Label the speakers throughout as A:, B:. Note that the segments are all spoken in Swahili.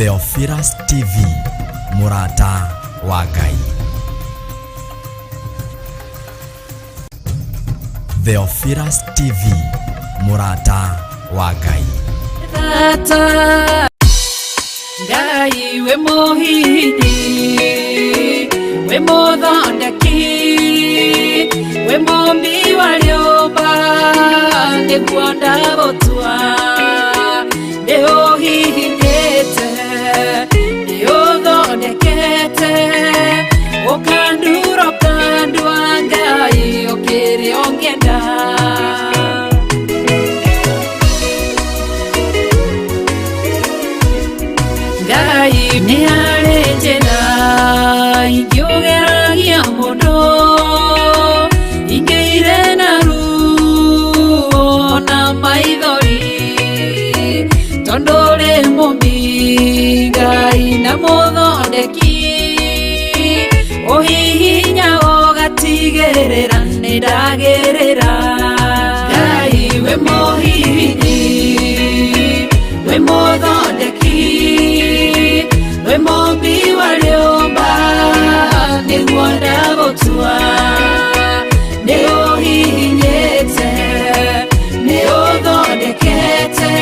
A: Theophilus TV, Murata wa Ngai. Theophilus TV, Murata wa Ngai.
B: Ngai we mohini, we muthondeki, we mombi wa nyũmba, nĩguo ndagũtua, nĩũhihinyĩte, nĩũthondekete, ũkandura ũkandua Ngai ũkĩrĩa ũngĩenda. Ngai nĩ harĩ njĩra ingĩũgeragia mũndũ, ingĩire na ruo na maithori, tondũ ũrĩ mũmbi Ngai na mũthondeki, ũhihinya ũgatigĩrĩra nĩ ndagĩrĩra. Ngai we mũhihinyi, we mũthondeki, we mombi wa nyũmba, nĩguo ndagũtua, nĩũhihinyĩte, nĩũthondekete,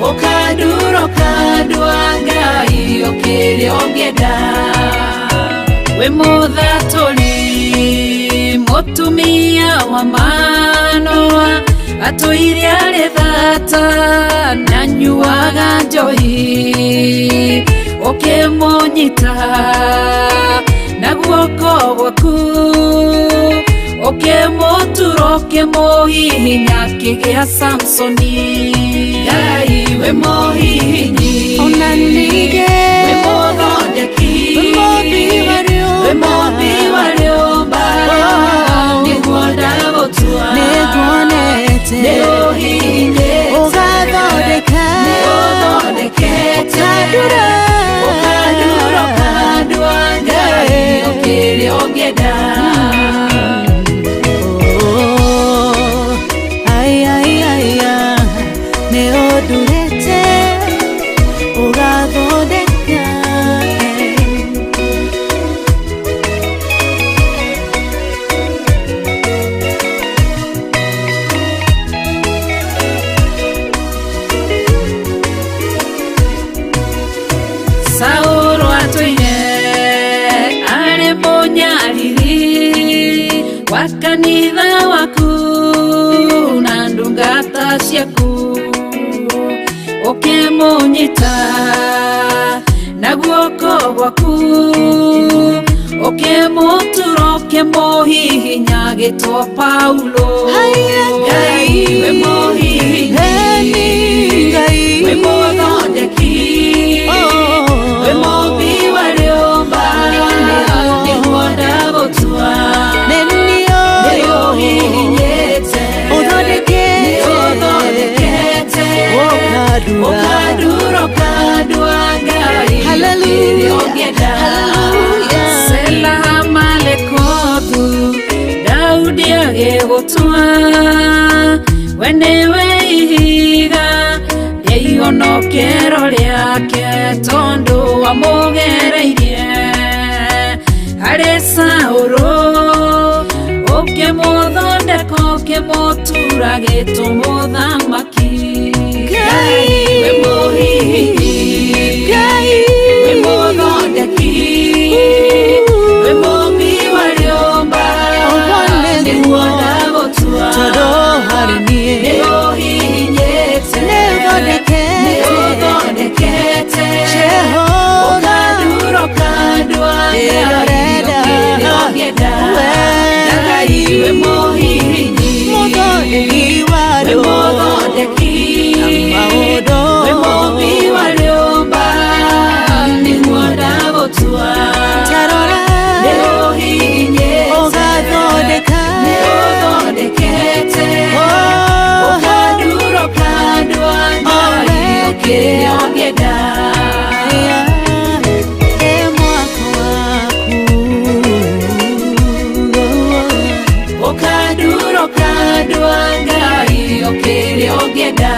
B: ũkandura ũkandua Ngai ũkĩrĩa ũngĩenda. We mũthatũri, mũtumia wa Manoa, atũire arĩ thata na nyuaga njohi, ũkĩmũnyita na guoko gwaku, ũkĩmũtura ũkĩmũhihinya akĩgĩa Samsoni. Ngai we mũhihinyi, ona ningĩ we mũthondeki, we mombi wa nyũmba, nĩguo ndagũtua, nĩũhihinyĩte, nĩũthondekete, ũkandura ũkandua Ngai ũkĩrĩa ũngĩenda.
C: Nĩũndurĩte ũgathondeka.
B: Saũlũ atũire arĩ mũnyariri wa kanitha waku na ndungata ciaku, ũkĩmũnyita na guoko gwaku, ũkĩmũtura ũkĩmũhihinya agĩtwo Paulo. Ngai we mũhihinyi, we mũthondeki, we mombi wa nyũmba, nĩguo ndagũtua, nĩũhihinyĩte, nĩũthondekete, ũkandura ũkandua Ngai ũkĩrĩa ũngĩenda. Selaha malekothu, Daudi agĩgũtua, we nĩwe ihiga rĩa ihonokero rĩake, tondũ wamũgereirie harĩ Saũlũ, ũkĩmũthondeka ũkĩmũtura agĩtwo mũthamaki. Ngai we mũhihinyi, we mũthondeki, we mombi wa nyũmba, nĩguo ndagũtua, nĩũhihinyĩte, nĩũthondekete, ũkandura ũkandua Ngai ũkĩrĩa ũngĩenda. Ngai we mũhihinyi, we mũthondeki, we mombi wa nyũmba, nĩguo ndagũtua, nĩũhihinyĩte, nĩũthondekete, ũkandura ũkandua Ngai ũkĩrĩa ũngĩenda. Ũkandura ũkandua Ngai ũkĩrĩa ũngĩenda.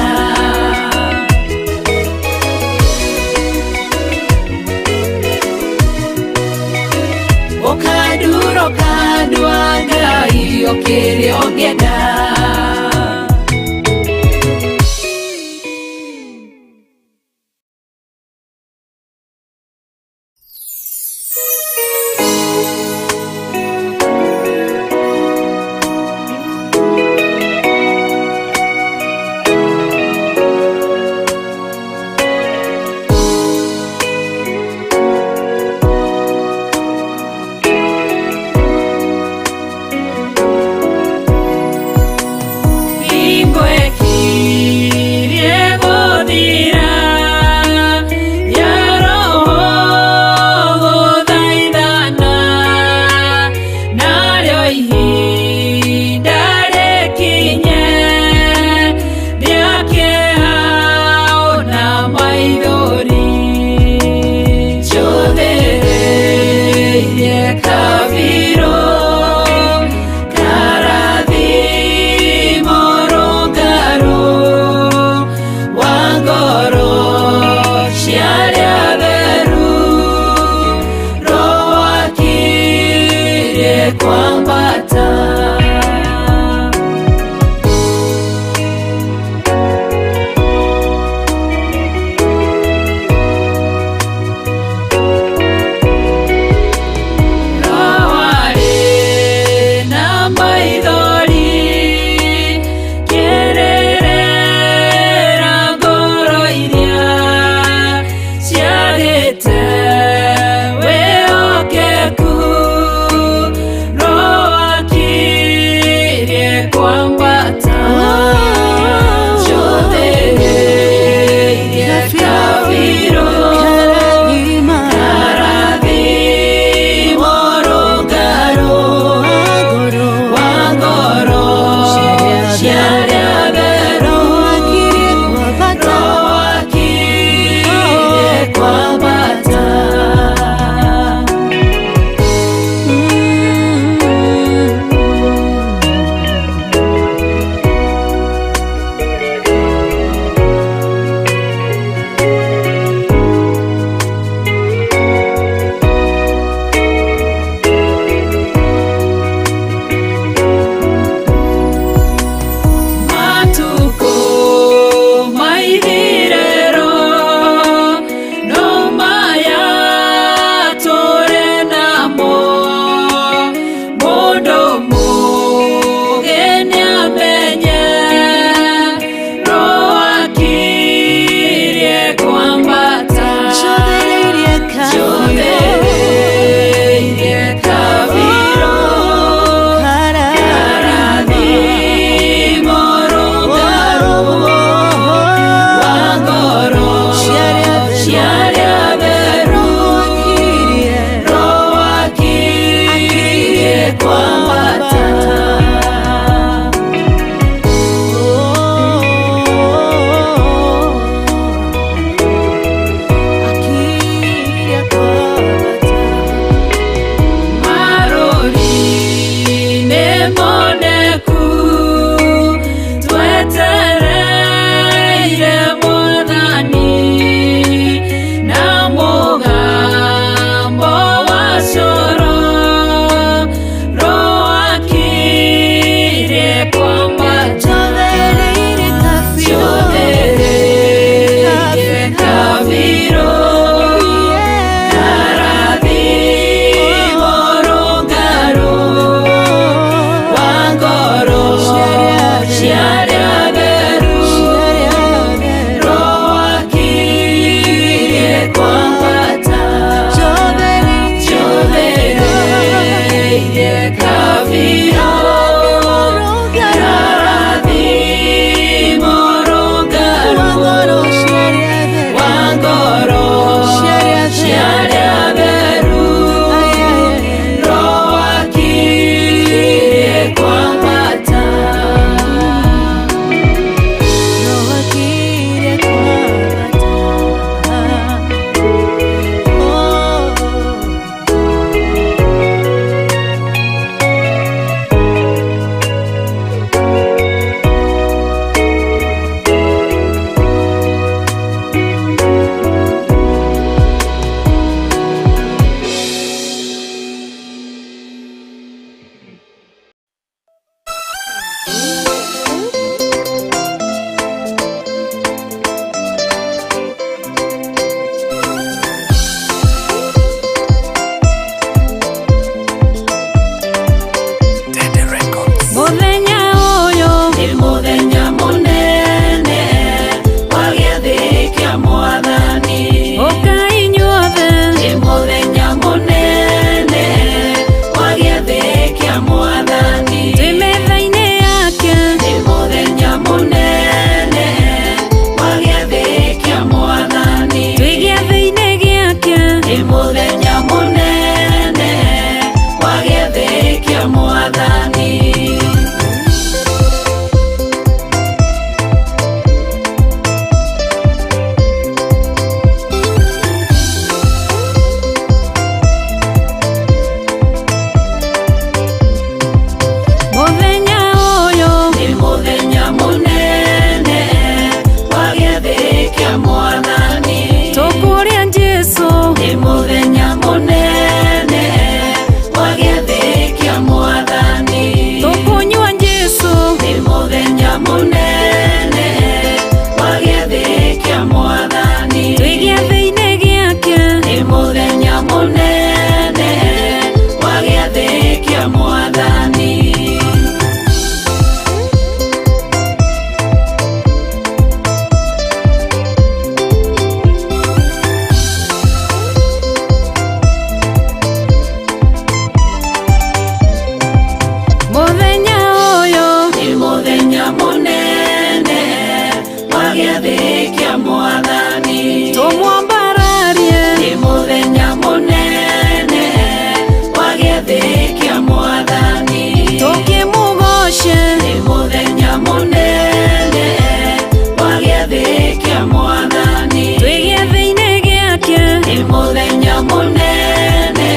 B: wagĩathĩkia Mwathani.
C: Twĩ gĩathĩ-inĩ gĩake
B: Nĩ mũthenya mũnene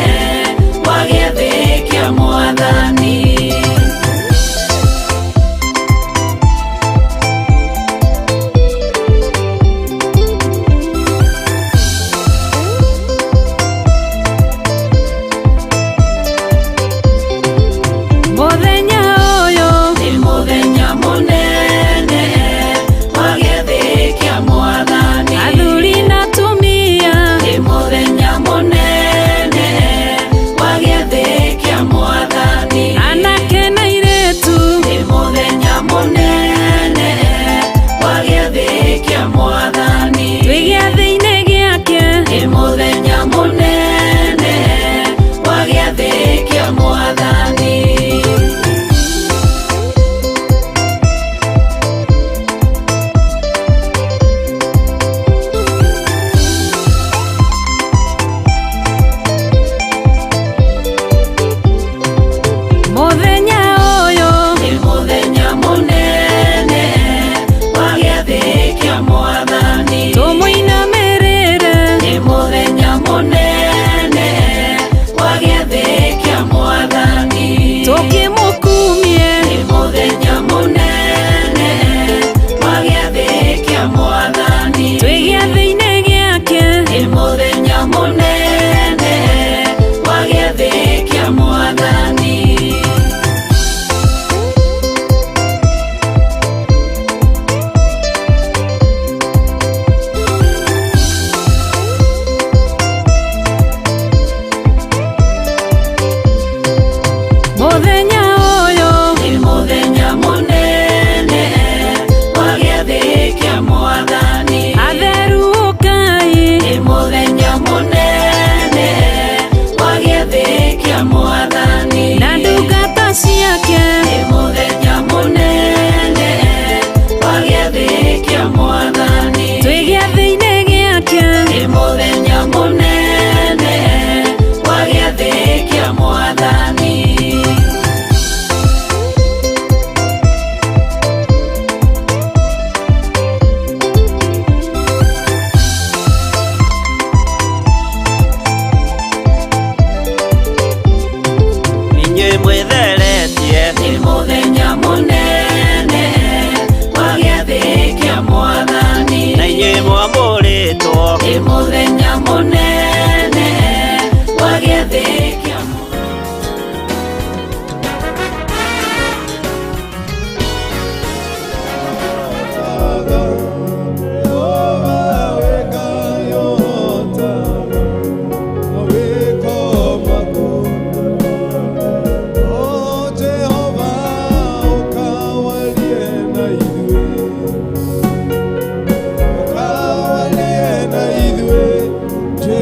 B: wagĩathĩkia Mwathani.
C: mũthenya ũyũ
B: Nĩ mũthenya mũnene wagĩathĩkia Mwathani.
C: athuri na atumia
B: Nĩ mũthenya mũnene wagĩathĩkia Mwathani.
C: anake na airĩtu
B: Nĩ mũthenya mũnene wagĩathĩkia Mwathani.
C: twĩ gĩathĩ-inĩ gĩake
B: Nĩ mũthenya mũnene wagĩathĩkia Mwathani.
C: mũthenya ũyũ
B: Nĩ mũthenya mũnene wagĩathĩkia Mwathani.
C: tũmũinamĩrĩre
B: Nĩ mũthenya mũnene wagĩathĩkia Mwathani.
C: tũkĩmũkumie
B: Nĩ mũthenya mũnene wagĩathĩkia Mwathani.
C: twĩ gĩathĩ-inĩ gĩake
B: Nĩ mũthenya mũnene wagĩathĩkia Mwathani.
C: mũthenya ũyũ
B: Nĩ mũthenya mũnene wagĩathĩkia Mwathani.
C: atheru Ngai
B: Nĩ mũthenya mũnene wagĩathĩkia Mwathani.
C: na ndungata ciake
B: Nĩ mũthenya mũnene wagĩathĩkia Mwathani.
C: twĩ gĩathĩ-inĩ gĩake
B: Nĩ mũthenya mũnene wagĩathĩkia Mwathani.
D: Inyuĩ mwĩtheretie
B: Nĩ mũthenya mũnene wagĩathĩkia Mwathani.
D: na inyuĩ mwamũrĩtwo
B: Nĩ mũthenya mũnene wagĩathĩkia Mwathani.
E: Jehova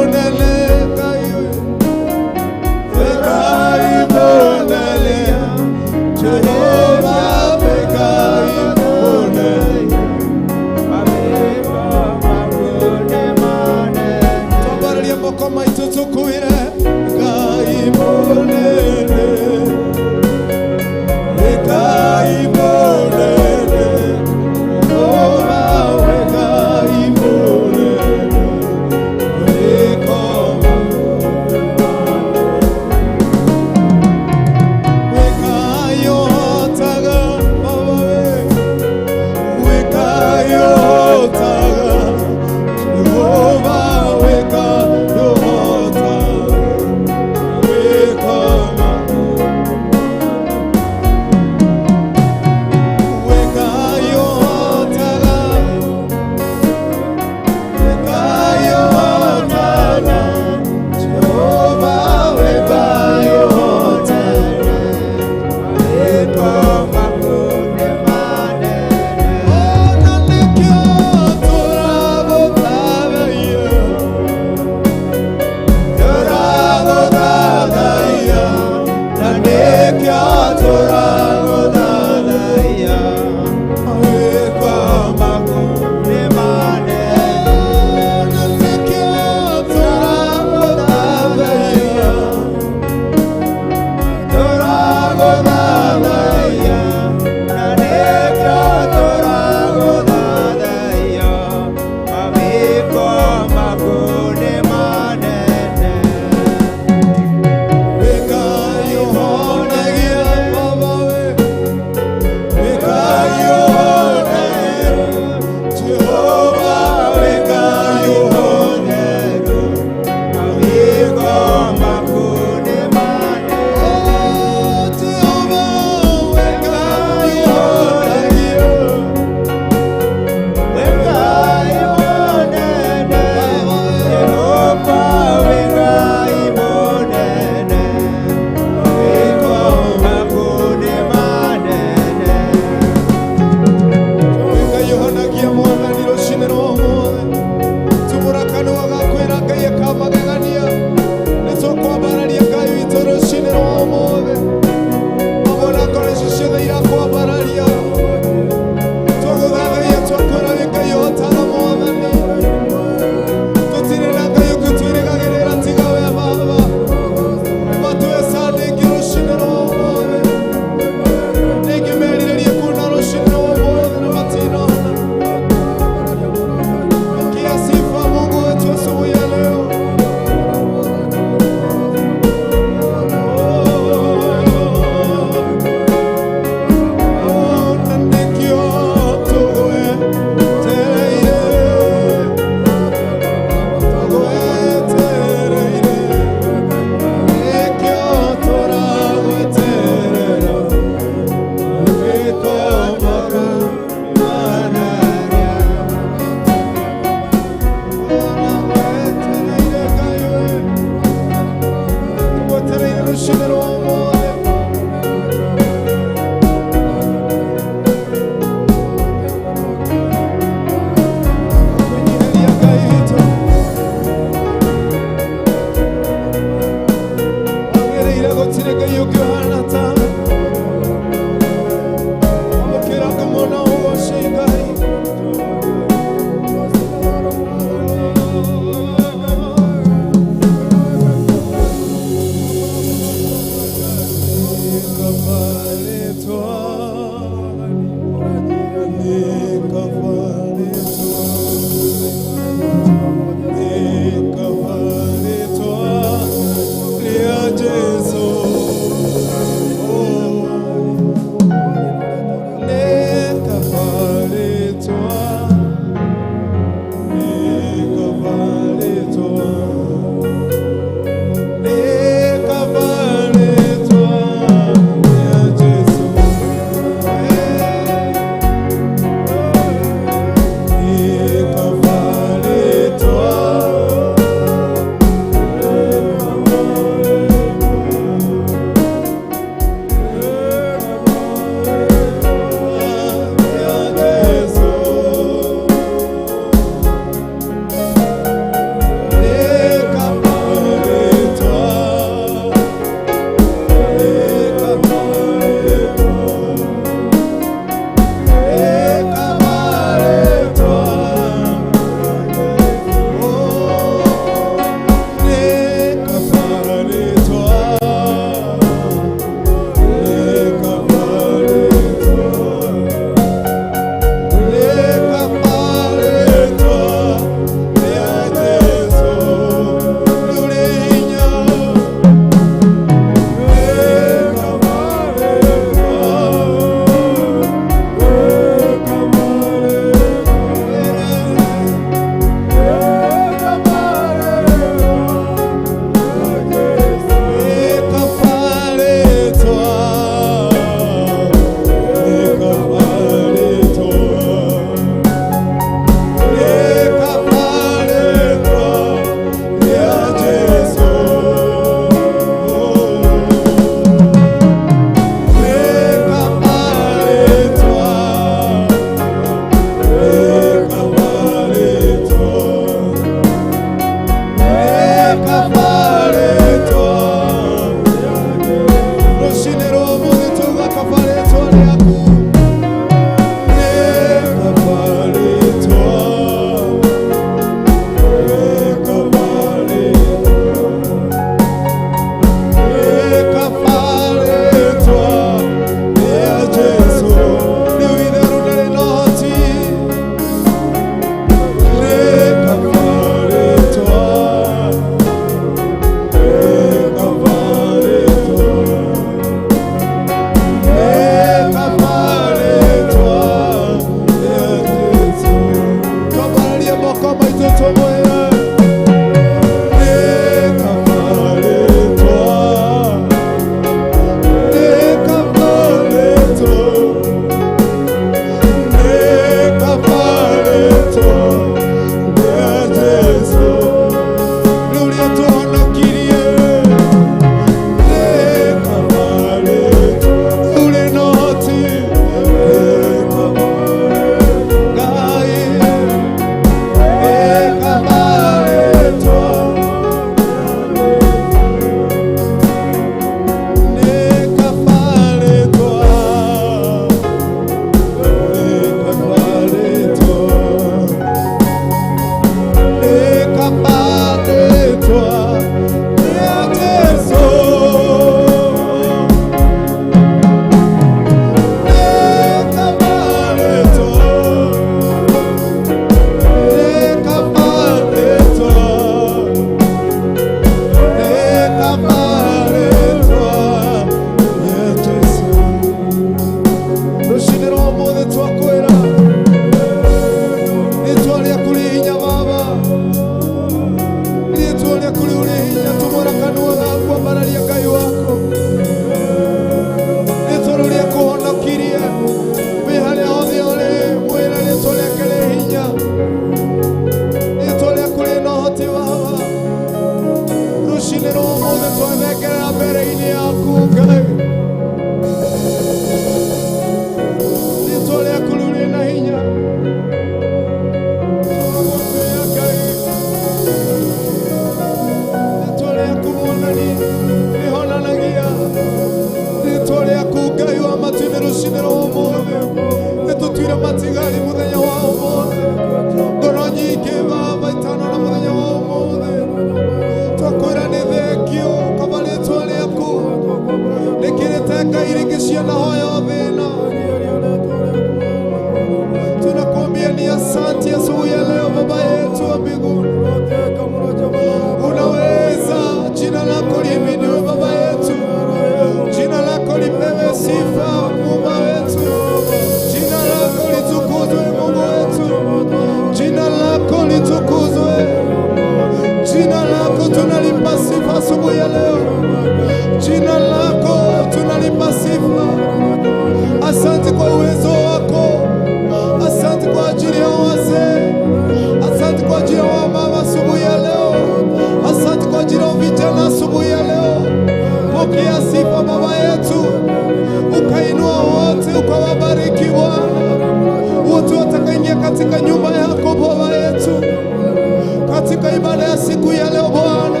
E: siku ya leo Bwana,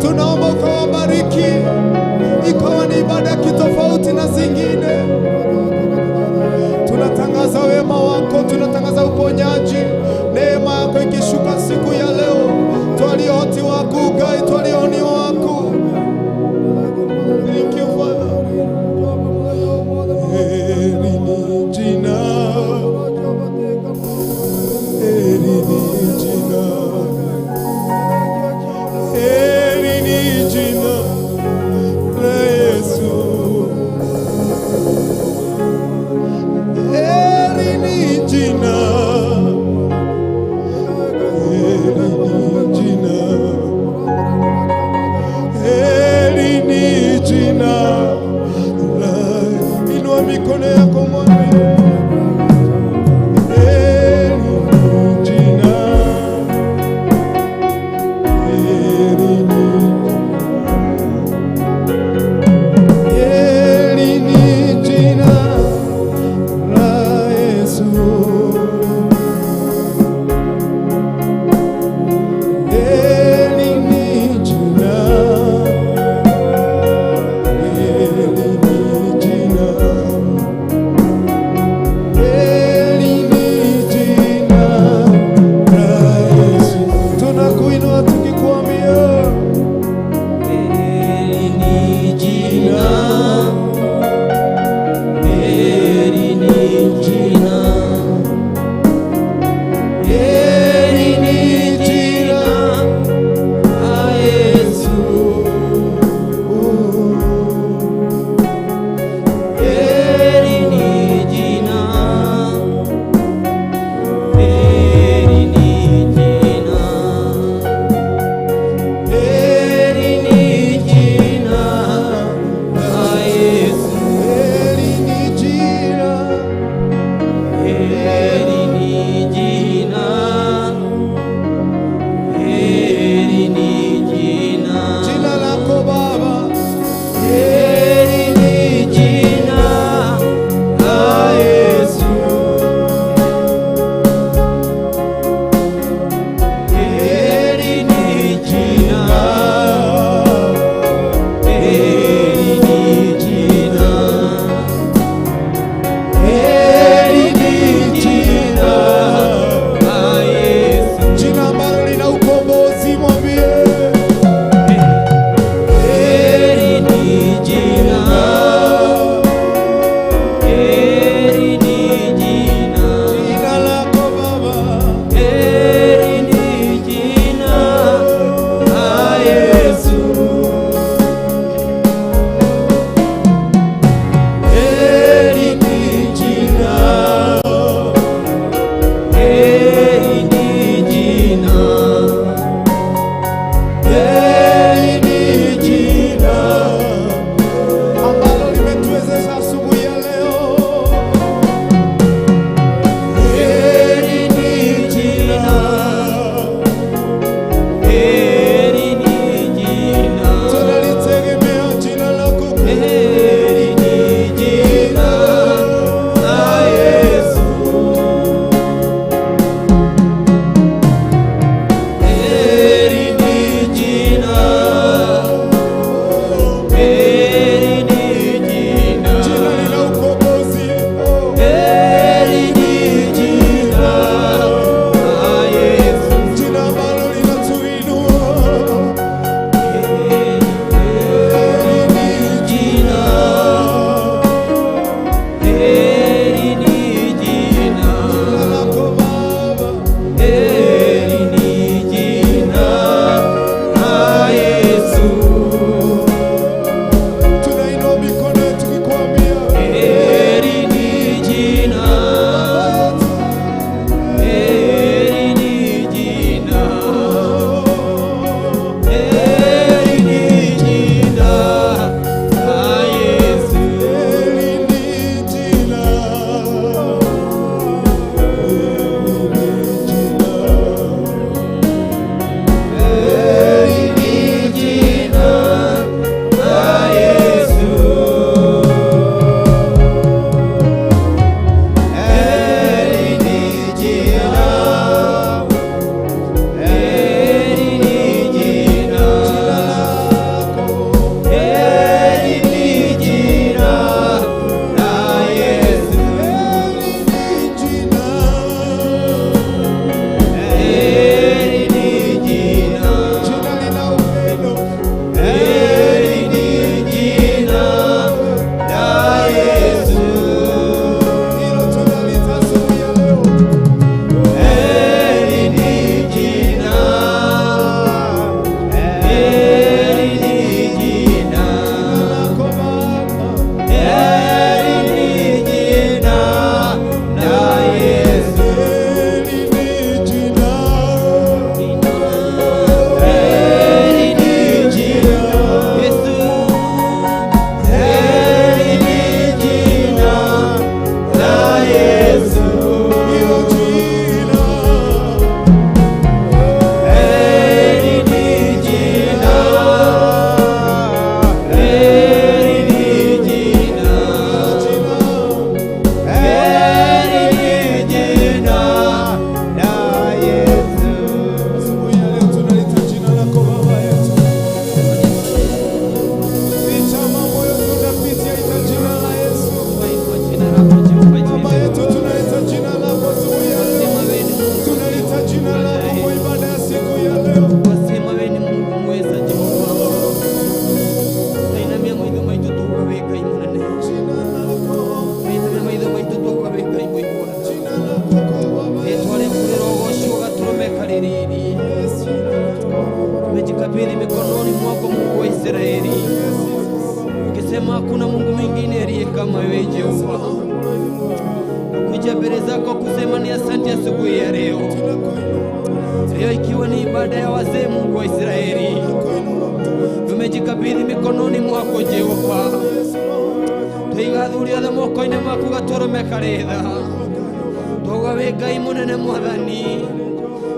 E: tunaomba ukawabariki, ikawa ni ibada kitofauti na zingine. Tunatangaza wema wako, tunatangaza uponyaji, neema yako ikishuka siku ya leo. Twalioti wako gai, twalioni wako. Thank you Father. Heri ni jina, heri ni jina, heri ni jina la Yesu. Heri ni jina, heri ni jina, heri ni jina la. Inua mikono yako mwambie, heri ni jina, heri ni, heri ni jina la Yesu.
F: tumekuja mbele zako kusema ni asante asubuhi ya leo. Leo ikiwa ni ibada ya wazee, Mungu wa Israeli, tumejikabidhi mikononi mwako Jehova. Twigathuria moko-inĩ maku gatoromeka ritha. Togawe Ngai munene mwathani,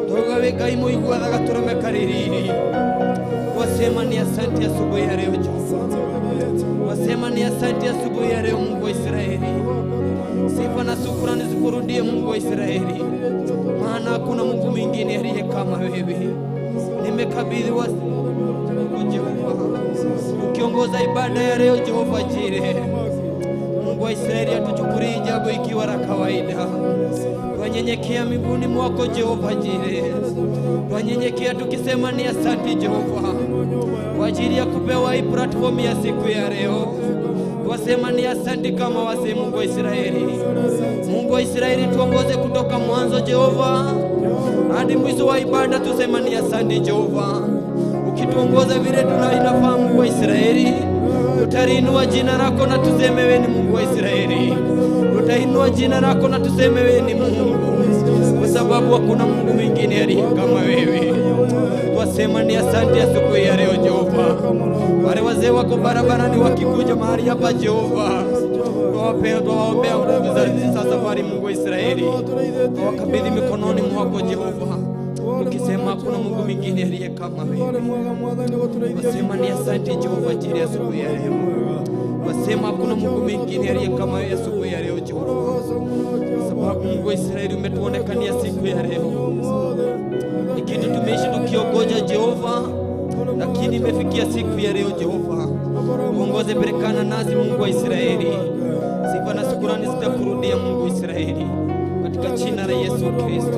F: togawe Ngai muiguatha gatoromeka ririri. Wasema ni asante asubuhi ya leo Jehova. Wasema ni asante asubuhi ya leo Mungu wa Israeli. Sifa na shukrani zikurudie Mungu wa Israeli, maana hakuna Mungu mwingine aliye kama wewe. Nimekabidhi Jehova, ukiongoza ibada ya leo Jehova Jire. Mungu wa Israeli, hatuchukulii jambo ikiwa la kawaida. Twanyenyekea miguuni mwako Jehova Jire, twanyenyekea tukisema ni asante Jehova kwa ajili ya kupewa hii platform ya siku ya leo. Twasema ni asante kama wazee Mungu wa Israeli. Mungu wa Israeli, tuongoze kutoka mwanzo Jehova hadi mwisho wa ibada. Tusema ni asante Jehova, ukituongoza vile tunafaa Mungu wa Israeli. Tutainua jina lako na tuseme wewe ni Mungu wa Israeli. Tutainua jina lako na tuseme wewe ni Mungu, kwa sababu hakuna Mungu mwingine aliye kama wewe. Twasema ni asante asubuhi ya leo Jehova. Wale wazee wako barabarani wakikuja mahali hapa Jehova, twawaombea nguvu za safari Mungu wa Israeli. Twawakabidhi mikononi mwako Jehova, ukisema hakuna Mungu mwingine aliye kama wewe. Wasema ni asante Jehova jiri asubuhi ya leo. Wasema hakuna Mungu mwingine aliye kama wewe asubuhi ya leo Jehova, sababu Mungu wa Israeli umetuonekania siku ya leo. Ni kitu tumeishi tukiongoja Jehova, lakini imefikia siku ya leo Jehova. Uongoze, berekana nasi Mungu wa Israeli. Sifa na shukrani zitakurudia Mungu wa Israeli, katika jina la Yesu Kristo.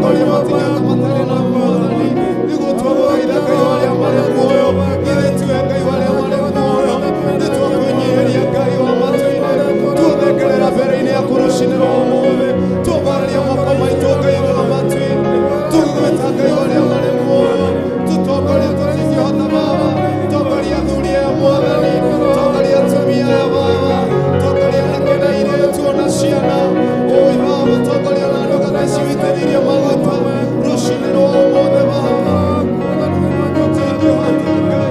E: Tutongoria matigata matari na mwathani. Nigutwagwa ithaka iwaria mare muoyo. Ithetue Ngai waria mare muoyo. Nitwakwinyihiria Ngai wa matu-ini. Tuthengerera mbere-ini yaku ruciniro umuthi. Tubararia moko maitu Ngai wa matu-ini. Tugweta Ngai waria mare muoyo. Tutongoria tutingihota Baba. Tongoria athuri aya mwathani. Tongoria atumia aya Baba. Tongoria anake na airĩtu ona ciana. Oi Baba, tongoria na andũ kana ciwitĩrĩrie maguta ruciniro umuthi Baba. Tutingihota Ngai.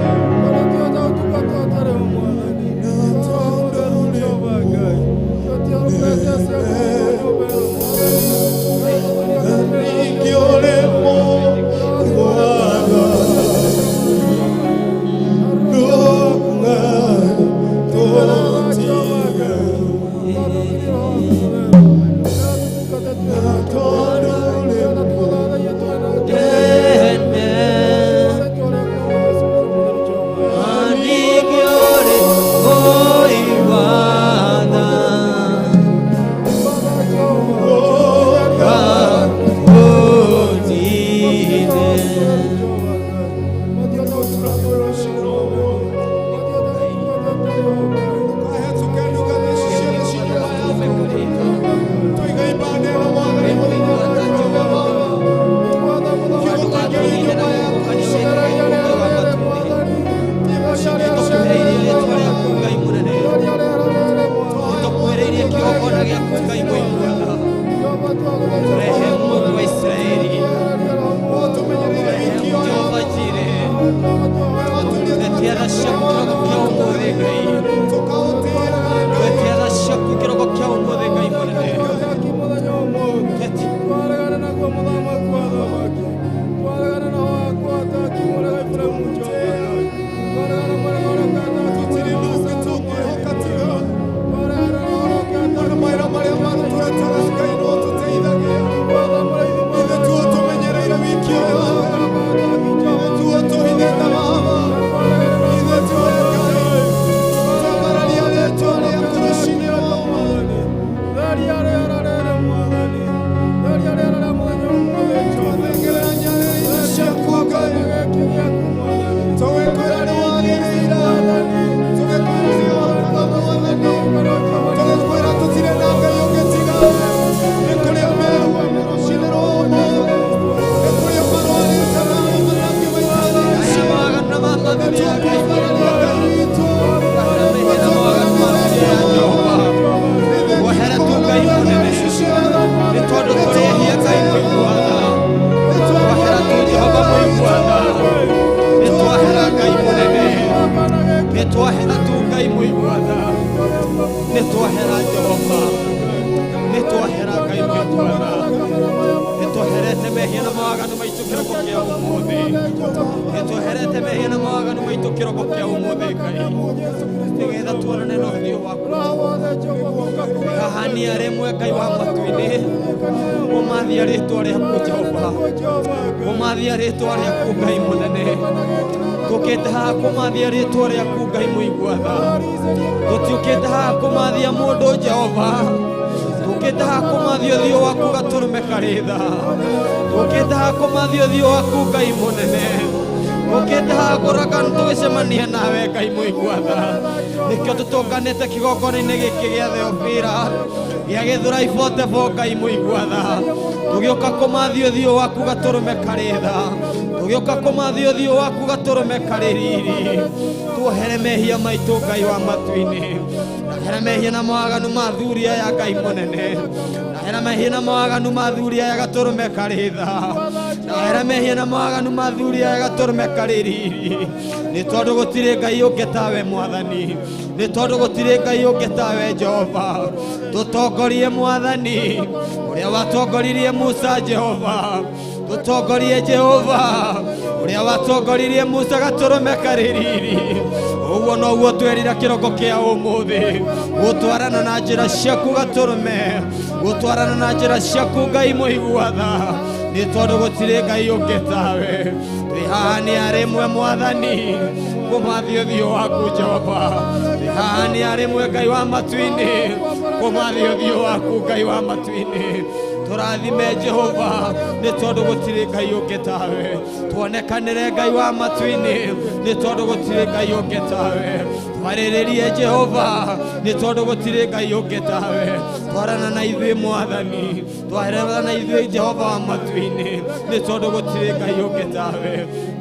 F: Nikio tutonganite kigongona-inĩ gĩkĩ gĩa Theophila gĩa Gĩthũrai 44 Ngai mũigua-tha, tũgĩũka kũmathia ũthiũ waku gatũrũme karĩ tha, tũgĩũka kũmathia ũthiũ waku gatũrũme karĩ riri, tuohere mehia maitũ Ngai wa matu-inĩ, ndahera mehia na mawaganu ma athuri aya Ngai mũnene, ndahera mehia na mawaganu ma athuri aya gatũrũme karĩ tha, ndahera mehia na mawaganu ma athuri aya gatũrũme karĩ riri, nĩ tondũ gũtirĩ Ngai ũngĩ tawe Mwathani, nĩ tondũ gũtirĩ Ngai ũngĩ tawe Jehova. Tũtongorie Mwathani ũrĩa watongoririe Musa Jehova, tũtongorie Jehova ũrĩa watongoririe Musa gatũrũme karĩ riri, ũguo noguo twerira kĩroko kĩa ũmũthĩ, gũtwarana na njĩra ciaku gatũrũme, gũtwarana na njĩra ciaku Ngai mũigua-tha, nĩ tondũ gũtirĩ Ngai ũngĩ tawe. Twĩ haha nĩ arĩmwe Mwathani kũmathia ũthiũ waku Jehova, twĩ haha nĩ arĩmwe Ngai wa matu-inĩ kũmathia ũthiũ waku Ngai wa matu-inĩ, turathime Jehova nĩ tondũ gũtirĩ Ngai ũngĩ tawe, tuonekanĩre Ngai wa matu-inĩ nĩ tondũ gũtirĩ Ngai ũngĩ tawe, twarĩrĩrie Jehova nĩ tondũ gũtirĩ Ngai ũngĩ tawe, twarana na ithuĩ Mwathani, twarana na ithuĩ Jehova wa matu-inĩ nĩ tondũ gũtirĩ Ngai ũngĩ tawe.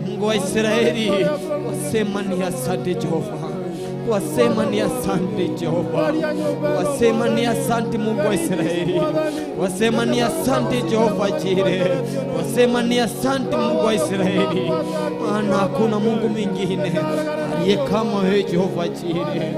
F: Mungu wa Israeli, wasema ni asante Jehova, wasema ni asante Jehova, wasema ni asante Mungu wa Israeli, wasema ni asante Jehova Jire, wasema ni asante Mungu wa Israeli, maana hakuna Mungu mwingine aliye kama wewe Jehova Jire.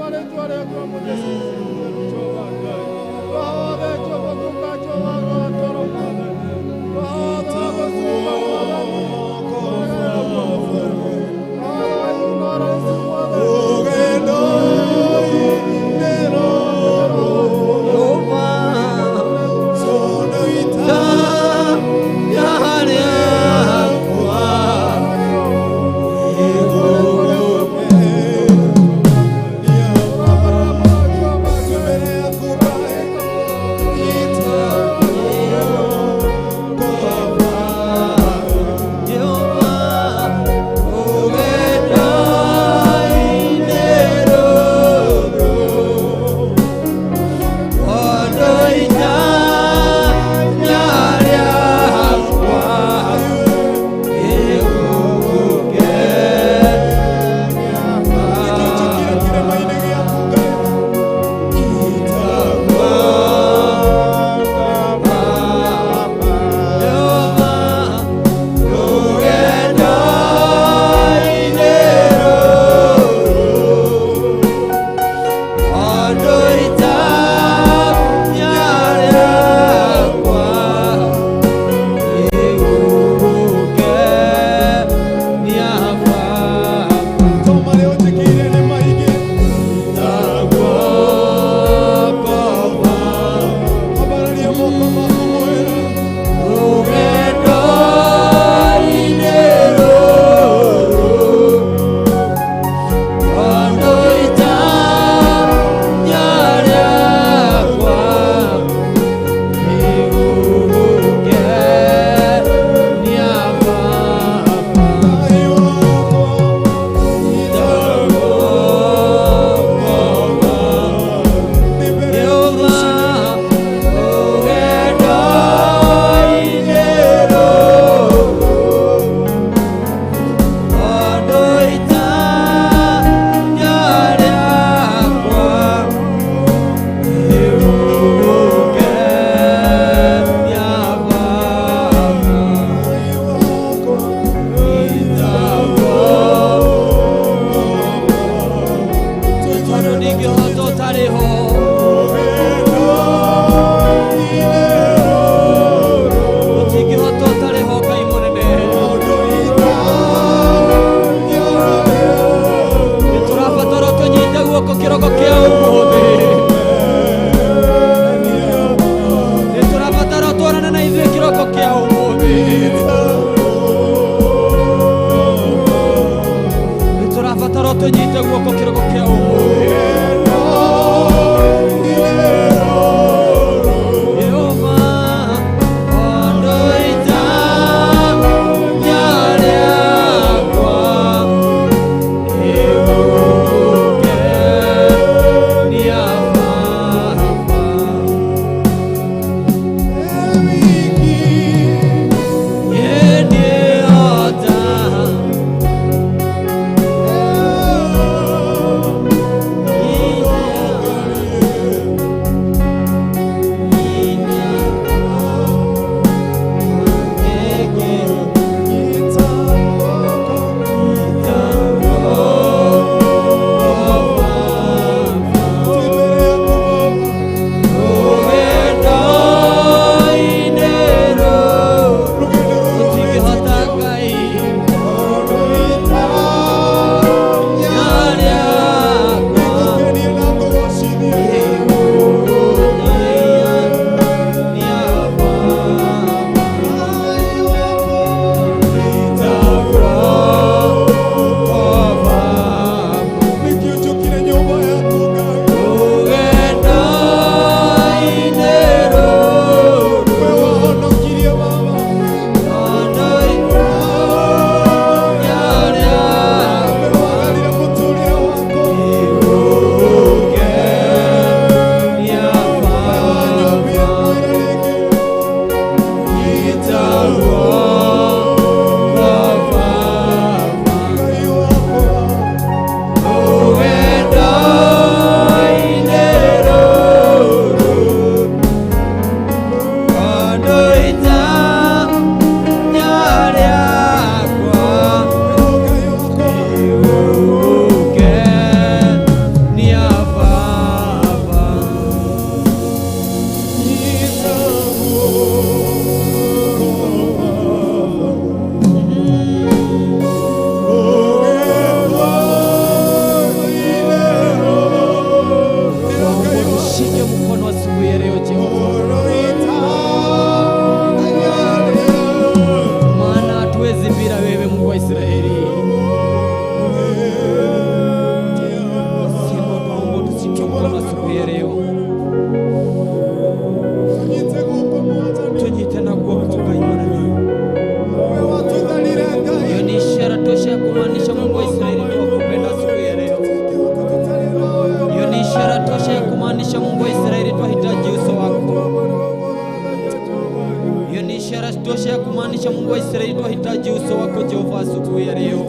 F: Israeli tunahitaji uso wako Jehova asubuhi ya leo.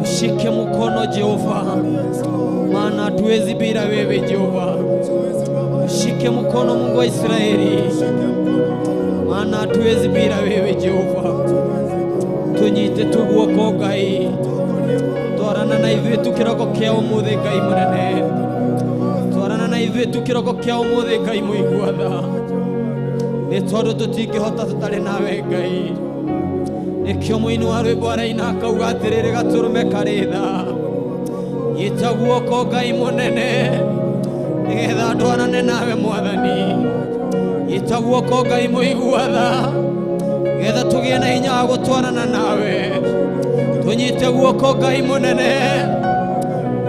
F: Shike mkono Jehova, maana hatuwezi bila wewe Jehova. Shike mkono Mungu wa Israeli, maana hatuwezi bila wewe Jehova. Tunyite tuguoko Ngai, twarana na ithuĩ tukĩroko kĩa ũmũthĩ Ngai mũnene. Twarana na ithuĩ tukĩroko kĩa ũmũthĩ Ngai mũigua tha, nĩ tondũ tũtingĩhota tũtarĩ nawe Ngai. Nĩkĩo mũini wa rwĩmbo araina akauga atĩrĩrĩ, gatũrũme karĩ tha, nyita guoko Ngai mũnene, nĩgetha twarane nawe Mwathani. Nyita guoko Ngai mũigua tha, nĩgetha tũgĩe na hinya wa gũtwarana nawe. Tũnyite guoko Ngai mũnene,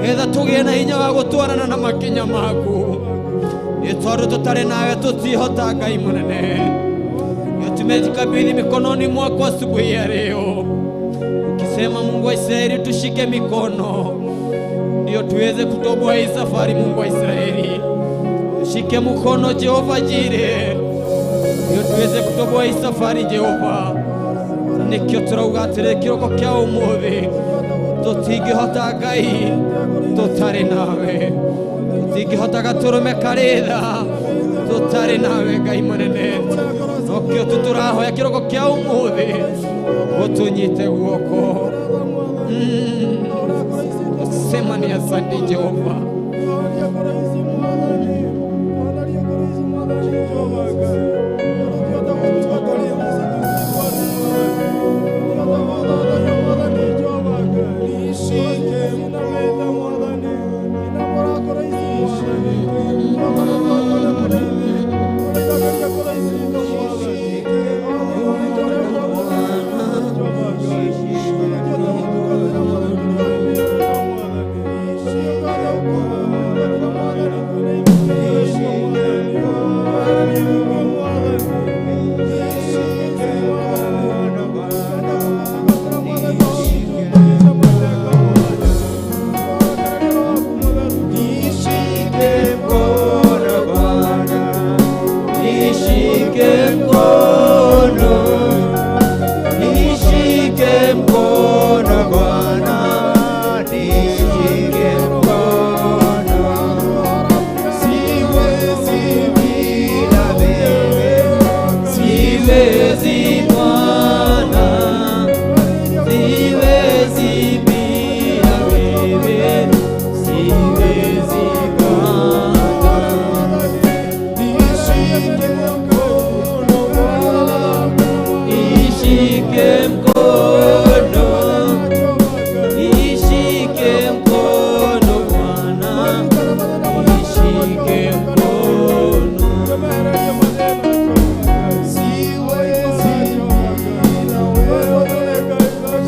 F: nĩgetha tũgĩe na hinya wa gũtwarana na makinya maku. Nĩ tondũ tũtarĩ nawe tũtihota Ngai mũnene. Tumejikabidhi mikononi mwako asubuhi ya leo, ukisema Mungu wa Israeli tushike mikono, ndio tuweze kutoboa hii safari. Mungu wa Israeli tushike mkono Jehova Jire, ndio tuweze kutoboa hii safari Jehova. Nikio turauga atĩrĩ, kĩroko kĩa ũmũthĩ tũtingĩhota Ngai tũtarĩ nawe, tũtingĩhota gatũrũme karĩ tha tũtarĩ nawe Ngai mũnene. Nokĩo tũtũrahoya kĩroko kĩa ũmũthĩ ũtũnyite guoko. Sema ni asante Jehova.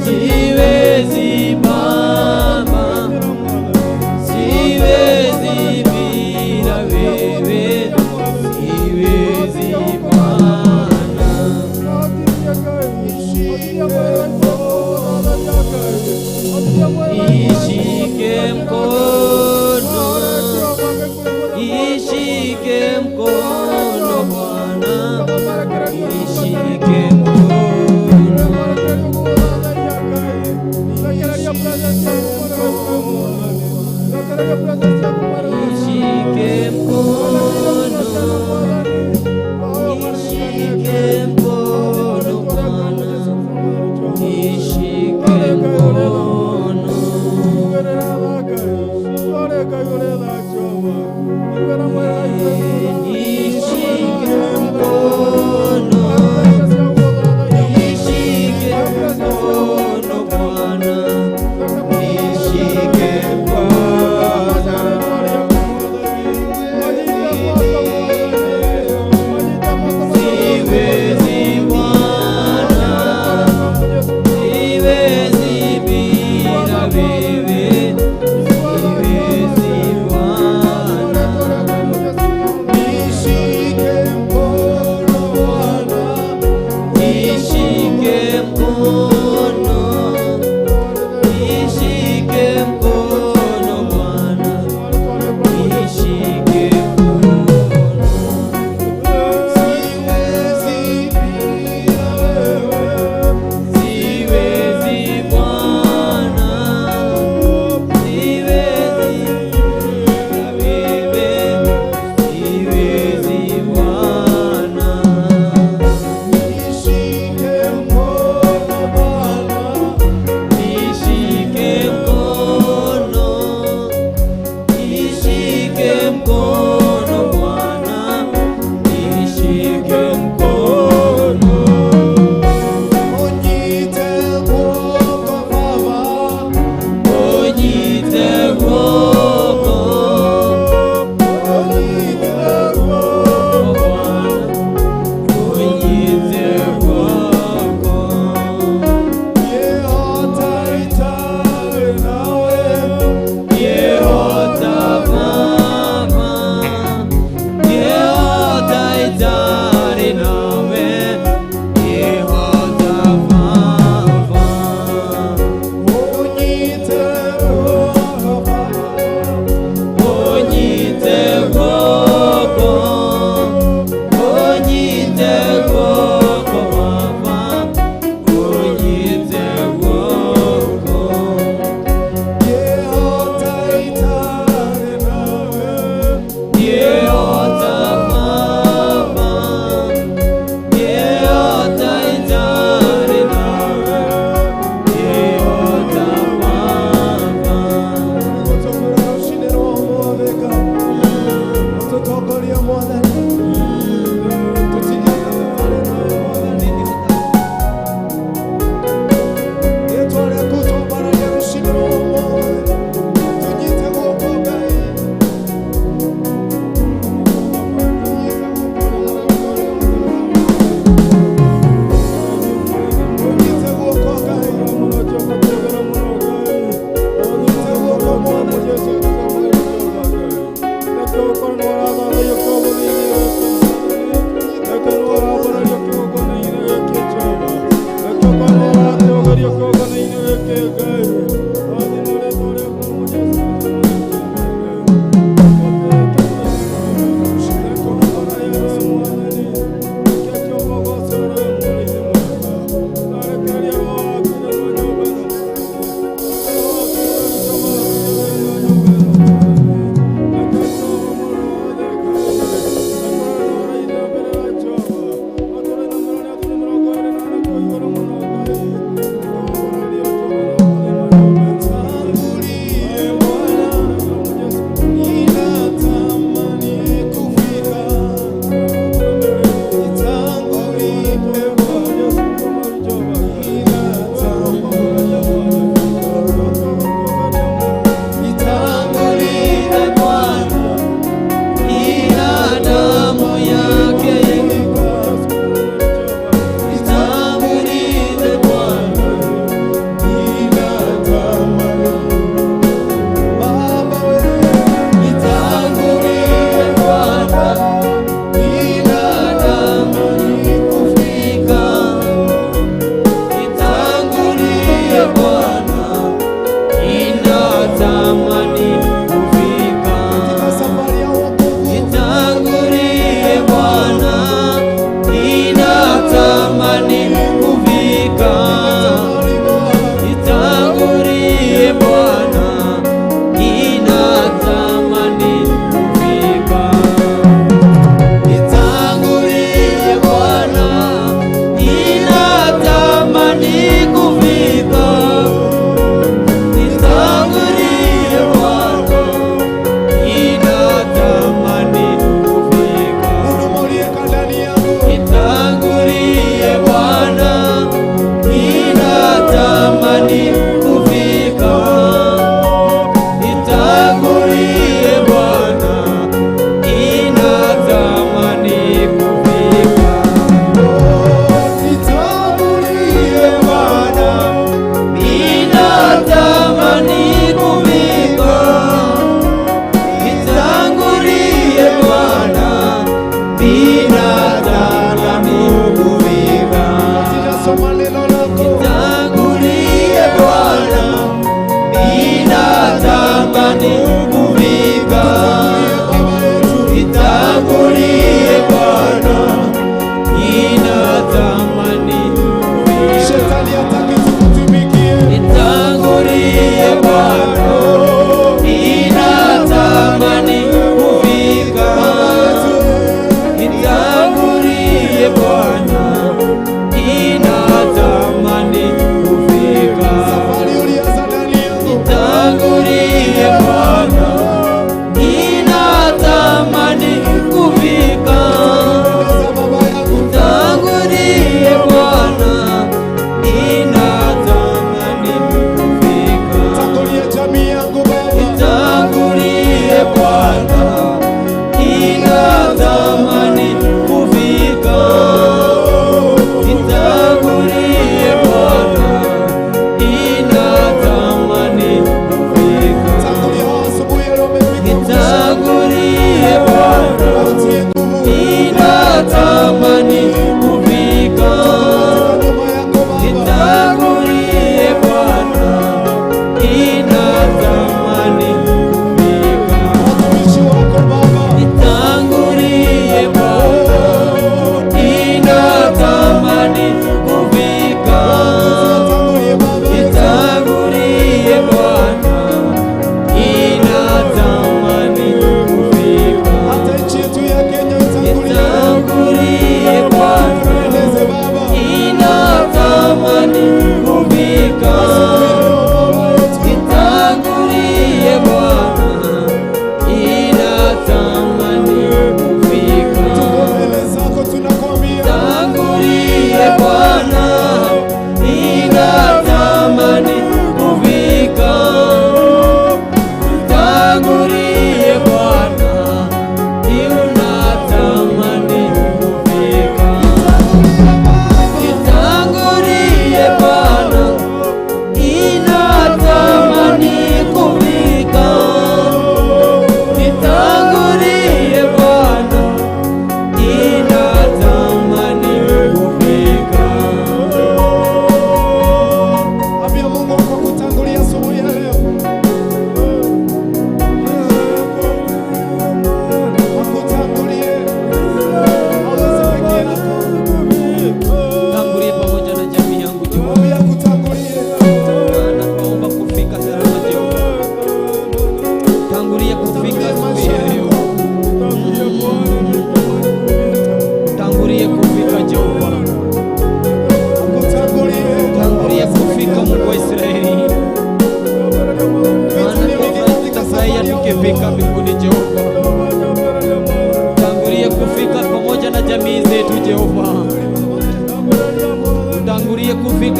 F: Siwezi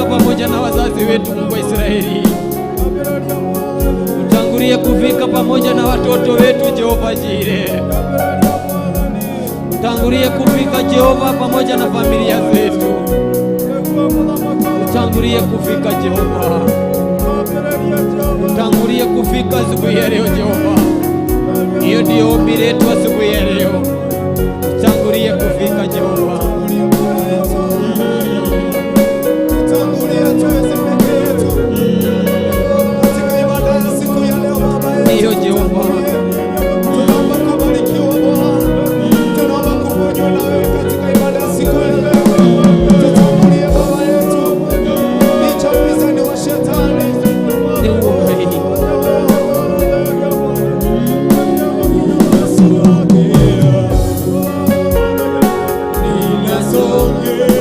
F: kufika pamoja na wazazi wetu, Mungu wa Israeli. Utangulie kufika pamoja na watoto wetu, Jehova Jire. Utangulie kufika Jehova pamoja na familia zetu. Utangulie kufika Jehova. Utangulie kufika siku ya leo Jehova. Hiyo ndio ombi letu siku ya leo. Utangulie kufika Jehova. Ndiyo Jehova.
E: Tunaomba kubarikiwa Bwana. Tunaomba kuponywa na wewe katika ibada siku ya leo. Tutangulie Baba yetu. Licha upinzani wa shetani.
F: Ni uhai.
E: Ninasongea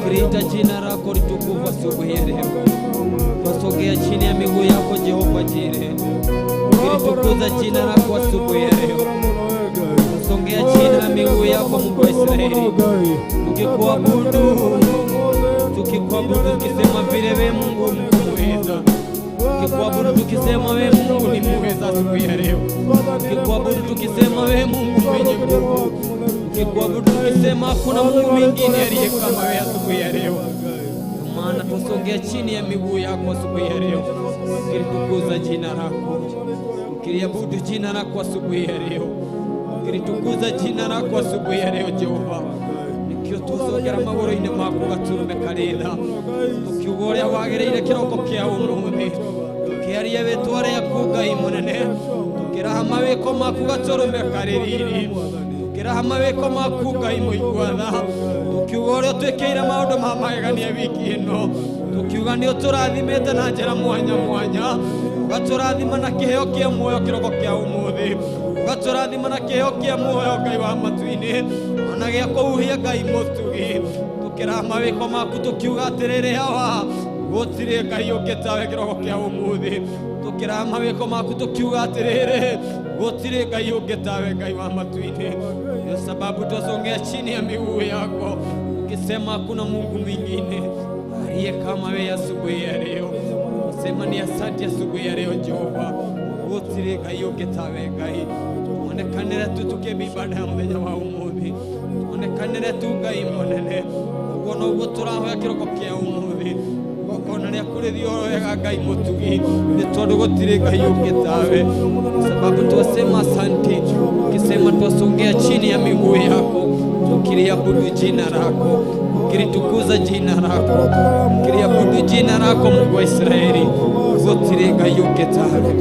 F: Kriita jina lako litukufu asubuhi ya leo. Twasogea chini ya miguu yako Jehova Jire, tukilitukuza jina lako asubuhi ya leo. Twasogea chini ya miguu yako Mungu wa Israeli, tukikuabudu tukisema vile wewe Mungu mweza, tukikuabudu tukisema wewe Mungu ni mweza asubuhi ya leo, tukikuabudu tukisema wewe Mungu mwenye nguvu, tukikuabudu tukisema hakuna Mungu mwingine aliye kama wewe asubuhi ya leo. Maana tusongea chini ya miguu yako asubuhi ya leo, tukilitukuza jina lako, tukiliabudu jina lako asubuhi ya leo, tukilitukuza jina lako asubuhi ya leo Jehova. Nikio tuzogera magoro-inĩ maku gaturume karitha, tukiuga ũrĩa wagĩrĩire kĩroko kĩa ũmũthĩ, tukiaria rĩĩtwa rĩaku Ngai mũnene, tukĩraha mawĩko maku gaturume karĩrĩ-inĩ, tukĩraha mawĩko maku Ngai mũigua tha, tukiuga ũrĩa ũtwĩkĩire maũndũ ma magegania wiki ĩno, tukiuga nĩ ũtũrathimĩte na njĩra mwanya mwanya, ũgatũrathima na kĩheo kĩa muoyo kĩroko kĩa ũmũthĩ, ũgatũrathima na kĩheo kĩa muoyo Ngai wa matu-inĩ, ona gĩa kũhuhia Ngai mũtugi, tukĩraha mawĩko maku tukiuga atĩrĩrĩ hawa gũtirĩ Ngai ũngĩ tawe kĩroko kĩa ũmũthĩ, tukĩraha mawĩko maku tukiuga atĩrĩrĩ gũtirĩ Ngai ũngĩ tawe Ngai wa matu-inĩ. Ndio sababu twasongea chini ya miguu yako ukisema hakuna Mungu mwingine aliye kama wewe asubuhi ya leo. Sema ni asante asubuhi ya leo Jehova, gũtirĩ Ngai ũngĩ tawe Ngai. Tuonekanĩre tu tukĩbibada ya mũthenya wa ũmũthĩ, tuonekanĩre tu Ngai mũnene, ũguo noguo tũrahoya kĩroko kĩa ũmũthĩ, ũkona rĩa kũrĩthio wega Ngai mũtugi, nĩ tondũ gũtirĩ Ngai ũngĩ tawe. Sababu twasema asante, ukisema twasongea chini ya miguu yako, tukiliabudu jina lako, tukilitukuza jina lako, tukiliabudu jina lako Mungu wa Israeli, gũtirĩ Ngai ũngĩ tawe.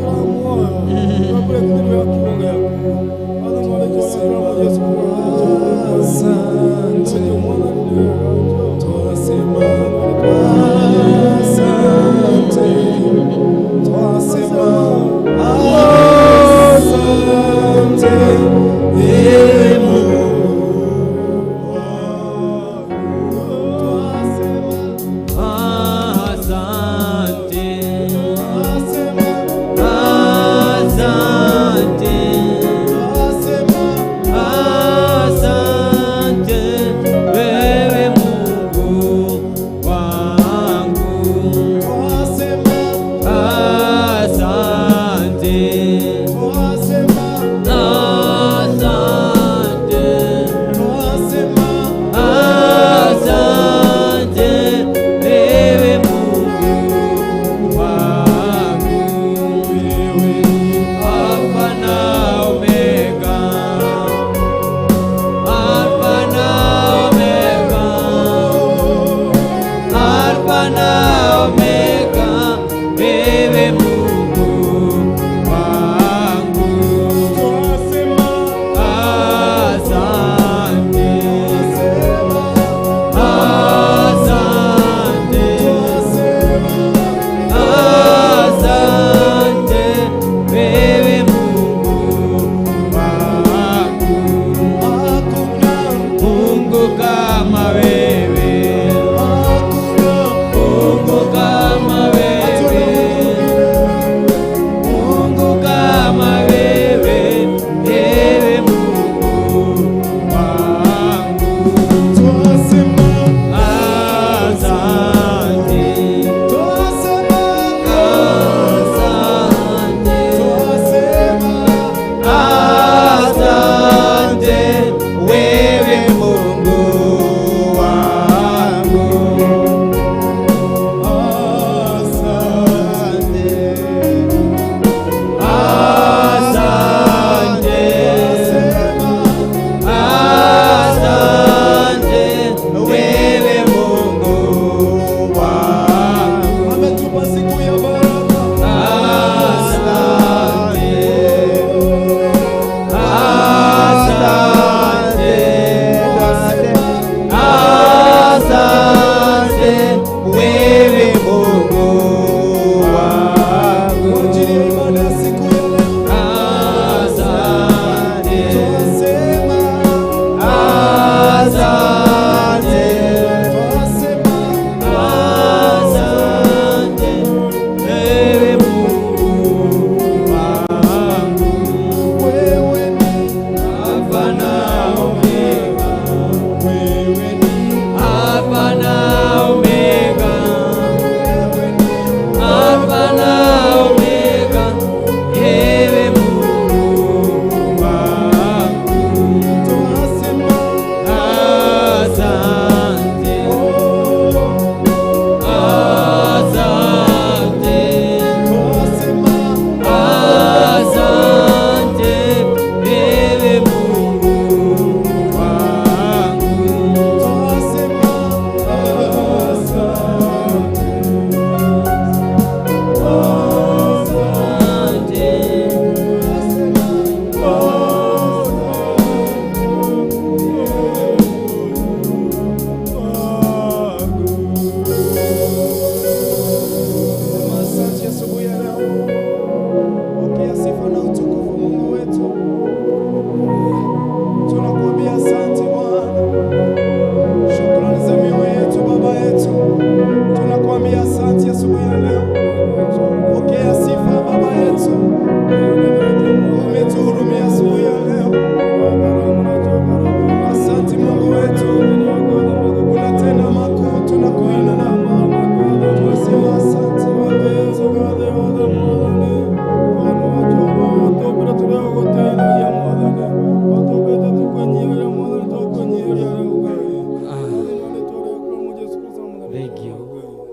F: thengio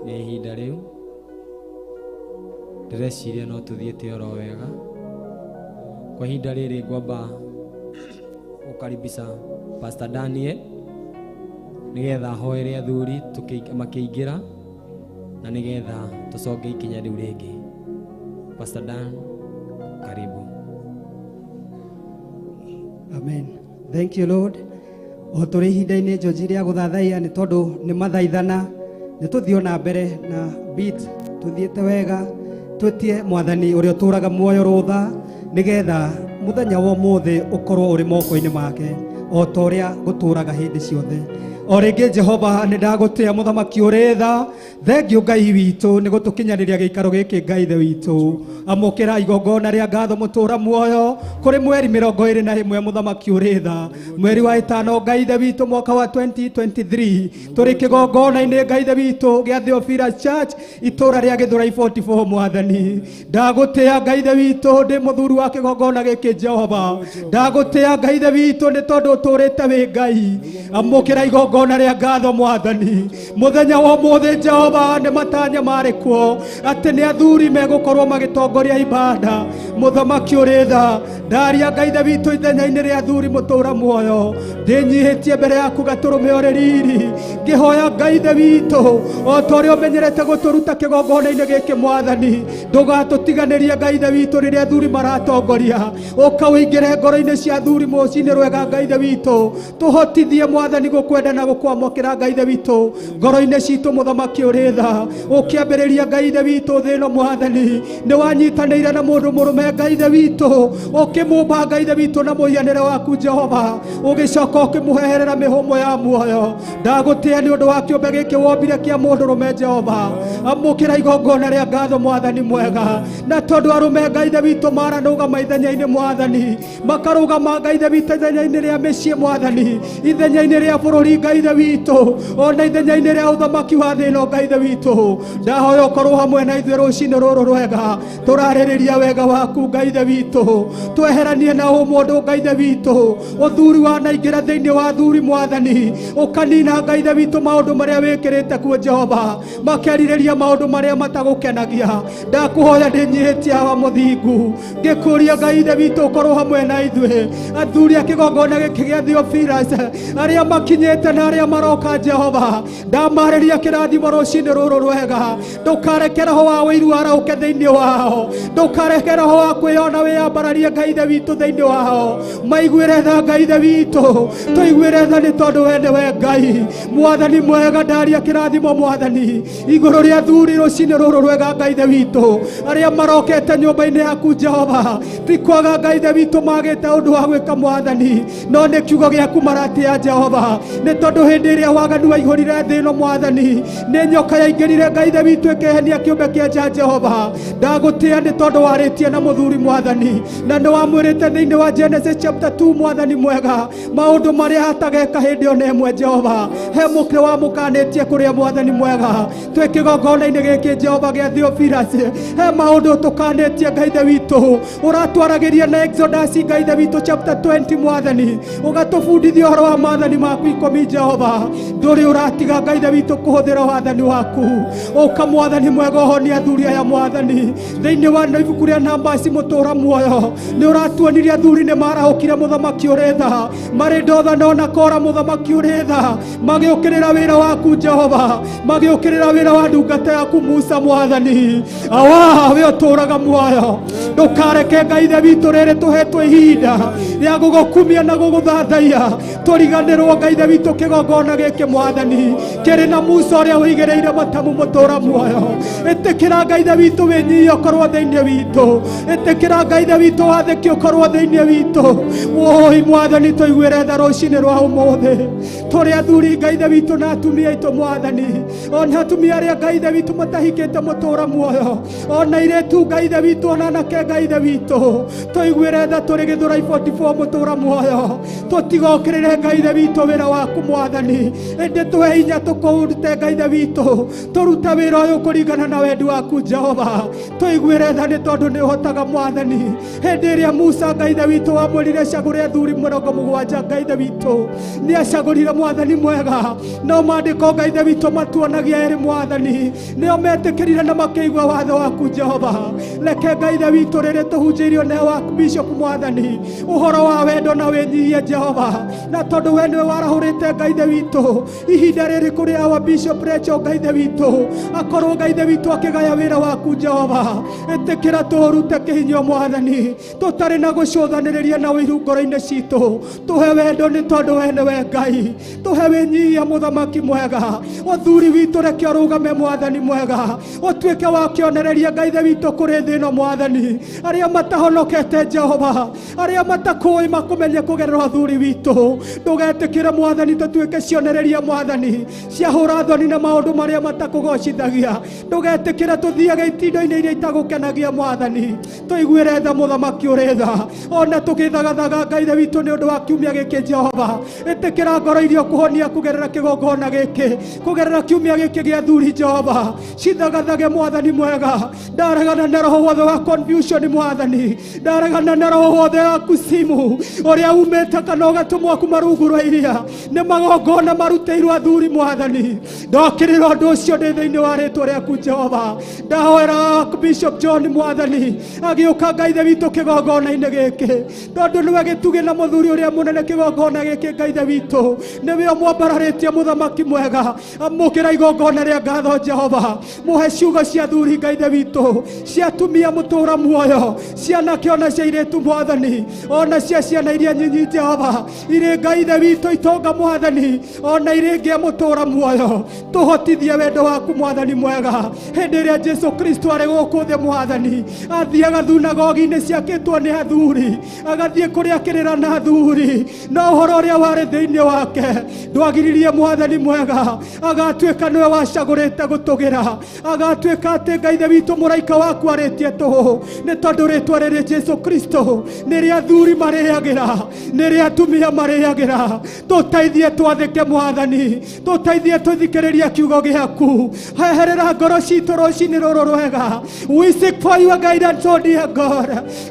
F: nĩ ihinda rĩu ndĩreciria no tũthiĩte oro wega kwa ihinda rĩrĩ ngwamba gũkaribisha Pastor Daniel nigetha hoere athuri makĩingĩra na nigetha tũcoke ikinya rĩu rĩngĩ. Pastor Dan, karibu.
G: Amen. Thank you Lord. O tũrĩ ihinda-inĩ njonji rĩa gũthathaiya nĩ tondũ nĩ mathaithana nĩ tũthiĩ na mbere na beat tũthiĩte wega twĩtie Mwathani ũrĩa ũtũraga muoyo rũtha nigetha mũthenya wa ũmũthĩ ũkorwo ũrĩ moko-inĩ make o ta ũrĩa gũtũraga hĩndĩ ciothe. O rĩngĩ Jehova nĩ ndagũtĩa mũthamaki ũrĩ tha, thengio Ngai witũ nĩ gũtũkinyanĩria gĩikaro gĩkĩ Ngai ithe witũ. Amũkĩra igongona rĩa ngatho mũtũra muoyo kũrĩ mweri 21 mũthamaki ũrĩ tha, mweri wa 5 Ngai ithe witũ mwaka wa 2023 tũrĩ kĩgongona-inĩ Ngai ithe witũ gĩa Theophilus Church itũra rĩa Gĩthũrai 44 Mwathani. Ndagũtĩa Ngai ithe witũ ndĩ mũthuri wa kĩgongona gĩkĩ Jehova. Ndagũtĩa Ngai ithe witũ nĩ tondũ ũtũrĩte wĩ Ngai. Amũkĩra igongona rĩa ngatho Mwathani. Mũthenya wa ũmũthĩ Jehova nĩ matanya marĩ kuo atĩ nĩ athuri megũkorwo magĩtongoria ibada. Mũthamaki ũrĩ tha, ndaria Ngai ithe witũ ithenya-inĩ rĩa athuri mũtũra muoyo ndĩnyihĩtie mbere yaku gatũrũme ũrĩ riri ngĩhoya Ngai ithe witũ o ta ũrĩa ũmenyerete gũtũruta kĩgongona-inĩ gĩkĩ Mwathani, ndũgatũtiganĩrie Ngai ithe witũ rĩrĩa athuri maratongoria, ũkawĩingĩre ngoro-inĩ cia athuri mũciĩ-inĩ rwega Ngai ithe witũ, tũhotithie Mwathani gũkwenda na gũkwamũkĩra Ngai ithe witũ ngoro-inĩ citũ mũthamaki ũrĩ tha. Ũkĩambĩrĩria Ngai ithe witũ thĩ ĩno Mwathani nĩ wanyitanĩire na mũndũ mũrũme Ngai ithe witũ, ũkĩmũmba Ngai ithe witũ na mũhianĩre waku Jehova, ũgĩcoka ũkĩmũheherera mĩhũmũ ya muoyo. Ndagũtĩa nĩ ũndũ wa kĩũmbe gĩkĩ wombire kĩa mũndũrũme Jehova. Amũkĩra igongona rĩa ngatho Mwathani mwega, na tondũ arũme Ngai ithe witũ maranũgama ithenya-inĩ Mwathani, makarũgama Ngai ithe witũ ithenya-inĩ rĩa mĩciĩ Mwathani, ithenya-inĩ rĩa bũrũri Ngai ithe witũ, ona ithenya-inĩ rĩa ũthamaki wa thĩ ĩno Ngai ithe witũ. Ndahoya ũkorwo hamwe na ithuĩ rũcinĩ rũrũ rwega, tũrarĩrĩria wega waku Ngai ithe witũ, tweheranie na mũndũ Ngai ithe witũ, ũthuri wanaingĩra thĩinĩ wa athuri Mwathani, ũkanina Ngai ithe witũ maũndũ marĩa wĩkĩrĩte kuo Jehova, makerirĩria maũndũ marĩa matagũkenagia. Ndakũhoya ndĩnyihĩtie hawa mũthingu ngĩkũria Ngai ithe witũ ũkorwo hamwe na ithuĩ athuri a kĩgongona gĩkĩ gĩa Theophilus arĩa makinyĩte na arĩa maroka Jehova, ndamarĩria kĩrathimo rũcinĩ rũrũ rwega, ndũkarekera ho wa wĩiru araũke thĩinĩ wao, ndũkarekera ho wa kwĩona wĩyambararie Ngai ithe witũ thĩinĩ wao. Maiguĩre tha Ngai ithe witũ, tũiguĩre tha nĩ tondũ we nĩwe Ngai. Mwathani mwega, ndaria kĩrathimo Mwathani igũrũ rĩa athuri rũcinĩ rũrũ rwega Ngai ithe witũ arĩa marokete nyũmba-inĩ yaku Jehova, ti kwaga Ngai ithe witũ magĩte ũndũ wa gwĩka Mwathani, no nĩ kiugo gĩaku maratĩa Jehova, nĩ tondũ hĩndĩ ĩrĩa waganu waihũrire thĩ ĩno Mwathani nĩ nyoka yaingĩrire Ngai ithe witũ ĩkehenia kĩũmbe kĩa nja Jehova. Ndagũtĩa nĩ tondũ warĩtie na mũthuri Mwathani, na nĩ wamwĩrĩte thĩinĩ wa Genesis chapter 2 Mwathani mwega maũndũ marĩa hatageka hĩndĩ ona ĩmwe Jehova, he mũkĩre wa mũkanĩtie kũrĩa Mwathani mwega twĩ kĩgongona-inĩ gĩkĩ Jehova gĩa Theophilus, he maũndũ tũkanĩtie Ngai ithe witũ, ũratwaragĩria na Exodus Ngai ithe witũ chapter 20 Mwathani, ũgatũbundithia ũhoro wa maathani maku 10 Jehova, ndũrĩ ũratiga Ngai ithe witũ kũhũthĩra wathani waku. Ũka Mwathani mwega ũhonie athuri aya Mwathani thĩinĩ wa ibuku rĩa Numbers mũtũra muoyo, nĩ ũratuonirie athuri nĩ marahũkire mũthamaki ũrĩ tha, marĩ Dothani na Kora mũthamaki ũrĩ tha, magĩũkĩrĩra wĩra waku Jehova, magĩũkĩrĩra wĩra wa ndungata yaku Musa Mwathani. Awa we ũtũraga muoyo, ndũkareke Ngai ithe witũ rĩrĩ tũhetwo ihinda rĩa gũgũkumia na gũgũthathaiya, tũriganĩrwo Ngai ithe witũ kĩgongona gĩkĩ Mwathani kĩrĩ na Musa ũrĩa ũigĩrĩire matamu mũtũra muoyo. Ĩtĩkĩra Ngai ithe witũ wĩnyihie ũkorwo thĩinĩ witũ, ĩtĩkĩra Ngai ithe witũ wathĩki ũkorwo thĩinĩ witũ. Woi Mwathani tũiguĩre tha rũcinĩ rwa ũmũthĩ, tũrĩ athuri Ngai ithe witũ na atumia aitũ Mwathani, ona atumia arĩa Ngai ithe witũ matahikĩte mũtũra muoyo, ona airĩtu Ngai ithe witũ, ona anake Ngai ithe witũ, tũiguĩre tha tũrĩ Gĩthũrai 44 mũtũra muoyo, tũtigokĩrĩre Ngai ithe witũ wĩra waku mwathani ende tuhe hinya tukurute Ngai ithe witũ turute wĩra ũyũ kũringana na wendi waku Jehova tũiguĩre tha nĩ tondũ nĩ ũhotaga mwathani hĩndĩ ĩrĩa Musa Ngai ithe witũ wamwĩrire acagũre athuri 70 Ngai ithe witũ nĩ acagũrire mwathani mwega no maandĩko Ngai ithe witũ matuonagia erĩ mwathani nĩo metĩkĩrire na makĩigua watho waku Jehova reke Ngai ithe witũ rĩrĩ tũhunjĩirio nĩ wa Bishop mwathani ũhoro wa wendo na wĩnyihie Jehova na tondũ we nĩwe warahũrĩte Ngai ithe witũ ihinda rĩrĩ kũrĩa wa Bishop Rachel Ngai ithe witũ akorwo Ngai ithe witũ akĩgaya wĩra waku Jehova ĩtĩkĩra tũrute kĩhinyio mwathani tũtarĩ na gũcũthanĩrĩria na ũiru ngoro-inĩ citũ tũhe wendo nĩ tondũ we nĩwe Ngai tũhe wĩnyihia mũthamaki mwega ũthuri witũ reke ũrũgame mwathani mwega ũtuĩke wa kĩonereria Ngai ithe witũ kũrĩ thĩ ĩno mwathani arĩa matahonokete Jehova arĩa matakũĩ makũmenye kũgerera ũthuri witũ ndũgetĩkĩre mwathani tũtuĩke cionereria mwathani cia hũra thoni na maũndũ marĩa matakũgocithagia ndũgetĩkĩre tũthiage itinda-inĩ iria itagũkenagia mwathani tũiguĩre tha mũthamaki ũrĩ tha ona tũgĩthagathaga Ngai ithe witũ nĩ ũndũ wa kiumia gĩkĩ Jehova ĩtĩkĩra ngoro iria kũhonia kũgerera kĩgongona gĩkĩ kũgerera kiumia gĩkĩ gĩa athuri Jehova cithagathage mwathani mwega ndaregana na roho wothe wa confusion mwathani ndaregana na roho wothe wa kusimu ũrĩa umĩte kana ũgatũmwo kuma rungu rwa iria nĩ magongona marutĩirwo athuri mwathani ndokĩrĩra ũndũ ũcio ndĩ thĩinĩ wa rĩtwa rĩaku Jehova ndahoera Bishop John mwathani agĩũka Ngai ithe witũ kĩgongona-inĩ gĩkĩ tondũ nĩwe gĩtugĩ na mũthuri ũrĩa mũnene kĩgongona gĩkĩ Ngai ithe witũ nĩwe ũmwambararĩtie mũthamaki mwega amũkĩra igongona rĩa ngatho Jehova mũhe ciugo cia athuri Ngai ithe witũ cia atumia mũtũũra muoyo cianake ona cia airĩtu mwathani ona cia ciana iria nyinyi Jehova irĩ Ngai ithe witũ itonga mwathani ona irĩ ngĩa mũtũũra muoyo tũhotithie wendo waku mwathani mwega hĩndĩ ĩrĩa Jesu Kristo arĩ gũkũ thĩ mwathani athiaga thunagogi-inĩ ciakĩtwo nĩ athuri agathiĩ kũrĩa akĩrĩra na athuri no ũhoro ũrĩa warĩ thĩinĩ wake ndwagiririe mwathani mwega agatuĩka nĩwe wacagũrĩte gũtũgĩra agatuĩka atĩ Ngai ithe witũ mũraika waku arĩtie tũhũ nĩ tondũ rĩtwa rĩrĩ Jesu Kristo nĩrĩ athuri marĩagĩra nĩrĩ atumia marĩagĩra tũteithie twathĩke mwathani tũteithie tũthikĩrĩria kiugo gĩaku heherera ngoro citũ rũcinĩ rũrũ rwega we seek for your guidance oh dear God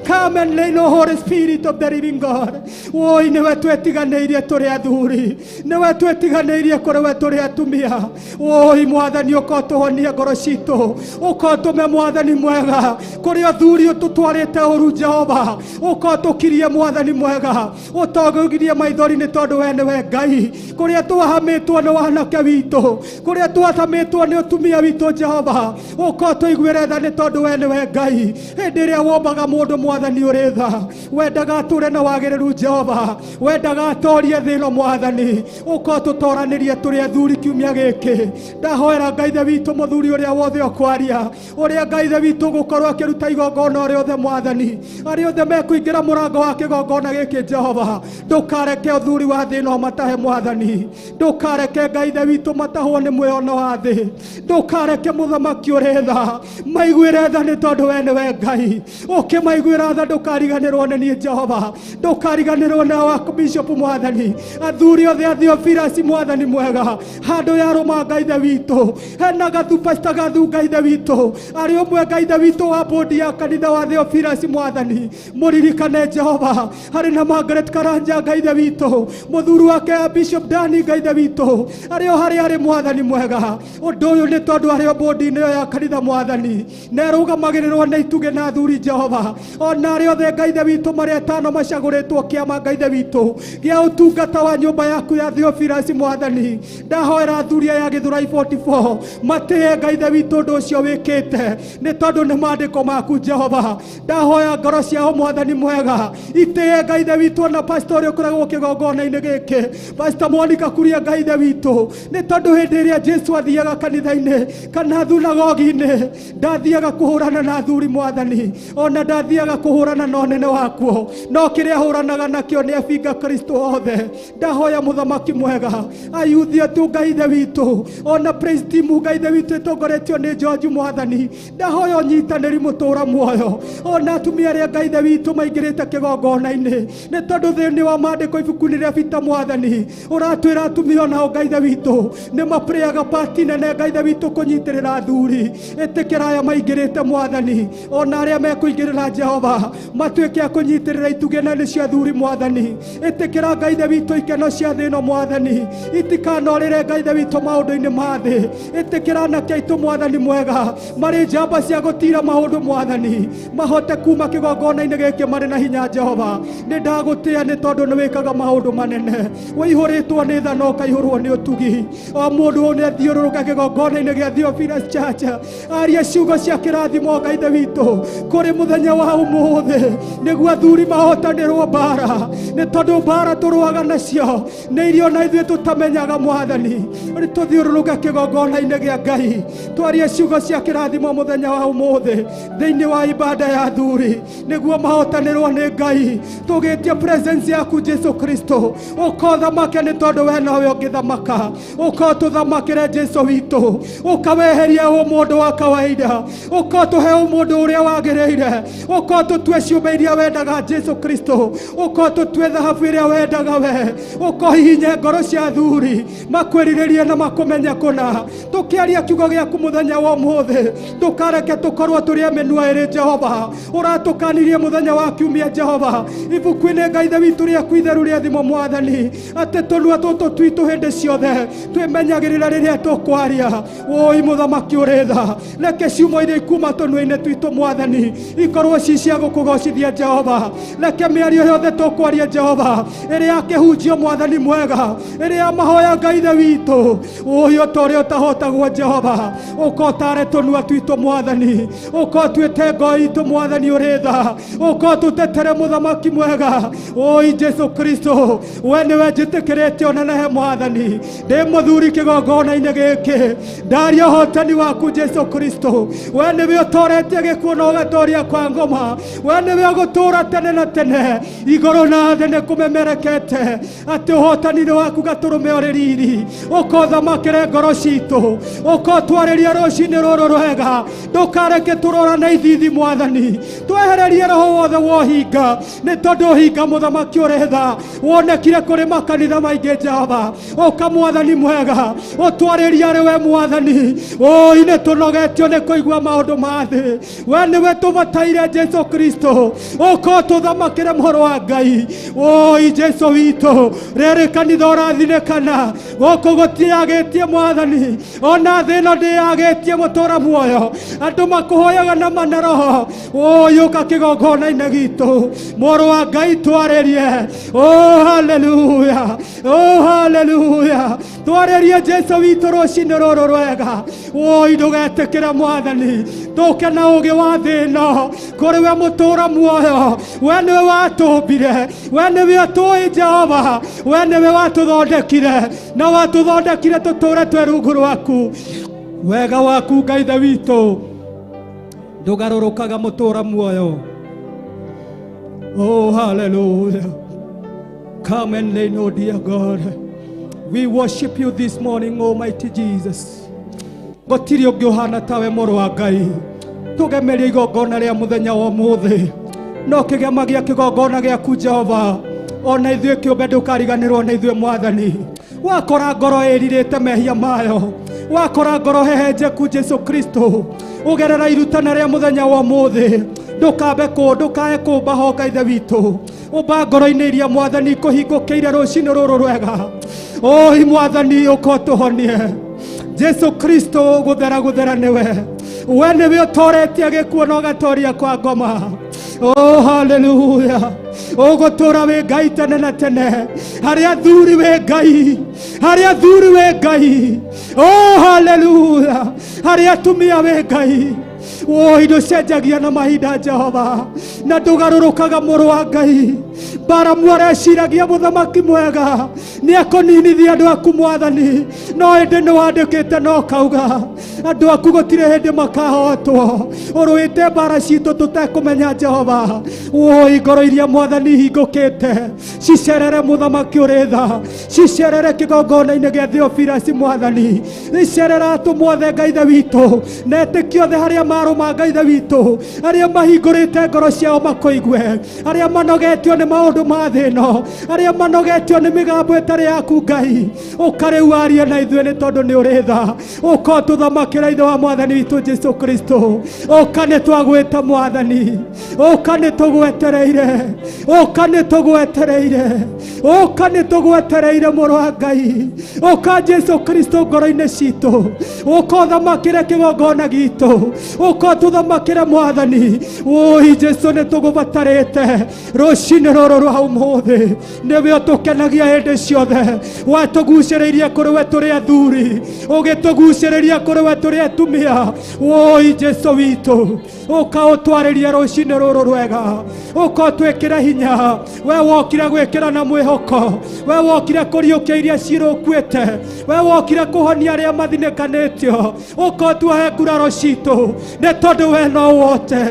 G: come and lead the Holy Spirit of the living God woi nĩwe twetiganĩirie tũrĩ athuri nĩwe twetiganĩirie kũrĩ we tũrĩ atumia woi mwathani ũkotũhonia ngoro citũ ũkotũme mwathani mwega kũrĩ athuri ũtũtwarĩte ũru Jehova ũkotũkirie mwathani mwega ũtogũgirie maithori nĩ tondũ we nĩwe Ngai kũrĩa twahamĩtwo nĩ wanake witũ kũrĩa twahamĩtwo nĩ ũtumia witũ Jehova ũkotũiguĩre tha nĩ tondũ we nĩwe Ngai hĩndĩ ĩrĩa wombaga mũndũ mwathani ũrĩ tha wendaga atũre na wagĩrĩru Jehova wendaga atorie thĩ ĩno mwathani ũkotũtoranĩrie tũrĩ athuri kiumia gĩkĩ ndahoera Ngai ithe witũ mũthuri ũrĩa wothe ũkwaria ũrĩa Ngai ithe witũ gũkorwo akĩruta igongona ũrĩa othe mwathani arĩa othe mekũingĩra mũrango wa kĩgongona gĩkĩ Jehova ndũkareke ũthuri wa thĩ ĩno matahe mwathani ndũkareke Ngai ithe witũ matahwo nĩ mwĩono wa thĩ ndũkareke mũthamaki ũrĩ tha maiguĩre tha nĩ tondũ we nĩwe Ngai ũkĩmaiguĩra tha ndũkariganĩrwo nĩ niĩ Jehova ndũkariganĩrwo na wa Bishop mwathani athuri othe a Theophilus mwathani mwega handũ ya rũma Ngai ithe witũ hena gathu Pastor Gathu Ngai ithe witũ arĩ ũmwe Ngai ithe witũ wa bodi ya kanitha wa Theophilus mwathani mũririkane Jehova harĩ na Margaret Karanja Ngai ithe witũ mũthuri wake Bishop Dani Ngai ithe witũ arĩ o harĩa arĩ mwathani mwega ũndũ ũyũ nĩ tondũ arĩ o bodi-inĩ ĩyo ya kanitha mwathani nerũgamagĩrĩrwo na itugĩ na athuri Jehova ona arĩ othe Ngai ithe witũ marĩa atano macagũrĩtwo kĩama Ngai ithe witũ gĩa ũtungata wa nyũmba yaku ya Theophilus mwathani ndahoera athuri aya Gĩthũrai 44 matĩe Ngai ithe witũ ũndũ ũcio wĩkĩte nĩ tondũ nĩ maandĩko maku Jehova ndahoya ngoro ciao mwathani mwega itĩe Ngai ithe witũ na pastor ũrĩa ũkoragwo kĩgongona-inĩ gĩkĩ Pastor Monica Kuria Ngai ithe witũ nĩ tondũ hĩndĩ ĩrĩa Jesu athiaga kanitha-inĩ kana thunagogi-inĩ ndathiaga kũhũrana na athuri mwathani ona ndathiaga kũhũrana na ũnene wakuo no kĩrĩa ahũranaga nakĩo nĩ abinga Kristo othe ndahoya mũthamaki mwega ayuthie tu Ngai ithe witũ ona praise team Ngai ithe witũ ĩtongoretio nĩ George mwathani ndahoya ũnyitanĩri mũtũũra muoyo ona atumia arĩa Ngai ithe witũ maingĩrĩte kĩgongona-inĩ nĩ tondũ thĩinĩ wa maandĩko ibuku-inĩ rĩa Peter mwathani
E: Uratwira atumia nao Ngai ithe witũ nĩ mapreaga pati nene Ngai ithe witũ kũnyitĩrĩra athuri. Ĩtĩkĩra aya maingĩrĩte Mwathani, ona arĩa mekũingĩrĩra Jehova matuĩke a kũnyitĩrĩra itugĩ nene cia athuri Mwathani. Ĩtĩkĩra Ngai ithe witũ ikeno cia thĩ ĩno Mwathani itikanorĩre Ngai ithe witũ maũndũ-inĩ ma thĩ. Ĩtĩkĩra anake aitũ Mwathani mwega marĩ njamba cia gũtira maũndũ Mwathani mahote kuma kĩgongona-inĩ gĩkĩ marĩ na hinya Jehova. Nĩ ndagũtĩĩa nĩ tondũ nĩ wĩkaga maũndũ manene. Waihũrĩtwo nĩ tha na ũkaihũrwo nĩ ũtugi. O mũndũ nĩ athiũrũrũka kĩgongona-inĩ gĩa Theophilus Church aria ciugo cia kĩrathimo Ngai ithe witũ kũrĩ mũthenya wa ũmũthĩ nĩguo athuri mahotanĩrwo mbara, nĩ tondũ mbara tũrũaga nacio nĩ irio na ithuĩ tũtamenyaga Mwathani. Nĩ tũthiũrũrũka kĩgongona-inĩ gĩa Ngai twarie ciugo cia kĩrathimo mũthenya wa ũmũthĩ thĩinĩ wa ibada ya athuri nĩguo mahotanĩrwo nĩ Ngai. Tũgĩtia presence yaku Jesu Kristo ũkothamake nĩ tondũ we nawe ũngĩthamaka. Ũkotũthamakĩre Jesu witũ, ũkaweheria mũndũ wa kawaida, ũkotũhe mũndũ ũrĩa wagĩrĩire, ũkotũtue ciũmbe iria wendaga Jesu Kristo, ũkotũtue thahabu ĩrĩa wendaga we, ũkohihinye ngoro cia athuri makwĩrirĩrie na makũmenya kũna. Tũkĩaria kiugo gĩaku mũthenya wa ũmũthĩ tũkareke tũkorwo tũrĩ mĩnua ĩrĩ Jehova. Ũratũkanirie mũthenya wa kiumia Jehova ibuku-inĩ Ngai ithe witũ rĩaku itheru rĩa thimo Mwathani atĩ tũnua tũtũ twitũ hĩndĩ ciothe twĩmenyagĩrĩra rĩrĩa tũkwaria. Oi mũthamaki ũrĩ tha, reke ciumo iria ikuma tũnua-inĩ twitũ Mwathani ikorwo ci cia gũkũgocithia Jehova. Reke mĩario yothe tũkwaria Jehova ĩrĩ ya kĩhunjio Mwathani mwega, ĩrĩ ya mahoya Ngai ithe witũ. Oi o ta ũrĩa ũtahotagwo Jehova, ũkotare tũnua twitũ Mwathani, ũkotuĩte ngo itũ Mwathani ũrĩ tha, ũkotũtetere mũthamaki mwega. Oi Jesu Kristo, we nĩwe njĩtĩkĩrĩte ona nahe Mwathani ndĩ mũthuri kĩgongona-inĩ gĩkĩ ndaria ũhotani waku Jesu Kristo. We nĩwe ũtoretie gĩkuũ na ũgatoria kwa ngoma, we nĩwe ũgũtũũra tene na tene. Igũrũ na thĩ nĩ kũmemerekete atĩ ũhotani waku gatũrũme ũrĩ riri. Ũkothamakĩre ngoro citũ, ũkotwarĩria rũciinĩ rũrũ rwega, ndũkareke tũrora na ithithi Mwathani. Twehererie roho wothe wa ũhinga nĩ tondũ ũhinga mũthamaki ũrĩ tha wonekire kũrĩ makanitha maingĩ Jehova. Ũka Mwathani mwega ũtwarĩrie arĩ we Mwathani. Oi nĩ tũnogetio nĩ kũigua maũndũ ma thĩ, we nĩwe tũbataire Jesu Kristo. Ũka ũtũthamakĩre mũhoro wa Ngai. Oi Jesu witũ, rĩrĩ kanitha ũrathinĩkana gũkũ gũtiagĩtie Mwathani, ona thĩ ĩno ndĩagĩtie mũtũũra muoyo. Andũ makũhoyaga na maneroho. Oi ũka kĩgongona-inĩ gitũ mũhoro wa Ngai twarĩrie. Oh haleluya, oh haleluya. Twarĩrie Jesu witũ rũciinĩ rũrũ rwega. Oi ndũgetĩkĩre Mwathani tũke na ũgĩ wa thĩ ĩno kũrĩ we mũtũũra muoyo. We nĩwe watũmbire, we nĩwe ũtũĩ Jehova, we nĩwe watũthondekire na watũthondekire tũtũũre twĩ rungu rwaku. Wega waku Ngai ithe witũ ndũgarũrũkaga mũtũũra muoyo. Oh hallelujah. Come and lay no, dear God. We worship you this morning, Almighty Jesus. Gũtirĩ ũngĩ ũhana tawe mũrũ wa Ngai. Tũgemerie igongona rĩa mũthenya wa ũmũthĩ, no kĩgemagia kĩgongona gĩaku Jehova. Ona ithuĩ kĩũmbe ndũkariganĩrwo na ithuĩ Mwathani. Wakora ngoro ĩrirĩte mehia mayo, wakora ngoro hehenjeku Jesu Kristo, ũgerera irutana rĩa mũthenya wa ũmũthĩ ndũkae kũmba ho Ngai ithe witũ. Ũmba ngoro-inĩ iria Mwathani kũhingũkĩire rũciinĩ rũrũ rwega. Oi Mwathani ũkotũhonie. Jesu Kristo gũthera nĩwe, we nĩwe ũtoretie gĩkuũ na ũgatoria kwa ngoma. Oh hallelujah. Ũgũtũũra wĩ Ngai tene na tene, harĩ athuri wĩ Ngai, harĩ athuri wĩ Ngai. Oh hallelujah. Harĩ atumia wĩ Ngai. Oi ndũcenjagia na mahinda Jehova, na ndũgarũrũkaga mũrũ wa Ngai. Baramu areciragia mũthamaki mwega nĩ akũninithia andũ aku Mwathani, no hĩndĩ nĩ wandĩkĩte na ũkauga andũ aku gũtirĩ hĩndĩ makahotwo. Ũrũĩte mbara citũ tũtekũmenya Jehova. Oi ngoro iria Mwathani hingũkĩte cicerere mũthamaki ũrĩ tha, cicerere kĩgongona-inĩ gĩa Theophilus Mwathani, cicerera tũmwothe Ngai ithe witũ, na etĩkia othe harĩa marũma Ngai ithe witũ, arĩa mahingũrĩte ngoro ciao makũigue, arĩa manogetio nĩ
G: maundu ma thĩ ĩno, arĩa manogetio nĩ mĩgambo ĩtarĩ yaku Ngai, ũka rĩu warie na ithuĩ nĩ tondũ nĩ ũrĩ tha. Ũka ũtũthamakĩra ithe wa Mwathani witũ Jesu Kristo. Ũka nĩ twagwĩta Mwathani, ũka nĩ tũgwetereire, ũka nĩ tũgwetereire, ũka nĩ tũgwetereire mũrũ wa Ngai. Ũka Jesu Kristo ngoro-inĩ citũ, ũka ũthamakĩre kĩgongona gitũ, ũka ũtũthamakĩre Mwathani. Oi Jesu nĩ tũgũbatarĩte rũcinĩ rũrũ rwa ũmũthĩ, nĩwe ũtũkenagia hĩndĩ ciothe. Watũgucĩrĩirie kũrĩ we tũrĩ athuri, ũgĩtũgucĩrĩria kũrĩ we tũrĩ atumia. Oi Jesu witũ, ũka ũtwarĩrie rũcinĩ rũrũ rwega, ũka ũtwĩkĩre hinya. We wokire gwĩkĩra na mwĩhoko, we wokire kũriũkia iria cirũkuĩte, we wokire kũhonia arĩa mathinĩkanĩtio. Ũka ũtuhe nguraro citũ, nĩ tondũ we no wote.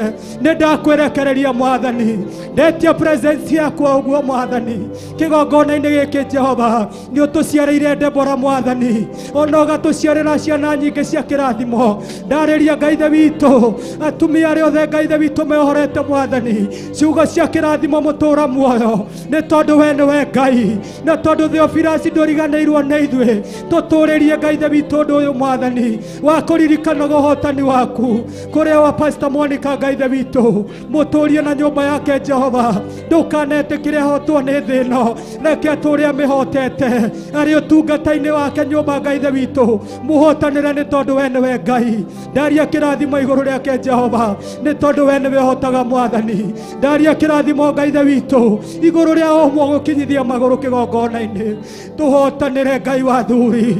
G: Nĩ ndakwĩrekereria Mwathani, ndetia presence yaku ũguo Mwathani kĩgongona-inĩ gĩkĩ Jehova. Nĩ ũtũciarĩire Debora Mwathani, ona ũgatũciarĩra ciana nyingĩ cia kĩrathimo. Ndarĩria Ngai ithe witũ, atumia arĩa othe Ngai ithe witũ mehorete Mwathani ciugo cia kĩrathimo mũtũũra muoyo, nĩ tondũ we nĩwe Ngai, na tondũ Theophilus ndũriganĩirwo nĩ ithuĩ. Tũtũũrĩrie Ngai ithe witũ ũndũ ũyũ Mwathani wa kũririkanaga ũhotani waku kũrĩa wa Pastor Monica Ngai ithe witũ, mũtũũrie na nyũmba yake Jehova. Ndũkanetĩkĩre ahotwo nĩ thĩ ĩno, reke atũũre amĩhotete arĩ ũtungata-inĩ wake nyũmba Ngai ithe witũ. Mũhotanĩre nĩ tondũ we nĩwe Ngai. Ndaria kĩrathimo igũrũ rĩake Jehova, nĩ tondũ we nĩwe ũhotaga Mwathani. Ndaria kĩrathimo Ngai ithe witũ igũrũ rĩa ũmwe gũkinyithia magũrũ kĩgongona-inĩ. Tũhotanĩre Ngai wa athuri,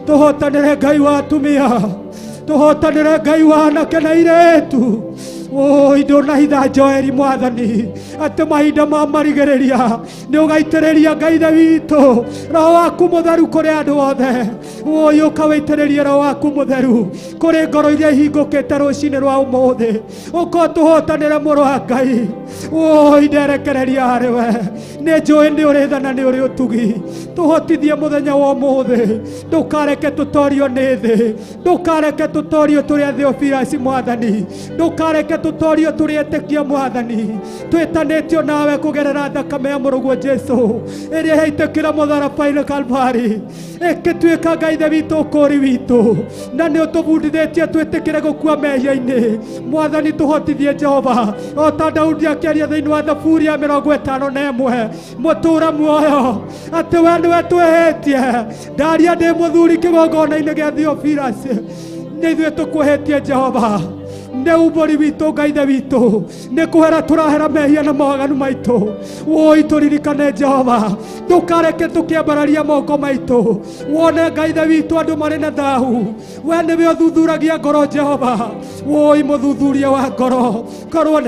G: tũhotanĩre Ngai wa atumia, tũhotanĩre Ngai wa anake na airĩtu. Oi ndũnahitha Joeli Mwathani atĩ mahinda ma marigĩrĩria nĩ ũgaitĩrĩria Ngai ithe witũ Roho waku mũtheru kũrĩ andũ othe. Oi ũkawĩitĩrĩria Roho waku mũtheru kũrĩ ngoro iria ihingũkĩte rũcinĩ rwa ũmũthĩ. Ũka ũtũhotanĩre mũrũ wa Ngai. Oi nderekereria harĩ we, nĩ njũĩ nĩ ũrĩ tha na nĩ ũrĩ ũtugi. Tũhotithie mũthenya wa ũmũthĩ, ndũkareke tũtorio nĩ thĩ, ndũkareke tũtorio tũrĩ Theophilus Mwathani, ndũkareke tũtorio tũrĩ etĩkia Mwathani. Twĩtanĩtio nawe kũgerera thakame ya mũrũguo Jesu ĩrĩa yaitĩkĩra mũtharaba-inĩ Kalvari, ĩgĩtuĩka Ngai ithe witũ ũkũũri witũ, na nĩ ũtũbundithĩtie twĩtĩkĩre gũkua mehia-inĩ. Mwathani tũhotithie Jehova, o ta Daudi akĩaria thĩinĩ wa Thaburi ya 51 mũtũũra muoyo, atĩ we nĩwe twĩhĩtie. Ndaria ndĩ mũthuri kĩgongona-inĩ gĩa Theophilus, nĩ ithuĩ tũkwĩhĩtie Jehova. Nĩ umbũri witũ Ngai ithe witũ, nĩ kũhera tũrahera mehia na mawaganu maitũ. Woi tũririkane Jehova, ndũkareke tũkĩambararia moko maitũ. Wone Ngai ithe witũ andũ marĩ na thaahu, we nĩwe ũthuthuragia ngoro Jehova. Woi mũthuthuria wa ngoro, korwo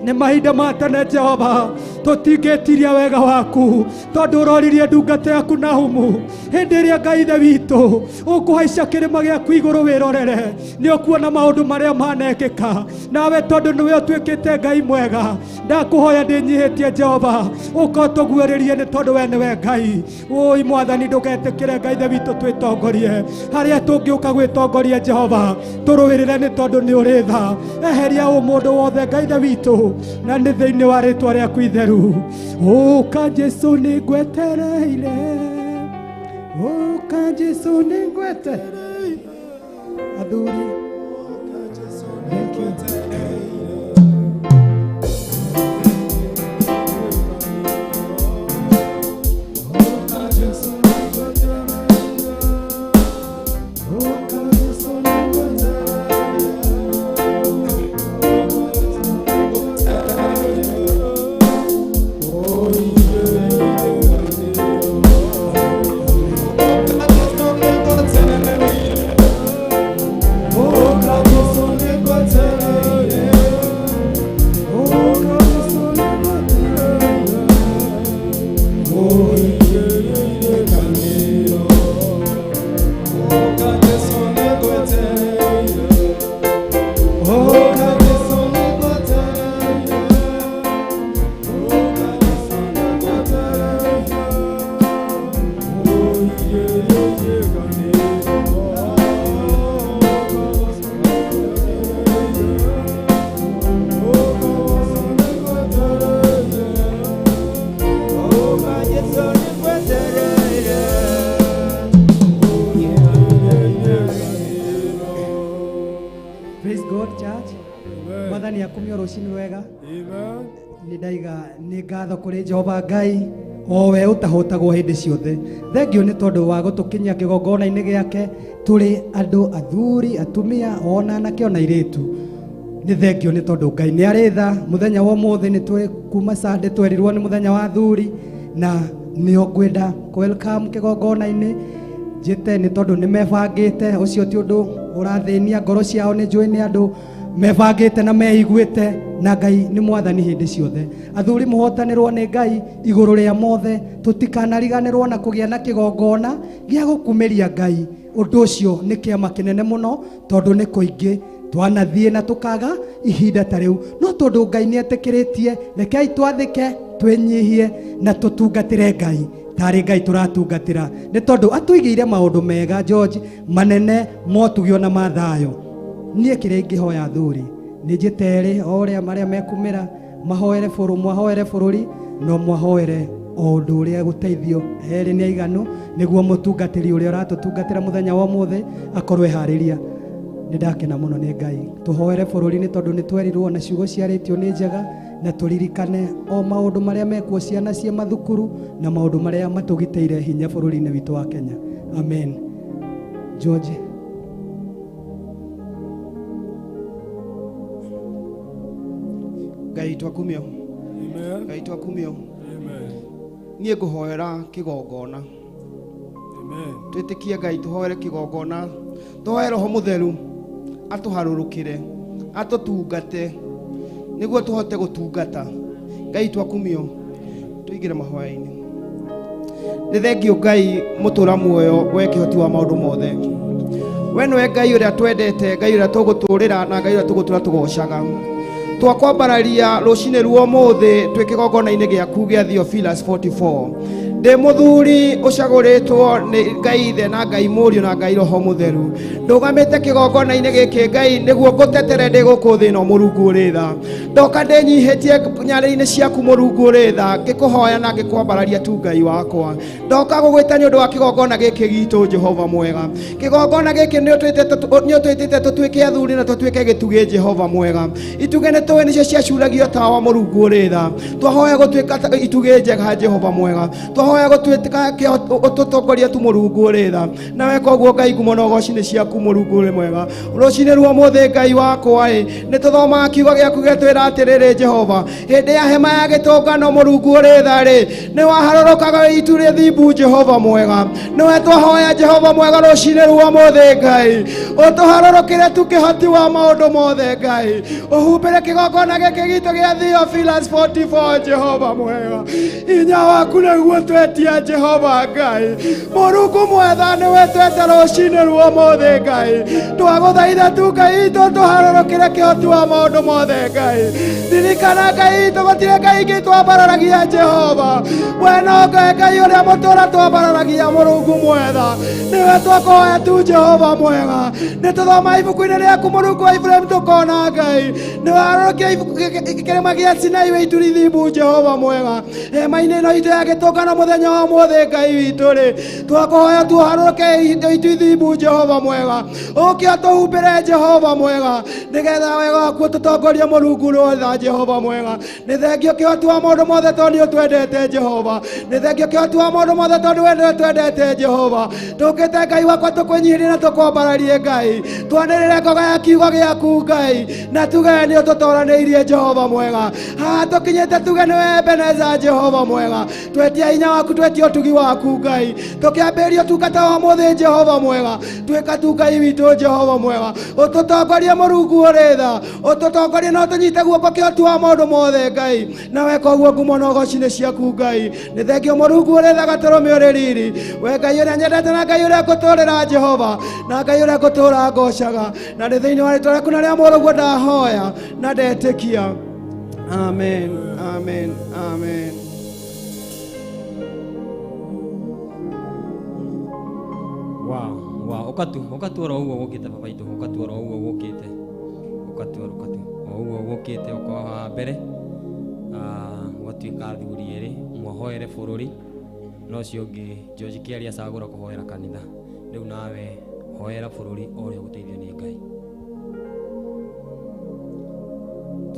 G: nĩ mahinda ma tene Jehova, tũtingĩtiria wega waku tondũ ũroririe ndungata yaku Nahumu. Hĩndĩ ĩrĩa Ngai ithe witũ ũkũhaica kĩrĩma gĩaku igũrũ wĩrorere, nĩ ũkuona maũndũ marĩa manekĩka. Nawe tondũ nĩwe ũtuĩkĩte Ngai mwega, ndakũhoya ndĩnyihĩtie Jehova, ũka ũtũguũrĩrie nĩ tondũ we nĩwe Ngai. Oi Mwathani ndũgetĩkĩre Ngai ithe witũ twĩtongorie harĩa tũngĩũka gwĩtongoria Jehova, tũrũĩrĩre nĩ tondũ nĩ ũrĩ tha. Eheria mũndũ wothe Ngai ithe witũ, na nĩ thĩinĩ wa rĩtwa rĩaku itheru. Ũka Jesu nĩ ngwetereire, ũka Jesu nĩ ngwetereire. Athuri Praise God church.
E: Amen.
G: Mwathani akumio rucini wega.
E: Amen.
G: Nĩ ndaiga nĩ ngatho kũrĩ Jehova Ngai o we ũtahotagwo hĩndĩ ciothe. Thengio nĩ tondũ wa gũtũkinyia kĩgongona-inĩ gĩake tũrĩ andũ athuri, atumia, ona anake ona airĩtu. Nĩ thengio nĩ tondũ Ngai nĩ arĩ tha. Mũthenya wa ũmũthĩ nĩ tũrĩ kuma Sunday twerirwo nĩ mũthenya wa athuri na nĩo ngwenda welcome kĩgongona-inĩ. Njĩte nĩ tondũ nĩ mebangĩte, ũcio ti ũndũ ũrathĩnia ngoro ciao. Nĩ njũĩ nĩ andũ mebangĩte na meiguĩte na Ngai nĩ mwathani hĩndĩ ciothe. Athuri mũhotanĩrwo nĩ Ngai igũrũ rĩa mothe, tũtikanariganĩrwo na kũgĩa na kĩgongona gĩa gũkumĩria Ngai. Ũndũ ũcio nĩ kĩama kĩnene mũno tondũ nĩ kũingĩ twanathiĩ na tũkaga ihinda ta rĩu, no tondũ Ngai nĩ etĩkĩrĩtie, rekei twathĩke twĩnyihie na tũtungatĩre Ngai tarĩ Ngai tũratungatĩra, nĩ tondũ atũigĩire maũndũ mega George, manene motugio na mathayo. Niĩ kĩrĩa ingĩhoya athuri nĩ njĩterĩ o ũrĩa marĩa mekumĩra mahoere bũrũri no mwahoere o ũndũ ũrĩa gũteithio erĩ nĩ aiganu nĩguo mũtungatĩri ũrĩa ũratũtungatĩra mũthenya wa ũmũthĩ akorwo eharĩria. Nĩ ndakena mũno nĩ Ngai. Tũhoere bũrũri nĩ tondũ nĩ twerirwo na ciugo ciarĩtio nĩ njega, na tũririkane o maũndũ marĩa mekuo ciana ciĩ mathukuru na maũndũ marĩa matũgitĩire hinya bũrũri-inĩ witũ wa Kenya. Amen. George.
F: Ngai twakumio.
E: Amen.
F: Ngai twakumio.
E: Amen.
F: Niĩ ngũhoera kĩgongona.
E: Amen.
F: Twĩtĩkie Ngai tũhoere kĩgongona. Tũhoere Roho Mũtheru atũharũrũkĩre, atũtungate nĩguo tũhote gũtungata. Ngai twakumio. Tũigĩre mahoya-inĩ. Nĩ thengio Ngai mũtũra muoyo we kĩhoti wa maũndũ mothe. We nĩwe Ngai ũrĩa twendete, Ngai ũrĩa tũgũtũũrĩra na Ngai ũrĩa tũgũtũũra tũgocaga. Twakwambararia rũcinĩ rwa ũmũthĩ twĩ kĩgongona-inĩ gĩaku gĩa Theophilus 44. Ndĩ mũthuri ũcagũrĩtwo nĩ Ngai Ithe na Ngai Mũriũ na Ngai Roho Mũtheru. Ndũgamĩte kĩgongona-inĩ gĩkĩ Ngai nĩguo ngũtetere ndĩ gũkũ thĩ ĩno Mũrungu ũrĩ tha. Ndoka ndĩnyihĩtie nyarĩrĩ-inĩ ciaku Mũrungu ũrĩ tha, ngĩkũhoya na ngĩkwambararia tu Ngai wakwa. Ndoka gũgwĩta nĩ ũndũ wa kĩgongona gĩkĩ gitũ Jehova mwega. Kĩgongona gĩkĩ nĩ ũtwĩtĩte tũtuĩke athuri na tũtuĩke gĩtugĩ Jehova mwega. Itugĩ nĩ tũĩ nĩcio ciacuragia tawa wa Mũrungu ũrĩ tha. Twahoya gũtuĩka itugĩ njega Jehova mwega. Twahoya gũtuĩka ũtũtongoria tu Mũrungu ũrĩ tha. Nawe koguo Ngai ngumo na ũgooci-inĩ ciaku Mũrungu ũrĩ mwega. Rũcinĩ rwa ũmũthĩ Ngai wakwa nĩ tũthomaga kiugo gĩaku gĩtwĩra atĩrĩrĩ Jehova, hĩndĩ ya hema ya gĩtũngano Mũrungu ũrĩ tha rĩ, nĩ waharũrũkaga itu rĩthibu Jehova mwega. Nĩwe twahoya Jehova mwega rũcinĩ rwa ũmũthĩ Ngai, ũtũharũrũkĩre tu kĩhoti wa maũndũ mothe Ngai, ũhumbĩre kĩgongona gĩkĩ gitũ gĩa Theophilus 44 Jehova mwega. Hinya waku nĩguo twetia Jehova Ngai, Mũrungu mwega nĩwe twete rũcinĩ rwa ũmũthĩ Ngai. Twagũthaitha tu Ngai itũ tũharũrũkĩre kĩhoti wa maũndũ mothe Ngai. Ririkana Ngai itũ gũtirĩ Ngai ingĩ twambararagia Jehova. We no Ngai ũrĩa mũtũũra twambararagia Mũrungu mwega. Nĩwe twakũhoya tu Jehova mwega. Nĩ tũthoma ibuku-inĩ rĩaku Mũrungu wa Iburahĩmu tũkona Ngai nĩ warũrũkia kĩrĩma gĩa Sinai wĩ itu rithibu Jehova mwega. Hema-inĩ ĩno itũ ya gĩtũngano mũthenya wa ũmũthĩ Ngai witũ rĩ, twakũhoya tũharũrũke itu ithibu Jehova mwega. Ũkĩa tũhumbĩre Jehova mwega, nĩgetha wega waku tũtongorie Mũrungu ũrĩ tha Jehova mwega. Nĩ thengio kĩhoti wa maũndũ mothe tondũ nĩ ũtwendete Jehova. Nĩ thengio kĩhoti wa maũndũ mothe tondũ we nĩwe twendete Jehova. Tũkĩte Ngai wakwa tũkwĩnyihirie na tũkwambararie Ngai, twanĩrĩre ngoga ya kiugo gĩaku Ngai, na tuge nĩ ũtũtoranĩirie Jehova mwega. Haha tũkinyĩte tuge nĩwe Ebeneza Jehova mwega. Twetia hinya waku, twetia ũtugi waku Ngai, tũkĩambĩrĩria ũtungata wa ũmũthĩ Jehova mwega. Twĩka tu Ngai witũ Jehova mwega, ũtũtongorie Mũrungu ũrĩ tha, ũtũtongorie na ũtũnyite guoko kĩhoti wa maũndũ mothe Ngai. Nawe koguo ngumo na ũgooci-inĩ ciaku Ngai. Nĩ thengio Mũrungu ũrĩ tha gatũrũme ũrĩ riri. We Ngai ũrĩa nyendete na Ngai ũrĩa ngũtũũrĩra Jehova, na Ngai ũrĩa ngũtũũra ngocaga. Na nĩ thĩinĩ wa rĩĩtwa rĩaku na rĩa Mũrũguo ndahoya na ndetĩkia. Amen. Amen. Amen.
H: Wow, ukatuora uguo gukite baba itu, ukatuora uguo gukite. Ukatuora uguo gukite ukoha mbere. Watuika athuri eri, mwahoere bũrũri. No cio ũngĩ George Kiaria acagũra kũhoera kanitha. Rĩu nawe hoera bũrũri o ũrĩa gũteithio nĩ Ngai.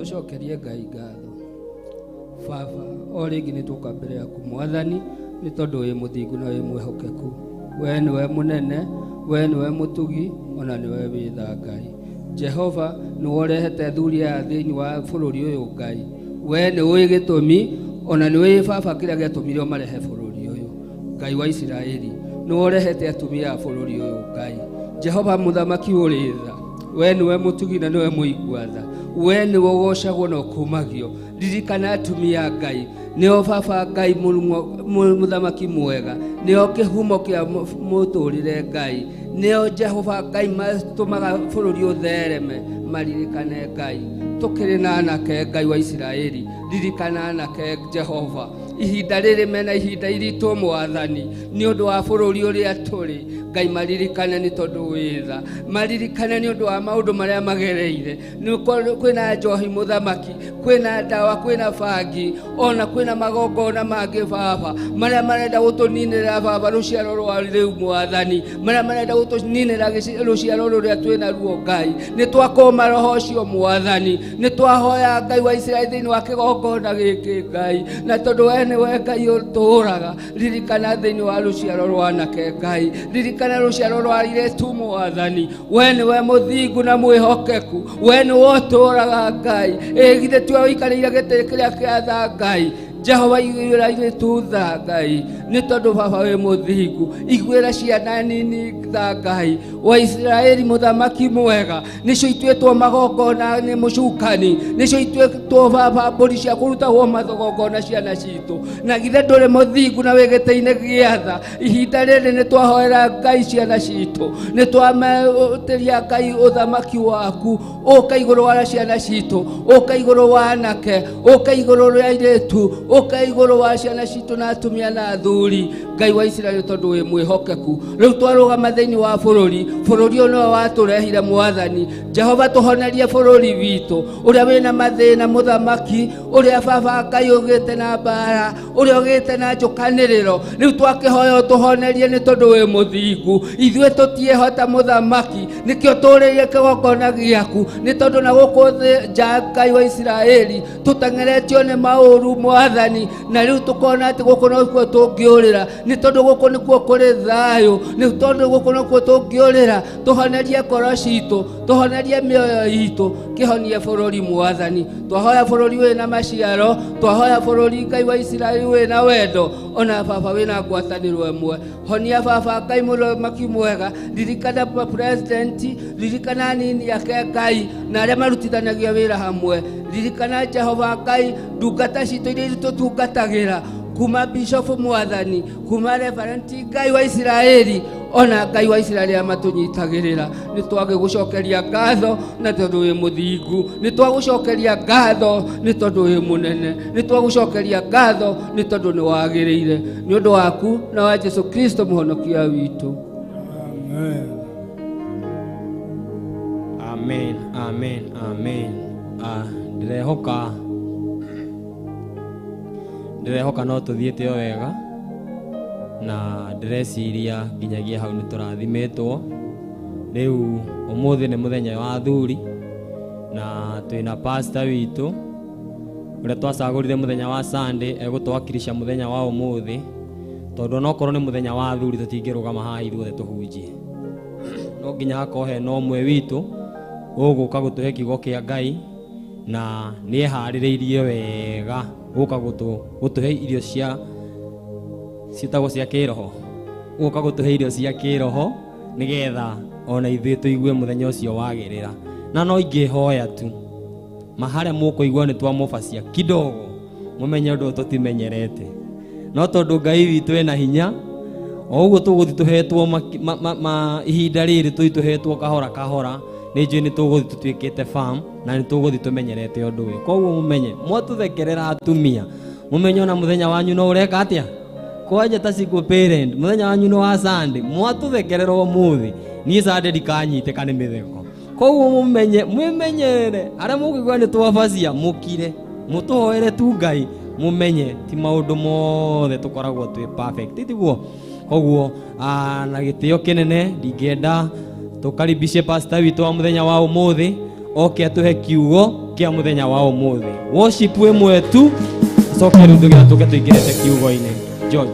F: tucokerie Ngai ngatho. Baba, o rĩngĩ nĩ tũka mbere yaku Mwathani, nĩ tondũ wĩ mũthingu na wĩ mwĩhokeku. We nĩwe mũnene, we nĩwe mũtugi, ona nĩwe wĩtha Ngai. Jehova, nĩwe ũrehete athuri aya thĩinĩ wa bũrũri ũyũ Ngai. We nĩ ũĩ gĩtũmi, ona nĩ ũĩ Baba kĩrĩa gĩatũmire ũmarehe bũrũri ũyũ. Ngai wa Isiraeli, nĩwe ũrehete atumia a bũrũri ũyũ Ngai. Jehova mũthamaki ũrĩ tha, we nĩwe mũtugi na nĩwe mũigua tha. We nĩwe ũgocagwo na ũkumagio. Ririkana atumia Ngai, nĩo Baba Ngai mũthamaki mwega, nĩo kĩhumo kĩa mũtũrĩre Ngai, nĩo Jehova Ngai matũmaga bũrũri ũthereme. Maririkane Ngai, tũkĩrĩ na anake Ngai wa Isiraeli, ririkana anake Jehova. Ihinda rĩrĩ mena ihinda iritũ Mwathani, nĩ ũndũ wa bũrũri ũrĩa tũrĩ. Ngai maririkane nĩ tondũ wĩtha, maririkane nĩ ũndũ wa maũndũ marĩa magereire. Kwĩna njohi mũthamaki, kwĩna ndawa, kwĩna bangi, ona kwĩna magongona mangĩ Baba marĩa marenda gũtũninĩra Baba rũciaro rwa rĩu Mwathani, marĩa marenda gũtũninĩra rũciaro rũrĩa twĩna ruo Ngai. Nĩ twakũma roho ũcio Mwathani, nĩ twahoya Ngai wa Isiraeli thĩinĩ wa kĩgongona gĩkĩ Ngai, na tondũ we nĩwe Ngai ũtũũraga. Ririkana thĩinĩ wa rũciaro rwa anake Ngai, ririkana rũciaro rwa airĩtu Mwathani. We nĩwe mũthingu na mwĩhokeku, we nĩwe ũtũũraga Ngai. Githĩ tiwe ũikarĩire gĩtĩ kĩrĩa kĩa tha Ngai? Jehova, iguĩra airĩtu tha Ngai, nĩ tondũ Baba wĩ mũthingu. Iguĩra ciana nini tha Ngai wa Isiraeli mũthamaki mwega. Nĩcio ituĩtwo magongona nĩ mũcukani, nĩcio ituĩtwo Baba mbũri cia kũrutagwo magongona ciana citũ. Na githĩ ndũrĩ mũthingu na wĩ gĩtĩ-inĩ gĩa tha? Ihinda rĩrĩ nĩ twahoera Ngai ciana citũ, nĩ twamũtĩria Ngai ũthamaki waku. Ũka igũrũ wa ciana citũ, ũka igũrũ wa anake, ũka igũrũ rĩa airĩtu, ũka igũrũ wa ciana citũ na atumia na athuri. Ngai wa Isiraeli, tondũ wĩ mwĩhokeku, rĩu twarũgama thĩinĩ wa bũrũri ũyũ nĩwe watũrehire Mwathani. Jehova, tũhonerie bũrũri witũ ũrĩa wĩna mathĩna Mũthamaki, ũrĩa Baba Ngai ũgĩte na mbara, ũrĩa ũgĩte na njũkanĩrĩro. Rĩu twakĩhoya ũtũhonerie nĩ tondũ wĩ mũthingu. Ithuĩ tũtiĩhota Mũthamaki, nĩkĩo tũrĩire kĩgongona gĩaku, nĩ tondũ na gũkũ thĩ nja Ngai wa Isiraeli tũteng'eretio nĩ maũru Mwathani, na rĩu tũkona atĩ gũkũ nokuo tũngĩũrĩra, nĩ tondũ gũkũ nĩkuo kũrĩ thayũ, nĩ tondũ gũkũ nokuo tũngĩũrĩra. Tũhonerie ngoro citũ, tũhonerie mĩoyo itũ, kĩhonie bũrũri Mwathani. Twahoya bũrũri wĩna maciaro, twahoya bũrũri Ngai wa Isiraeli wĩna wendo, ona Baba wĩna ngwatanĩro ĩmwe. Honia Baba Ngai mũthamaki mwega, ririkana president, ririkana anini ake Ngai na arĩa marutithanagia wĩra hamwe. Ririkana Jehova Ngai ndungata citũ iria tũtungatagĩra, kuma Bishop Mwathani, kuma Reverend Ngai wa Isiraeli, ona Ngai wa Isiraeli amatũnyitagĩrĩra. Nĩ twagĩgũcokeria ngatho na tondũ wĩ mũthingu, nĩ twagũcokeria ngatho nĩ tondũ wĩ mũnene, nĩ twagũcokeria ngatho nĩ tondũ nĩ wagĩrĩire. Nĩ ũndũ waku na wa Jesu Kristo mũhonokia witũ.
H: Amen. Amen, amen, amen. Ndirehoka no tuthiĩte o wega, na ndĩreciria nginyagia hau nĩ tũrathimetwo. Rĩu ũmũthĩ nĩ mũthenya wa athuri, na twĩna pastor witũ ũrĩa twacagũrire mũthenya wa Sunday egũtwakilisha mũthenya wa ũmũthĩ, tondũ onokorwo nĩ mũthenya wa athuri tũtingĩrũgama haha ithuothe tũhunjie. No nginya hakorwo hena ũmwe witũ ũgũka gũtũhe kiugo kĩa Ngai, na nĩ eharĩrĩirie wega gũka gũtũhe irio ciĩtagwo cia kĩroho, gũka gũtũhe irio cia kĩroho nĩgetha ona ithuĩ tũigue mũthenya ũcio wagĩrĩra. Na no ingĩhoya tu maharĩa mũkũigua nĩ twamũbacia kidogo, mũmenye ũndũ tũtimenyerete, no tondũ Ngai witũ ena hinya, o ũguo tũgũthiĩ tũhetwo ihinda rĩrĩ tũhetwo kahora kahora, nĩ njũĩ nĩ tũgũthiĩ tũtuĩkĩte farm na nĩ tũgũthiĩ tũmenyerete ũndũ ũyũ. Koguo mũmenye, mwatũthekerera atumia, mũmenye ona mũthenya wanyu no ũreka atĩa, kwanja ta single parent, mũthenya wanyu no wa Sunday, mwatũthekerera ũmũthĩ, niĩ Sunday ndikanyitĩka nĩ mĩtheko. Koguo mũmenye, mwĩmenyerere, arĩa mũkũigua nĩ twabacia mũkire, mũtũhoere tu Ngai, mũmenye ti maũndũ mothe tũkoragwo twĩ perfect, tiguo. Koguo na gĩtĩo kĩnene ndingĩenda tũkaribishe pastor witũ wa mũthenya wa ũmũthĩ oke atuhe kiugo kia muthenya wa umuthi. Worship ĩmwe tu acoke rĩu tũgĩatũke tũingĩrĩte kiugo-inĩ. George.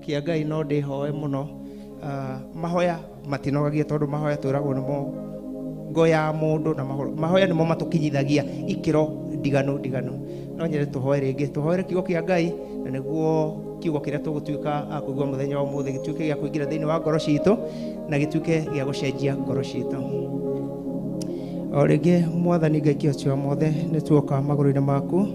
F: Kia Ngai no ndihoe muno mahoya matinogagia tondu mahoya twiragwo nimo ngo ya mundu na mahoya nimo matukinyithagia ikiro ndiganu no nyere tuhoe ringi tuhoere kiugo kia Ngai na niguo kiugo kiria tugutuika akuigwa muthenya wa umuthi gituike gia kuingira thiini wa ngoro citu na gituike gia gucenjia ngoro citu. O ringi Mwathani Ngai kĩocio mothe nĩ tuoka magũrũ-inĩ maku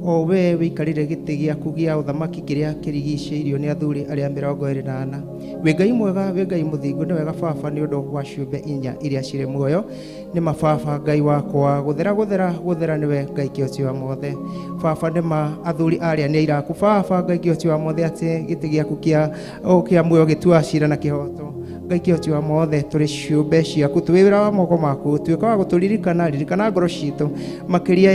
F: o we wikarire gĩtĩ gĩaku gĩa ũthamaki kĩrĩa kĩrigicĩirio nĩ athuri arĩa 24. Wĩ Ngai mwega, wĩ Ngai mũthingu, nĩ wega Baba nĩ ũndũ wa ciũmbe inya iria cirĩ muoyo. Nĩ ma Baba Ngai wakwa, gũthera nĩwe Ngai kĩocio mothe. Baba nĩ ma athuri arĩa nĩ airaku Baba Ngai kĩocio mothe atĩ gĩtĩ gĩaku kĩa muoyo gĩtua cira na kĩhoto. Ngai kĩocio mothe tũrĩ ciũmbe ciaku, twĩ wĩra wa moko maku, tuĩka wa gũtũririkana ngoro citũ makĩria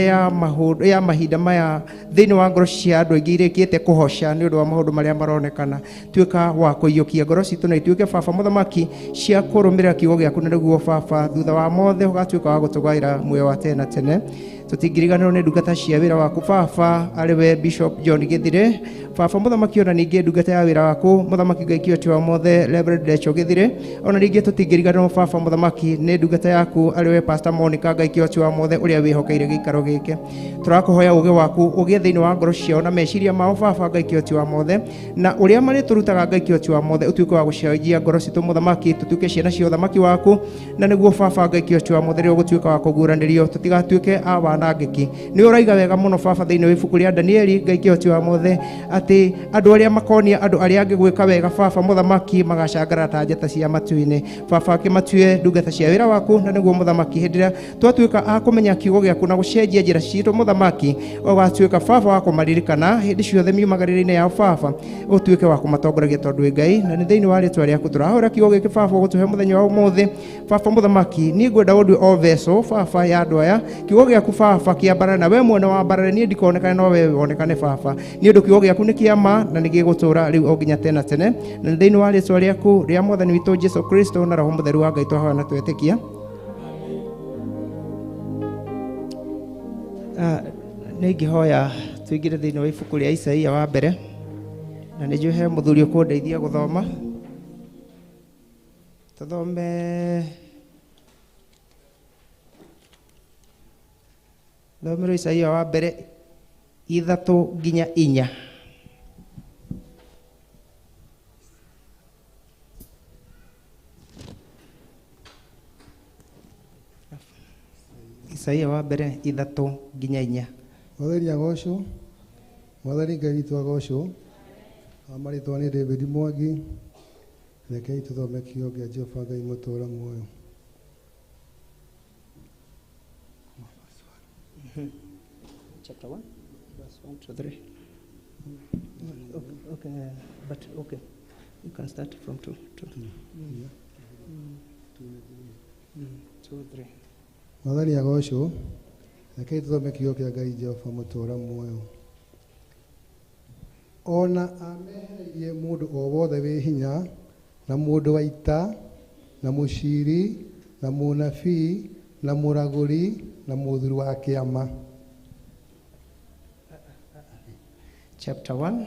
F: ya mahinda maya thĩinĩ wa ngoro cia andũ aingĩ irĩkĩte kũhoca nĩ ũndũ wa maũndũ marĩa maronekana. Tuĩka wa kũiyũkia ngoro citũ na ituĩke Baba mũthamaki cia kũrũmĩrĩra kiugo gĩaku, na nĩguo Baba thutha wa mothe ũgatuĩka wa gũtũgaĩra muoyo wa tene na tene. Tutingiriganĩrwo nĩ ndungata cia wĩra waku Baba arĩwe Bishop John Gĩthire, Baba mũthamaki, ona ningĩ ndungata ya wĩra waku mũthamaki Ngai kĩocio mothe Reverend Decho Gĩthire, ona ningĩ tutingiriganĩrwo Baba mũthamaki nĩ ndungata yaku arĩwe Pastor Monica Ngai kĩocio mothe ũrĩa wĩhokeire gĩikaro gĩkĩ. Tũrakũhoya ũgĩ waku ũgĩe thĩinĩ wa ngoro ciao na meciria mao Baba Ngai kĩocio mothe, na ũrĩa marĩ tũrutaga Ngai kĩocio mothe ũtuĩke wa gũcenjia ngoro citũ mũthamaki, tũtuĩke ciana cia ũthamaki waku, na nĩguo Baba Ngai kĩocio mothe rĩo gũtuĩka wa kũguũranĩrio tũtigatuĩke wanangĩki. Nĩ ũraiga wega mũno Baba thĩinĩ wa ibuku rĩa Danieli Ngai kĩocio mothe atĩ andũ arĩa makonia andũ arĩa angĩ gwĩka wega Baba mũthamaki magacangara ta njata cia matu-inĩ. Baba akĩmatue ndungata cia wĩra waku, na nĩguo mũthamaki hĩndĩ ĩrĩa twatuĩka a kũmenya kiugo gĩaku na gũcenjia njĩra citũ mũthamaki, ũgatuĩka Baba wa kũmaririkana hĩndĩ ciothe miumagarĩrĩinĩ yao Baba, ũtuĩke wa kũmatongoragia tondũ wĩ Ngai, na nĩ thĩinĩ wa rĩtwa rĩaku tũrahũra kiugo gĩkĩ Baba ũgũtũhe mũthenya wa ũmũthĩ. Baba mũthamaki, niĩ ngwenda ũndũ o vessel Baba ya andũ aya, kiugo gĩaku Baba kĩambara na we mwene wa mbara, niĩ ndikonekane no we wonekane Baba, nĩ ũndũ kiugo gĩaku nĩ kĩama na nĩ gĩgũtũũra rĩu o nginya tena tene, na thĩinĩ wa rĩtwa rĩaku rĩa Mwathani witũ Jesũ Kristo na Roho Mũtheru wa Ngai twahoya na twetĩkia. Nĩ ingĩhoya tũingĩre thĩinĩ wa ibuku rĩa Isaia wa mbere, na nĩ njũhe mũthuri ũkũndeithia gũthoma. Tũthome thomero Isaia wa mbere 3 nginya 4. Isaia wa mbere 3 nginya 4.
E: Mwathani agocwo. Mwathani Ngai witũ agocwo. Amarĩtwa nĩ David Mwangi. Rekei tũthome kiugo kĩa Jehova Ngai mũtũũra muoyo.
I: Chapter 1, verse 1 to 3. Okay, but okay. You can start from 2 to 3. 2, 3.
E: Mwathani agocwo. Rekei tũthome kiugo kĩa Ngai Jehova mũtũũra muoyo. Ona amehereirie mũndũ o wothe wĩ hinya na mũndũ wa ita na mũciri na mũnabii na mũragũri na mũthuri wa kĩama.
I: Chapter 1,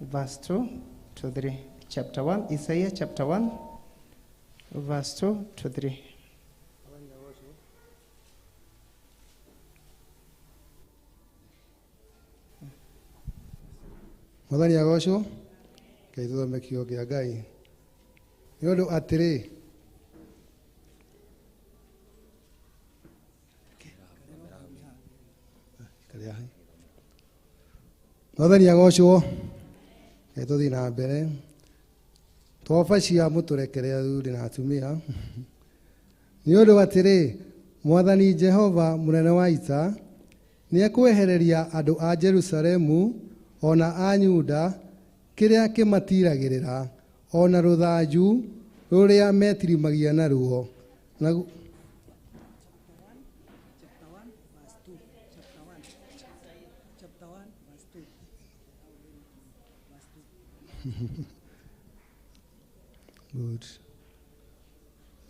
I: verse 2 to 3. Chapter 1, Isaiah chapter 1, verse 2 to 3.
E: Mwathani agocwo. Ngai tũthome kiugo kĩa Ngai. Nĩ ũndũ atĩrĩ, Mwathani agocwo. Ngai tũthiĩ na mbere. Toba cia mũtũrekere athuri na atumia. Nĩ ũndũ atĩrĩ, Mwathani Jehova mũnene wa ita nĩekwehereria andũ a Jerusalemu ona a Juda kĩrĩa kĩmatiragĩrĩra ona rũthanju rũrĩa metirimagia naruo. Good.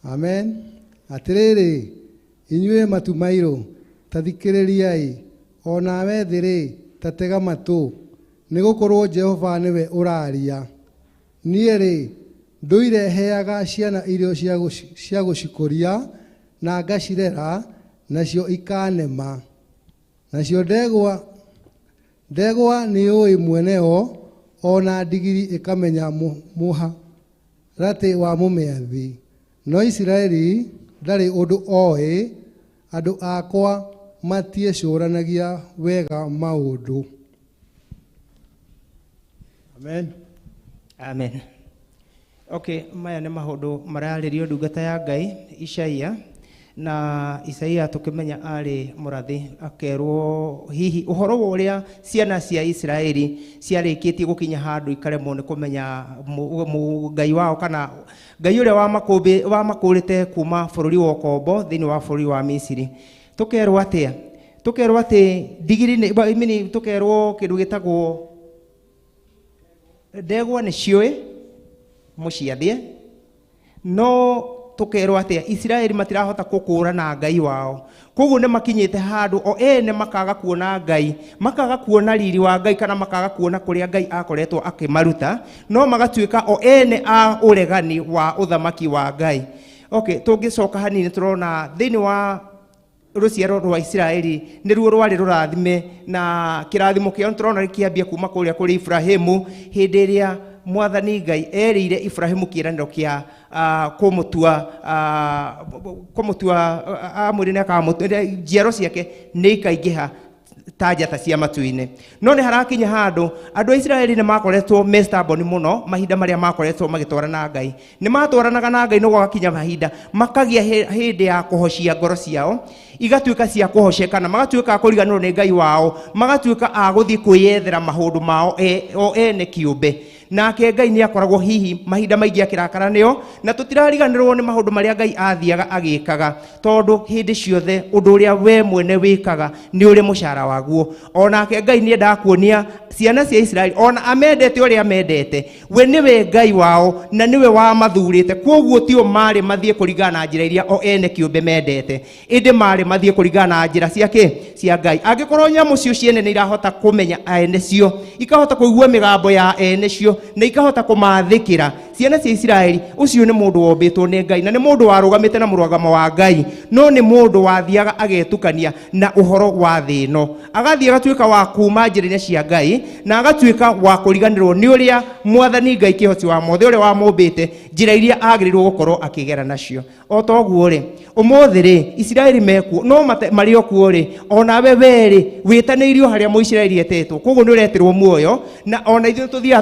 E: Amen. Atĩrĩrĩ, inyuĩ matu mairũ, ta thikĩrĩriai, o nawe thĩ-rĩ, ta tega matũ, nĩgũkorwo Jehova nĩwe ũraria. Niĩ-rĩ, ndũireheaga ciana irio cia gũcikũria na ngacirera, nacio ikanema. Nacio ndegwa nĩũĩ mweneo, ona ndigiri ikamenya mũharatĩ wa mũmĩathi. No Isiraeli ndarĩ ũndũ oĩ, andũ akwa matiecũranagia wega maũndũ. Amen.
I: Amen. Okay, maya nĩ maũndũ mararĩrio ndungata ya Ngai Isaia, na Isaia tukimenya ari mũrathi akerwo hihi ũhoro wa ũrĩa ciana cia Isiraeli ciarĩkĩtie gũkinya handũ ikaremwo nĩ kũmenya Ngai wao kana Ngai ũrĩa wamakũrĩte kuma bũrũri wa ũkombo thĩinĩ wa bũrũri wa Misiri. Tukerwo atĩa? Tukerwo atĩ ndigiri tukerwo kĩndũ gĩtagwo ndegwa nĩ ciũĩ mũciathie, no tukerwo atĩa Isiraeli matirahota gũkũũrana Ngai wao. Koguo nĩ makinyĩte handũ o ene makaga kuona Ngai, makaga kuona riri wa Ngai kana makaga kuona kũrĩa Ngai akoretwo akĩmaruta, no magatuĩka o ene a ũregani wa ũthamaki wa Ngai. Okay, tũngĩcoka hanini tũrona thĩinĩ wa rũciaro rwa Isiraeli nĩruo rwarĩ rũrathime, na kĩrathimo kĩao tũrona gĩkĩambia kuma kũrĩa kũrĩ Ibrahimu hĩndĩ ĩrĩa Mwathani Ngai erĩire Ibrahimu kĩĩranĩro kĩa kũmũtua amwĩre nĩ akamũtua njiaro ciake nĩ ikaingĩha ta njata cia matu-inĩ. No nĩ harakinya handũ andũ a Isiraeli nĩ makoretwo me stubborn mũno mahinda marĩa makoretwo magĩtwarana na Ngai. Nĩ matwaranaga na Ngai no gwakinya mahinda makagĩa hĩndĩ ya kũhocia ngoro ciao, igatuĩka cia kũhosheka na magatuĩka a kũriganĩrwo nĩ Ngai wao, magatuĩka a gũthiĩ kwĩyethera maũndũ mao o ene kĩũmbe. Nake Ngai nĩ akoragwo hihi mahinda maingĩ akĩrakara nĩo, na tũtirariganĩrwo nĩ maũndũ marĩa Ngai athiaga agĩkaga, tondũ hĩndĩ ciothe ũndũ ũrĩa we mwene wĩkaga nĩ ũrĩ mũcara waguo. Onake Ngai nĩ endaga kuonia ciana cia Isiraeli ona amendete ũrĩa amendete, we nĩwe Ngai wao na nĩwe wamathurĩte. Koguo tio marĩ mathiĩ kũringana na njĩra iria o ene kĩũmbe mendete, ĩndĩ marĩ mathiĩ kũringana na njĩra cia Ngai. Angĩkorwo nyamũ cio ciene nĩ irahota kũmenya ene cio, ikahota kũigua mĩgambo ya ene cio, na ikahota kũmathĩkĩra, ciana cia Isiraeli ucio nĩ mũndũ wombĩtwo nĩ Ngai na nĩ mũndũ warũgamĩte na mũrũgamo wa Ngai no nĩ mũndũ wathiaga agetukania na ũhoro wa thĩ ĩno agathiĩ agatuĩka wa kuuma njĩra-inĩ cia Ngai na agatuĩka wa kũriganĩrwo nĩ ũrĩa Mwathani Ngai kĩhoti wa mothe ũrĩa wamũmbĩte njĩra iria agĩrĩirwo gũkorwo akĩgera nacio o ta ũguo rĩ ũmũthĩ rĩ Isiraeli mekuo no marĩ o kuo rĩ onawe werĩ wĩtanĩirio harĩa Mũisiraeli etetwo koguo nĩ ũreterwo muoyo na ona ithuĩ tũthiaga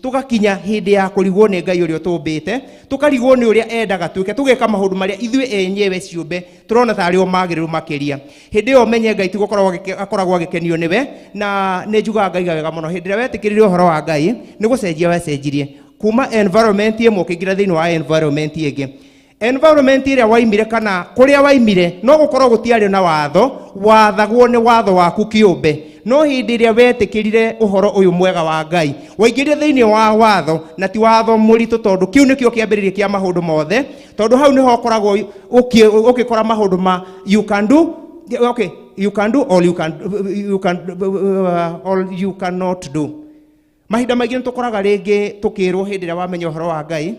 I: tũgakinya hĩndĩ ya kũrigwo nĩ Ngai ũrĩa ũtũmbĩte tũkarigwo nĩ ũrĩa endaga twĩke tũgeka maũndũ marĩa ithuĩ enyewe ciũmbe tũrona tarĩ o magĩrĩru makĩria hĩndĩ ĩyo menye Ngai akoragwo agĩkenio nĩwe na nĩ njugaga Ngai wega mũno hĩndĩ ĩrĩa wetĩkĩrire ũhoro wa Ngai nĩ gũcenjia wecenjirie kuma environment ĩmwe ũkĩingĩra thĩinĩ wa environment ĩngĩ environment ĩrĩa waimire kana kũrĩa waimire no gũkorwo gũtiarĩ na watho wathagwo nĩ watho waku kĩũmbe no hĩndĩ ĩrĩa wetĩkĩrire ũhoro ũyũ mwega wa Ngai waingĩrire thĩinĩ wa watho na ti watho mũritũ tondũ kĩu nĩkĩo kĩambĩrĩria kĩa maũndũ mothe tondũ hau nĩho ũkoragwo ũkĩkora maũndũ ma you can do or you cannot do mahinda maingĩ nĩ tũkoraga rĩngĩ tũkĩrwo hĩndĩ ĩrĩa wamenya ũhoro wa Ngai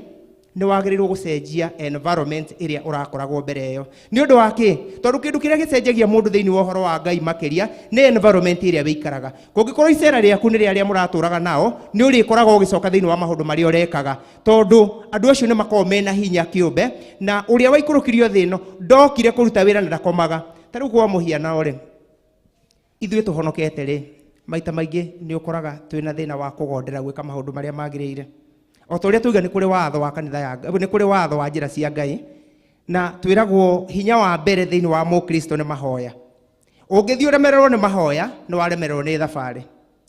I: nĩ wagĩrĩirwo gũcenjia environment ĩrĩa ũrakoragwo mbere ĩyo nĩ ũndũ wa kĩ tondũ kĩndũ kĩrĩa gĩcenjagia mũndũ thĩinĩ wa ũhoro wa Ngai makĩria nĩ environment ĩrĩa wĩikaraga kũngĩkorwo icera rĩaku nĩ rĩa arĩa mũratũraga nao nĩ ũrĩkoragwo ũgĩcoka thĩinĩ wa maũndũ marĩa ũrekaga tondũ andũ acio nĩ makoragwo mena hinya kĩũmbe na ũrĩa waikũrũkirio thĩ ĩno ndokire kũruta wĩra na ndakomaga ta rĩu kwa mũhiano rĩ ithuĩ tũhonokete rĩ maita maingĩ nĩ ũkoraga twĩna thĩna wa kũgondera gwĩka maũndũ marĩa magĩrĩire o ta ũrĩa tuiga nĩ kũrĩ watho wa kanitha ya Ngai nĩ kũrĩ watho wa njĩra cia Ngai na twĩragwo hinya wa mbere thĩinĩ wa Mũkristo nĩ mahoya ũngĩthiĩ ũremererwo nĩ mahoya nĩ waremererwo nĩ thabarĩ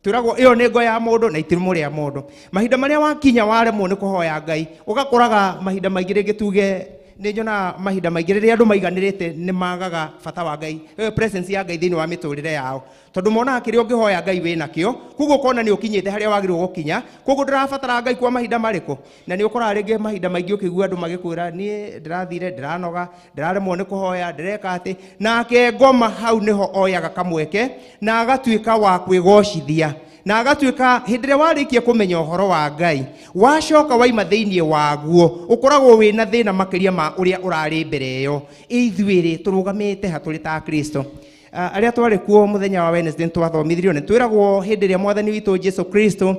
I: twĩragwo ĩyo nĩ ngo ya mũndũ na itimũ rĩa mũndũ mahinda marĩa wakinya waremwo nĩ kũhoya Ngai ũgakoraga mahinda maingĩ rĩngĩ tuge nĩ nyona mahinda maingĩ rĩrĩa andũ maiganĩrĩte nĩ magaga bata wa Ngai presence ya Ngai thĩinĩ wa mĩtũrĩre yao tondũ monaga kĩrĩa ũngĩhoya Ngai wĩna kĩo koguo ũkona nĩ ũkinyĩte harĩa wagĩrĩirwo gũkinya koguo ndĩrabatara Ngai kwa mahinda marĩkũ na nĩ ũkoraga rĩngĩ mahinda maingĩ ũkĩigua andũ magĩkwĩra niĩ ndĩrathire ndĩranoga ndĩraremwo nĩ kũhoya ndĩreka atĩ nake ngoma hau nĩho oyaga kamweke na agatuĩka wa kwĩgocithia na agatuĩka hĩndĩ ĩrĩa warĩkia kũmenya ũhoro wa Ngai wacoka waima thĩinĩ waguo ũkoragwo wĩna thĩna makĩria ma ũrĩa ũrarĩ mbere ĩyo ithuĩ tũrũgamĩte ha tũrĩ ta Kristo arĩa twarĩ kuo mũthenya wa Wednesday twathomithirio nĩ twĩragwo hĩndĩ ĩrĩa Mwathani witũ Jesu Kristo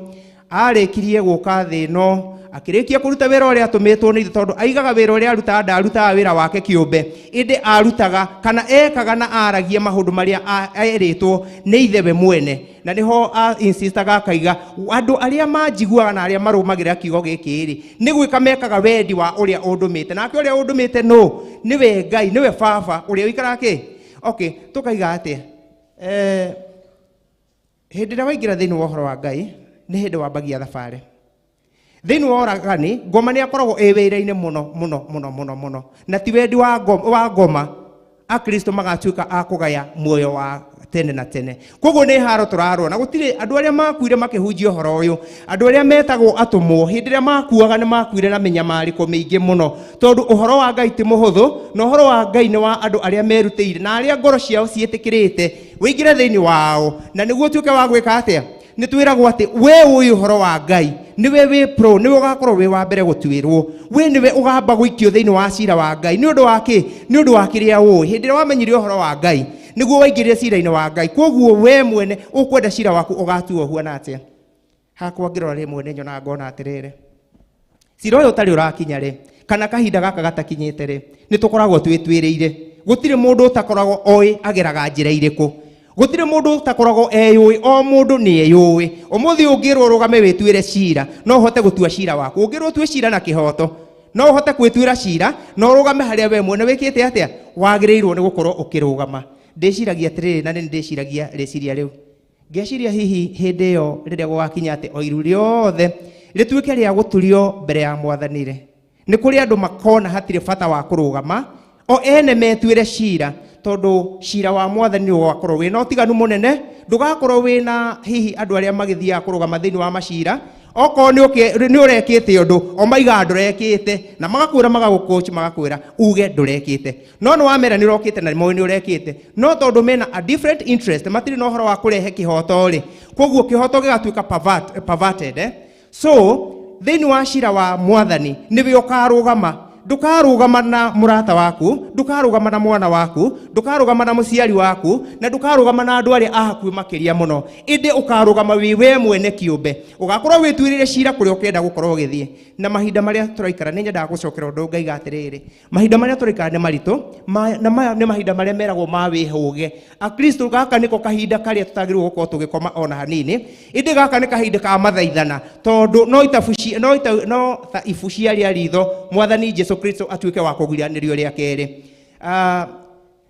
I: arĩkirie gũka thĩ ĩno akĩrĩkia kũruta wĩra ũrĩa atũmĩtwo nĩ ithuĩ tondũ aigaga wĩra ũrĩa arutaga ndarutaga wĩra wake kĩũmbe ĩndĩ arutaga kana ekaga na aragia maũndũ marĩa erĩtwo nĩ ithe we mwene na nĩho insistaga akaiga andũ arĩa manjiguaga na arĩa marũmagĩrĩra kiugo gĩkĩ rĩ nĩ gwĩka mekaga wendi wa ũrĩa ũndũmĩte nake ũrĩa ũndũmĩte nĩwe Ngai nĩwe baba ũrĩa ũikaraga kĩ tũkaiga atĩa hĩndĩ ĩrĩa waingĩra thĩinĩ wa ũhoro wa Ngai nĩ hĩndĩ wambagia thabarĩ thĩinĩ wa ũragani ngoma nĩ akoragwo wĩra-inĩ mũno na ti wendi wa ngoma akristo magatuĩka akũgaya muoyo wa tene na tene koguo nĩ haro tũrarwo na gũtirĩ andũ arĩa makuire makĩhunjia ũhoro ũyũ andũ arĩa metagwo atũmwo hĩndĩ ĩrĩa makuaga nĩ makuire na mĩnyamarĩko mĩingĩ mũno tondũ ũhoro wa Ngai ti mũhũthũ na ũhoro wa Ngai nĩ wa andũ arĩa merutĩire na arĩa ngoro ciao ciĩtĩkĩrĩte wĩingĩre thĩinĩ wao na nĩguo tuĩke wa gwĩka atĩa nĩ twĩragwo atĩ we ũyũ ũhoro wa Ngai niwe wĩ pro niwe ũgakorwo wĩ wa mbere gũtuĩrwo we niwe ũgamba gũikio thĩinĩ wa cira wa Ngai nĩ ũndũ wa kĩ nĩ ũndũ wa kĩrĩa ũĩ hĩndĩ ĩrĩa wamenyire ũhoro wa Ngai nĩguo waingĩrire cira-inĩ wa Ngai koguo we mwene ũkwenda cira waku ũgatuo huana atĩa hakwa ngĩrora rĩmwe nĩ nyonaga ngona atĩrĩrĩ cira ũyũ ũtarĩ ũrakinya rĩ kana kahinda gaka gatakinyĩte rĩ nĩ tũkoragwo twĩtuĩrĩire gũtirĩ mũndũ ũtakoragwo oĩ ageraga njĩra irĩkũ gũtirĩ mũndũ ũtakoragwo eyũĩ o mũndũ nĩ eyũĩ ũmũthĩ ũngĩrwo ũrũgame wĩtuĩre cira no ũhote gũtua cira waku ũngĩrwo ũtue cira na kĩhoto no ũhote gwĩtuĩra cira no ũrũgame harĩa we mwene wĩkĩte atĩa wagĩrĩirwo nĩ gũkorwo ũkĩrũgama ndĩciragia atĩrĩrĩ na nĩ ndĩciragia rĩciria rĩu ngeciria hihi hĩndĩ ĩyo rĩrĩa gũgakinya atĩ o iru rĩothe rĩtuĩke rĩa gũturio mbere ya Mwathani-rĩ nĩ kũrĩ andũ makona hatirĩ bata wa kũrũgama o ene metuĩre cira tondũ cira wa Mwathani ũgakorwo wĩna ũtiganu mũnene ndũgakorwo wĩna hihi andũ arĩa magĩthiaga kũrũgama thĩinĩ wa macira okorwo nĩ ũrekĩte ũndũ o maiga ndũrekĩte na magakwĩra magagũcoach magakwĩra uge ndũrekĩte no nĩ wamera nĩ ũrokĩte na moĩ nĩ ũrekĩte no tondũ mena a different interest matirĩ na ũhoro wa kũrehe kĩhoto rĩ koguo kĩhoto gĩgatuĩka perverted so thiini wa cira wa mwathani niwe ukarugama. Ndukarugama na murata waku, ndukarugama na mwana waku, ndukarugama na muciari waku, na ndukarugama na andu aria ahakuhi makiria muno. Indi ukarugama we mwene kiumbe, ugakorwo witwirire cira kuria ukenda gukorwo githie. Na mahinda maria turaikara ni nyendaga gucokera undu ngaiga atiriri, mahinda maria turaikara ni maritu, na maya ni mahinda maria meragwo ma wihuge. Akristo gaka niko kahinda karia tutagirwo gukorwo tugikoma ona hanini. Indi gaka ni kahinda ka mathaithana, tondu no ta ifucia ria ritho mwathani Jesu Kristo atuike wa kugiranirio ria keri.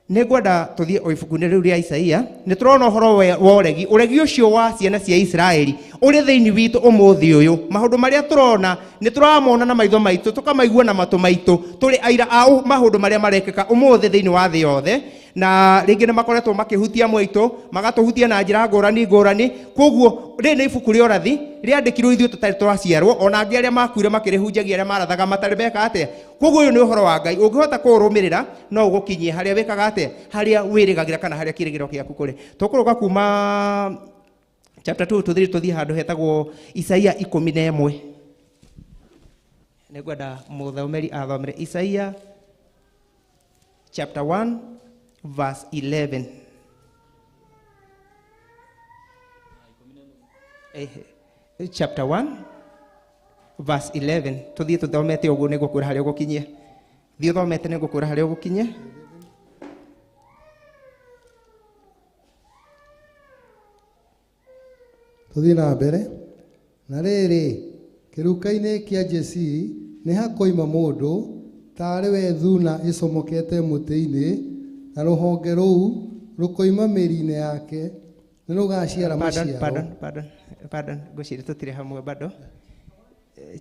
I: Negwenda tuthie o ibuku-ini riu ria Isaia, ni turona uhoro wa uregi ucio wa ciana cia Israeli uri thiini witu umuthi uyu. Maundu maria turona ni turamona na maitho maitu, tukamaigua na matu maitu, turi aira a maundu maria marekeka umuthi thiini wa thi yothe. Na ringi ni makoretwo makihutia mwitu, magatuhutia na njira ngurani. Koguo ri ni ibuku ria urathi riandikirwo ithuĩ tutari twaciarwo, ona angi aria makuire makirihunjagia aria marathaga matari beka atia. Koguo uyu ni uhoro wa Ngai, ungihota kuurumirira no ugukinyie haria wikaga atia, haria wirigagira kana haria kirigiro giaku kuri. Tukuruga kuma chapter 2 tuthii handu hetagwo Isaia 11. Negwenda muthomeri athomere Isaia chapter 1 verse 11. Chapter 1 verse 11. Tuthii tuthomete uguo niguo kwira haria ugukinyie. Thii uthomete niguo kwira haria ugukinyie.
J: Tuthii na mbere. Na riri kiruka-ini kia Jesi ni hakoima mundu tari we thuna icomokete muti-ini, na ruhonge ruu rukoima miri-ini yake ni rugaciara maciaro.
I: Pardon, guciri tutire hamwe bado.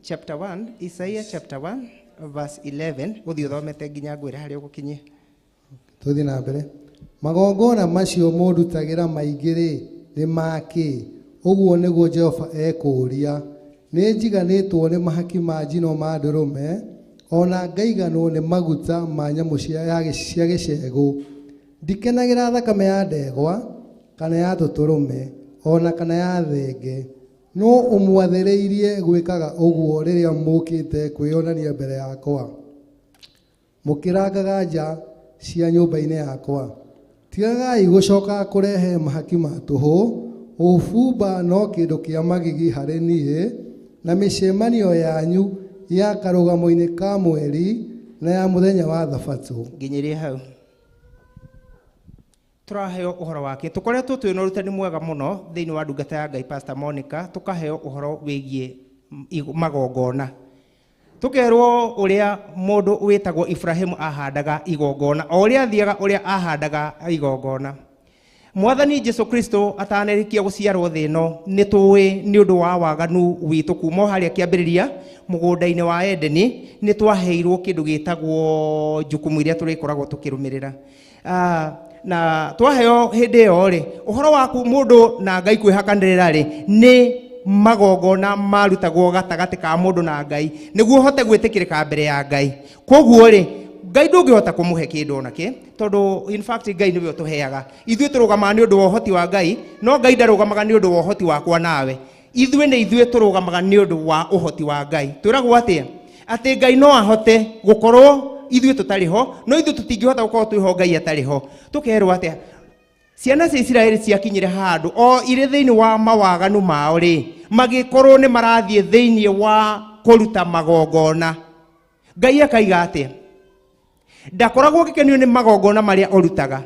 I: Chapter 1, Isaiah chapter 1 verse 11. Uthii uthomete nginya ngwira haria ugukinyie.
J: Tuthii na mbere. Magongona macio murutagira maingiri ni maki, uguo niguo Jehova ekuria. Ni njiganitwo ni mahaki ma njino ma ndurume, ona ngaiganwo ni maguta ma nyamu cia gicegu. Ndikenagira thakame ya ndegwa kana ya tuturume, ona kana ya thenge. No umwathiriirie gwikaga uguo riria mukite kwionania mbere yakwa, mukirangaga nja cia nyumba-ini yakwa. Tigagai gucoka kurehe mahaki ma tuhu, ufumba no kindu kia magigi hari nie, na micemanio yanyu ya karugamo-ini ka mweri na ya muthenya wa thabatu.
I: Nginyirie hau turaheo uhoro wake. Tukoretwo twina urutani mwega muno thiini wa ndungata ya Ngai Pastor Monica, tukaheo uhoro wigie magongona. Tukerwo uria mundu witagwo Ibrahimu ahandaga igongona, o uria athiaga uria ahandaga igongona. Mwathani Jesu Kristo atanerikia guciarwo thi ino ni tuwi ni undu wa waganu witu kuma haria kiambiriria mugunda-ini wa Edeni, ni twaheirwo kindu gitagwo jukumu iria turikoragwo tukirumirira. Na twaheo hindi iyo ri uhoro waku mundu na Ngai kwihakanirira ri ni magongona marutagwo gatagati ka mundu na Ngai niguo hote gwitikirika mbere ya Ngai. Koguo ri Ngai ndungihota kumuhe kindu onake, tondu in fact Ngai niwe utuheaga. Ithuĩ turugamaga ni undu wa uhoti wa Ngai, no Ngai ndarugamaga ni undu wa uhoti wakwa nawe. Ithuĩ turugamaga ni undu wa uhoti wa Ngai. Twiragwo atia ati Ngai no ahote gukorwo ithuĩ tutariho, no ithuĩ tutingihota gukorwo twiho Ngai atariho. Tukerwo atia ciana cia Israeli ciakinyire handu o ire thiini wa mawaganu mao ri magikorwo ni marathie thiini wa kuruta magongona. Ngai akaiga atia ndakoragwo gikenio ni magongona maria orutaga.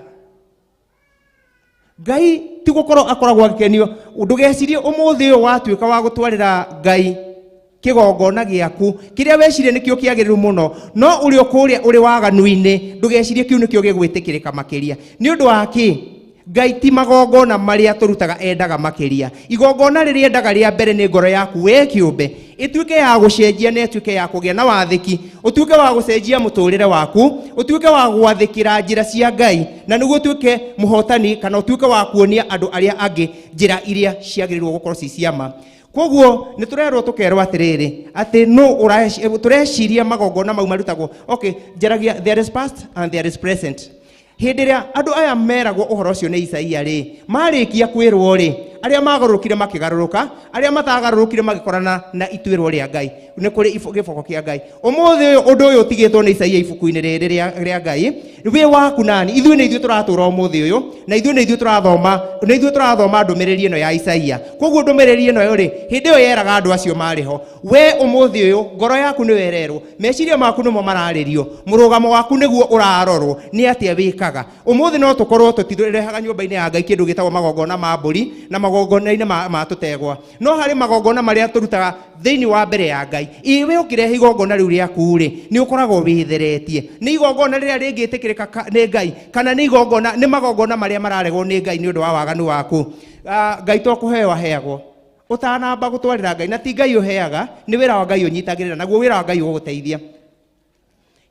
I: Ngai ti gukorwo akoragwo gikenio. Ndugecirie umuthi uyu watuika wa gutwarira Ngai kigongona giaku kiria wecirie nikio kiagiriru muno, no uri okuria uri waganu-ini ndugecirie kiu nikio gigwitikirika makiria. Ni undu wa ki Ngai ti magongona maria turutaga endaga makiria. Igongona riria endaga ria mbere ni ngoro yaku we kiumbe ituike ya gucenjia na ituike ya kugia na wathiki, utuike wa gucenjia muturire waku, utuike wa gwathikira njira cia Ngai, na niguo utuike muhotani kana utuike wa kuonia andu aria angi njira iria ciagirirwo gukorwo ci ciama. Koguo ni turerwo tukerwo atiriri ati no tureciria magongona mau marutagwo. Okay, njaragia there is past and there is present. Hindi ria andu aya meragwo uhoro ucio ni Isaia ri marikia kwirwo ri aria magarurukire makigaruruka aria matagarurukire magikorana na ituiro ria Ngai ne kuri giboko kia Ngai umuthi undu uyu utigitwo ni Isaia ibuku-ini riri ria Ngai wi waku nani ithuĩ nĩ ithuĩ tũratũra umuthi uyu na ithuĩ nĩ ithuĩ tũrathoma ndũmĩrĩri ĩno ya Isaia koguo ndũmĩrĩri ĩno ri hĩndĩ ĩyo yeraga andũ acio marĩ ho we umuthi uyu ngoro yaku nĩ wererwo meciria maku nĩmo mararĩrio mũrũgamo waku nĩguo ũrarorwo nĩ atĩa wĩkaga umuthi no tũkorwo tũtirehaga nyũmba-inĩ ya Ngai kĩndũ gĩtagwo magongona ma mbũri na magongona-inĩ ma tũtegwa no harĩ magongona marĩa tũrutaga thĩinĩ wa mbere ya Ngai iwe ũkĩrehe igongona rĩu rĩaku rĩ nĩ ũkoragwo wĩtheretie nĩ igongona rĩrĩa rĩngĩtĩkĩrĩka nĩ Ngai kana nĩ igongona nĩ magongona marĩa mararegwo nĩ Ngai nĩ ũndũ wa waganu waku Ngai to kũheo aheagwo utanamba gũtwarĩra Ngai na ti Ngai ũheaga nĩ wĩra wa Ngai ũnyitagĩrĩra naguo wĩra wa Ngai ũgũteithia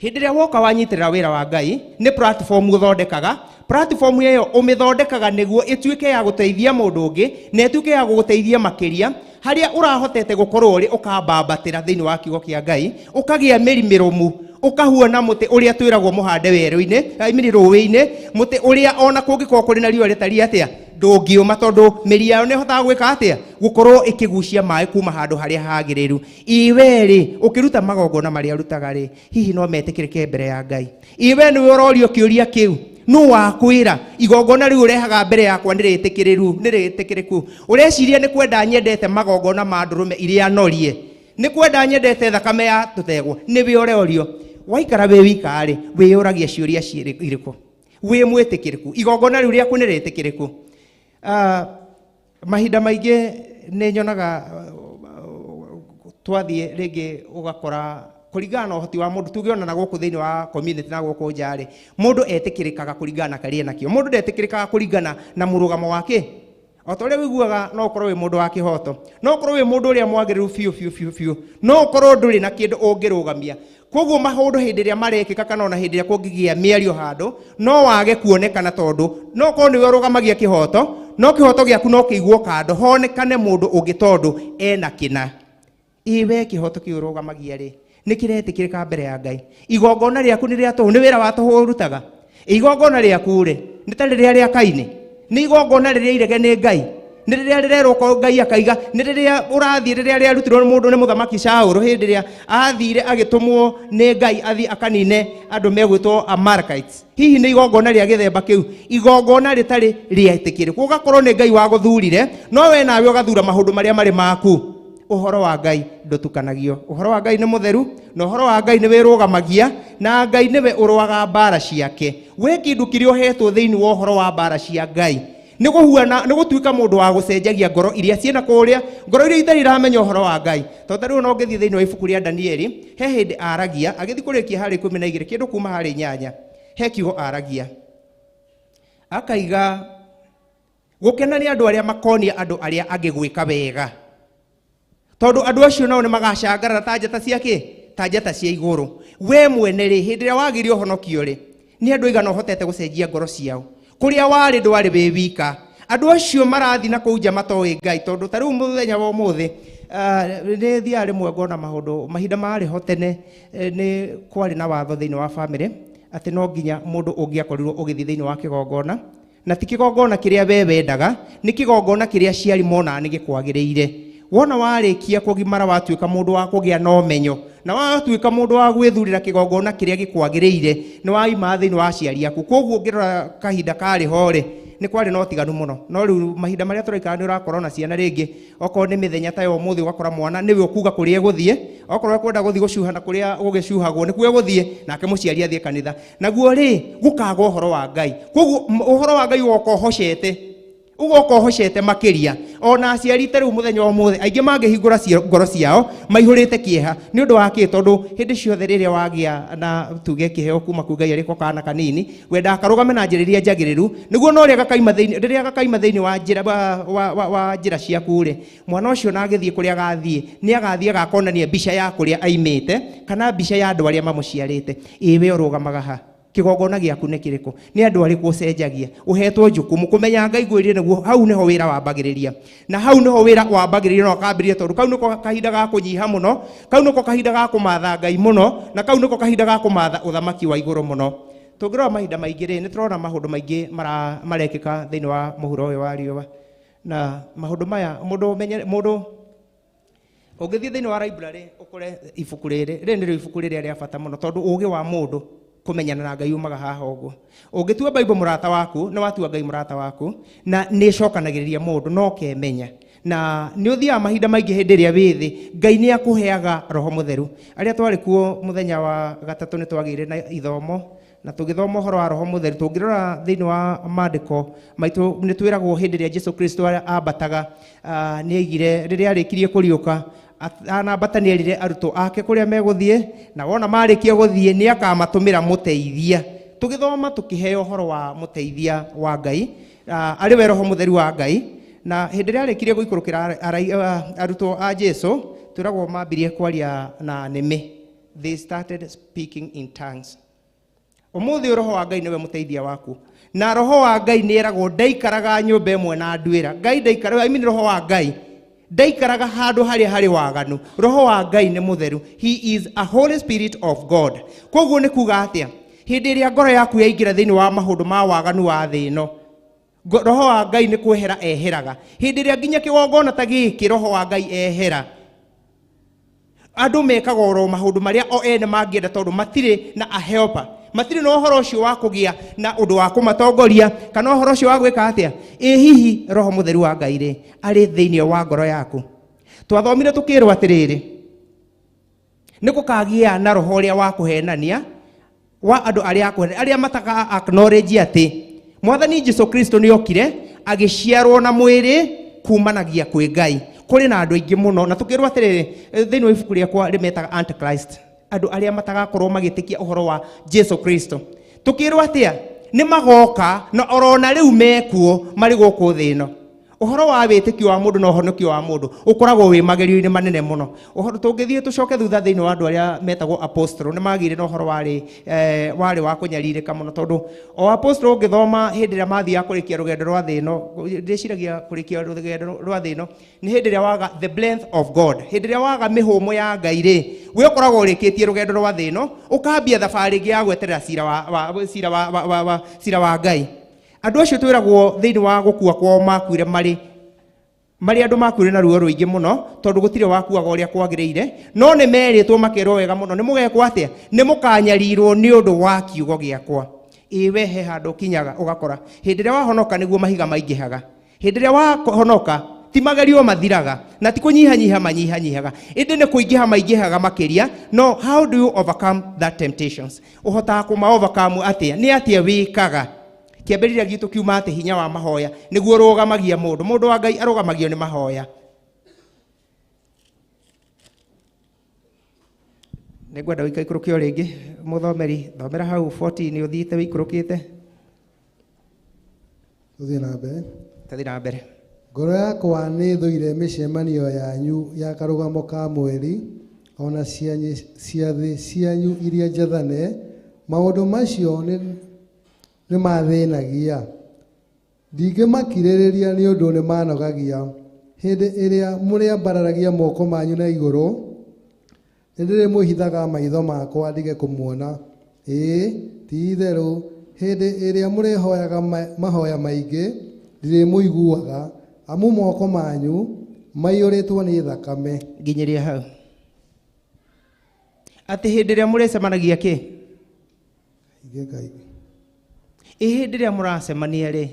I: hĩndĩ ĩrĩa woka wanyitĩrĩra wĩra wa Ngai nĩ platform ũthondekaga platform ĩyo ũmĩthondekaga nĩguo ĩtuĩke ya gũteithia mũndũ ũngĩ na ĩtuĩke ya gũgũteithia makĩria harĩa ũrahotete gũkorwo ũrĩ ũkambambatĩra thĩinĩ wa kiugo kĩa Ngai ũkagĩa mĩrimĩrũmu ukahuona muti uria twiragwo muhande werũ-inĩ imini rũĩ-inĩ muti uria ona kũngĩkorwo kũrĩ na riũa rĩtariĩ atĩa ndũngiũma tondũ mĩri yayo nĩ hotaga gwĩka atĩa gũkorwo ĩkĩgucia maĩ kuma handũ harĩa hagĩrĩru iwe rĩ ũkĩruta magongona marĩa ũrutaga rĩ hihi no metĩkĩrĩke mbere ya Ngai iwe nĩ ũrorio kĩũria kĩu nũ wakwĩra igongona rĩu ũrehaga mbere yakwa nĩ rĩtĩkĩrĩku ũreciria nĩ kwenda nyendete magongona ma ndũrũme iria norie nĩ kwenda nyendete thakame ya tũtegwo nĩwe ũrorio waikara wĩ wika rĩ wĩyũragia ciũria irĩkũ wĩ mwĩtĩkĩrĩku igongona rĩu rĩaku nĩ rĩtĩkĩrĩku mahinda maingĩ nĩ nyonaga twathiĩ rĩngĩ ũgakora kũringana na ũhoti wa mũndũ tũngĩonana gũkũ thĩinĩ wa community na gũkũ nja rĩ mũndũ etĩkĩrĩkaga kũringana na karĩa nakĩo mũndũ ndetĩkĩrĩkaga kũringana na mũrũgamo wake o ta ũrĩa wĩiguaga no ũkorwo wĩ mũndũ wa kĩhoto no ũkorwo wĩ mũndũ ũrĩa mwagĩrĩru biũ no ũkorwo ndũrĩ na kĩndũ ũngĩrũgamia koguo maũndũ hĩndĩ ĩrĩa marekĩka kana ona hĩndĩ ĩrĩa kũngĩgĩa mĩario handũ no wage kuonekana tondũ no korwo nĩwe ũrũgamagia kĩhoto no kĩhoto gĩaku no kĩiguo kando honekane mũndũ ũngĩ tondũ ena kĩna iwe kĩhoto kĩu ũrũgamagia rĩ nĩ kĩretĩkĩrĩka mbere ya Ngai igongona rĩaku nĩ rĩa tũhũ nĩ wĩra wa tũhũ ũrutaga igongona rĩaku rĩ nĩ ta rĩrĩa rĩa Kaini nĩ igongona rĩrĩa irege nĩ Ngai nĩ rĩrĩa rĩrerwo Ngai akaiga nĩ rĩrĩa ũrathiĩ rĩrĩa rĩarutirwo nĩ mũndũ nĩ mũthamaki Saũlũ hĩndĩ ĩrĩa athire agĩtũmwo nĩ Ngai athi akanine andũ megwĩtwo Amalekites hihi nĩ igongona rĩa gĩthemba kĩu igongona rĩtarĩ rĩetĩkĩrĩku ũgakorwo nĩ Ngai wagũthurire no we nawe ũgathura maũndũ marĩa marĩ maku ũhoro wa Ngai ndũtukanagio ũhoro wa Ngai nĩ mũtheru na ũhoro wa Ngai nĩ wĩrũgamagia na Ngai nĩwe ũrũaga mbara ciake we kĩndũ kĩrĩa ũhetwo thĩinĩ wa ũhoro wa mbara cia Ngai nĩ gũtuĩka mũndũ wa gũcenjagia ngoro iria ciĩna kũrĩa ngoro iria itarĩ iramenya ũhoro wa Ngai tondũ rĩu no ngĩthiĩ thĩinĩ wa ibuku rĩa Danieli he hĩndĩ aragia agĩthiĩ kũrĩkia harĩ 12 kĩndũ kuma harĩ 8 he kiugo aragia akaiga gũkena nĩ andũ arĩa makonia andũ arĩa angĩ gwĩka wega tondũ andũ acio nao nĩ magacangarara ta njata ciake ta njata cia igũrũ we mwene rĩ hĩndĩ ĩrĩa wagĩrio honokio rĩ nĩ andũ aigana ũhotete gũcenjia ngoro ciao kũrĩa warĩ ndwarĩ wĩ wika andũ acio marathi na kũu nja matoĩ Ngai tondũ ta rĩu mũthenya wa ũmũthĩ nĩ thiarĩ rĩmwe ngona maũndũ mahinda marĩ ho tene nĩ kwarĩ na watho thĩinĩ wa bamĩrĩ atĩ no nginya mũndũ ũngĩakorirwo ũgĩthiĩ thĩinĩ wa kĩgongona na ti kĩgongona kĩrĩa we wendaga nĩ kĩgongona kĩrĩa aciari monaga nĩ gĩkwagĩrĩire wona warĩkia kũgimara watuĩka mũndũ wa kũgĩa na ũmenyo na watuĩka mũndũ wa gwĩthurĩra kĩgongona kĩrĩa gĩkwagĩrĩire nĩ waima thĩinĩ wa aciari aku koguo ngĩrora kahinda karĩ ho rĩ nĩ kwarĩ na ũtiganu mũno no rĩu mahinda marĩa tũraikara nĩ ũrakorwo na ciana rĩngĩ okorwo nĩ mĩthenya ta yo ũmũthĩ ũgakora mwana nĩwe ũkuga kũrĩa egũthiĩ okorwo ekwenda gũthiĩ gũcuha na kũrĩa gũgĩcuhagwo nĩkuo egũthiĩ nake mũciari athiĩ kanitha naguo rĩ gũkaga ũhoro wa Ngai koguo ũhoro wa Ngai ugoka makĩria ona aciari ta rĩu mũthenya wa ũmũthĩ aingĩ mangĩhingũra ngoro ciao maihũrĩte kĩeha nĩ ũndũ wa kĩ tondũ hĩndĩ ciothe rĩrĩa wagĩa na tuge kĩheo kuma kwĩ Ngai arĩ ko kana kanini wenda karũgame na njĩra iria njagĩrĩru nĩguo no rĩrĩa gakaima thĩinĩ wa njĩra ciaku rĩ mwana ũcio na agĩthiĩ kũrĩa agathiĩ nĩ agathiĩ agakonania mbica ya kũrĩa aimĩte kana mbica ya andũ arĩa mamũciarĩte ĩwe ũrũgamaga ha kĩgongona gĩaku nĩ kĩrĩkũ nĩ andũ arĩkũ ũcenjagia ũhetwo jukumu kũmenya Ngai gwĩrire nĩguo hau nĩho wĩra wambagĩrĩria na hau nĩho wĩra wambagĩrĩria no kambĩrĩria tondũ kau nĩko kahinda ga kũnyiha mũno kau nĩko kahinda ga kũmatha Ngai mũno na kau nĩko kahinda ga kũmatha ũthamaki wa igũrũ mũno tũngĩrora mahinda maingĩ rĩ nĩ tũrona maũndũ maingĩ marekĩka thĩinĩ wa mũhuro ũyũ wa riũa na maundu maya mundu ũngĩthiĩ thĩinĩ wa library ũkore ibuku rĩrĩ nĩrĩo ibuku rĩrĩa rĩa bata mũno tondũ ũũgĩ wa mũndũ kũmenyana na Ngai umaga haha ũguo. Ũngĩtua Bible mũrata waku na watua Ngai mũrata waku na nĩ cokanagĩrĩria mũndũ no kemenya na nĩ ũthiaga mahinda maingĩ hĩndĩ ĩrĩa wĩ thĩ Ngai nĩ akũheaga Roho Mũtheru. Arĩa twarĩ kuo mũthenya wa gatatũ nĩ twagĩire na ithomo na tũgĩthoma ũhoro wa Roho Mũtheru. Tũngĩrora thĩinĩ wa maandĩko maitũ nĩ twĩragwo hĩndĩ ĩrĩa Jesũ Kristo ambataga nĩ aigire rĩrĩa arĩkirie kũriũka anambata nĩ erire arutwo ake kũrĩa megũthiĩ na wona marĩkia gũthiĩ nĩ akamatũmĩra mũteithia. Tũgĩthoma tũkĩheo ũhoro wa mũteithia wa Ngai arĩ we Roho Mũtheru wa Ngai na hĩndĩ ĩrĩa arĩkirie gũikũrũkĩra arutwo a Jesũ twĩragwo mambirie kwaria na nĩmĩ. They started speaking in tongues. Ũmũthĩ Roho wa Ngai nĩwe mũteithia waku na Roho wa Ngai nĩ eragwo ndaikaraga nyũmba ĩmwe na nduĩra. Ngai ndaikaraga Roho wa Ngai ndaikaraga handũ harĩa harĩ waganu. Roho wa Ngai nĩ mũtheru. He is a Holy Spirit of God. Koguo nĩ kuga atĩa hĩndĩ ĩrĩa ngoro yaku yaingĩra thĩinĩ wa maũndũ ma waganu wa thĩ ĩno Roho wa Ngai nĩ kwehera eheraga. Hĩndĩ ĩrĩa nginya kĩgongona ta gĩkĩ Roho wa Ngai ehera andũ mekaga oro maũndũ marĩa o ene mangĩenda tondũ matirĩ na a helper. Matirĩ na ũhoro ũcio wa kũgĩa na ũndũ wa kũmatongoria kana ũhoro ũcio wa gwĩka atĩa. Hihi Roho Mũtheru wa Ngai rĩ arĩ thĩinĩ wa ngoro yaku. Twathomire tũkĩrwo atĩrĩrĩ nĩ gũkagĩa na roho ũrĩa wa kũhenania wa andũ arĩa mataka acknowledge atĩ Mwathani Jesũ Kristo nĩ okire agĩciarwo na mwĩrĩ kumanagia kwĩ Ngai. Kũrĩ na andũ aingĩ mũno na tũkĩrwo atĩrĩrĩ thĩinĩ wa ibuku rĩakwa rĩmetaga Antichrist, andũ arĩa matagakorwo magĩtĩkia ũhoro wa Jesũ Kristo. Tũkĩrwo atĩa nĩ magoka na orona rĩu mekuo marĩ gũkũ thĩ ĩno. Ũhoro wa wĩtĩkio wa mũndũ na ũhonokio wa mũndũ ũkoragwo wĩ magerio-inĩ manene mũno. Ũhoro tũngĩthiĩ tũcoke thutha thĩinĩ wa andũ arĩa metagwo apostle nĩ magĩire na ũhoro warĩ wa kũnyarirĩka mũno tondũ o apostle ũngĩthoma hĩndĩ ĩrĩa mathiaga kũrĩkia rũgendo rwa thĩ ĩno, ndĩciragia kũrĩkia rũgendo rwa thĩ ĩno nĩ hĩndĩ ĩrĩa waga the blessing of God, hĩndĩ ĩrĩa waga mĩhũmũ ya Ngai rĩ we ũkoragwo ũrĩkĩtie rũgendo rwa thĩ ĩno ũkambia thabarĩ ĩngĩ ya gweterera cira wa Ngai. Andũ acio twĩragwo thĩinĩ wa gũkua kwao makuire marĩ andũ makuire na ruo rũingĩ mũno tondũ gũtirĩ wakuaga ũrĩa kwagĩrĩire, no nĩ merĩtwo makerwo wega mũno nĩ mũgekwo atĩa nĩ mũkanyarirwo nĩ ũndũ wa kiugo gĩakwa. Ĩwe he handũ kinyaga ũgakora hĩndĩ ĩrĩa wahonoka nĩguo mahiga maingĩhaga. Hĩndĩ ĩrĩa wahonoka ti magerio mathiraga na ti kũnyihanyiha manyihanyihaga, ĩndĩ nĩ kũingĩha maingĩhaga makĩria. No how do you overcome that temptations? Ũhotaga kũma overcome atĩa? Nĩ atĩa wĩkaga? Kĩambĩrĩria gitũ kiuma atĩ hinya wa mahoya nĩguo rũgamagia mũndũ wa Ngai arũgamagio nĩ mahoya. Nĩngwenda ũikũrũkio rĩngĩ mũthomeri, thomera hau 14 nĩ ũthiĩte wĩikũrũkĩte.
J: Tuthiĩ na mbere.
I: Tathiĩ na mbere.
J: Ngoro yakwa nĩ thũire mĩcemanio yanyu ya karũgamo ka mweri ona ciathĩ cianyu iria njathane. Maũndũ macio nĩ mathĩnagia, ndingĩmakirĩrĩria nĩ ũndũ nĩ manogagia. Hĩndĩ ĩrĩa mũrĩambararagia moko manyu na igũrũ nĩ ndĩrĩmũhithaga maitho makwa ndige kũmuona. Ti-itherũ hĩndĩ ĩrĩa mũrĩhoyaga mahoya maingĩ ndirĩmũiguaga amu moko manyu maiyũrĩtwo nĩ thakame.
I: Nginyĩria hau atĩ hĩndĩ ĩrĩa mũrĩcemanagia kĩ? Hĩndĩ ĩrĩa mũracemania rĩ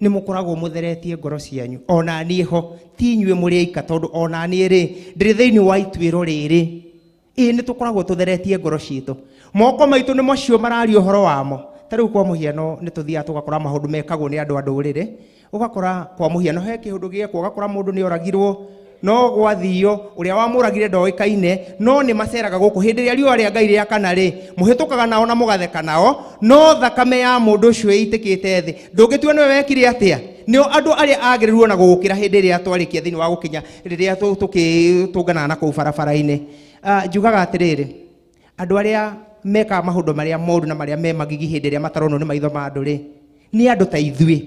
I: nĩ mũkoragwo mũtheretie ngoro cianyu. Ona niĩ ho ti inyuĩ mũrĩ aika tondũ ona niĩ rĩ ndĩrĩ thĩinĩ wa ituĩro rĩrĩ. Nĩ tũkoragwo tũtheretie ngoro citũ. Moko maitũ nĩ macio mararia ũhoro wamo. Ta rĩu kwa mũhiano nĩ tũthiaga tũgakora maũndũ mekagwo nĩ andũ a ndũrĩrĩ. Ũgakora kwa mũhiano he kĩũndũ gĩekwo ũgakora mũndũ nĩ oragirwo no gwathio ũrĩa wamũragire ndoĩkaine no nĩ maceraga gũkũ. Hĩndĩ ĩrĩa riũa rĩa Ngai rĩakana rĩ mũhĩtũkaga nao na mũgatheka nao, no thakame ya mũndũ ũcio ĩitĩkĩte thĩ. Ndũngĩtua nĩwe wekire atĩa? Nĩo andũ arĩa agĩrĩirwo na gũgũkĩra hĩndĩ ĩrĩa twarĩkia thĩinĩ wa gũkinya rĩrĩa tũkĩtũngana na kũu barabara-inĩ. Njugaga atĩrĩrĩ andũ arĩa mekaga maũndũ marĩa moru na marĩa me magigi hĩndĩ ĩrĩa mataronwo nĩ maitho ma andũ rĩ nĩ andũ ta ithuĩ,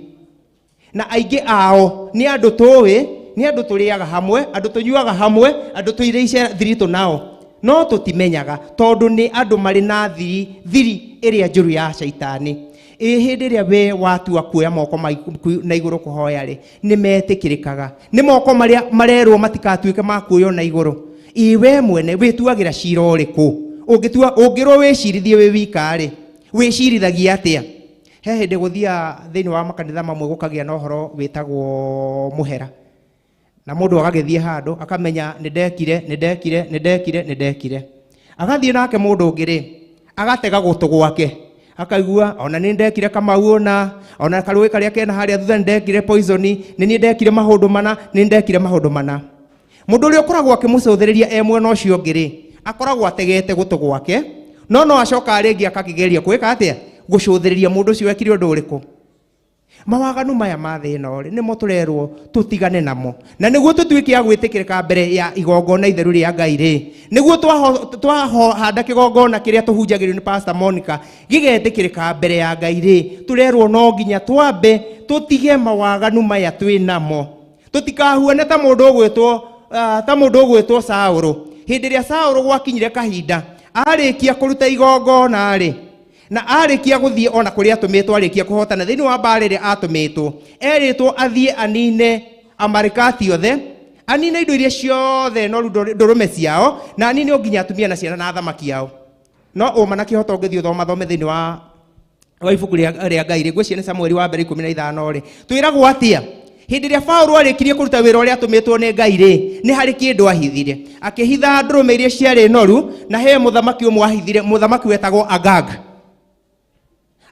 I: na aingĩ ao nĩ andũ tũĩ, nĩ andũ tũrĩaga hamwe, andũ tũnyuaga hamwe, andũ tũirĩice thiritũ nao, no tũtimenyaga tondũ nĩ andũ marĩ na thiri ĩrĩa njũru ya Shaitani. hĩndĩ ĩrĩa we watua kuoya moko na igũrũ kũhoya rĩ nĩ metĩkĩrĩkaga nĩ moko marĩa marerwo matikatuĩke ma kuoywo na igũrũ we mwene wĩtuagĩra cira ũrĩkũ ũngĩrwo wĩcirithie wĩ wika rĩ wĩcirithagia atĩa he hĩndĩ gũthia thĩinĩ wa makanitha mamwe gũkagĩa na ũhoro wĩtagwo mũhera na mũndũ agagĩthiĩ handũ akamenya nĩ ndekire agathiĩ nake mũndũ ũngĩ rĩ agatega gũtũ gwake akaigua ona nĩ ndekire Kamau ona karũĩ karĩa kena harĩa thutha nĩ ndekire poison nĩ niĩ ndekire maũndũ mana mũndũ ũrĩa ũkoragwo akĩmũcũthĩrĩria mwena ũcio ũngĩ rĩ akoragwo ategete gũtũ gwake no acoka rĩngĩ akakĩgeria kwĩka atĩa gũcũthĩrĩria mũndũ ũcio wekire ũndũ ũrĩkũ mawaganu maya ma thĩ ĩno rĩ nĩmo tũrerwo tũtigane namo na nĩguo tũtuĩke a gwĩtĩkĩrĩka mbere ya igongona itheru rĩa Ngai rĩ nĩguo twahanda kĩgongona kĩrĩa tũhunjagĩrio nĩ Pastor Monica gĩgetĩkĩrĩka mbere ya Ngai rĩ tũrerwo no nginya twambe tũtige mawaganu maya twĩ namo tũtikahuane ta mũndũ ũgwĩtwo Saũlũ hĩndĩ ĩrĩa Saũlũ gwakinyire kahinda arĩkia kũruta igongona rĩ na arĩkia gũthiĩ ona kũrĩa atũmĩtwo arĩkia kũhotana thĩinĩ wa mbaara ĩrĩa atũmĩtwo erĩtwo athiĩ anine Amarikati othe anine indo iria ciothe no ndũrũme ciao na anine o nginya atumia na ciana na thamaki yao no ũma na kĩhota ũngĩthiĩ thome thĩinĩ wa ibuku rĩa Ngai ngwĩciria nĩ Samueli wa mbere 15 rĩ twĩragwo atĩa hĩndĩ ĩrĩa Paũlũ arĩkirie kũruta wĩra ũrĩa atũmĩtwo nĩ Ngai rĩ nĩ harĩ kĩndũ ahithire akĩhitha ndũrũme iria ciarĩ noru na he mũthamaki ũmwe ahithire mũthamaki wetagwo Agag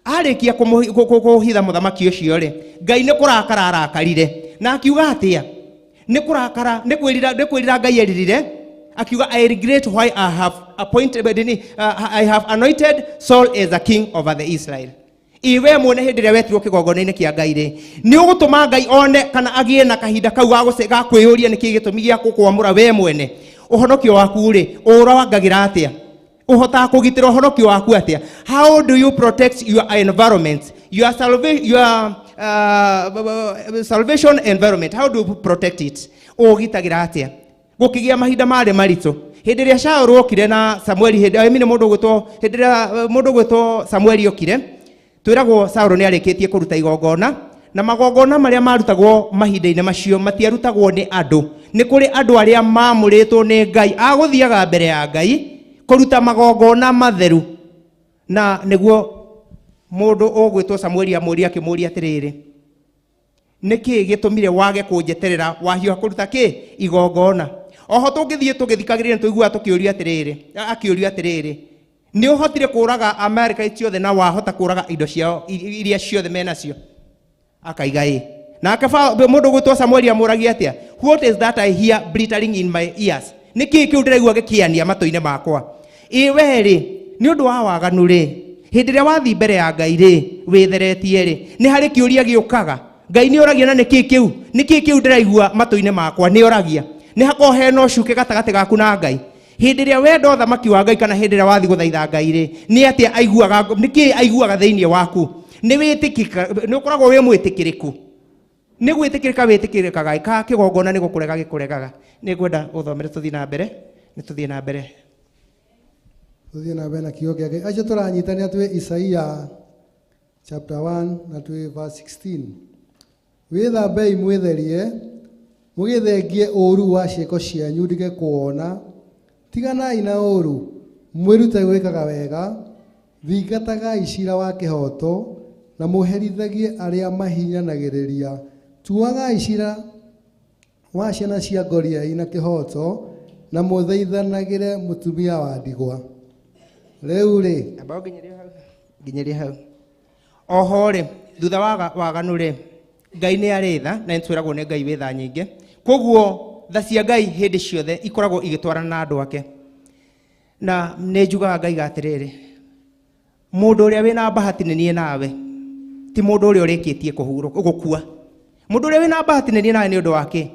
I: arĩkia kũhitha mũthamaki ũcio rĩ Ngai nĩ kũrakara arakarire na akiuga atĩa nĩ kwĩrira Ngai eririre akiuga I regret why I have anointed Saul as a king over the Israel iwe mwene hĩndĩ ĩrĩa wetirwo kĩgongona-inĩ kĩa Ngai rĩ nĩ ũgũtũma Ngai one kana agĩe na kahinda kau ga kwĩyũria nĩkĩ gĩtũmi gĩa gũkwamũra we mwene ũhonokio waku rĩ ũrangagĩra atĩa uhotaga kũgitĩra ũhonokio waku atĩa how do you protect your environment your salvation environment how do you protect it ũgitagĩra atĩa gũkĩgĩa mahinda marĩ maritũ hĩndĩ ĩrĩa Saũlũ okire na Samueli hĩndĩ ĩrĩa mũndũ gwĩtwo Samueli okire twĩragwo Saũlũ nĩ arĩkĩtie kũruta igongona na magongona marĩa marutagwo mahinda-inĩ macio matiarutagwo nĩ andũ nĩ kũrĩ andũ arĩa maamũrĩtwo nĩ Ngai agũthiaga mbere ya Ngai kũruta magongona matheru na nĩguo mũndũ ũgwĩtwo Samueli amũria akĩmũria atĩrĩrĩ nĩkĩ gĩtũmire wage kũnjeterera wahiũha kũruta kĩ igongona oho tũngĩthiĩ tũgĩthikagĩrĩria tũiguaga akĩũrio atĩrĩrĩ nĩ ũhotire kũraga Amerika ciothe na wahota kũraga indo ciao iria ciothe menacio akaiga nake mũndũ ũgwĩtwo Samueli amũragia atĩa what is that I hear blittering in my ears nĩkĩ kĩu ndĩraigua gĩkĩania matũ-inĩ makwa we rĩ nĩ ũndũ wa waganu rĩ hĩndĩ ĩrĩa wathiĩ mbere ya Ngai rĩ wĩtheretie rĩ nĩ harĩ kĩũria gĩũkaga Ngai nĩ oragia na nĩkĩ kĩu ndĩraigua matũ-inĩ makwa nĩ oragia nĩ hakorwo hena ũcuke gatagatĩ gaku na Ngai hĩndĩ ĩrĩa wenda ũthamaki wa Ngai kana hĩndĩ ĩrĩa wathiĩ gũthaitha Ngai rĩ nĩ atĩa nĩkĩ aiguaga thĩinĩ waku nĩ ũkoragwo wĩ mwĩtĩkĩrĩku nĩ gwĩtĩkĩrĩka wĩtĩkĩrĩkaga ka kĩgongona nĩ gũkũrega gĩkũregaga nĩ ngwenda ũthomere tũthiĩ na mbere
J: na kiugo kĩa Ngai acio tũranyitanĩra twĩ Isaia chapter 1 na twĩ verse 16 wĩthambei mwĩtherie mũgĩthengie ũũru wa ciĩko cianyu ndige kuona tiganai na ũũru mwĩrute gwĩkaga wega thingatagai cira wa kĩhoto na mũherithagie arĩa mahinyanagĩrĩria tuagai cira wa ciana cia ngoriai na kĩhoto na mũthaithanagĩre mũtumia wa ndigwa rĩu rĩ
I: nginyĩria hau oho rĩ thutha wa waganu rĩ Ngai nĩ arĩ tha na nĩtwĩragwo nĩ Ngai wĩ tha nyingĩ koguo tha cia Ngai hĩndĩ ciothe ikoragwo igĩtwarana na andũ ake na nĩ njugaga Ngai atĩrĩrĩ mũndũ ũrĩa wĩna bahati nĩ niĩ nawe ti mũndũ ũrĩa ũrĩkĩtie gũkua mũndũ ũrĩa wĩna bahati nĩ niĩ nawe nĩ ũndũ wake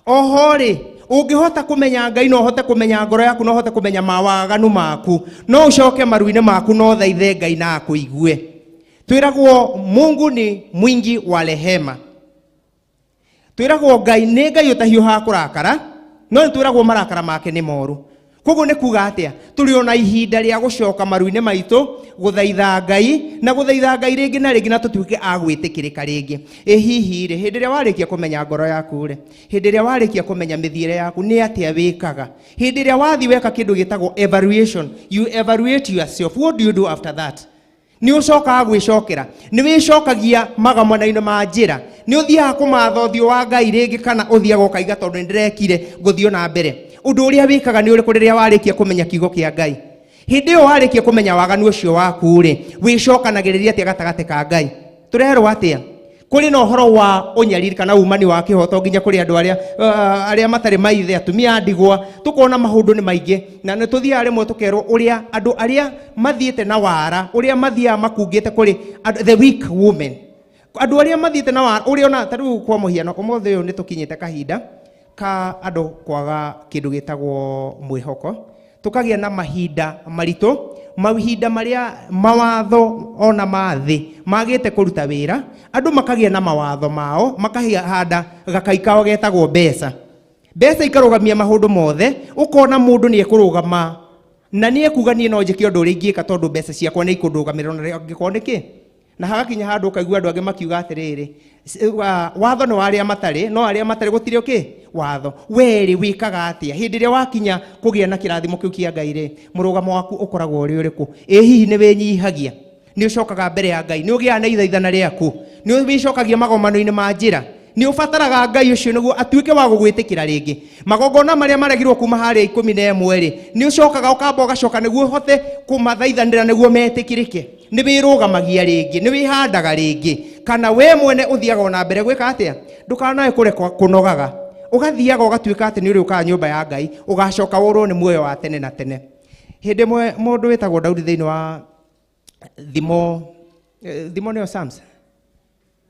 I: oho rĩ ũngĩhota kũmenya Ngai no ũhote kũmenya ngoro yaku no ũhote kũmenya mawaganu maku no ũcoke maru-inĩ maku no thaithe Ngai na akũigue twĩragwo Mungu ni mwingi wa rehema twĩragwo Ngai nĩ Ngai ũtahiũhaga kũrakara no nĩ twĩragwo marakara make nĩ moru Koguo nĩ kuga atia tũrĩ ona ihinda rĩa gũcoka maru-inĩ maitũ gũthaitha Ngai na gũthaitha Ngai rĩngĩ na rĩngĩ na tũtuĩke a gwĩtĩkĩrĩka rĩngĩ. Hihi rĩ hĩndĩ ĩrĩa warĩkia kũmenya ngoro yaku rĩ, hĩndĩ ĩrĩa warĩkia kũmenya mĩthiĩre yaku nĩ atĩa wĩkaga, hĩndĩ ĩrĩa wathi weka kĩndũ gĩtagwo evaluation, you evaluate yourself, what do you do after that? Nĩ ũcokaga gwĩcokera, nĩ wĩcokagia magamana-inĩ ma njĩra, nĩ ũthiaga kũmatha ũthiũ wa Ngai rĩngĩ kana ũthiaga ũkaiga tondũ nĩ ndĩrekire gũthiĩ na mbere. Ũndũ ũrĩa wĩkaga nĩ ũrĩkũ rĩrĩa warĩkia kũmenya kiugo kĩa Ngai? Hĩndĩ ĩyo warĩkia kũmenya waganu ũcio waku rĩ, wĩcokanagĩrĩria atĩa gatagatĩ ka Ngai? Tũreherwo atĩa? Kũrĩ na ũhoro wa ũnyariri kana umani wa kĩhoto nginya kũrĩ andũ arĩa matarĩ maithe, atumia ndigwa, tũkona maũndũ nĩ maingĩ na nĩ tũthiaga rĩmwe tũkerwo ũrĩa andũ arĩa mathiĩte na wara, ũrĩa mathiaga makungĩte kũrĩ the weak women, andũ arĩa mathiĩte na wara, ũrĩa ona tarĩu kwa mũhiano ũmũthĩ ũyũ nĩ tũkinyĩte kahinda ka andũ kwaga kĩndũ gĩtagwo mwĩhoko, tukagĩa na mahinda maritũ, mahinda marĩa mawatho ona mathĩ magĩte kũruta wĩra, andũ makagĩa na mawatho mao, makahanda gakai kao getagwo mbeca. Mbeca ikarũgamia maũndũ mothe, ũkona mũndũ nĩ ekũrũgama na nĩ ekuga niĩ no njĩke ũndũ ũrĩa ingĩka tondũ mbeca ciakwa nĩ ikũndũgamĩrĩra na angĩkorwo nĩkĩ. Na hagakinya handũ ũkaigua andũ angĩ makiuga atĩrĩrĩ, watho nĩ wa arĩa matarĩ, no arĩa matarĩ gũtirĩ ũkĩ watho. Weri wĩkaga atĩa hĩndĩ ĩrĩa wakinya kũgĩa na kĩrathimo kĩu kĩa Ngai rĩ, mũrũgamo waku ũkoragwo ũrĩ ũrĩkũ? Hihi nĩ wĩnyihagia, nĩ ũcokaga mbere ya Ngai, nĩ ũgĩaga na ithaithana rĩaku, nĩ wĩcokagia magomano-inĩ ma njĩra, nĩ ũbataraga Ngai ũcio nĩguo atuĩke wa gũgwĩtĩkĩra rĩngĩ. Magongona marĩa maregirwo kuma harĩa 11 rĩ, nĩ ũcokaga ũkamba ũgacoka nĩguo ũhote kũmathaithanĩra nĩguo metĩkĩrĩke. Nĩ wĩrũgamagia rĩngĩ, nĩ wĩhandaga rĩngĩ, kana we mwene ũthiaga ona mbere gwĩka atĩa? Ndũkanae kũrekwo kũnogaga, ũgathiaga ũgatuĩka atĩ nĩ ũrĩũkaga nyũmba ya Ngai, ũgacoka ũrwo nĩ muoyo wa tene na tene. Hĩndĩ ĩmwe mũndũ wĩtagwo Daudi thĩinĩ wa thimo nĩyo Psalms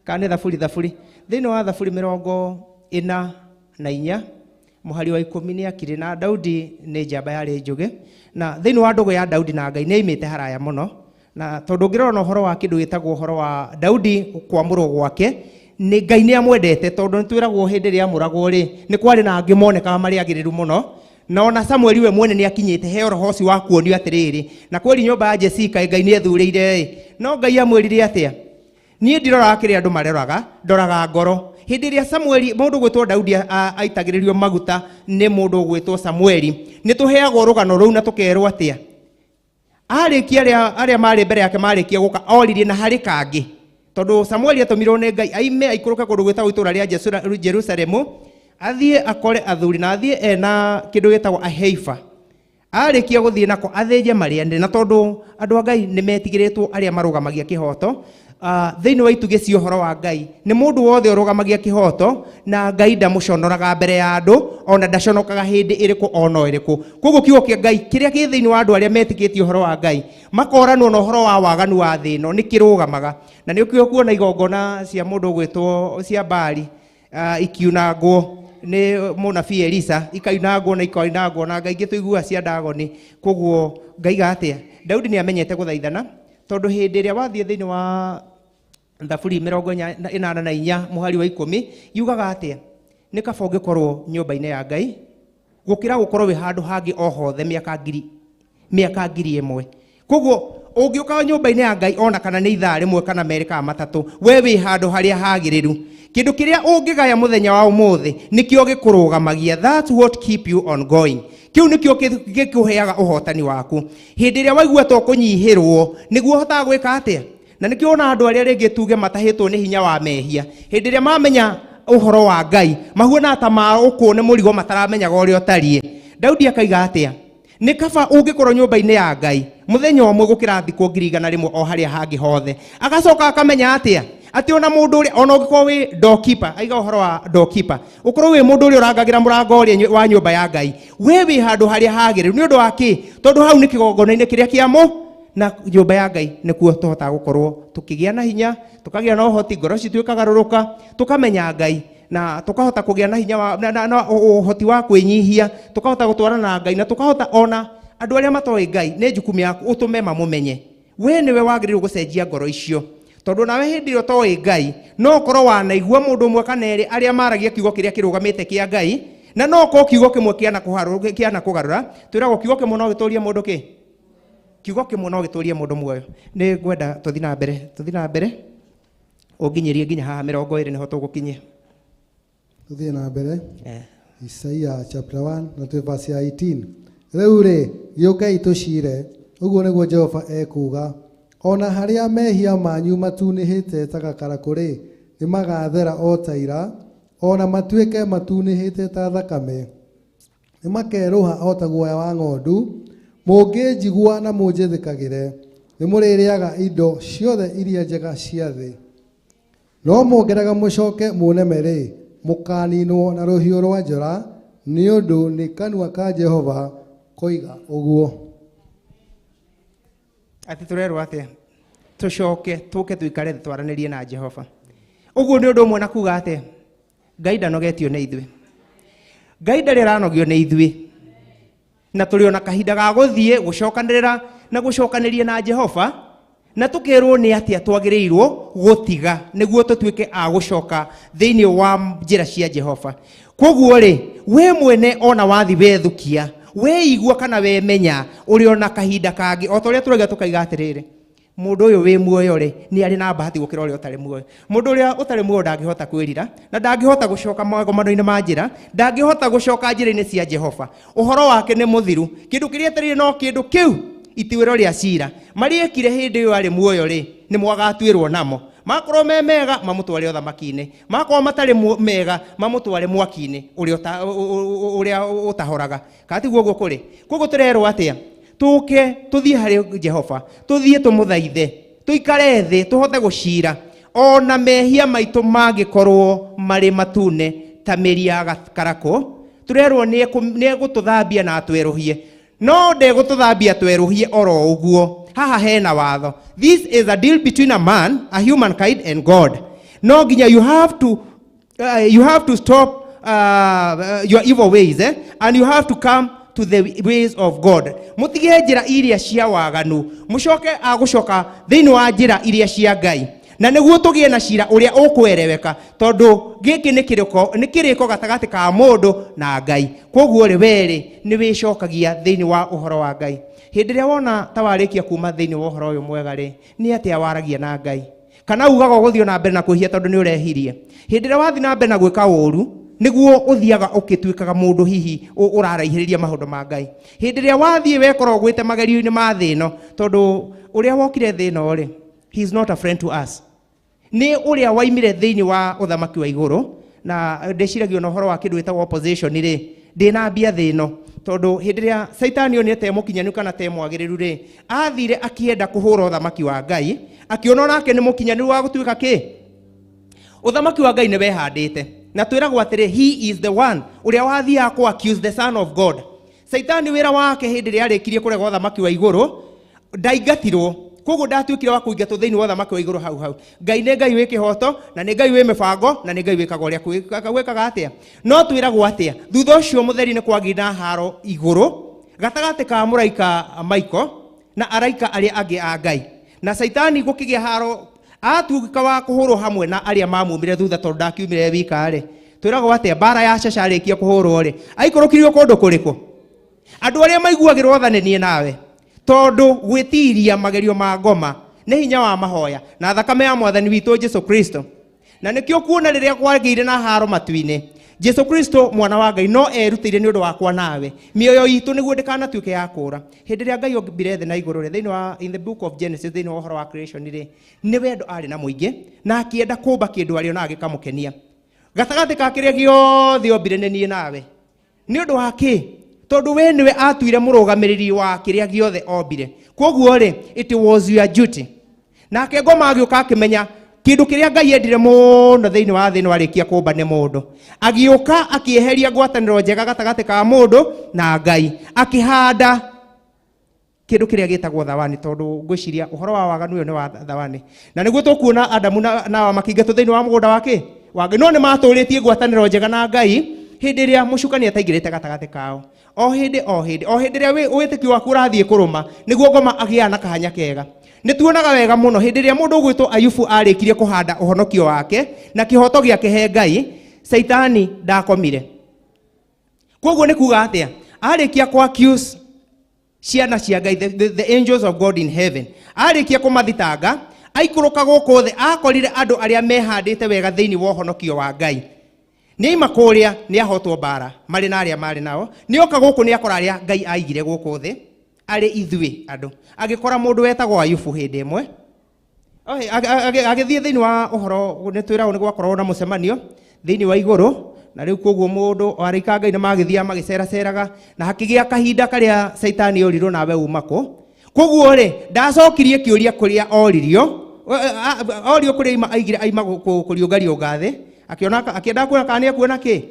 I: kana thaburi thĩinĩ wa thaburi 44 mũhari wa 10 nĩ akire na Daudi nĩ njamba yarĩ njũgĩ, na thĩinĩ wa ndũgũ ya Daudi na Ngai nĩ aimĩte haraya mũno, na tondũ ngĩrora na ũhoro wa kĩndũ gĩtagwo ũhoro wa Daudi kwamũrwo gwake, nĩ Ngai nĩ amwendete tondũ nĩ twĩragwo hĩndĩ ĩrĩa amũragwo rĩ, nĩ kwarĩ na angĩ monekaga marĩ agĩrĩru mũno, na ona Samueli we mwene nĩ akinyĩte heo roho ũcio wa kuonio atĩrĩrĩ, na kweri nyũmba ya Jessica Ngai nĩ ethurĩire, no Ngai amwĩrire atĩa? Niĩ ndiroraga kĩrĩa andũ mareroraga, ndoraga ngoro. Hĩndĩ ĩrĩa Samueli mũndũ gwĩtwo Daudi aitagĩrĩrio maguta nĩ mũndũ gwĩtwo Samueli, nĩ tũheagwo rũgano rũu na tũkerwo atĩa? Arĩkia arĩa marĩ mbere yake marĩkia gũka oririe na harĩ kangĩ, tondũ Samueli atũmirwo nĩ Ngai aime aikũrũke kũndũ gwĩtagwo itũũra rĩa Jerusalemu, athiĩ akore athuri na athiĩ ena kĩndũ gĩtagwo Aheifa. Arĩkia gũthiĩ nako athĩnje marĩanĩre, na tondũ andũ a Ngai nĩ metigĩrĩtwo arĩa marũgamagia kĩhoto thĩinĩ wa itugĩ cia ũhoro wa Ngai, nĩ mũndũ wothe ũrũgamagia kĩhoto na Ngai ndamũconoraga mbere ya andũ, ona ndaconokaga hĩndĩ ĩrĩkũ ona ĩrĩkũ. Koguo kiugo kĩa Ngai kĩrĩa kĩ thĩinĩ wa andũ arĩa metĩkĩtie ũhoro wa Ngai makoranwo na ũhoro wa waganu wa thĩ ĩno nĩ kĩrũgamaga. Na nĩ ũkĩo kuona igongona cia mũndũ gwĩtwo cia Baali ikiunangwo nĩ mũnabii Elisa, ikainangwo na ikainangwo na Ngai ingĩ cia Dagoni. Koguo ngaiga atĩa? Daudi nĩ amenyete gũthaithana, tondũ hĩndĩ ĩrĩa wathiĩ thĩinĩ wa thaburi 44 mũhari wa 10 yugaga atĩa? Nĩ kaba ũngĩkorwo nyũmba-inĩ ya Ngai gũkĩra gũkorwo wĩ handũ hangĩ o hothe mĩaka ngiri ĩmwe. Koguo ũngĩũka nyũmba-inĩ ya Ngai ona kana nĩ ithaa rĩmwe kana merĩ kana matatũ, we wĩ handũ harĩa hagĩrĩru. Kĩndũ kĩrĩa ũngĩgaya mũthenya wa ũmũthĩ nĩkĩo gĩkũrũgamagia. That's what keep you on going. Kiu nĩkĩo gĩkũheaga ũhotani waku. Hĩndĩ ĩrĩa waigua to kũnyihĩrwo nĩguo ũhotaga gwĩka atĩa? Na nĩkĩo ona andũ arĩa rĩngĩ tuge matahĩtwo nĩ hinya wa mehia, hĩndĩ ĩrĩa mamenya ũhoro wa Ngai mahuana ta maũkwo nĩ mũrigo mataramenyaga ũrĩa ũtariĩ. Daudi akaiga atĩa? Nĩ kaba ũngĩkorwo nyũmba-inĩ ya Ngai mũthenya ũmwe gũkĩra thikũ 100,000 o harĩa hangĩ hothe. Agacoka akamenya atĩa? Atĩ ona mũndũ ũrĩa ona ũngĩkorwo wĩ doorkeeper, aiga ũhoro wa doorkeeper, ũkorwo wĩ mũndũ ũrĩa ũrangagĩra mũrango ũrĩa wa nyũmba ya Ngai, we wĩ handũ harĩa hagĩrĩru. Nĩ ũndũ wa kĩ? Tondũ hau nĩ kĩgongona-inĩ kĩrĩa kĩamo, na nyũmba ya Ngai nĩkuo tũhotaga gũkorwo tũkĩgĩa na hinya, tũkagĩa na ũhoti, ngoro citũ ikagarũrũka, tũkamenya Ngai na tũkahota kũgĩa na hinya na ũhoti wa kwĩnyihia, tũkahota gũtwarana na Ngai, na tũkahota ona andũ arĩa matoĩ Ngai nĩ jukumu yaku ũtũme mamũmenye. We nĩwe wagĩrĩirwo gũcenjia ngoro icio, tondũ nawe hĩndĩ ĩrĩa ũtoĩ Ngai no ũkorwo wanaigua mũndũ ũmwe kana erĩ arĩa maragia kiugo kĩrĩa kĩrũgamĩte kĩa Ngai, na no ko kiugo kimwe kiana kugarura twiragwo kiugo kimwe no giturie mundu ki kiugo kimwe no giturie mundu muoyo ni ngwenda tuthi na mbere unginyirie nginya haha 20 niho tugukinyia
J: tuthie na mbere Isaia chapter 1 na tu verse 18 riu ri giukai tucire uguo niguo Jehova ekuga ona haria mehia manyu matunihite ta gakara kuri ni magathera o taira ona matuike matunihite ta thakame ni makeruha o ta guoya wa ng'ondu mungĩnjigua na mũnjĩthĩkagĩre nĩ mũrĩrĩaga indo ciothe iria njega cia thĩ no mũngeraga mũcoke mũneme rĩ mũkaninwo na rũhiũ rwa njora nĩ ũndũ nĩ kanua ka Jehova koiga ũguo.
I: Ati turerwo atia tucoke tuke tuikare twaranĩrie na Jehova ũguo nĩ ũndũ ũmwe na kuga atia Ngai ndanogetio nĩ ithuĩ Ngai ndarĩ aranogio nĩ ithuĩ na tũrĩ ona kahinda ga gũthiĩ gũcokanĩrĩra na gũcokanĩria na Jehova na tukĩrwo nĩ atia twagĩrĩirwo gũtiga nĩguo tũtuĩke a gũcoka thĩinĩ wa njĩra cia Jehova. Koguo rĩ we mwene ona wathi wethukia we igua kana we menya ũrĩ ona kahinda kangĩ o torĩa tũraiga tukaiga atĩrĩrĩ mundu ũyũ wĩ muoyo rĩ nĩ arĩ na bahati gũkĩra ũrĩa ũtarĩ muoyo. Mundu ũrĩa ũtarĩ muoyo ndangĩhota kwĩrira na ndangĩhota gũcoka magomano-inĩ ma njĩra, ndangĩhota gũcoka njĩra-inĩ cia Jehova. Ũhoro wake nĩ mũthiru. Kĩndũ kĩrĩa etereire no kĩndũ kĩu ituĩro rĩa cira mariekire hĩndĩ ĩyo arĩ muoyo rĩ nĩ mwagatuĩrwo namo. Makorwo me mega mamũtware ũthamaki-inĩ, makorwo matarĩ mega mamũtware mwaki-inĩ ũrĩa ũtahoraga. Kana tiguo ũguo kũrĩ? Koguo tũrerwo atĩa? Tuke tuthie harĩ Jehova, tuthie tumuthaithe, tuikare thĩ tuhote gũcira ona mehia maitũ mangĩkorwo marĩ matune ta mĩri ya karakũ. Turerwo nĩ egũtũthambia na atwerũhie, no ndegũtũthambia atwerũhie oro ũguo. Haha hena watho. This is a deal between a man, a humankind and God. No nginya you have to stop your evil ways, and you have to come to the ways of God. Mutige njĩra iria cia waganu, mucoke agũcoka thĩinĩ wa njĩra iria cia Ngai. Na nĩguo tũgĩe na cira ũrĩa ũkwĩreweka, tondũ gĩkĩ nĩ kĩrĩko gatagatĩ ka mũndũ na Ngai. Koguo rĩ werĩ nĩ wĩcokagia thĩinĩ wa ũhoro wa Ngai. Hĩndĩ ĩrĩa wona ta warĩkia kuma thĩinĩ wa ũhoro ũyũ mwega rĩ, nĩ atĩa waragia na Ngai? Kana ugaga gũthiĩ na mbere na kwĩhia tondũ nĩ ũrehirie? Hĩndĩ ĩrĩa wathiĩ na mbere na gwĩka ũũru nĩguo ũthiaga ũkĩtuĩkaga mũndũ hihi ũraraihĩrĩria maũndũ ma Ngai. Hĩndĩ ĩrĩa wathiĩ wekora ũgwĩte magerio-inĩ ma thĩ ĩno, tondũ ũrĩa wokire thĩ ĩno rĩ, he is not a friend to us. Nĩ ũrĩa waimire thĩinĩ wa ũthamaki wa igũrũ, na ndĩciragia na ũhoro wa kĩndũ wĩtagwo opposition rĩ, ndĩnambia thĩ ĩno. Tondũ hĩndĩ ĩrĩa Saitani onete mũkinyanu kana te mwagĩrĩru rĩ, athire akĩenda kũhũra ũthamaki wa Ngai, akĩona nake nĩ mũkinyanu wa gũtuĩka kĩ? Ũthamaki wa Ngai nĩ wehandĩte. Na twĩragwo atĩrĩ, he is the one ũrĩa wathiaga kũ accuse the son of God. Saitani wĩra wake hĩndĩ ĩrĩa arĩkirie kũrega ũthamaki wa igũrũ ndaingatirwo. Koguo ndatuĩkire wa kũingatwo thĩinĩ wa ũthamaki wa igũrũ hau. Ngai nĩ Ngai wĩ kĩhoto, na nĩ Ngai wĩ mĩbango, na nĩ Ngai wĩkaga ũrĩa gwĩkaga atĩa. No twĩragwo atĩa? Thutha ũcio mũtheri nĩ kwagĩire na haro igũrũ gatagatĩ ka mũraika Michael na araika arĩa angĩ a Ngai. Na Saitani gũkĩgĩa haro atuĩka wa kũhũrwo hamwe na arĩa mamumire thutha tondũ ndakiumire wika rĩ. Twĩragwo atĩa? Mbara ya Shasha arĩkia kũhũrwo rĩ, aikũrũkirio kũndũ kũrĩkũ? Andũ arĩa maiguagĩrwo tha nĩ niĩ nawe, tondũ gwĩtiria magerio ma ngoma nĩ hinya wa mahoya na thakame ya Mwathani witũ Jesu Kristo. Na nĩkĩo kuona rĩrĩa kwagĩire na haro matu-inĩ, Jesu Kristo mwana wa Ngai no erutĩire nĩ ũndũ wakwa nawe, mĩoyo itũ nĩguo ndĩkanatuĩke ya kũũra. Hĩndĩ ĩrĩa Ngai ombire thĩ na igũrũ rĩ, thĩinĩ wa in the book of Genesis, thĩinĩ wa ũhoro wa creation rĩ, nĩ wendo arĩ na mũingĩ na akĩenda kũmba kĩndũ arĩ ona gĩkamũkenia. Gatagatĩ ka kĩrĩa gĩothe ombire nĩ niĩ nawe. Nĩ ũndũ wa kĩ? Tondũ we nĩwe atuire mũrũgamĩrĩri wa kĩrĩa gĩothe ombire. Koguo rĩ, it was your duty. Nake ngoma agĩũka akĩmenya kĩndũ kĩrĩa Ngai endire mũno thĩinĩ wa thĩ ĩno arĩkia kũmba nĩ mũndũ. Agĩũka akĩeheria ngwatanĩro njega gatagatĩ ka mũndũ na Ngai, akĩhanda kĩndũ kĩrĩa gĩtagwo thawani, tondũ ngwĩciria ũhoro wa waganu ũyũ nĩ wa thawani. Na nĩguo tũkuona Adamu na makĩingatwo thĩinĩ wa mũgũnda wa kĩ? Wa Ngai. No nĩ matũrĩtie ngwatanĩro njega na Ngai hĩndĩ ĩrĩa mũcukani ataingĩrĩte gatagatĩ kao. O hĩndĩ ĩrĩa wĩtĩkio waku ũrathiĩ kũrũma nĩguo ngoma agĩaga na kahanya kega. Nĩ tuonaga wega mũno hĩndĩ ĩrĩa mũndũ ũgwĩtwo Ayubu arĩkirie kũhanda ũhonokio wake na kĩhoto gĩake he Ngai, Saitani ndakomire. Koguo nĩ kuga atia arĩkia kwa accuse ciana cia Ngai, the angels of God in heaven, arĩkia kũmathitanga aikũrũka gũkũ thĩ akorire andũ arĩa mehandĩte wega thĩinĩ wa ũhonokio wa Ngai. Nĩ aima kũrĩa nĩ ahotwo mbara marĩ na arĩa marĩ nao, nĩ oka gũkũ nĩ akora arĩa Ngai aigire gũkũ thĩ arĩ ithuĩ andũ. Agĩkora mũndũ wetagwo Ayubu hĩndĩ ĩmwe agĩthiĩ thĩinĩ wa ũhoro, nĩ twĩragwo nĩ gwakorwo na mũcemanio thĩinĩ wa igũrũ, na rĩu koguo mũndũ arĩka Ngai nĩ magĩthiaga magĩceraceraga, na hakĩgĩa kahinda karĩa Saitani orirwo nawe uma kũ. Koguo rĩ ndacokirie kĩũria kũrĩa oririo, orio kũrĩa aigire aima kũriũngariũnga thĩ, akĩenda kuona kana nĩ akuona kĩ.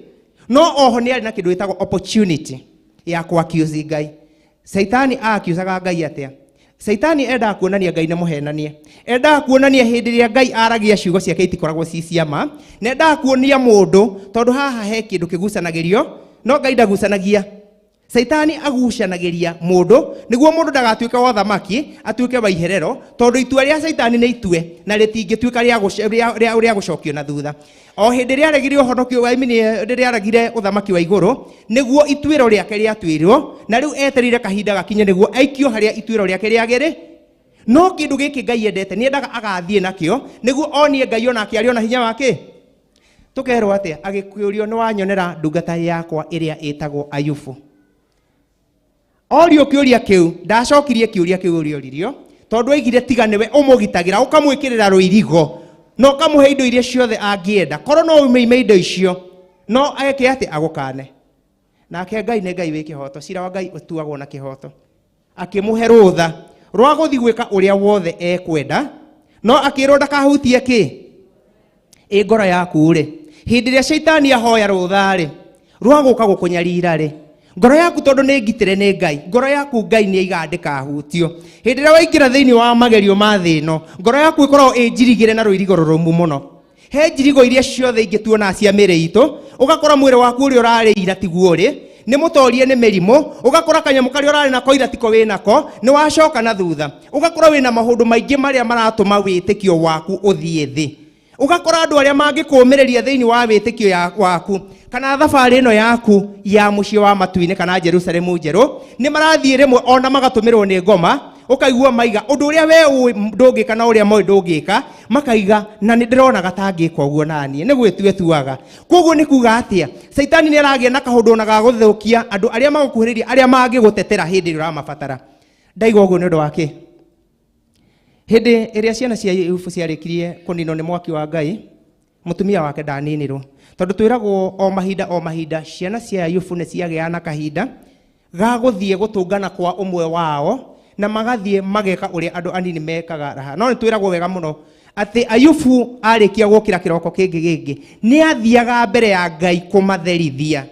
I: No oho nĩ arĩ na kĩndũ gĩtagwo opportunity ya kwa-accuse Ngai. Saitani akiusaga Ngai atia? Saitani enda kuonania Ngai nĩ mũhenanie, enda kuonania hĩndĩ ĩrĩa Ngai aragia ciugo ciake itikoragwo ci ciama, na enda kuonia mũndũ tondũ haha he kĩndũ kĩgucanagĩrio no Ngai ndagucanagia. Saitani agucanagĩria mũndũ nĩguo mũndũ ndagatuĩke wa thamaki, atuĩke wa iherero, tondũ itua rĩa Saitani nĩ itue na rĩtingĩtuĩka rĩa gũcokio na thutha. O hĩndĩ rĩa regire ũhonokio wa rĩrĩa regire ũthamaki wa igũrũ nĩguo ituĩro rĩake rĩatuĩrwo, na rĩu eterire kahinda gakinye nĩguo aikio harĩa ituĩro rĩake rĩagĩrĩ. No kĩndũ gĩkĩ Ngai endete nĩ endaga agathiĩ nakĩo nĩguo onie Ngai onake arĩ ona hinya wake. Tũkerwo atĩa? Agĩkũrio nĩ wanyonera ndungata yakwa ĩrĩa ĩtagwo Ayubu. Orio kĩũria kĩu ndacokirie kĩũria kĩu ũrioririo, tondũ aigire tiga nĩwe ũmũgitagĩra ũkamwĩkĩrĩra rũirigo no kamũhe indo iria ciothe angĩenda, korwo no umeime indo icio no ageke atĩ agũkane. Nake Ngai nĩ Ngai wĩ kĩhoto, cira wa Ngai ũtuagwo na kĩhoto. Akĩmũhe rũtha rwa gũthiĩ gwĩka ũrĩa wothe ekwenda, no akĩrwo ndakahutie kĩ ngoro yaku rĩ. Hĩndĩ ĩrĩa Saitani ahoya rũtha rĩ rwa gũka gũkũnyarira rĩ, ngoro yaku tondũ nĩ ngitĩre nĩ Ngai, ngoro yaku Ngai nĩ aiga ndĩkahutio. Hĩndĩ ĩrĩa waingĩra thĩinĩ wa magerio ma thĩ ĩno, ngoro yaku ĩkoragwo ĩnjirigĩre na rũirigo rũrũmu mũno. He njirigo iria ciothe ingĩtuona cia mĩrĩ itũ, ũgakora mwĩrĩ waku ũrĩa ũrarĩira tiguo rĩ, nĩ mũtorie nĩ mĩrimũ, ũgakora kanyamũ karĩa ũrarĩ nako ira tiko wĩnako, nĩ wacoka na thutha. Ũgakora wĩna maũndũ maingĩ marĩa maratũma wĩtĩkio waku ũthiĩ thĩ. Ũgakora andũ arĩa mangĩkũũmĩrĩria thĩinĩ wa wĩtĩkio waku kana thabarĩ ĩno yaku ya mũciĩ wa matu-inĩ kana Jerusalemu njerũ, nĩ marathiĩ rĩmwe ona magatũmĩrwo nĩ ngoma, ũkaigua maiga ũndũ ũrĩa we ndũngĩka na ũrĩa moĩ ndũngĩka, makaiga na nĩ ndĩrona gatangĩka ũguo naniĩ, nĩ gwĩtua tuaga. Koguo nĩ kuga atĩa? Saitani nĩ aragĩa na kaũndũ ona ga gũthũkia andũ arĩa magũkuhĩrĩria, arĩa mangĩgũtetera hĩndĩ ĩrĩa ũramabatara. Ndaiga ũguo nĩ ũndũ wa kĩ? Hĩndĩ ĩrĩa ciana cia Ayubu ciarĩkirie kũninwo nĩ mwaki wa Ngai, mũtumia wake ndaninirwo. Tondũ twĩragwo o mahinda ciana cia Ayubu nĩ ciagĩa na kahinda ga gũthiĩ gũtũngana kwa ũmwe wao, na magathiĩ mageka ũrĩa andũ anini mekaga raha. No nĩ twĩragwo wega mũno atĩ Ayubu arĩkia gũkĩra kĩroko kĩngĩ nĩ athiaga mbere ya Ngai kũmatherithia.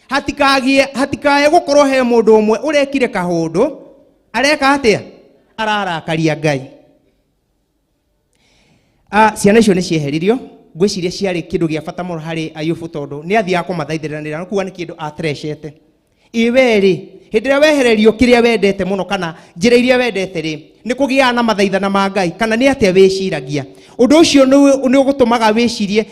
I: Hatikae gũkorwo he mũndũ ũmwe ũrekire kahũndũ areka atĩa? Ararakaria Ngai. Ciana icio nĩ cieheririo, ngwĩciria ciarĩ kĩndũ gĩa bata mũno harĩ Ayubu tondũ nĩ athiaga kũmathaithĩranĩra, no kuga nĩ kĩndũ atrecete. Iwe rĩ, hĩndĩ ĩrĩa wehererio kĩrĩa wendete mũno kana njĩra iria wendete rĩ, nĩ kũgĩa na mathaithana ma Ngai kana nĩ atĩa wĩciragia? Ũndũ ũcio nĩ ũgũtũmaga wĩcirie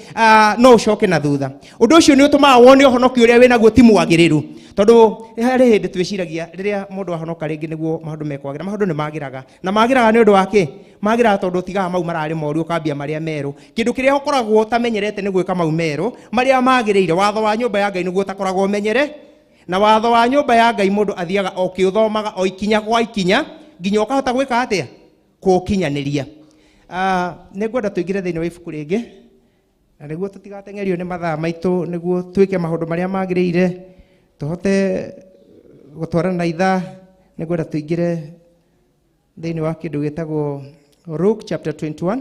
I: no ũcoke na thutha. Ũndũ ũcio nĩ ũtũmaga wone ũhonokio ũrĩa wĩnaguo ti mwagĩrĩru, tondũ harĩ hĩndĩ twĩciragia rĩrĩa mũndũ ahonoka rĩngĩ nĩguo maũndũ mekwagĩra. Maũndũ nĩ magĩraga, na magĩraga nĩ ũndũ wa kĩ? Magĩraga tondũ tigaga mau mararĩ moru ũkambia marĩa merũ. Kĩndũ kĩrĩa ũkoragwo ũtamenyerete nĩ gwĩka mau merũ marĩa magĩrĩire. Watho wa nyũmba ya Ngai nĩguo ũtakoragwo ũmenyere, na watho wa nyũmba ya Ngai mũndũ athiaga o kĩũthomaga o ikinya gwa ikinya nginya ũkahota gwĩka atĩa? Kũũkinyanĩria. Nĩ ngwenda tũingĩre thĩinĩ wa ibuku rĩngĩ na nĩguo tũtigateng'erio nĩ mathaa maitũ, nĩguo twĩke maũndũ marĩa magĩrĩire, tũhote gũtwarana na ithaa. Nĩ ngwenda tũingĩre thĩinĩ wa kĩndũ gĩtagwo Luke chapter 21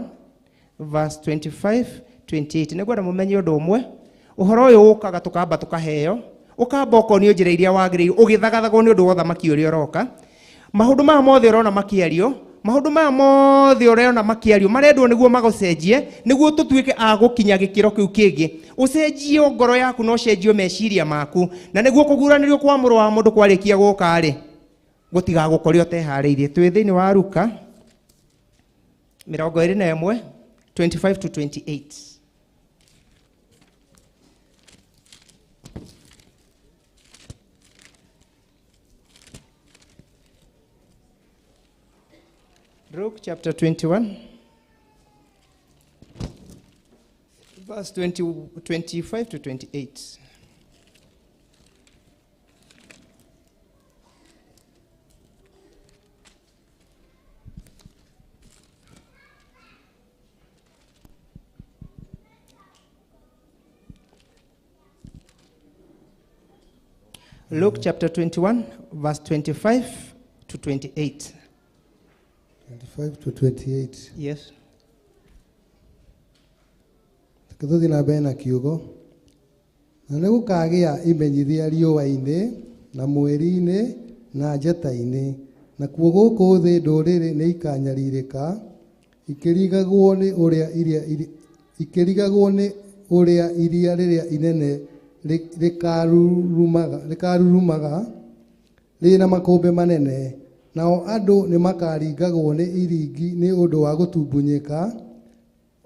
I: verse 25-28. Nĩ ngwenda mũmenye ũndũ ũmwe, ũhoro ũyũ ũkaga tũkamba tũkaheo, ũkamba ũkonio njĩra iria wagĩrĩire, ũgĩthagathagwo nĩ ũndũ wa ũthamaki ũrĩa ũroka. Maũndũ maya mothe ũrona makĩario, maũndũ maya mothe ũrona makĩario marendwo nĩguo magũcenjie, nĩguo tũtuĩke a gũkinya gĩkĩro kĩu kĩngĩ. Ũcenjio ngoro yaku na ũcenjio meciria maku, na nĩguo kũguũranĩrio kwa mũrũ wa mũndũ kwarĩkia gũka rĩ, gũtigagũkore ũteharĩirie. Twĩ thĩinĩ wa Luka 21:25-28. Luke chapter 21, verse 25 to 28. Luke chapter 21, verse 25 to 28.
J: 25 to 28.
I: Yes.
J: Tuthi na mbere na kiugo. Na nĩ gũkagĩa imenyithia riũa-inĩ na mweri-inĩ na njata-inĩ, na kuo gũkũ thĩ ndũrĩrĩ nĩ ikanyarirĩka, ikĩrigagwo nĩ ũrĩa iria rĩrĩa inene rĩkarurumaga rĩ na makũmbĩ manene. Nao andũ nĩ makaringagwo nĩ iringi nĩ ũndũ wa gũtumbunyĩka,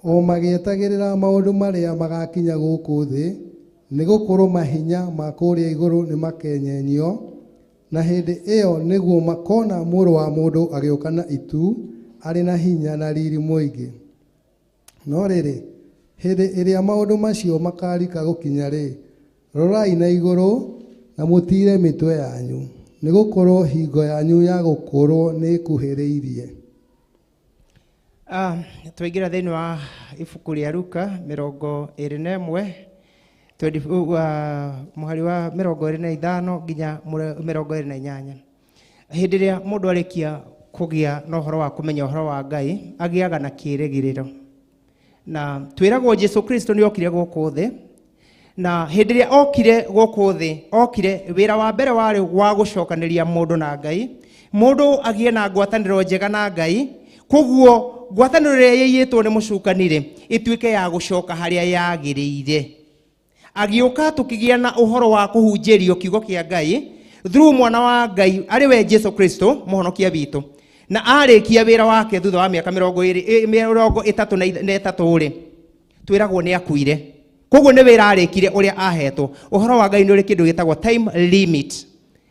J: o magĩetagĩrĩra maũndũ marĩa magakinya gũkũ thĩ, nĩ gũkorwo mahinya ma kũrĩa igũrũ nĩ makenyenio. Na hĩndĩ ĩyo nĩguo makona Mũrũ wa Mũndũ agĩũka na itu, arĩ na hinya na riri mũingĩ. No rĩrĩ, hĩndĩ ĩrĩa maũndũ macio makarika gũkinya-rĩ, rorai na igũrũ na mũtire mĩtwe yanyu, nĩ gũkorwo hingo yanyu ya gũkũrwo nĩ ĩkuhĩrĩirie.
I: Twaingĩra thĩinĩ wa ibuku rĩa Luka 21 mũhari wa 25 nginya 28. Hĩndĩ ĩrĩa mũndũ arĩkia kũgĩa na ũhoro wa kũmenya ũhoro wa Ngai, agĩaga na kĩĩrĩgĩrĩro. Na twĩragwo Jesũ Kristo nĩ okire gũkũ thĩ, na hĩndĩ ĩrĩa okire gũkũ thĩ, okire wĩra wa mbere warĩ wa gũcokanĩria mũndũ na Ngai, mũndũ agĩe na ngwatanĩro njega na Ngai. Koguo ngwatanĩro ĩrĩa yaiyĩtwo nĩ mũcukanire ĩtuĩke ya gũcoka harĩa yagĩrĩire. Agĩũka tũkĩgĩa na ũhoro wa kũhunjĩrio kiugo kĩa Ngai through mwana wa Ngai arĩ we Jesũ Kristo mũhonokia witũ. Na arĩkia wĩra wake thutha wa mĩaka 33 twĩragwo nĩ akuire. Koguo nĩ wĩra arĩkire ũrĩa ahetwo. Ũhoro wa Ngai nĩ ũrĩ kĩndũ gĩtagwo time limit.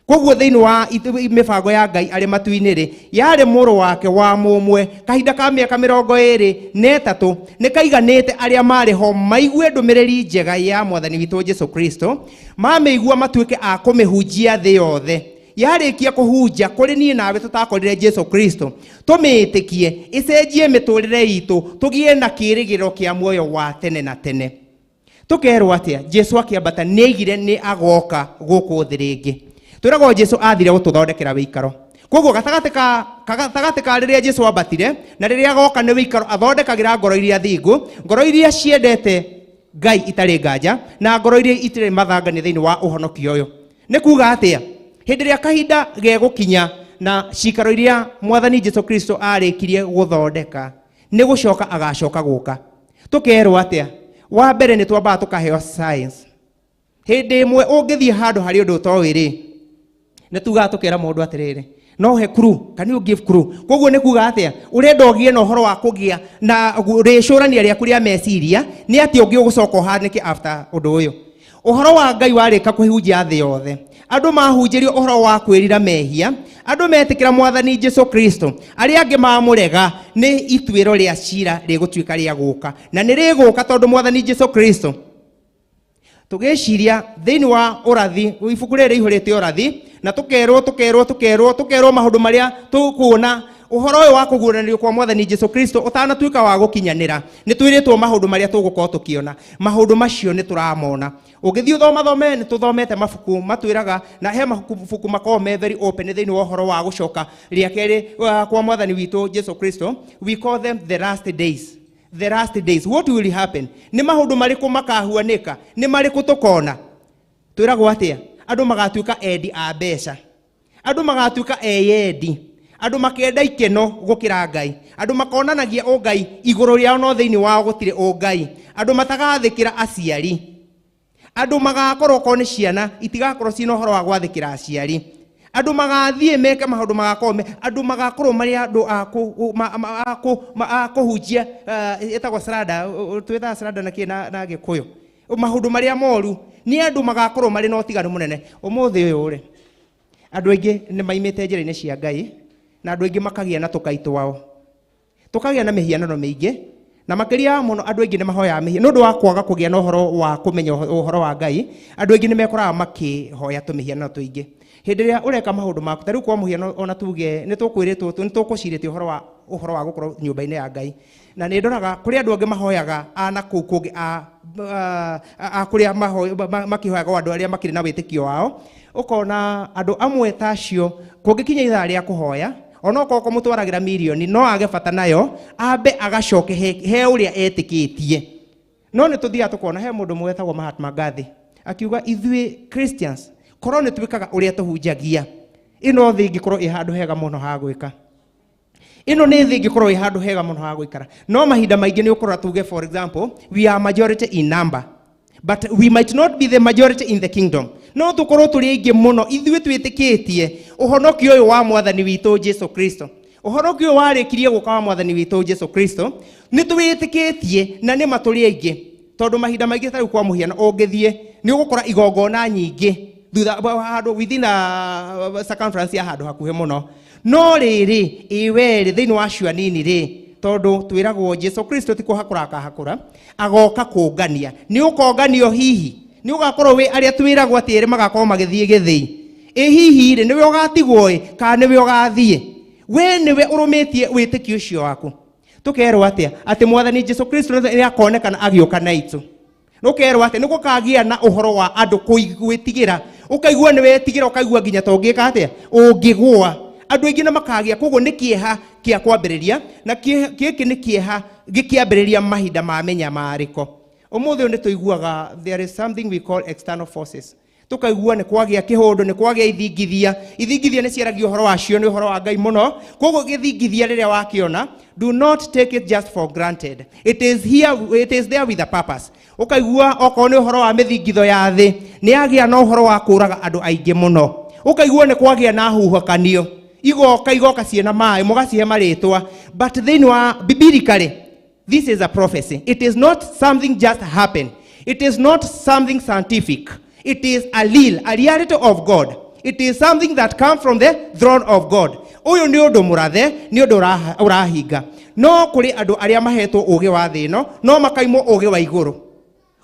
I: Koguo thĩinĩ wa mĩbango ya Ngai arĩ matu-inĩ-rĩ, yarĩ mũrũ wake wa mũmwe kahinda ka mĩaka 23 nĩ kaiganĩte arĩa marĩ ho maigue ndũmĩrĩri njega ya Mwathani witũ Jesũ Kristo, mamĩigua matuĩke a kũmĩhunjia thĩ yothe. Yarĩkia kũhunja kũrĩ niĩ nawe tũtakorire Jesũ Kristo, tũmĩĩtĩkie ĩcenjie mĩtũrĩre itũ, tũgĩe na kĩĩrĩgĩrĩro kĩa muoyo wa tene na tene. Tũkerwo atĩa Jesũ akĩambata nĩ aigire nĩ agoka gũkũ thĩ rĩngĩ. Twĩragwo Jesũ athire gũtũthondekera wĩikaro. Koguo gatagatĩ ka rĩrĩa Jesũ ambatire na rĩrĩa agoka nĩ wĩikaro athondekagĩra ngoro iria thingu, ngoro iria ciendete Ngai itarĩ nganja, na ngoro iria itirĩ mathangania thĩinĩ wa ũhonokio ũyũ. Nĩ kuuga atĩa? Hĩndĩ ĩrĩa kahinda gegũkinya na cikaro iria Mwathani Jesũ Kristo arĩkirie gũthondeka, nĩ gũcoka agacoka gũka. Tũkerwo atĩa? Wa mbere nĩ twambaga tũkaheo science. Hĩndĩ ĩmwe ũngĩthiĩ handũ harĩ ũndũ ũtoĩ-rĩ, nĩ tugaga tũkera mũndũ atĩrĩrĩ, no he clue, can you give clue? Koguo nĩ kuuga atĩa? Ũrenda ũgĩe na ũhoro wa kũgĩa na rĩcũrania rĩaku rĩa meciria nĩ atĩ ũngĩ ũgũcoka ũhanĩke after ũndũ ũyũ. Ũhoro wa Ngai warĩka kũhunjia thĩ yothe, andũ mahunjĩrio ũhoro wa kwĩrira mehia, andũ metĩkĩra Mwathani Jesũ Kristo, arĩa angĩ mamũrega, nĩ ituĩro rĩa cira rĩgũtuĩka rĩa gũka, na nĩ rĩgũka tondũ Mwathani Jesũ Kristo. Tũgĩciria thĩinĩ wa ũrathi, ibuku rĩrĩ rĩihũrĩte ũrathi, na tũkerwo maũndũ marĩa tũkuona ũhoro ũyũ wa kũguũranĩrio kwa Mwathani Jesũ Kristo ũtanatuĩka wa gũkinyanĩra. Nĩ twĩrĩtwo maũndũ marĩa tũgũkorwo tũkĩona. Maũndũ macio nĩ tũramona. Ũgĩthiĩ ũthome nĩ tũthomete mabuku matwĩraga, na he mabuku makoragwo me very open thĩinĩ wa ũhoro wa gũcoka rĩa kerĩ kwa Mwathani witũ Jesũ Kristo. We call them the last days. The last days. What will happen? Nĩ maũndũ marĩkũ makahuanĩka? Nĩ marĩkũ tũkona? Twĩragwo atĩa? Andũ magatuĩka endi a mbeca. Andũ magatuĩka eyendi. Andũ makenda ikeno gũkĩra Ngai. Andũ makonanagia ũngai igũrũ rĩao no thĩinĩ wao gũtirĩ ũngai. Andũ matagathĩkĩra aciari. Andũ magakorwo ko nĩ ciana itigakorwo ciĩna ũhoro wa gwathĩkĩra aciari. Andũ magathiĩ meke maũndũ magakorwo andũ magakorwo marĩ andũ a kũhunjia etagwo sarada, twĩtaga sarada na Gĩkũyũ. Maũndũ marĩa moru nĩ andũ magakorwo marĩ na ũtiganu mũnene. Ũmũthĩ ũyũ rĩ, andũ aingĩ nĩ maimĩte njĩra-inĩ cia Ngai, na andũ aingĩ makagĩa na tũkai twao. tukagĩa na mĩhianano mĩingĩ na makĩria mũno andũ aingĩ nĩ mahoyaga mĩhianano nĩ ũndũ wa kwaga kũgĩa na ũhoro wa kũmenya ũhoro wa Ngai. Andũ aingĩ nĩ mekoraga makĩhoya tũmĩhianano tũingĩ. Hĩndĩ ĩrĩa ũreka maũndũ maku ta rĩu kwa mũhiano ona tuge nĩ tũkwĩrĩtwo nĩ tũkũcirĩtie ũhoro wa gũkorwo nyũmba-inĩ ya Ngai, na nĩ ndoraga kũrĩ andũ angĩ mahoyaga na kũu kũngĩ kũrĩa makĩhoyaga andũ arĩa makĩrĩ na wĩtĩkio wao, ũkona andũ amwe ta acio kũngĩkinya ithaa rĩa kũhoya ona okorwo kũmũtwaragĩra mirioni no age bata nayo ambe agacoke he ũrĩa etĩkĩtie. No nĩ tũthiaga tũkona he mũndũ ũmwe wetagwo Mahatma Gandhi akiuga ithuĩ Christians korwo nĩ twĩkaga ũrĩa tũhunjagia, ĩno thĩ ingĩkorwo ĩ handũ hega mũno ha gwĩka, ĩno nĩ thĩ ingĩkorwo ĩ handũ hega mũno ha gũikara. No mahinda maingĩ nĩ ũkorwo tuge for example we are majority in number but we might not be the majority in the kingdom. No tũkorwo tũrĩ aingĩ mũno ithuĩ twĩtĩkĩtie ũhonokio ũyũ wa mwathani witũ Jesu Kristo, ũhonokio warĩkirie gũka wa mwathani witũ Jesu Kristo, nĩ twĩtĩkĩtie na nĩ matũrĩ aingĩ. Tondũ mahinda maingĩ ta rĩu kwa mũhiano ũngĩthiĩ nĩ ũgũkora igongona nyingĩ thutha handũ within a circumference ya handũ hakuhĩ mũno. No rĩrĩ iwerĩ thĩinĩ wa cio nini rĩ, tondũ twĩragwo Jesu Kristo ti kũhakũra akahakũra agoka kũngania. Nĩ ũkonganio hihi nĩ ũgakorwo wĩ arĩa twĩragwo atĩ erĩ magakorwo magĩthiĩ gĩthĩi, ĩ hihi rĩ nĩwe ũgatigwo kana nĩwe ũgathiĩ? We nĩwe ũrũmĩtie wĩtĩkio ũcio waku. Tũkerwo atĩ mwathani Jesu Kristo nĩ akonekana agĩũka na itu. Nũkerwo atĩ nĩ gũkagĩa na ũhoro wa andũ gwĩtigĩra, ũkaigua nĩ wetigĩra ũkaigua nginya ta ũngĩka atĩa ũngĩgũa. Andũ aingĩ na makagĩa, koguo nĩ kĩeha kĩa kwambĩrĩria na gĩkĩ nĩ kĩeha gĩkĩambĩrĩria mahinda ma menyamarĩko. Ũmũthĩ nĩ tũiguaga there is something we call external forces. Tukaigua nĩ kwagĩa kĩhũndũ, nĩ kwagĩa ithingithia. Ithingithia nĩ ciaragio ũhoro wacio nĩ ũhoro wa Ngai mũno. Koguo gĩthingithia rĩrĩa wakĩona, do not take it just for granted. It is there with a purpose. Ukaigua okorwo nĩ ũhoro wa mĩthingitho ya thĩ, nĩ agĩa na ũhoro wa kũraga andũ aingĩ mũno. Ukaigua nĩ kwagĩa na huhokanio. Igoka ciena maĩ mũgacihe marĩtwa. But thĩinĩ wa biblically, this is a prophecy. It is not something just happen. It is not something scientific. It is a reality of God. It is something that comes from the throne of God. Uyu nĩ ũndũ mũrathe, nĩ ũndũ ũrahinga. No kũrĩ andũ arĩa mahetwo ũũgĩ wa thĩ ĩno, no makaimwo ũũgĩ wa igũrũ.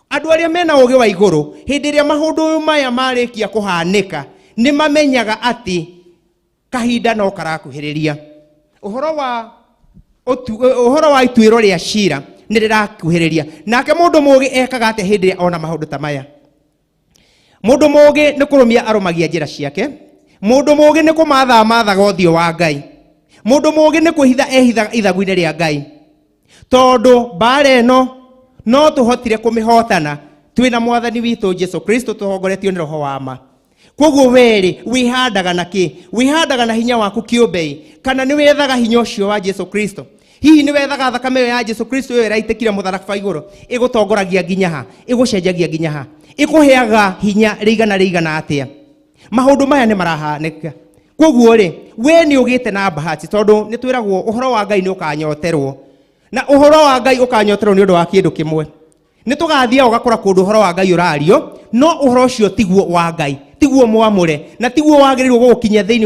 I: Andũ arĩa mena ũũgĩ wa igũrũ, hĩndĩ ĩrĩa maũndũ maya marĩkia kũhanĩka, nĩ mamenyaga atĩ kahinda no karakuhĩrĩria. Ũhoro wa ituĩro rĩa cira nĩ rĩrakuhĩrĩria. Nake mũndũ mũũgĩ ekaga atĩ hĩndĩ ĩrĩa ona maũndũ ta maya. Mũndũ mũũgĩ nĩ kũrũmia arũmagia njĩra ciake. Mũndũ mũũgĩ nĩ kũmathaga ũthiũ wa Ngai. Mũndũ mũũgĩ nĩ kwĩhitha ehithaga ithagu-inĩ rĩa Ngai. Tondũ mbara ĩno no tũhotire kũmĩhotana twĩna mwathani witũ Jesu Kristo tũtongoretio nĩ roho wa ma. Koguo werĩ wihandaga na kĩ? Wihandaga na hinya waku kĩũmbe kana nĩ wethaga hinya ũcio wa Jesu Kristo? Hihi nĩ wethaga thakame ya Jesu Kristo ĩyo ĩraitĩkire mũtharaba igũrũ ĩgũtongoragia nginya ha, ĩgũcenjagia nginya ha, ĩkũheaga hinya rĩigana atĩa? Maũndũ maya nĩ marahanĩka. Koguo rĩ we nĩ ũgĩte na bahati tondũ nĩ twĩragwo ũhoro wa Ngai nĩ ũkanyoterwo, na ũhoro wa Ngai ũkanyoterwo nĩ ũndũ wa kĩndũ kĩmwe. Nĩ tũgathiĩ ũgakora kũndũ ũhoro wa Ngai ũrario, no ũhoro ũcio tiguo wa Ngai, tiguo mwamũre na tiguo wagĩrĩirwo gũkinya thĩinĩ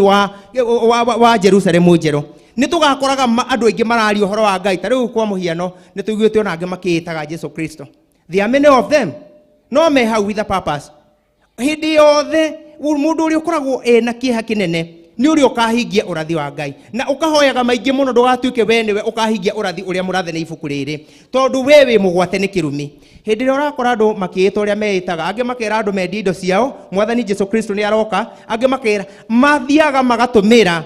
I: wa Jerusalemu njerũ. Nĩ tũgakoraga andũ aingĩ marario ũhoro wa Ngai. Ta rĩu kwa mũhiano nĩ tũiguĩte ona angĩ makĩĩtaga Jesu Kristo. There are many of them. No me hau with a purpose. Hĩndĩ yothe mũndũ ũrĩa ũkoragwo ena kĩeha kĩnene nĩ ũrĩa ũkahingia ũrathi wa Ngai, na ũkahoyaga maingĩ mũno ndũgatuĩke we nĩwe ũkahingia ũrathi ũrĩa mũrathe nĩ ibuku rĩrĩ, tondũ we wĩ mũgwate nĩ kĩrumi. Hĩndĩ ĩrĩa ũrakora andũ makĩĩta ũrĩa meĩtaga, angĩ makera andũ mendie indo ciao, mwathani Jesu Kristo nĩ aroka, angĩ makera mathiaga magatũmĩra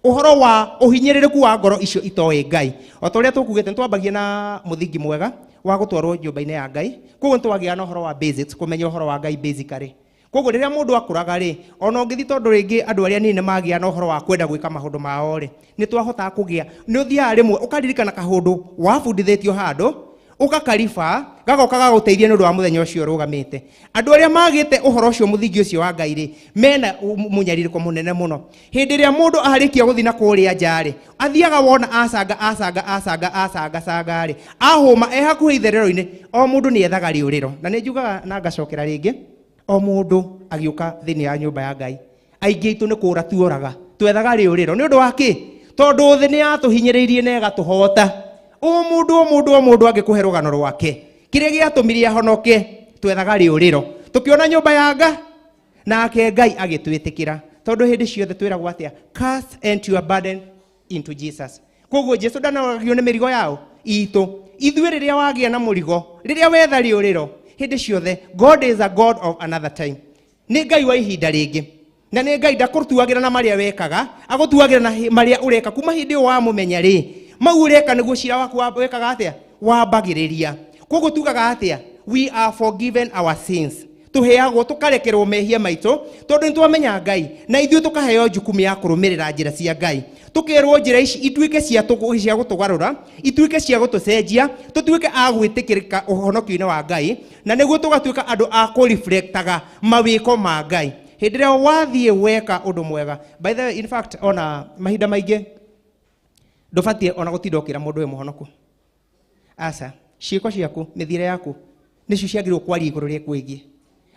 I: ũhoro wa ũhinyĩrĩrĩku wa ngoro icio itoĩ Ngai. O ta ũrĩa tũkugĩte nĩ twambagia na mũthingi mwega wa gũtwarwo nyũmba-inĩ ya Ngai. Koguo nĩ twagĩa na ũhoro wa basics, kũmenya ũhoro wa Ngai basically. Koguo rĩrĩa mũndũ akũraga rĩ, ona ũngĩthi tondũ rĩngĩ andũ arĩa nini magĩa na ũhoro wa kwenda gwĩka maũndũ mao rĩ, nĩ twahotaga kũgĩa. Nĩ ũthiaga rĩmwe ũkaririkana kaũndũ wabundithĩtio handũ ũgakariba gagoka gagũteithia nĩ ũndũ wa mũthenya ũcio ũrũgamĩte. Andũ arĩa magĩte ũhoro ũcio mũthingi ũcio wa Ngai rĩ, mena mũnyarirĩko mũnene mũno. Hĩndĩ ĩrĩa mũndũ arĩkia gũthiĩ na kũrĩa nja rĩ, athiaga wona acanga rĩ, ahũma hakuhĩ itherero-inĩ, o mũndũ nĩ ethaga rĩũrĩro. Na nĩ njugaga na ngacokera rĩngĩ, o mũndũ agĩũka thĩinĩ ya nyũmba ya Ngai. Aingĩ itũ nĩ kũũra tuoraga, twethaga rĩũrĩro. Nĩ ũndũ wa kĩ? Tondũ thĩ nĩ yatũhinyĩrĩirie na ĩgatũhota. o mundu angikuhe rugano rwake kiria giatumire ahonoke twethaga riuriro tukiona nyumba ya Ngai nake Ngai agitwitikira tondu hindi ciothe twiragwo atia cast and your burden into Jesus. Koguo Jesu ndanaragio ni mirigo yao itu ithuĩ rĩrĩa wagia na mũrigo rĩrĩa wetha riũrĩro hindi ciothe God is a God of another time. Nĩ Ngai wa ihinda rĩngĩ na nĩ Ngai ndakutuagĩra na maria wekaga agutuagĩra na maria ureka kuma hindi wa mumenya ri mau ureka nĩguo cira waku wekaga atia wambagĩrĩria. Koguo tugaga atia we are forgiven our sins. Tuheagwo tukarekerwo mehia maitũ tondu nitwamenya Ngai na ithuĩ tukaheo jukumu ya kũrũmĩrĩra njĩra cia Ngai. Tukirwo njĩra ici ituĩke cia gũtũgarũra ituĩke cia gũtũcenjia tutuĩke a gwĩtĩkĩrĩka ũhonokio-inĩ wa Ngai na nĩguo tũgatuĩka andũ a kũreflectaga mawĩko ma Ngai hĩndĩ ĩrĩa wathiĩ weka ũndũ mwega. By the way, in fact ona mahinda maingĩ ndũbatiĩ ona gũtinda ũkĩra mũndũ wĩ mũhonoku. Aca ciĩko ciaku mĩthiĩre yaku nĩcio ciagĩrĩirwo kwaria igũrũ rĩa kwĩgiĩ.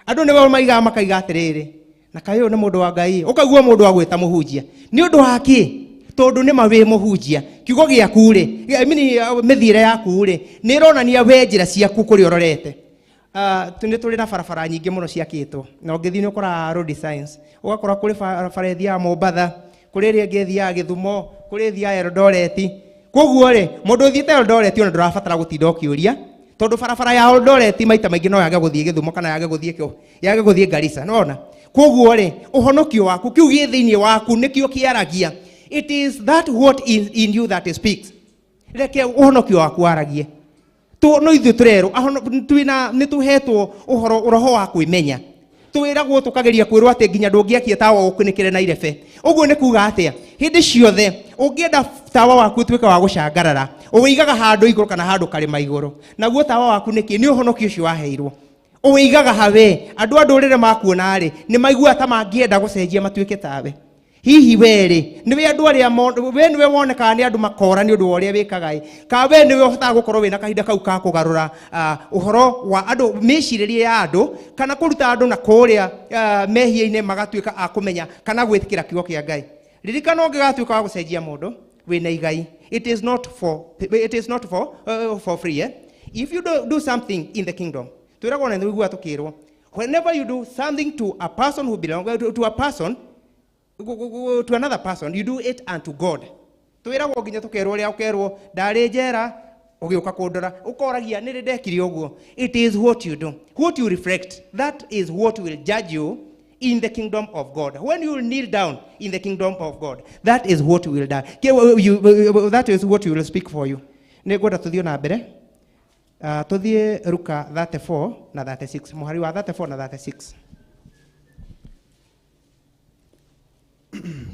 I: Andũ nĩwe maigaga makaiga atĩrĩrĩ na kaĩ ũyũ nĩ mũndũ wa Ngai ũkaigua mũndũ wa gwĩta mũhunjia nĩ ũndũ wa kĩ tondu nĩ mawĩ mũhunjia kiugo gĩaku rĩ mĩthiĩre yaku rĩ nĩ ĩronania we njĩra ciaku kũrĩ ororete. Nĩ tũrĩ na barabara nyingĩ mũno ciakĩtwo na ũngĩthiĩ nĩ ũkoraga road signs ũgakora kũrĩ barabara ĩthiaga Mombatha kũrĩ ĩrĩa ĩngĩ ĩthiaga Gĩthumo kũrĩ ĩthiaga Eldoret. Koguo rĩ mũndũ ũthiĩte Eldoret ona ndũrabatara gũtinda ũkĩũria tondu barabara ya Eldoret maita maingĩ no yage gũthiĩ Gĩthumo kana yage gũthiĩ Garissa. Nona koguo rĩ ũhonokio waku kiu gĩ thĩinĩ waku nĩkĩo kĩaragia. It is that what is in you that speaks. Reke ũhonokio waku aragie. No ithuĩ tũrerwo nĩ tũhetwo ũhoro roho wa kwĩmenya. Twĩragwo tũkageria kwĩrwo atĩ nginya ndũngĩakia tawa ũkũnĩkĩre na irebe. Ũguo nĩ kuga atĩa hĩndĩ ciothe ũngĩenda tawa waku ũtuĩke wa gũcangarara ũwĩigaga handũ igũrũ kana handũ karĩma igũrũ. Naguo tawa waku nĩkĩ nĩ ũhonokio ũcio waheirwo. Ũwĩigaga hawe andũ a ndũrĩrĩ makuona rĩ nĩ maiguaga ta mangĩenda gũcenjia matuĩke tawe. Hihi weri niwe andu aria we niwe wonekaga ni andu makora ni undu wa uria wikaga ka we niwe uhotaga gukorwo wina kahinda kau ka kugarura uhoro wa andu meciririe ya andu kana kuruta andu na kuria mehia-ine magatuika a kumenya kana gwitikira kiugo kia Ngai. Ririkana ungigatuika wa gucenjia mundu wina igai. It is not for free. If you do something in the kingdom twiragwo na niguo tukirwo whenever you do something to a person who belongs to a person to another person, you do it unto God. Twiragwo nginya tukerwo ria ukerwo ndari njera ugiuka kundora ukoragia ni ndekire uguo. It is what you do, what you reflect, that is what will judge you in the kingdom of God. When you kneel down in the kingdom of God, that is what will die. That is what will speak for you. Negwenda tuthio na mbere tuthie Luka 34 na 36 muhari wa 34 na 36.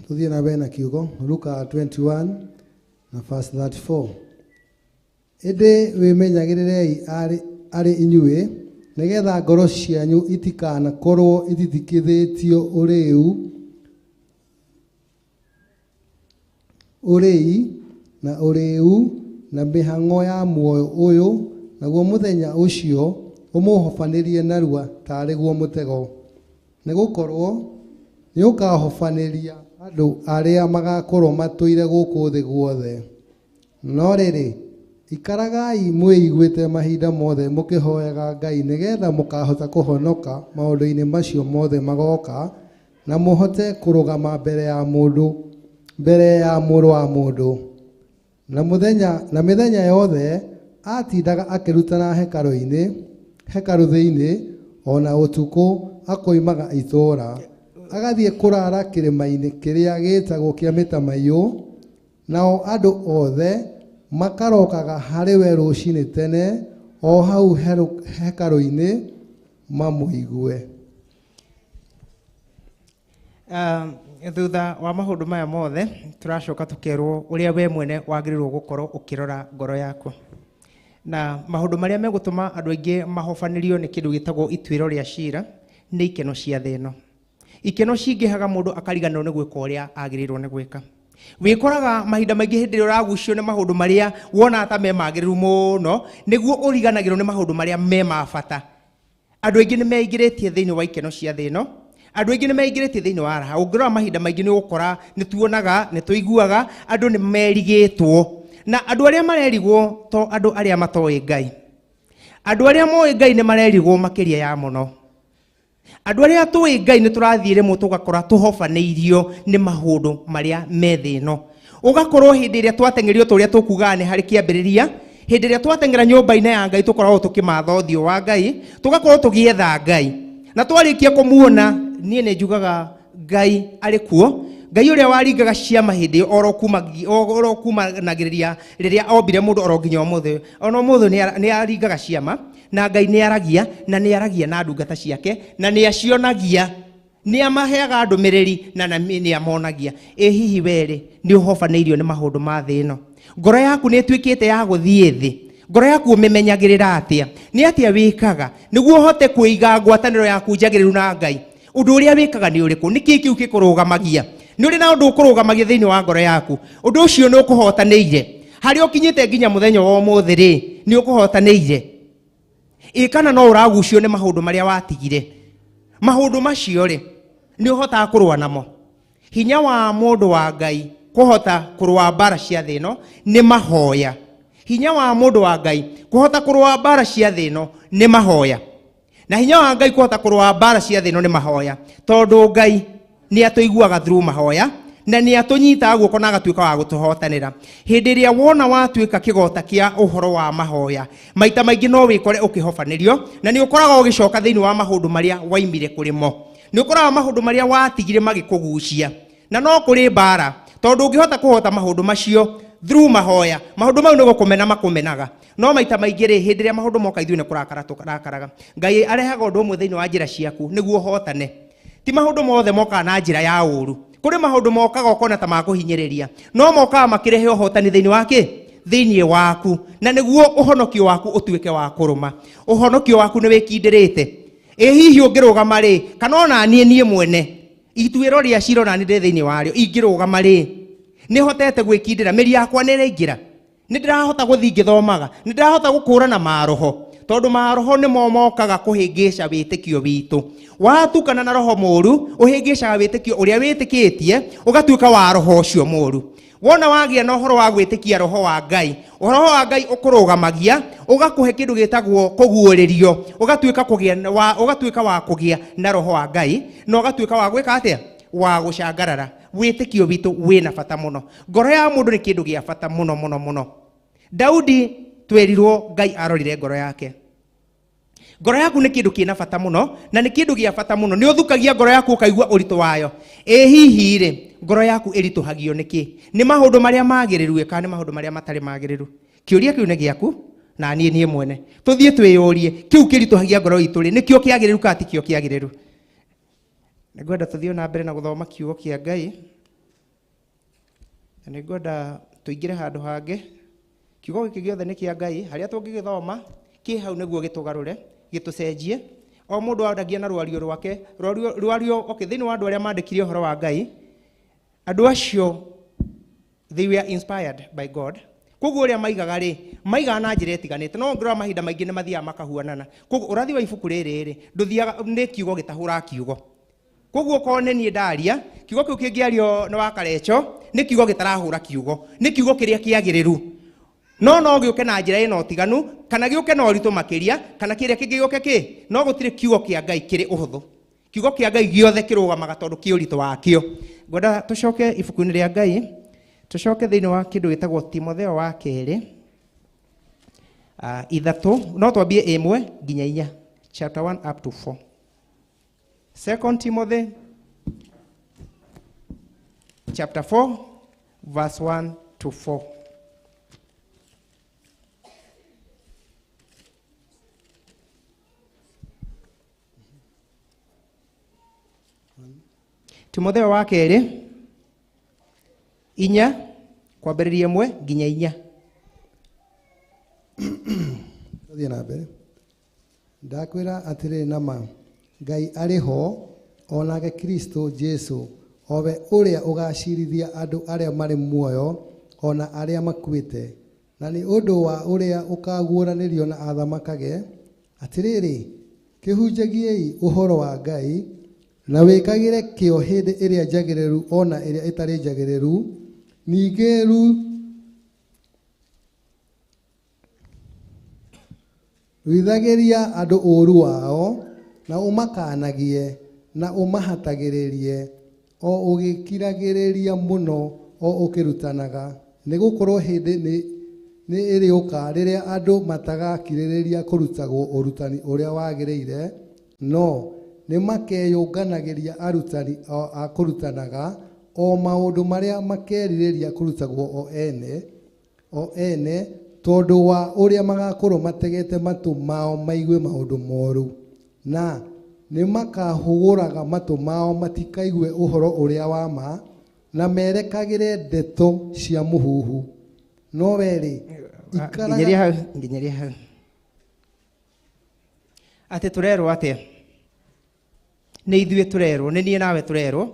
J: Tuthie na bena kiugo Luka 21 na verse 34. Ende wimenyagĩrĩrei arĩ inyuĩ nigetha ngoro cianyu itikana korwo ititikithĩtio ũrĩu na mĩhang'o ya muoyo ũyũ naguo mũthenya ũcio ũmũhobanĩrie narua tarĩ guo mũtego nĩgũkorwo nĩũkahobanĩria andũ arĩa magakorwo matũire gũkũ thĩ guothe. No rĩrĩ ikaragai mwĩiguĩte mahinda mothe mũkĩhoyaga Ngai nĩgetha mũkahota kũhonoka maũndũ-inĩ macio mothe magoka na mũhote kũrũgama mbere ya mũrũ wa mũndũ. Na mĩthenya yothe atindaga akĩrutana hekarũ thĩinĩ ona ũtukũ akoimaga itũũra agathiĩ kũrara kĩrĩma-inĩ kĩrĩa gĩtagwo kĩa mĩtamaiyũ. Nao andũ othe makarokaga harĩ we rũcinĩ tene o hau hekarũ-inĩ mamũigue.
I: Thutha wa maũndũ maya mothe tũracoka tũkerwo ũrĩa we mwene wagĩrĩirwo gũkorwo ũkĩrora ngoro yaku. Na maũndũ marĩa megũtũma andũ aingĩ mahobanĩrio nĩ kĩndũ gĩtagwo ituĩro rĩa cira nĩ ikeno cia thĩ ĩno. Ikeno cingĩhaga mũndũ akariganĩrwo nĩ gwĩka ũrĩa agĩrĩirwo nĩ gwĩka. Wĩkoraga mahinda maingĩ hĩndĩ ĩrĩa ũragucio nĩ maũndũ marĩa wona ta me magĩrĩru mũno nĩguo ũriganagĩrwo nĩ maũndũ marĩa me ma bata. Andũ aingĩ nĩ meingĩrĩtie thĩinĩ wa ikeno cia thĩ ĩno. Andũ aingĩ nĩ meingĩrĩtie thĩinĩ wa raha. Ũngĩrora mahinda maingĩ nĩ ũgũkora nĩ tuonaga nĩ tũiguaga andũ nĩ merigĩtwo na andũ arĩa marerigwo to andũ arĩa matoĩ Ngai. Andũ arĩa moĩ Ngai nĩ marerigwo makĩria ya mũno. Andũ arĩa tũĩ Ngai nĩ tũrathiĩ rĩmwe tũgakora tũhobanĩirio nĩ maũndũ marĩa me thĩ ĩno. Ũgakorwo hĩndĩ ĩrĩa twatengerio tũrĩa tũkugaga nĩ harĩ kĩambĩrĩria, hĩndĩ ĩrĩa twatengera nyũmba-inĩ ya Ngai tũkoragwo tũkĩmatha ũthiũ wa Ngai, tũgakorwo tũgĩetha Ngai. Na twarĩkia kũmuona, niĩ nĩ njugaga Ngai arĩ kuo, Ngai ũrĩa waringaga ciama hĩndĩ oro kumanagĩrĩria rĩrĩa ombire mũndũ oro nginya ũmũthĩ. Ona ũmũthĩ nĩ aringaga ciama, na Ngai nĩ aragia, na nĩ aragia na ndungata ciake, na nĩ acionagia, nĩ amaheaga ndũmĩrĩri na nĩ amonagia. Ĩ hihi were nĩ ũhobanĩirio nĩ maũndũ ma thĩ ĩno? Ngoro yaku nĩ ĩtuĩkĩte ya gũthiĩ thĩ? Ngoro yaku ũmemenyagĩrĩra atĩa? Nĩ atĩa wĩkaga nĩguo ũhote kũiga ngwatanĩro yaku njagĩrĩru na Ngai? Ũndũ ũrĩa wĩkaga nĩ ũrĩkũ? Nĩ kĩĩ kĩu gĩkũrũgamagia? Nĩ ũrĩ na ũndũ ũkũrũgamagia thĩinĩ wa ngoro yaku? Ũndũ ũcio nĩ ũkũhotanĩire. Harĩa ũkinyĩte nginya mũthenya wa ũmũthĩ rĩ, nĩ ũkũhotanĩire. Ĩ kana no ũragucio nĩ maũndũ marĩa watigire? Maũndũ macio rĩ, nĩ ũhotaga kũrũa namo? Hinya wa mũndũ wa Ngai kũhota kũrũa mbara cia thĩ ĩno nĩ mahoya. Hinya wa mũndũ wa Ngai kũhota kũrũa mbara cia thĩ ĩno nĩ mahoya. Na hinya wa Ngai kũhota kũrũa mbara cia thĩ ĩno nĩ mahoya, tondũ Ngai nĩ atũiguaga through mahoya, na nĩ atũnyitaga guoko na agatuĩka wa gũtũhotanĩra. Hĩndĩ ĩrĩa wona watuĩka kĩgota kĩa ũhoro wa mahoya, maita maingĩ no wĩkore ũkĩhobanĩrio, na nĩ ũkoraga ũgĩcoka thĩinĩ wa maũndũ marĩa waimire kũrĩ mo. Nĩ ũkoraga maũndũ marĩa watigire magĩkũgucia, na no kũrĩ mbara, tondũ ũngĩhota kũhota maũndũ macio through mahoya, maũndũ mau nĩ gũkũmena makũmenaga. No maita maingĩ rĩ, hĩndĩ ĩrĩa maũndũ moka ithuĩ nĩ kũrakara tũrakaraga. Ngai arehaga ũndũ ũmwe thĩinĩ wa njĩra ciaku nĩguo ũhotane. Ti maũndũ mothe mokaga na njĩra ya ũru. Kũrĩ maũndũ mokaga ũkona ta makũhinyĩrĩria, no mokaga makĩrehe ũhotani thĩinĩ wa kĩ? Thĩinĩ waku, na nĩguo ũhonokio waku ũtuĩke wa kũrũma. Ũhonokio waku nĩ wĩkindĩrĩte. Ĩ hihi ũngĩrũgama rĩ, kana ona niĩ mwene ituĩro rĩa cira na nĩ ndĩ thĩinĩ warĩo, ingĩrũgama rĩ, nĩ hotete gwĩkindĩra, mĩri yakwa nĩ ĩraingĩra, nĩ ndĩrahota gũthiĩ ngĩthomaga, nĩ ndĩrahota gũkũrana maroho, tondũ maroho nĩmo mokaga kũhĩngĩca wĩtĩkio witũ. Watukana na roho mũru ũhĩngĩcaga wĩtĩkio ũrĩa wĩtĩkĩtie, ũgatuĩka wa roho ũcio mũru. Wona wagĩa na ũhoro wa gwĩtĩkia roho wa Ngai, ũhoro wa Ngai ũkũrũgamagia, ũgakũhe kĩndũ gĩtagwo kũguũrĩrio, ũgatuĩka wa kũgĩa na roho wa Ngai, na ũgatuĩka wa gwĩka atĩa? Wa gũcangarara. Wĩtĩkio witũ wĩna bata mũno. Ngoro ya mũndũ nĩ kĩndũ gĩa bata mũno mũno mũno. Daudi twerirwo Ngai arorire ngoro yake. Ngoro yaku nĩ kĩndũ kĩna bata mũno, na nĩ kĩndũ gĩa bata mũno. Nĩ ũthukagia ngoro yaku ũkaigua ũritũ wayo. Ĩ hihi rĩ, ngoro yaku ĩritũhagio nĩkĩ? Nĩ maũndũ marĩa magĩrĩru kana nĩ maũndũ marĩa matarĩ magĩrĩru? Kĩũria kĩu nĩ gĩaku na niĩ mwene. Tũthiĩ twĩyũrie, kĩu kĩritũhagia ngoro itũ rĩ, nĩkĩo kĩagĩrĩru kana ti kĩo kĩagĩrĩru? Nĩngwenda tũthiĩ na mbere na gũthoma kiugo kĩa Ngai. Na nĩngwenda tũingĩre handũ hangĩ. Kiugo gĩkĩ gĩothe nĩ kĩa Ngai, harĩa tũngĩgĩthoma kĩ hau nĩguo gĩtũgarũre, gĩtũcenjie. O mũndũ aragia na rwario rwake, rwario thĩinĩ wa andũ arĩa mandĩkire ũhoro wa Ngai. Andũ acio they were inspired by God. Koguo ũrĩa maigaga rĩ, maigaga na njĩra ĩtiganĩte, no ngĩrora mahinda maingĩ nĩ mathiaga makahuanana. Koguo ũrathi wa ibuku rĩrĩ rĩ, ndũthiaga nĩ kiugo gĩtahũra kiugo. Koguo korwo nĩ niĩ ndaria, kiugo kĩu kĩngĩario nĩ wa Karecho, nĩ kiugo gĩtarahũra kiugo, nĩ kiugo kĩrĩa kĩagĩrĩru. No gĩũke na njĩra ĩno tiganu, kana gĩũke na ũritũ makĩria, kana kĩrĩa kĩngĩ gĩũke kĩ? No gũtirĩ kiugo kĩa Ngai kĩrĩ ũhũthũ. Kiugo kĩa Ngai gĩothe kĩrũgamaga tondũ kĩ ũritũ wakĩo. Ngwenda tũcoke ibuku-inĩ rĩa Ngai, tũcoke thĩinĩ wa kĩndũ gĩtagwo Timotheo wa kerĩ, 3, no twambie 1 nginya 4, chapter 1 up to 4. 2 Timothy chapter 4 verse 1 to 4. Timotheo wa kerĩ 4 kwambĩrĩria 1 nginya 4.
J: Tũthiĩ na mbere. Ndakwĩra atĩrĩ nama, Ngai arĩ ho, onake Kristo Jesu, owe ũrĩa ũgacirithia andũ arĩa marĩ muoyo, ona arĩa makuĩte. Na nĩ ũndũ wa ũrĩa ũkaguũranĩrio na athamakage, atĩrĩrĩ, kĩhunjagiei ũhoro wa Ngai, na wĩkagĩre kĩo hĩndĩ ĩrĩa njagĩrĩru ona ĩrĩa ĩtarĩ njagĩrĩru. Ningĩ ruithagiria andu uru wao na umakanagie na umahatagiririe o ugikiragiriria muno o ukirutanaga nigukorwo hindi ni iriuka riria andu matagakiririria kurutagwo urutani uria wagiriire no ni makeyunganagiria arutani a kurutanaga o maundu maria makeririria kurutagwo o ene tondu wa uria magakorwo mategete matu mao maigue maundu moru na ni makahuguraga matu mao matikaigue uhoro uria wa ma na merekagire ndeto cia muhuhu no weri
I: nginyeria hau ate turerwo atia ni ithuĩ turerwo ni nie nawe turerwo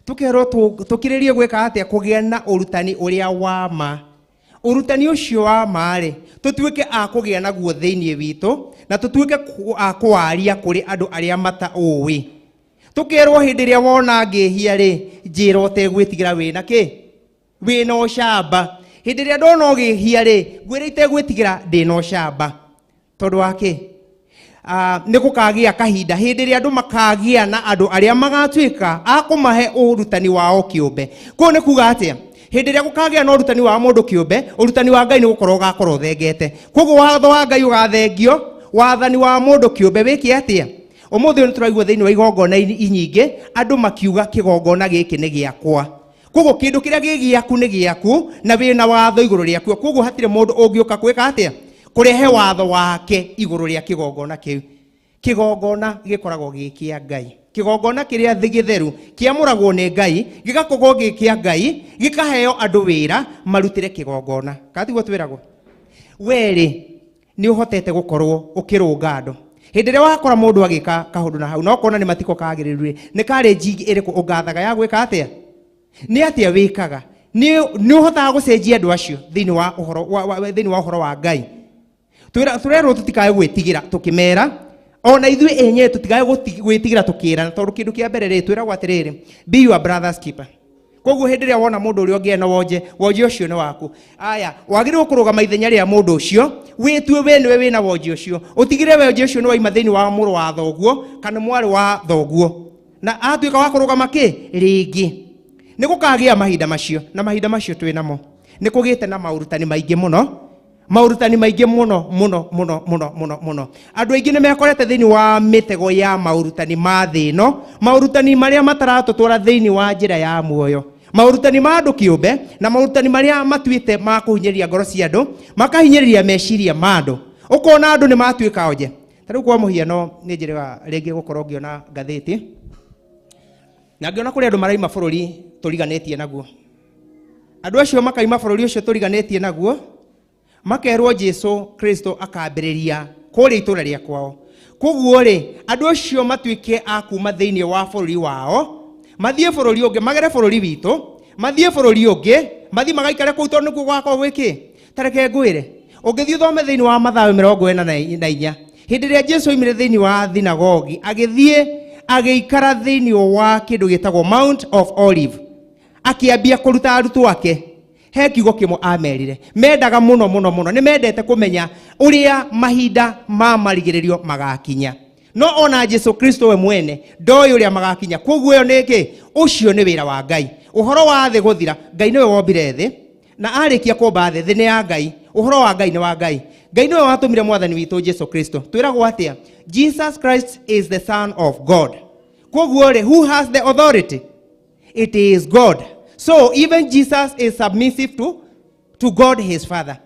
I: tukerwo tukiririe gwika atia kugia na urutani uria wa ma urutani ucio wa maari tutuike a kugia naguo thiini witu na tutuike a kwaria kuri andu aria matauwi tukerwo hindi ria wona ngihia ri njira utegwitigira wina ki wina ucamba hindi ria ndona ngihia ri ngwira itegwitigira ndina ucamba tondu waki ni gukagia kahinda hindi ria andu makagia na andu aria magatuika a kumahe urutani wao kiumbe ko ni kuga atia hindi ria gukagia na urutani wa mundu kiumbe urutani wa Ngai ni gukorwo gakorwo thengete koguo watho wa Ngai ugathengio wathani wa mundu kiumbe wiki atia umuthi ni turaigua thiini wa igongona inyingi andu makiuga kigongona giki ni giakwa koguo kindu kiria gigiaku ni giaku na wina watho iguru riaku koguo hatire mundu ungiuka kwika atia kurehe watho wake iguru ria kigongona kiu kigongona gikoragwo gikia Ngai kigongona kiria thigitheru kiamuragwo ni Ngai gigakorwo gikia Ngai gikaheo andu wira marutire kigongona katigwo twiragwo weri ni uhotete gukorwo ukirunga andu hindi ria wakora mundu agika kahundu na hau no kona ni matiko kagiririe ni kare njigi iriku ungathaga ya gwika atia ni atia wikaga ni uhotaga gucenjia andu acio thiini wa uhoro wa Ngai turerwo tutikae gwitigira tukimera ona ithuĩ enye tutikae gwitigira tukira tondu kindu kia mbere ri twiragwo atiriri be your brother's keeper koguo hindi ria wona mundu uri ongiena wonje ucio ni waku aya wagirwo kurugama ithenya ria mundu ucio witue we niwe wina wonje ucio utigire wonje ucio ni waima thiini wa muru wa thoguo kana mwari wa thoguo na atuika wa kurugama ki ringi ni gukagia mahinda macio na mahinda macio twinamo ni kugite na maurutani maingi muno muno andu aingi ni mekorete thiini wa mitego ya maurutani ma thino maurutani maria mataratutwara thiini wa njira ya muoyo maurutani ma andu kiumbe na maurutani maria matuite ma kuhinyiria ngoro cia andu makahinyiriria meciria ma andu ukona andu ni matuika oje tariu kwa muhiano ni njira ringi gukorwo ngiona ngathiti na ngiona kuri andu maraima bururi turiganetie naguo andu acio makaima bururi ucio turiganetie naguo makerwo Jesu Kristo akambiriria kuri itura ria kwao koguo ri andu acio matuike a kuma thiini wa bururi wao mathie bururi ungi magere bururi witu mathie bururi ungi mathie magaikare kuu tondu nikuo gwako gwiki tareke ngwire ungithie thome thiini wa Mathayo 44 hindi ria Jesu imire thiini wa thinagogi agithie agiikara thiini wa kindu gitagwo Mount of Olive akiambia kuruta arutwo ake he kiugo kimwe amerire mendaga muno ni mendete kumenya uria mahinda ma marigiririo magakinya no ona Jesu Kristo we mwene ndoi uria magakinya koguo yo niki ucio ni wira wa Ngai uhoro wa thi guthira Ngai niwe wombire thi na arikia kumba thi ni ya Ngai uhoro wa Ngai ni wa Ngai Ngai niwe watumire mwathani witu Jesu Kristo twiragwo atia Jesus Christ is the son of God koguo ri who has the authority it is God. So even Jesus is submissive to God his Father.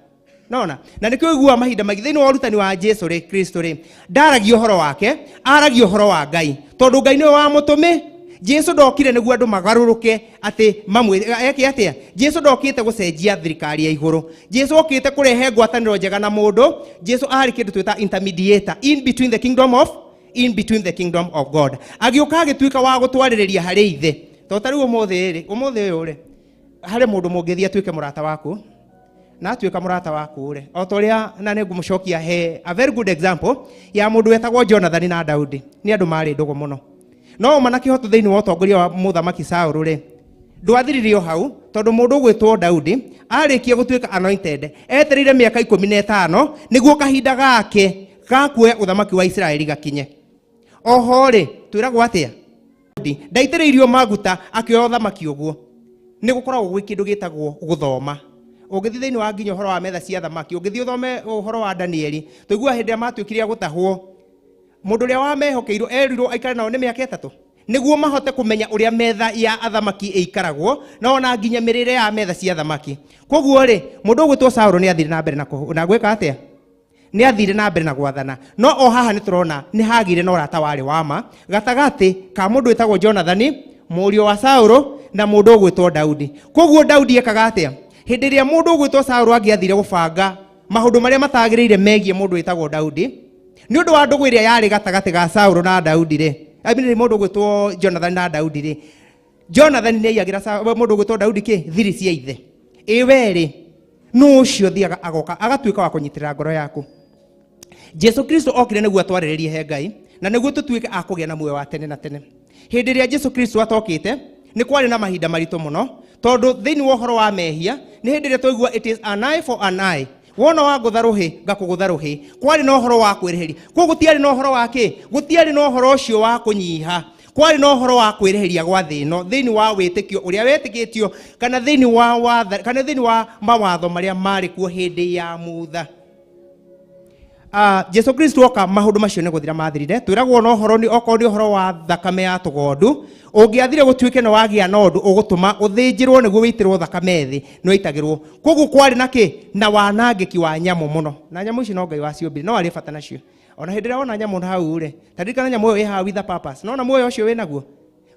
I: Naona na nikio igua mahinda maingi thiini wa urutani wa Jesu ri Kristo ri ndaragio horo wake aragio horo wa Ngai tondu Ngai niwe wa mutumi Jesu ndokire niguo andu magaruruke ati mamwe eki atia Jesu ndokite gucenjia thirikari ya iguru Jesu okite kurehe ngwataniro njega na mundu Jesu ari kindu twita intermediator in between the kingdom of God agiuka agituika wa gutwaririria hari ithe to tari umuthi uyu ri hari mundu mungithia tuike murata waku na atuika murata waku ri o toria na ne ngumucokia he a very good example ya mundu wetagwo Jonathan na Daudi ni andu mari ndugu muno no manakihoto thiini wa utongoria wa muthamaki Saulu ri ndwathiririo hau tondu mundu gwitwo Daudi arikia gutuika anointed eterire miaka 15 niguo kahinda gake gakuoya uthamaki wa Israeli gakinye. Oho ri twiragwo atia ndaitĩrĩirio maguta akĩoya uthamaki ũguo. Nĩ gũkoragwo gwĩ kĩndũ gĩtagwo gũthoma. Ũngĩthiĩ thĩinĩ wa nginya ũhoro wa metha cia thamaki, ũngĩthiĩ ũthome ũhoro wa Danieli, tũigua hĩndĩ ĩrĩa matuĩkire a gũtahwo, mũndũ ũrĩa wamehokeirwo erirwo aikare nao nĩ mĩaka 3 nĩguo mahote kũmenya ũrĩa metha ya athamaki ĩikaragwo na ona nginya mĩrĩre ya metha cia thamaki. Koguo rĩ, mũndũ ũgwĩtwo Saũlũ nĩ athire na mbere na gwĩka atĩa? Nĩ athire na mbere na gwathana. No o haha nĩ tũrona nĩ hagire na ũrata warĩ wama gatagatĩ ka mũndũ wĩtagwo Jonathani, mũriũ wa Saũlũ, na mũndũ ũgwĩtwo Daudi. Koguo Daudi ekaga atĩa? Hĩndĩ ĩrĩa mũndũ ũgwĩtwo Saũlũ angĩathire gũbanga maũndũ marĩa matagĩrĩire megiĩ mũndũ wĩtagwo Daudi, nĩ ũndũ wa ndũgũ ĩrĩa yarĩ gatagatĩ ga Saũlũ na Daudi rĩ, abinĩ mũndũ ũgwĩtwo Jonathan na Daudi rĩ, Jonathan nĩ aiagĩra mũndũ ũgwĩtwo Daudi thiri cia ithe. Ĩwe rĩ, no ũcio thiaga agoka agatuĩka wa kũnyitĩrĩra ngoro yaku. Jesu Kristo okire nĩguo atwarĩrĩrie he Ngai na nĩguo tũtuĩke a kũgĩa na muoyo wa tene na tene. Hĩndĩ ĩrĩa Jesu Kristo atokĩte nĩ kwarĩ na mahinda maritũ mũno, tondũ thĩinĩ wa ũhoro wa mehia nĩ hĩndĩ ĩrĩa twaigua it is an eye for an eye. Wona wa ngũtha rũhĩ ngakũgũtha rũhĩ. Kwarĩ na ũhoro wa kwĩrĩhĩria. Kwa gũtiarĩ na ũhoro wa kĩ? Gũtiarĩ na ũhoro ũcio wa kũnyiha. Kwarĩ na ũhoro wa kwĩrĩhĩria gwa thĩ ĩno thĩinĩ wa wĩtĩkio ũrĩa wetĩkĩtio kana thĩinĩ wa watha kana thĩinĩ wa mawatho marĩa marĩ kuo hĩndĩ ya mutha. Jesu Kristo oka maũndũ macio nĩ gũthira mathirire. Twĩragwo na ũhoro nĩ okorwo nĩ ũhoro wa thakame ya tũgondu, ũngĩathire gũtuĩke na wagĩa na ũndũ ũgũtũma ũthĩnjĩrwo nĩguo wĩitĩrwo thakame thĩ nĩ waitagĩrwo. Koguo kwarĩ na kĩ? Na wanangĩki wa nyamũ mũno. Na nyamũ ici no Ngai waciũmbire, no arĩ bata nacio. Ona hĩndĩ ĩrĩa wona nyamũ hau rĩ, taririkana nyamũ ĩyo ĩ haha with a purpose. No na muoyo ũcio wĩ naguo.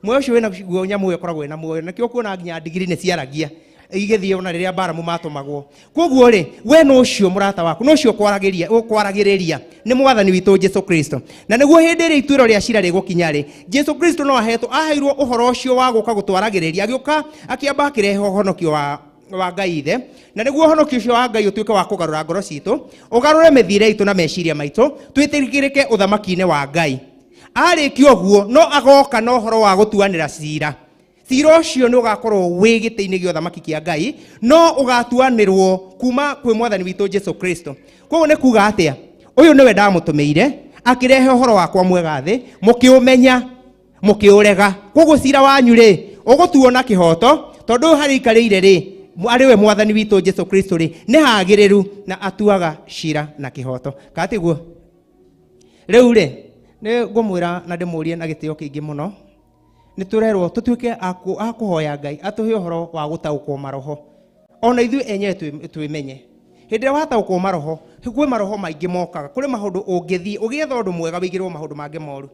I: Muoyo ũcio wĩ naguo, nyamũ ĩyo ĩkoragwo ĩna muoyo. Nakĩo kuona nginya ndigiri nĩ ciaragia igĩthiĩ ona rĩrĩa Baramu matumagwo. Koguo rĩ, we no ũcio mũrata waku, no ũcio kwaragĩrĩria nĩ mwathani witũ Jesu Kristo. Na nĩguo hĩndĩ ĩrĩa ituĩro rĩa cira rĩgũkinya rĩ, Jesu Kristo no aheirwo ũhoro ũcio wa gũka gũtwaragĩrĩria, agĩũka akĩamba akĩrehe ũhonokio wa Ngai ithe, na nĩguo ũhonokio ũcio wa Ngai ũtuĩke wa kũgarũra ngoro citũ, ũgarũre mĩthiĩre itũ na meciria maitũ, twĩtĩkĩrĩke ũthamaki-inĩ wa Ngai. Arĩkia ũguo no agoka na ũhoro wa gũtuanĩra cira. Cira ũcio nĩ ũgakorwo wĩ gĩtĩ-inĩ gĩa ũthamaki kĩa Ngai, no ũgatuanĩrwo kuma kwĩ mwathani witũ Jesu Kristo. Koguo nĩ kuga atĩa? Ũyũ nĩwe ndamũtũmĩire akĩrehe ũhoro wakwa mwega thĩ, mũkĩũmenya mũkĩũrega. Koguo cira wanyu rĩ, ũgũtuo na kĩhoto, tondũ harĩ ikarĩire rĩ, arĩwe mwathani witũ Jesu Kristo rĩ, nĩ hagĩrĩru na atuaga cira na kĩhoto. Katiguo rĩu rĩ, nĩ ngũmwĩra na ndĩmũrie na gĩtĩo kĩingĩ mũno, nĩ tũrerwo tũtuĩke a kũhoya Ngai atũhe ũhoro wa gũtaũkwo maroho. Ona ithuĩ enyewe twĩmenye. Hĩndĩ ĩrĩa wataũkwo maroho, kwĩ maroho maingĩ mokaga. Kũrĩ maũndũ ũngĩthiĩ ũgĩetha ũndũ mwega wĩigĩrwo maũndũ mangĩ moru.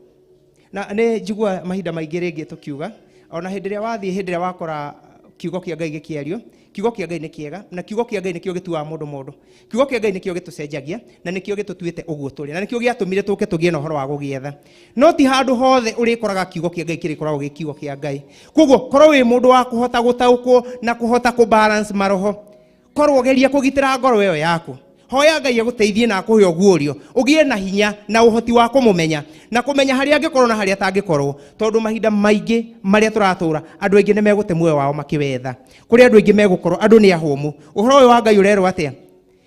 I: Na nĩ njigua mahinda maingĩ rĩngĩ tũkiuga, ona hĩndĩ ĩrĩa wathiĩ, hĩndĩ ĩrĩa wakora kiugo kĩa Ngai gĩkĩario, kiugo kĩa Ngai nĩ kĩega, na kiugo kĩa Ngai nĩkĩo gĩtuaga mũndũ mũndũ. Kiugo kĩa Ngai nĩkĩo gĩtũcenjagia, na nĩkĩo gĩtũtuĩte ũguo tũrĩ, na nĩkĩo gĩatũmire tũke tũgĩe na ũhoro wa gũgĩetha. No ti handũ hothe ũrĩkoraga kiugo kĩa Ngai kĩrĩkoragwo gĩ kiugo kĩa Ngai. Koguo korwo wĩ mũndũ wa kũhota gũtaũkwo na kũhota kũbalance maroho, korwo geria kũgitĩra ngoro ĩyo yaku. Hoya Ngai agũteithie na akũhe ũguũrio, ũgĩe na hinya na ũhoti wa kũmũmenya na kũmenya harĩa angĩkorwo na harĩa atangĩkorwo, tondũ mahinda maingĩ marĩa tũratũra andũ aingĩ nĩ megũte muoyo wao makĩwetha. Kũrĩ andũ aingĩ megũkorwo andũ nĩ ahũmu. Ũhoro ũyũ wa Ngai ũrerwo atĩa?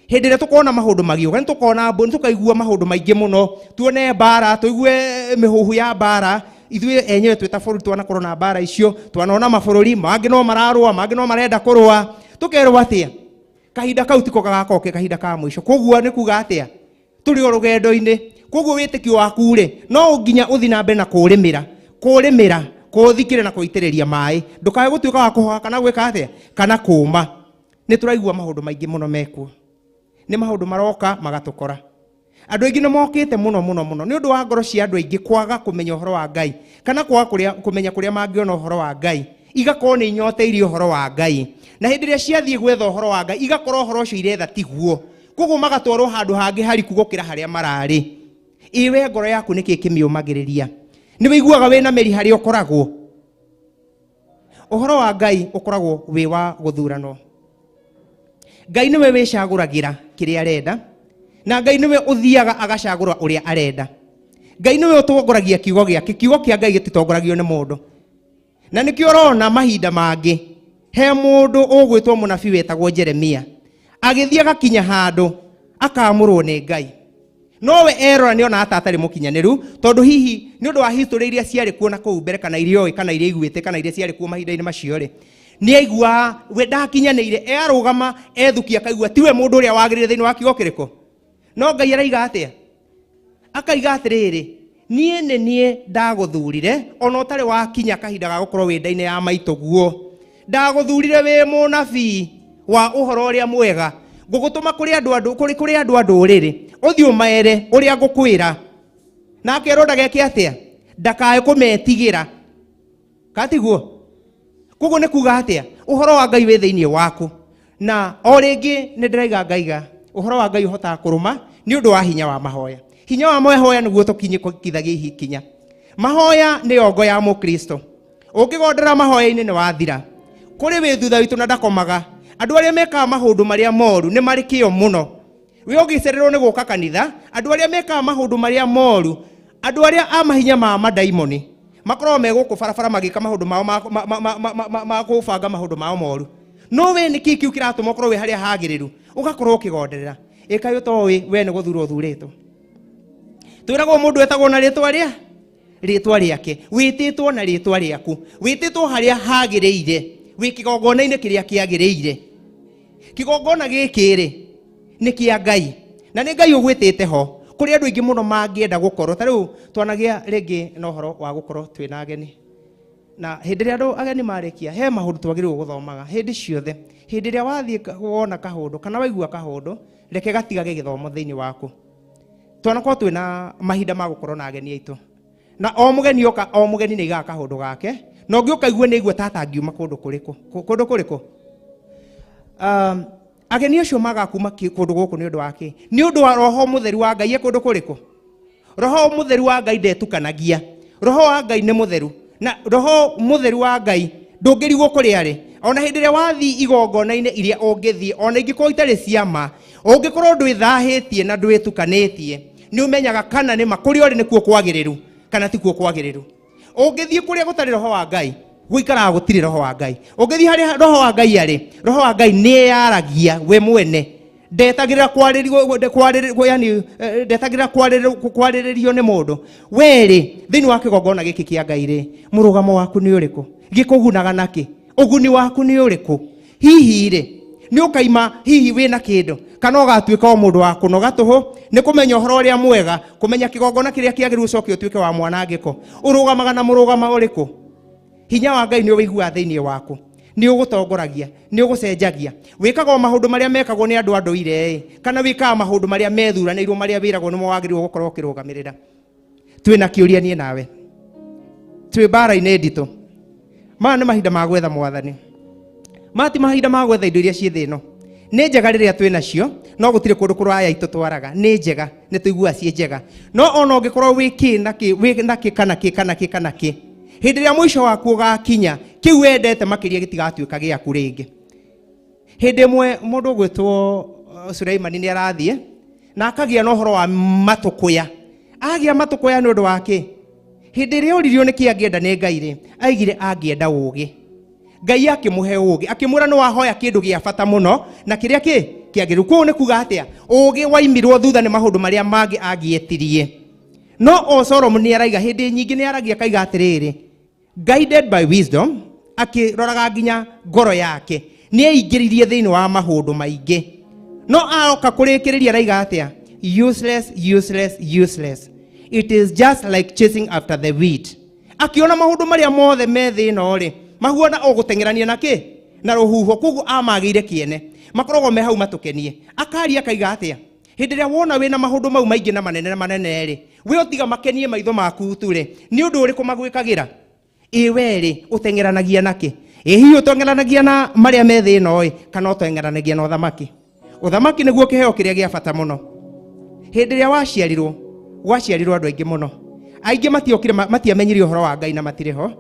I: Hĩndĩ ĩrĩa tũkona maũndũ magĩũka, nĩ tũkona mbũni, tũkaigua maũndũ maingĩ mũno, tuone mbara, tũigue mĩhuhu ya mbara, ithuĩ enyewe twĩ ta bũrũri twanakorwo na mbara icio, twanona mabũrũri mangĩ no mararũa, mangĩ no marenda kũrũa, tũkerwo atĩa? Kahinda kau tiko gagakoke kahinda ka mũico. Koguo nĩ kuga atĩa? Tũrĩ o rũgendo-inĩ. Koguo wĩtĩkio waku rĩ, no nginya ũthiĩ na mbere na kũrĩmĩra, kũthikĩrĩra na kũitĩrĩria maĩ. Ndũkae gũtuĩka wa kũhoha kana gwĩka atĩa? Kana kũũma. Nĩ tũraigua maũndũ maingĩ mũno mekuo. Nĩ maũndũ maroka magatũkora. Andũ aingĩ nĩ mokĩte mũno nĩ ũndũ wa ngoro cia andũ aingĩ kwaga kũmenya ũhoro wa Ngai, kana kwaga kũmenya kũrĩa mangĩona ũhoro wa Ngai, igakorwo nĩ inyoteirie ũhoro wa Ngai. Na hĩndĩ ĩrĩa ciathiĩ gwetha ũhoro wa Ngai, igakorwo ũhoro ũcio iretha tiguo. Koguo magatwarwo handũ hangĩ hariku gũkĩra harĩa mararĩ. Iwe ngoro yaku nĩkĩ kĩmĩũmagĩrĩria? Nĩ wĩiguaga wĩna mĩri harĩa ũkoragwo? Ũhoro wa Ngai ũkoragwo wĩ wa gũthuranwo. Ngai nĩwe wĩcagũragĩra kĩrĩa arenda, na Ngai nĩwe ũthiaga agacagũra ũrĩa arenda. Ngai nĩwe ũtongoragia kiugo gĩake. Kiugo kĩa Ngai gĩtitongoragio nĩ mũndũ. Na nĩkĩo ũrona mahinda mangĩ he mũndũ ũgwĩtwo mũnabii wetagwo Jeremia agĩthiĩ agakinya handũ akamũrwo nĩ Ngai. nowe erora nĩ ona atarĩ mũkinyanĩru tondũ hihi nĩ ũndũ wa history iria ciarĩ kuo na kũu mbere kana iria oĩ kana iria iguĩte kana iria ciarĩ kuo mahinda-inĩ macio rĩ nĩ aiguaga we ndakinyanĩire arũgama ethukia akaigua tiwe mũndũ ũrĩa wagĩrĩire thĩinĩ wa kiugo kĩrĩkũ no Ngai araiga atĩa akaiga atĩrĩrĩ niĩ nĩ niĩ ndagũthurire ona ũtarĩ wakinya kahinda ga gũkorwo wĩ nda-inĩ ya maitũ guo ndagũthurire wĩ mũnabii wa ũhoro ũrĩa mwega ngũgũtũma kũrĩ andũ a ndũrĩrĩ ũthiĩ ũmaere ũrĩa ngũkwĩra nake Herode ageke atĩa ndakae kũmetigĩra katiguo koguo nĩ kuga atĩa ũhoro wa Ngai wĩ thĩinĩ waku na o rĩngĩ nĩ ndĩraiga ngaiga ũhoro wa Ngai ũhotaga kũrũma nĩ ũndũ wa hinya wa mahoya hinya wa mahoya nĩguo tũkinyĩkithagia ikinya mahoya nĩ yongo ya mũkristo ũngĩgondera mahoya-inĩ nĩ wathira kũrĩ wĩ thutha witũ na ndakomaga andũ arĩa mekaga maũndũ marĩa moru nĩ marĩ kĩyo mũno we ũgĩcererwo nĩ gũka kanitha andũ arĩa mekaga maũndũ marĩa moru andũ arĩa a mahinya ma madaimoni makorwo megũkũ barabara magĩka maũndũ mao ma kũbanga maũndũ mao moru no we nĩ kĩĩ kĩu kĩratũma ũkorwo wĩ harĩa hagĩrĩru ũgakorwo ũkĩgonderera ĩkaĩ ũtoĩ we nĩ gũthurwo ũthurĩtwo twĩragwo mũndũ etagwo na rĩtwa rĩake wĩtĩtwo na rĩtwa rĩaku wĩtĩtwo harĩa hagĩrĩire wĩ kĩgongona-inĩ kĩrĩa kĩagĩrĩire kĩgongona gĩkĩ-rĩ nĩ kĩa Ngai na nĩ Ngai ũgwĩtĩte ho kũrĩ andũ aingĩ mũno mangĩenda gũkorwo ta rĩu twanagĩa rĩngĩ na ũhoro wa gũkorwo twĩna ageni na hĩndĩ ĩrĩa andũ ageni marĩkia he maũndũ twagĩrĩirwo gũthomaga hĩndĩ ciothe hĩndĩ ĩrĩa wathiĩ wona kahũndũ kana waigua kahũndũ reke gatigage gĩthomo thĩinĩ waku twanakorwo twĩna mahinda ma gũkorwo na ageni aitũ na o mũgeni oka o mũgeni nĩ aigaga kahũndũ gake na ũngĩ ũkaigua nĩ igua tatangiuma kũndũ kũrĩkũ ageni acio magakuma kũndũ gũkũ nĩ ũndũ wake nĩ ũndũ wa roho mũtheru wa Ngai kũndũ kũrĩkũ roho mũtheru wa Ngai ndetukanagia roho wa Ngai nĩ mũtheru na roho mũtheru wa Ngai ndũngĩrigwo kũrĩ arĩ ona hĩndĩ ĩrĩa wathiĩ igongona-inĩ iria ũngĩthiĩ ona ingĩkorwo itarĩ ciama ũngĩkorwo ndwĩthahĩtie na ndwĩtukanĩtie nĩ ũmenyaga kana nĩ ma kũrĩa ũrĩ nĩkuo kwagĩrĩru kana ti kuo kwagĩrĩru ũngĩthiĩ kũrĩa gũtarĩ roho wa Ngai gũikaraga gũtirĩ roho wa Ngai ũngĩthiĩ harĩa roho wa Ngai arĩ roho wa Ngai nĩ yaragia we mwene ndetagĩrĩra kwarĩrĩrio nĩ mũndũ werĩ thĩinĩ wa kĩgongona gĩkĩ kĩa Ngai rĩ mũrũgamo waku nĩ ũrĩkũ gĩkũgunaga nakĩ ũguni waku nĩ ũrĩkũ hihi rĩ nĩ ũkaima hihi wĩna kĩndũ kana ũgatuĩka o mũndũ wa kũnoga tũhũ nĩ kũmenya ũhoro ũrĩa mwega kũmenya kĩgongona kĩrĩa kĩagĩrĩirwo ũcoke ũtuĩke wa mwanangĩko ũrũgamaga na mũrũgama ũrĩkũ hinya wa Ngai nĩ ũwĩiguaga thĩinĩ waku nĩ ũgũtongoragia nĩ ũgũcenjagia wĩkaga o maũndũ marĩa mekagwo nĩ andũ a ndũire kana wĩkaga maũndũ marĩa methuranĩirwo marĩa wĩragwo nĩmo wagĩrĩirwo gũkorwo ũkĩrũgamĩrĩra twĩna kĩũria niĩ nawe twĩ mbara-inĩ nditũ maya nĩ mahinda ma gwetha mwathani mati mahinda ma gwetha indo iria ciĩ thĩ ĩno nĩ njega rĩrĩa twĩnacio no gũtirĩ kũndũ kũraya itũ twaraga nĩ njega nĩ tũiguaga ciĩ njega no ona ũngĩkorwo wĩ na kĩ hĩndĩ ĩrĩa mũico waku ũgakinya kĩu wendete makĩria gĩtigatuĩka gĩaku rĩngĩ hĩndĩ ĩmwe mũndũ ũgwĩtwo Suleimani nĩ arathiĩ na akagĩa na ũhoro wa matũkũya agĩa matũkũya nĩ ũndũ wake hĩndĩ ĩrĩa oririo nĩ kĩ angĩenda nĩ Ngai rĩ aigire angĩenda ũũgĩ Ngai akĩmũhe ũũgĩ akĩmwĩra nĩ wahoya kĩndũ gĩa bata mũno na kĩrĩa kĩagĩrĩru kũu nĩ kuga atĩa ũũgĩ waimirwo thutha nĩ maũndũ marĩa mangĩ angĩetirie no o Solomon nĩ araiga hĩndĩ nyingĩ nĩ aragia akaiga atĩrĩrĩ guided by wisdom akĩroraga nginya ngoro yake nĩ aingĩririe thĩinĩ wa maũndũ maingĩ no aroka kũrĩkĩrĩria araiga atĩa useless it is just like chasing after the wind akiona maũndũ marĩa mothe me thĩ ĩno rĩ mahuana o gũteng'erania nakĩ na rũhuho koguo amagĩire kĩene makoragwo me hau matũkenie akaria akaiga atĩa hĩndĩ ĩrĩa wona wĩna maũndũ mau maingĩ na manene rĩ we ũtiga makenie maitho maku tu rĩ nĩ ũndũ ũrĩkũ magwĩkagĩra we rĩ ũteng'eranagia nakĩ hihi ũteng'eranagia na marĩa me thĩ ĩno kana ũteng'eranagia na ũthamaki nĩguo kĩheo kĩrĩa gĩa bata mũno hĩndĩ ĩrĩa waciarirwo andũ aingĩ mũno aingĩ matiamenyire ũhoro wa Ngai na matirĩ ho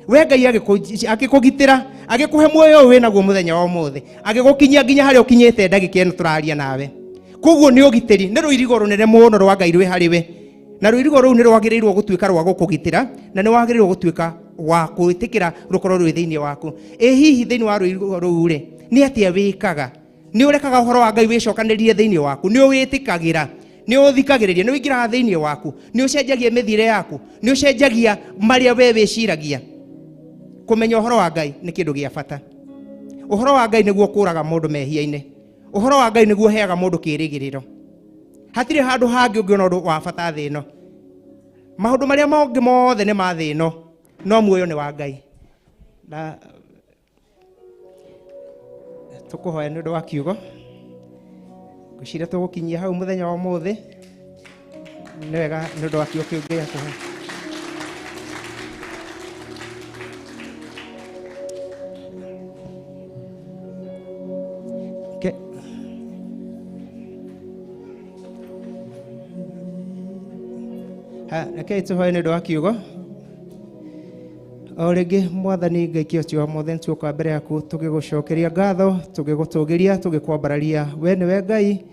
I: we Ngai agĩkũgitĩra agĩkũhe muoyo ũyũ wĩnaguo mũthenya wa ũmũthĩ agĩgũkinyia nginya harĩa ũkinyĩte ndagĩka ĩno tũraria nawe koguo nĩ ũgitĩri nĩ rũirigo rũnene mũno rwa Ngai rwĩ harĩ we na rũirigo rũu nĩ rwagĩrĩirwo gũtuĩka rwa gũkũgitĩra na nĩ wagĩrĩirwo gũtuĩka wa gwĩtĩkĩra rũkorwo rwĩ thĩinĩ waku hihi thĩinĩ wa rũirigo rũu rĩ nĩ atĩa wĩkaga nĩ ũrekaga ũhoro wa Ngai wĩcokanĩrĩrie thĩinĩ waku nĩ ũwĩtĩkagĩra nĩ ũthikagĩrĩria, nĩ ũingĩraga thĩinĩ waku, nĩ ũcenjagia mĩthiĩre yaku, nĩ ũcenjagia marĩa we wĩciragia. Kũmenya ũhoro wa Ngai nĩ kĩndũ gĩa bata. Ũhoro wa Ngai nĩguo kũraga mũndũ mehia-inĩ. Ũhoro wa Ngai nĩguo heaga mũndũ kĩĩrĩgĩrĩro. Hatirĩ handũ hangĩ ũngĩona ũndũ wa bata thĩ ĩno. Maũndũ marĩa mangĩ mothe nĩ ma thĩ ĩno, no muoyo nĩ wa Ngai. Na tũkũhoya nĩ ũndũ wa kiugo. Ngwĩciria tũgũkinyia hau mũthenya wa ũmũthĩ. Nĩ wega nĩ ũndũ wa kiugo kĩu ngĩya kũhe. Rekei tũhoe nĩ ũndũ wa kiugo. O rĩngĩ Mwathani Ngai kĩocio wa mothe nĩtuoka mbere yaku tũgĩgũcokeria ngatho, tũgĩgũtũgĩria, tũgĩkwambararia. We nĩwe Ngai,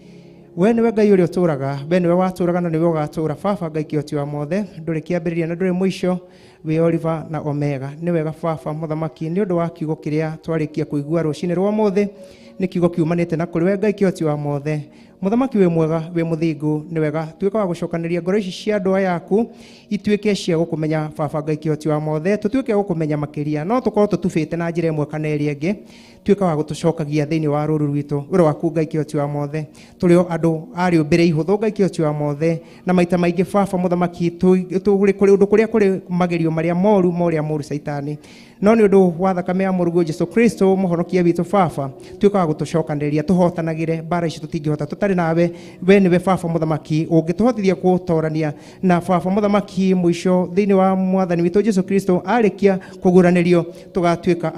I: we nĩwe Ngai ũrĩa ũtũraga, we nĩwe watũraga na nĩwe ũgatũra. Baba Ngai kĩocio wa mothe, ndũrĩ kĩambĩrĩria na ndũrĩ mũico, wĩ Alpha na Omega. Nĩ wega Baba Mũthamaki, nĩ ũndũ wa kiugo kĩrĩa twarĩkia kũigua rũcinĩ rwa ũmũthĩ, nĩ kiugo kiumanĩte na kũrĩ we Ngai kĩocio wa mothe. Mũthamaki wĩ mwega, wĩ mũthingu, nĩ wega tuĩka wa gũcokanĩria ngoro ici cia andũ aya yaku ituĩke cia gũkũmenya Baba Ngai kĩocio wa mothe, tũtuĩke gũkũmenya makĩria, no tũkorwo tũtubĩte na njĩra ĩmwe kana ĩrĩa ĩngĩ, tuĩka wa gũtũcokagia thĩinĩ wa rũrũ rwitũ wĩra waku Ngai kĩocio wa mothe. Tũrĩ andũ arĩũmbĩre ihũthũ Ngai kĩocio wa mothe, na maita maingĩ Baba Mũthamaki tũrĩ kũrĩ ũndũ kũrĩa kũrĩ magerio marĩa moru marĩa mũru Saitani, no nĩ ũndũ wa thakame ya mũrũguo Jesũ Kristo mũhonokia witũ Baba, tuĩka wa gũtũcokanĩrĩria tũhotanagĩre mbara ici tũtingĩhota tũtarĩ nawe. We nĩwe Baba Mũthamaki ũngĩtũhotithia gũtorania na Baba Mũthamaki mũico thĩinĩ wa Mwathani witũ Jesũ Kristo arĩkia kũguranĩrio tũgatuĩka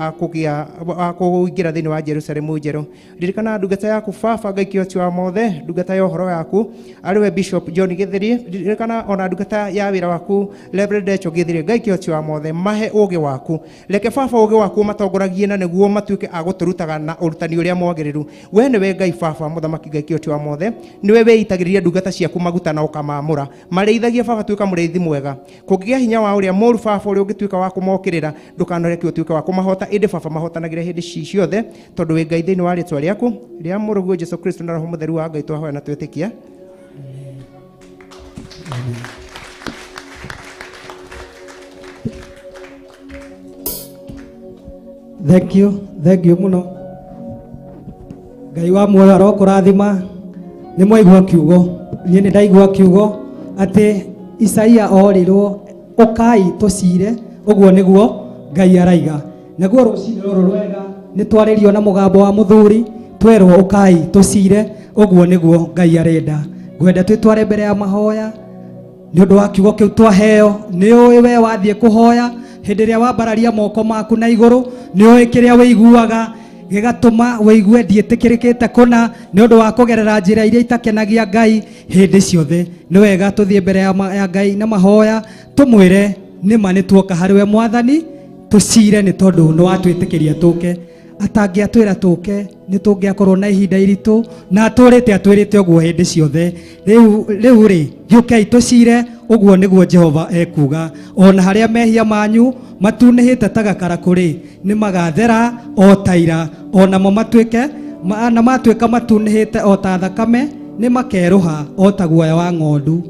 I: kũingĩra thĩinĩ wa Jerusalemu njerũ. Ririkana ndungata yaku Baba Ngai kĩocio wa mothe, ndungata ya ũhoro yaku arĩwe Bishop John Gĩthĩri, ririkana ona ndungata ya wĩra waku Reverend Decho Gĩthĩri, Ngai kĩocio wa mothe, mahe ũũgĩ waku, reke Baba ũũgĩ waku matongoragie na nĩguo matuĩke a gũtũrutaga na ũrutani ũrĩa mwagĩrĩru. We nĩwe Ngai Baba Mũthamaki Ngai kĩocio wa mothe, niwe weitagĩrĩria ndungata ciaku maguta na ũkamamũra, marĩithagie Baba, tuĩka mũrĩithi mwega. Kũngĩgĩa hinya wa ũrĩa mũru Baba ũrĩa ũngĩtuĩka wa kũmokĩrĩra, ndũkanoreke ũtuĩke wa kũmahota, ĩndĩ Baba mahotanagĩre hĩndĩ ciothe, tondũ wĩ Ngai thĩinĩ wa rĩĩtwa rĩaku rĩa mũrũguo Jesũ Kristo na Roho Mũtheru wa Ngai twahoya na twĩtĩkia.
G: Thank you muno. Ngai wa muoyo arokũrathima. Nĩ mwaigua kiugo, niĩ nĩ ndaigua kiugo atĩ Isaia orirwo ũkai tũcire, ũguo nĩguo Ngai araiga. Naguo rũcinĩ rũrũ rwega nĩ twarĩrio na mũgambo wa mũthuri, twerwo ũkai tũcire, ũguo nĩguo Ngai arenda. Ngwenda twĩtware mbere ya mahoya nĩ ũndũ wa kiugo kĩu twaheo. Nĩ ũĩ we wathiĩ kũhoya, hĩndĩ ĩrĩa wambararia moko maku na igũrũ, nĩ ũĩ kĩrĩa wĩiguaga gĩgatũma wĩigue ndiĩtĩkĩrĩkĩte kũna nĩ ũndũ wa kũgerera njĩra iria itakenagia Ngai hĩndĩ ciothe. Nĩ wega tũthiĩ mbere ya Ngai na mahoya, tũmwĩre nĩma nĩ tuoka harĩ we Mwathani, tũcire nĩ tondũ nĩ watwĩtĩkĩria tũke. Atangĩatwĩra tũke nĩ tũngĩakorwo na ihinda iritũ, na atũrĩte atwĩrĩte ũguo hĩndĩ ciothe. Rĩu rĩ, gĩũkei tũcire, ũguo nĩguo Jehova ekuga. Ona harĩa mehia manyu matunĩhĩte ta gakarakũ nĩ magathera o ta ira, onamo matuĩke na matuĩka matunĩhĩte o ta thakame nĩ makerũha o ta guoya wa ng'ondu.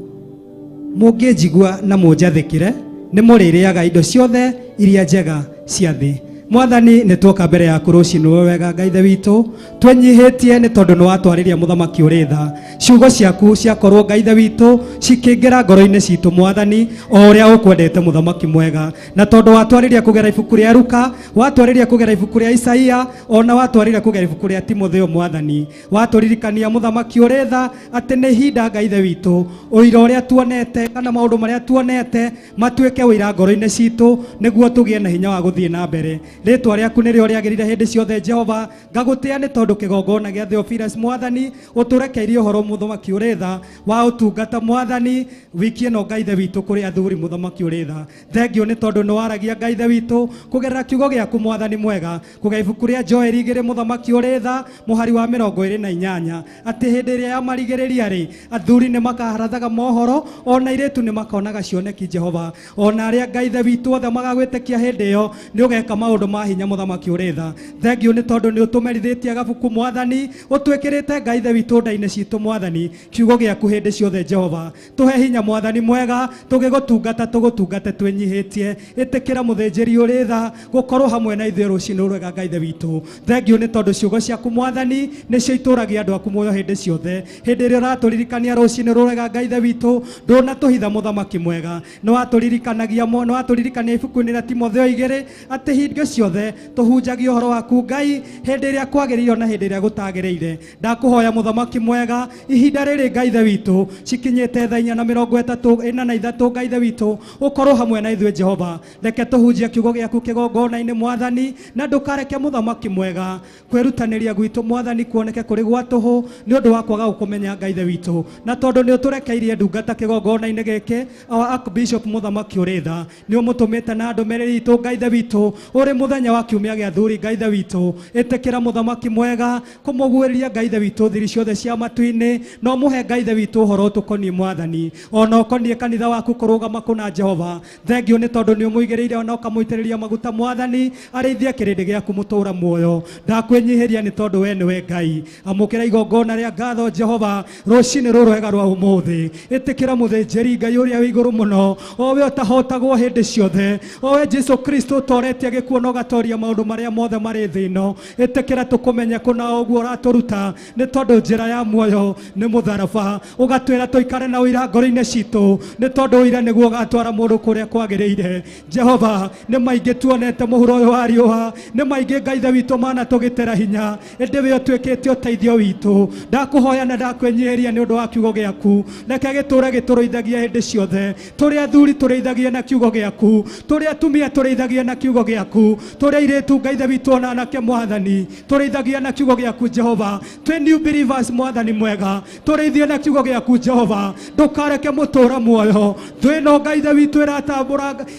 G: Mũngĩnjigua na mũnjathĩkĩre, nĩ mũrĩrĩaga indo ciothe iria njega cia thĩ. Mwathani nĩ tuoka mbere yaku rũcinĩ wega Ngai ithe witũ, twenyihĩtie nĩ tondũ nĩ watwarĩria mũthamaki ũrĩ tha. Ciugo ciaku ciakorwo Ngai ithe witũ cikĩingĩra ngoro-inĩ citũ Mwathani, o ũrĩa ũkwendete mũthamaki mwega. Na tondũ watwarĩria kũgera ibuku rĩa Luka, watwarĩria kũgera ibuku rĩa Isaia, ona watwarĩria kũgera ibuku rĩa Timotheo Mwathani, watũririkania mũthamaki ũrĩ tha atĩ nĩ ihinda Ngai ithe witũ, ũira ũrĩa tuonete kana maũndũ marĩa tuonete matuĩke ũira ngoro-inĩ citũ, nĩguo tũgĩe na hinya wa gũthiĩ na mbere. Rĩtwa rĩaku nĩrĩo rĩagĩrĩire hĩndĩ ciothe Jehova. Ngagũtĩa nĩ tondũ kĩgongona gĩa Theophilus Mwathani ũtũrekeirie ũhoro mũthamaki ũrĩ tha wa ũtungata Mwathani, wiki ĩno Ngai ithe witũ kũrĩ athuri mũthamaki ũrĩ tha. Thengio nĩ tondũ nĩ waragia Ngai ithe witũ kũgerera kiugo gĩaku Mwathani mwega, kũgerera ibuku rĩa Joeli 2 mũthamaki ũrĩ tha mũhari wa 28, atĩ hĩndĩ ĩrĩa yamarigĩrĩria rĩ, athuri nĩ makaharathaga mohoro, ona airĩtu nĩ makonaga cioneki Jehova. Ona arĩa Ngai ithe witũ othe magagwĩtĩkia hĩndĩ ĩyo nĩ ũgeka maũndũ maũndũ ma hinya mũthamaki ũrĩ tha. Thengio nĩ tondũ nĩ ũtũmerithitie gabuku Mwathani, ũtwĩkĩrĩte Ngai ithe witũ nda-inĩ citũ Mwathani, kiugo gĩaku hĩndĩ ciothe Jehova. Tũhe hinya Mwathani mwega, tũgĩgũtungata tũgũtungate twĩnyihĩtie. Ĩtĩkĩra mũthĩnjĩri ũrĩ tha gũkorwo hamwe na ithuĩ rũciinĩ rwega Ngai ithe witũ. Thengio nĩ tondũ ciugo ciaku Mwathani nĩcio itũragia andũ aku muoyo hĩndĩ ciothe. Hĩndĩ ĩrĩa ũratũririkania rũciinĩ rwega Ngai ithe witũ, ndũnatũhitha mũthamaki mwega. Nĩ watũririkania ibuku-inĩ rĩa Timotheo 2 atĩ hingo ciothe tũhunjagia ũhoro waku Ngai, hĩndĩ ĩrĩa kwagĩrĩire na hĩndĩ ĩrĩa gũtagĩrĩire. Ndakũhoya mũthamaki mwega, ihinda rĩrĩ Ngai ithe witũ cikinyĩte thaa 4:43 Ngai ithe witũ, ũkorwo hamwe na ithuĩ Jehova. Reke tũhunjie kiugo gĩaku kĩgongona-inĩ Mwathani, na ndũkareke mũthamaki mwega kwĩrutanĩria gwitũ Mwathani kuoneke kũrĩ gwa tũhũ nĩ ũndũ wa kwaga gũkũmenya Ngai ithe witũ. Na tondũ nĩ ũtũrekeirie ndungata kĩgongona-inĩ gĩkĩ, our Archbishop mũthamaki ũrĩ tha, nĩ ũmũtũmĩte na ndũmĩrĩri itũ Ngai ithe witũ, ũrĩ mũthenya wa kiumia gĩa thuri Ngai ithe witũ. Ĩtĩkĩra mũthamaki mwega kũmũguũrĩria Ngai ithe witũ thiri ciothe cia matu-inĩ, na ũmũhe Ngai ithe witũ ũhoro ũtũkoniĩ Mwathani, ona ũkoniĩ kanitha waku kũrũgama kũna Jehova. Thengio nĩ tondũ nĩ ũmũigĩrĩire ona ũkamũitĩrĩria maguta Mwathani, arĩithie kĩrĩndĩ gĩaku mũtũũra muoyo. Ndakwĩnyihĩria nĩ tondũ we nĩwe Ngai. Amũkĩra igongona rĩa ngatho Jehova rũciinĩ rũrũ rwega rwa ũmũthĩ. Ĩtĩkĩra mũthĩnjĩri Ngai ũrĩa wĩ igũrũ mũno, o we ũtahotagwo hĩndĩ ciothe, o we Jesu Kristo ũtoretie gĩkuũ na ũgatoria maũndũ marĩa mothe marĩ thĩ ĩno. Ĩtĩkĩra tũkũmenye kũna ũguo ũratũruta, nĩ tondũ njĩra ya muoyo nĩ mũtharaba. Ũgatwĩra tũikare na ũira ngoro-inĩ citũ, nĩ tondũ ũira nĩguo ũgatwara mũndũ kũrĩa kwagĩrĩire. Jehova, nĩ maingĩ tuonete mũhuro ũyũ wa riũa, nĩ maingĩ Ngai ithe witũ mana tũgĩtera hinya, ĩndĩ we ũtuĩkĩte ũteithio witũ. Ndakũhoya na ndakwĩnyihĩria nĩ ũndũ wa kiugo gĩaku, reke gĩtũũre gĩtũrũithagia hĩndĩ ciothe. Tũrĩ athuri tũrĩithagie na kiugo gĩaku, tũrĩ atumia tũrĩithagie na kiugo gĩaku, tũrĩ airĩtu Ngai ithe witũ ona anake Mwathani tũrĩithagie na kiugo gĩaku Jehova. Twĩ new believers Mwathani mwega, tũrĩithie na kiugo gĩaku Jehova. Ndũkareke mũtũũra muoyo thĩ ĩno Ngai ithe witũ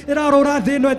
G: ĩrarũra thĩ ĩno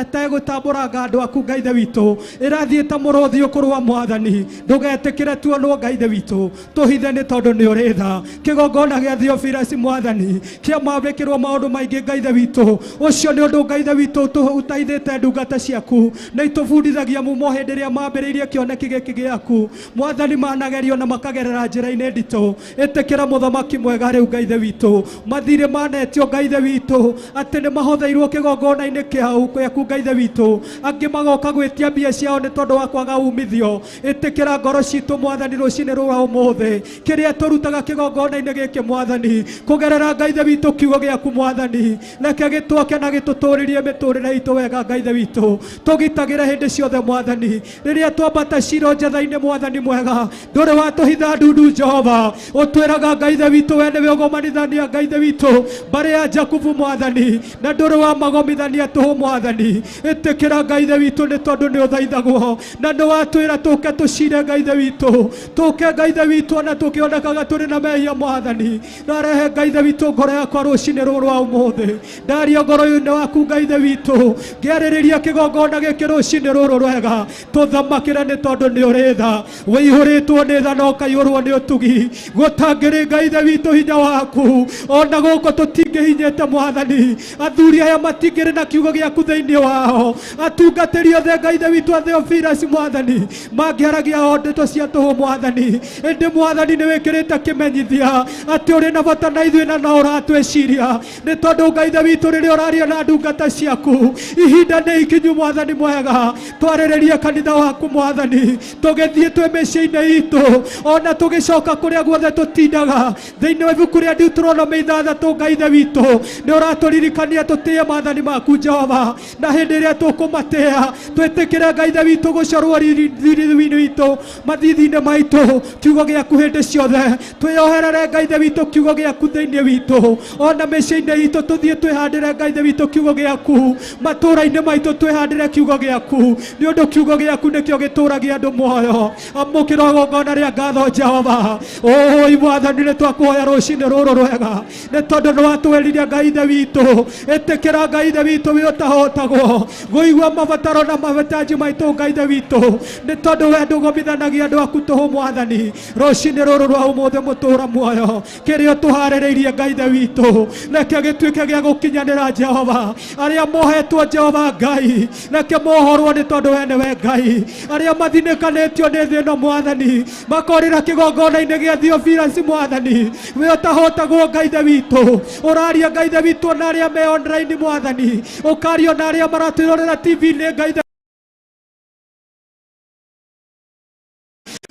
G: ĩtegũtambũranga andũ aku Ngai ithe witũ, ĩrathiĩ ta mũrũthi ũkũrũa Mwathani. Ndũgetĩkĩre tuonwo Ngai ithe witũ, tũhithe nĩ tondũ nĩ ũrĩ tha. Kĩgongona gĩa Theophilus Mwathani kĩamwambĩkĩrwo maũndũ maingĩ Ngai ithe witũ, ũcio nĩ ũndũ Ngai ithe witũ ũteithĩte ndungata ciaku na itũbundithagia mumo hĩndĩ ĩrĩa mambĩrĩirie kĩoneki gĩkĩ gĩaku Mwathani, managerio na makagerera njĩra-inĩ nditũ. Ĩtĩkĩra mũthamaki mwega rĩu Ngai ithe witũ, mathirĩ manetio Ngai ithe witũ atĩ nĩ mahũthĩirwo kĩgongona-inĩ kĩau gĩaku Ngai ithe witũ, angĩ magoka gwĩtia mbia ciao nĩ tondũ wa kwaga umithio. Ĩtĩkĩra ngoro citũ Mwathani rũciinĩ rũrũ rwa ũmũthĩ, kĩrĩa tũrutaga kĩgongona-inĩ gĩkĩ Mwathani kũgerera Ngai ithe witũ kiugo gĩaku Mwathani, reke gĩtwoke na gĩtũtũrĩrie mĩtũrĩre itũ wega Ngai ithe witũ. Tũgitagĩre hĩndĩ ciothe Mwathani, rĩrĩa twambata ciro njatha-inĩ Mwathani mwega, ndũrĩ watũhitha ndundu Jehova. Ũtwĩraga Ngai ithe witũ we nĩwe ũgomithania Ngai ithe witũ mbare ya Jakubu Mwathani, na ndũrĩ wamagomithania tũhũ Mwathani. Ĩtĩkĩra Ngai ithe witũ nĩ tondũ nĩ ũthaithagwo, na nĩ watwĩra tũke tũcire Ngai ithe witũ, tũke Ngai ithe witũ na tũkĩonekaga tũrĩ na mehia Mwathani. Narehe Ngai ithe witũ ngoro yakwa rũciinĩ rũrũ rwa ũmũthĩ, ndaria ngoro-inĩ waku Ngai ithe witũ, ngĩarĩrĩria kĩgongona gĩkĩ rũciinĩ rũrũ rwega, tũthamakĩre nĩ tondũ nĩ ũrĩ tha. Wĩihũrĩtwo nĩ tha na ũkaiyũrwo nĩ ũtugi, gũtangĩrĩ Ngai ithe witũ hinya waku, ona gũkũ tũtingĩhinyĩte Mwathani. Athuri aya matingĩrĩ na kiugo gĩaku thĩinĩ wao, atungatĩri othe Ngai ithe witũ a Theophilus Mwathani mangĩaragia o ndeto cia tũhũ Mwathani, ĩndĩ Mwathani nĩ wĩkĩrĩte kĩmenyithia atĩ ũrĩ na bata na ithuĩ na no ũratwĩciria, nĩ tondũ Ngai ithe witũ rĩrĩa ũraria na ndungata ciaku, ihinda nĩ ikinyu Mwathani mwega. Twarĩrĩrie kanitha waku Mwathani, tũgĩthiĩ twĩ mĩciĩ-inĩ itũ, ona tũgĩcoka kũrĩa guothe tũtindaga thĩinĩ wa ibuku rĩa Deuteronomy 6 Ngai ithe witũ nĩ ũratũririkania tũtĩe maathani maku Jehova, na hĩndĩ ĩrĩa tũkũmatĩa twĩtĩkĩre Ngai ithe witũ gũcorwo thithi-inĩ witũ mathithi-inĩ maitũ kiugo gĩaku hĩndĩ ciothe. Twĩyoherere Ngai ithe witũ kiugo gĩaku thĩinĩ witũ, ona mĩciĩ-inĩ itũ tũthiĩ twĩhandĩre Ngai ithe witũ kiugo gĩaku, matũũra-inĩ maitũ twĩhandĩre kiugo gĩaku, nĩ ũndũ kiugo gĩaku nĩkĩo gĩtũũragia andũ muoyo. Amũkĩra igongona rĩa ngatho Jehova. Oi Mwathani, nĩ twakũhoya rũciinĩ rũrũ rwega, nĩ tondũ nĩ watwĩrire Ngai ithe witũ. Ĩtĩkĩra Ngai ithe witũ wĩ ũtahotagwo kũigua mabataro na mahitaji maitũ Ngai ithe witũ, nĩ tondũ we ndũgomithanagia andũ aku tũhũ Mwathani. Rũciinĩ rũrũ rwa ũmũthĩ mũtũũra muoyo, kĩrĩa tũharĩrĩirie Ngai ithe witũ reke gĩtuĩke gĩa gũkinyanĩra Jehova. Arĩa mohetwo Jehova Ngai,
E: reke mohorwo nĩ tondũ we nĩwe Ngai. Arĩa mathinĩkanĩtio nĩ thĩ ĩno Mwathani makorĩra kĩgongona-inĩ gĩa Theophilus Mwathani, we ũtahotagwo Ngai ithe witũ, ũraria Ngai ithe witũ na arĩa me online Mwathani, ũkario na arĩa maratwĩrorera TV-inĩ Ngai ithe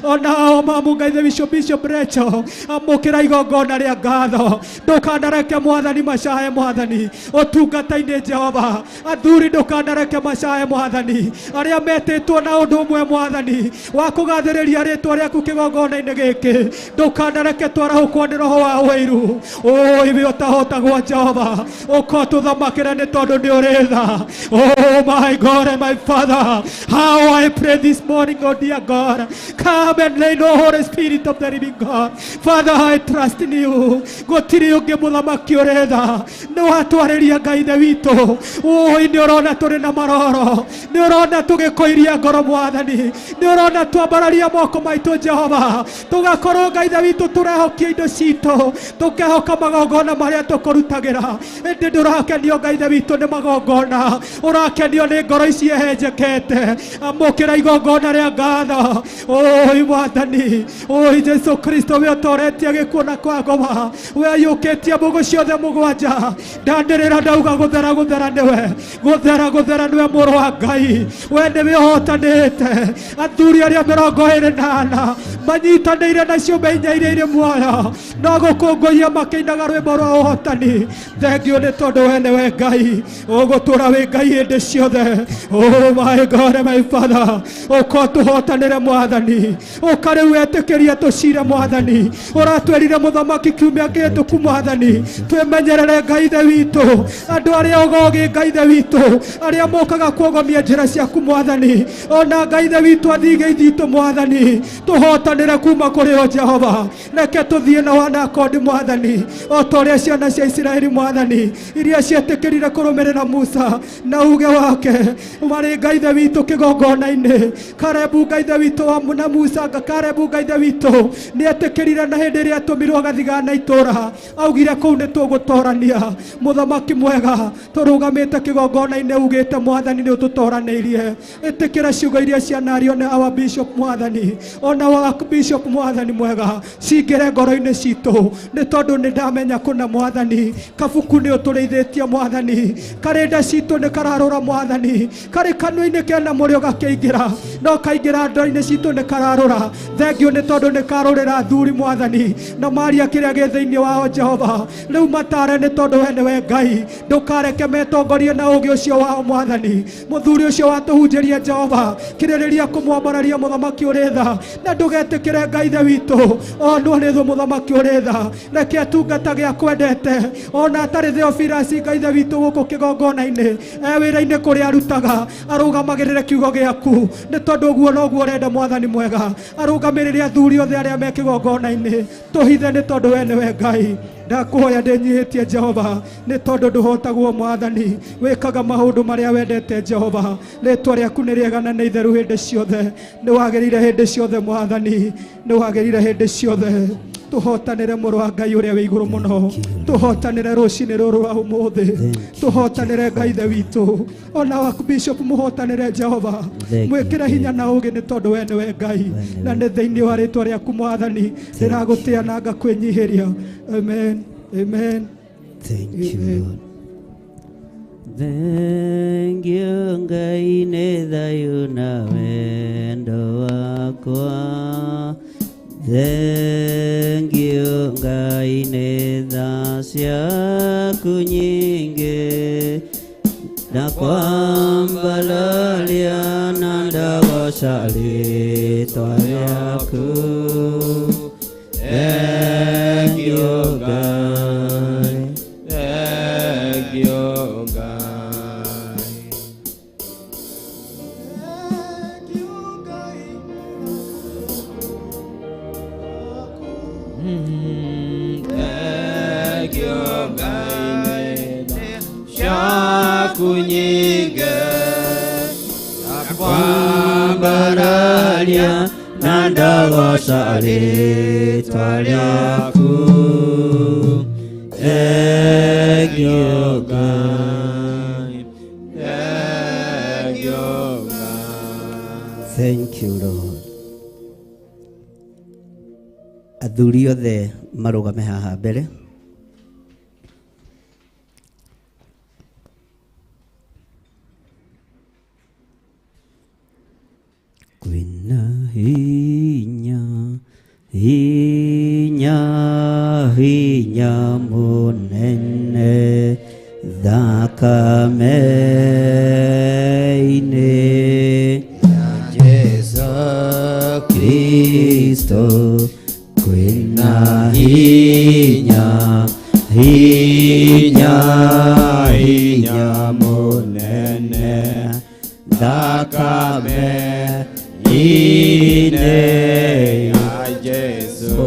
E: ona mamu Ngai ithe Bishop Rachel amũkĩra igongona rĩa ngatho. Ndũkanareke Mwathani macahe Mwathani ũtungata-inĩ Jehova. Athuri ndũkanareke macahe Mwathani arĩa metĩtwo na ũndũ ũmwe Mwathani wa kũgathĩrĩria rĩtwa rĩaku kĩgongona-inĩ gĩkĩ. Ndũkanareke twarahũkwo nĩ roho wa ũiru. Oi we ũtahotagwo Jehova, ũko tũthamakĩre nĩ tondũ nĩ ũrĩ tha. Oh my God and my Father, how I pray this morning, oh dear God, come and lay no Holy Spirit of the living God. Father, I trust in you. Gũtirĩ ũngĩ mũthamaki ũrĩ tha, nĩ watwarĩria Ngai ithe witũ. Oi nĩ ũrona tũrĩ na maroro, nĩ ũrona tũgĩkũiria ngoro Mwathani, nĩ ũrona twambararia moko maitũ Jehova, tũgakorwo Ngai ithe witũ tũrehokia indo citũ, tũkehoka magongona marĩa tũkũrutagĩra. Ĩndĩ ndũrakenio Ngai ithe witũ nĩ magongona, ũrakenio nĩ ngoro ici ehenjekete. Amũkĩra igongona rĩa ngatho. Oi Mwathani, oi Jesu Kristo we ũtoretie gĩkuũ kwa ngoma, we yũkĩtie mbũgũ ciothe mũgwanja. Ndanĩrĩra ndauga gũthera gũthera nĩwe, gũthera gũthera nĩwe mũrũ wa Ngai, we nĩwe ũhotanĩte. Athuri arĩa 24 manyitanĩire na ciũmbe inya iria irĩ muoyo no gũkũngũiya makĩinaga rwĩmbo rwa ũhotani. Thengiũ nĩ tondũ we nĩwe Ngai, ũgũtũũra wĩ Ngai hĩndĩ ciothe. Oh my God and my Father, ũko tũhotanĩre Mwathani, ũkarĩu wetĩkĩrie tũcire Mwathani. Ũratwĩrire mũthamaki kiumia kĩhĩtũku Mwathani twĩmenyerere Ngai ithe witũ, andũ arĩa ũgoogi Ngai ithe witũ, arĩa mokaga kuogomia njĩra ciaku Mwathani. Ona Ngai ithe witũ athiige ithitũ Mwathani, tũhotanĩre kuma kũrĩ o Jehova. Reke tũthiĩ na wanakondi Mwathani, o ta ũrĩa ciana cia Isiraeli Mwathani iria cietĩkĩrire kũrũmĩrĩra Musa na uge wake marĩ Ngai ithe witũ kĩgongona-inĩ. Karebu Ngai ithe witũ na Musa, Karebu Ngai ithe witũ nĩetĩkĩrire na hĩndĩ ĩrĩa atũmirwo gathigana itũũra, augire kũu nĩ tũgũtorania. Mũthamaki mwega, tũrũgamĩte kĩgongona-inĩ ugĩte Mwathani nĩ ũtũtoranĩirie. Ĩtĩkĩra ciugo iria cianario nĩ our Bishop Mwathani, ona wa Bishop Mwathani mwega, cingĩre ngoro-inĩ citũ nĩ tondũ nĩ ndamenya kũna Mwathani. Kabuku nĩ ũtũrĩithĩtie Mwathani, karenda citũ nĩ kararũra Mwathani, karĩ kanua-inĩ kena mũrĩo gakĩingĩra, no kaingĩra ndoro-inĩ citũ nĩ kararũra. Thengiũ nĩ tondũ nĩ karũrĩra athuri Mwathani na maria kĩrĩa gĩ thĩinĩ wao Jehova. Rĩu matare nĩ tondũ we nĩwe Ngai, ndũkareke metongorie na ũũgĩ ũcio wao Mwathani. Mũthuri ũcio watũhunjĩria Jehova, kĩrĩrĩria kũmwambararia mũthamaki ũrĩ tha, na ndũgetĩkĩre Ngai ithe witũ onwo nĩ thũ mũthamaki ũrĩ tha. Reke atungata gĩa kwendete ona atarĩ Theophilus Ngai ithe witũ gũkũ kĩgongona-inĩ, wĩra-inĩ kũrĩa arutaga, arũgamagĩrĩre kiugo gĩaku nĩ tondũ ũguo noguo ũrenda Mwathani mwega. Arũgamĩrĩre athuri othe arĩa me kĩgongona-inĩ, tũhithe nĩ tondũ we nĩwe Ngai. Ndakuhoya ndĩnyihĩtie Jehova nĩ tondũ ndũhotagwo Mwathani, wĩkaga maũndũ marĩa wendete Jehova. Rĩtwa rĩaku nĩ rĩega na nĩ itheru hĩndĩ ciothe, nĩ wagĩrĩire hĩndĩ ciothe Mwathani, nĩ wagĩrĩire hĩndĩ ciothe. Tũhotanĩre mũrũ wa Ngai ũrĩa wĩ igũrũ mũno, tũhotanĩre rũcinĩ rũrũ rwa ũmũthĩ, tũhotanĩre Ngai ithe witũ, ona waku Bishop mũhotanĩre Jehova, mwĩkĩre hinya na ũũgĩ nĩ tondũ we nĩwe Ngai, na nĩ thĩinĩ wa rĩtwa rĩaku Mwathani ndĩragũtĩa na ngakwĩnyihĩria. Amen, amen.
K: Thank you, Lord. Thank you Ngai nĩ thayũ na wendo wakwa. Thank you Ngai nĩ tha ciaku nyingĩ, ndakwambararia na ndagoca rĩtwa rĩaku. Thank you Ngai, thank you Ngai. Thank you Ngai, ciaku nyingĩ, ndakwambararia na ndagoca rĩtwa rĩaku. Thank you Ngai, thank you Thank you, Lord. Athuri othe marugame haha mbere. Kwina hinya, hinya, hinya munene thakame-inĩ ya Jesu Kristo. Kwina hinya, hinya, hinya munene thakame-inĩ ya Jesu.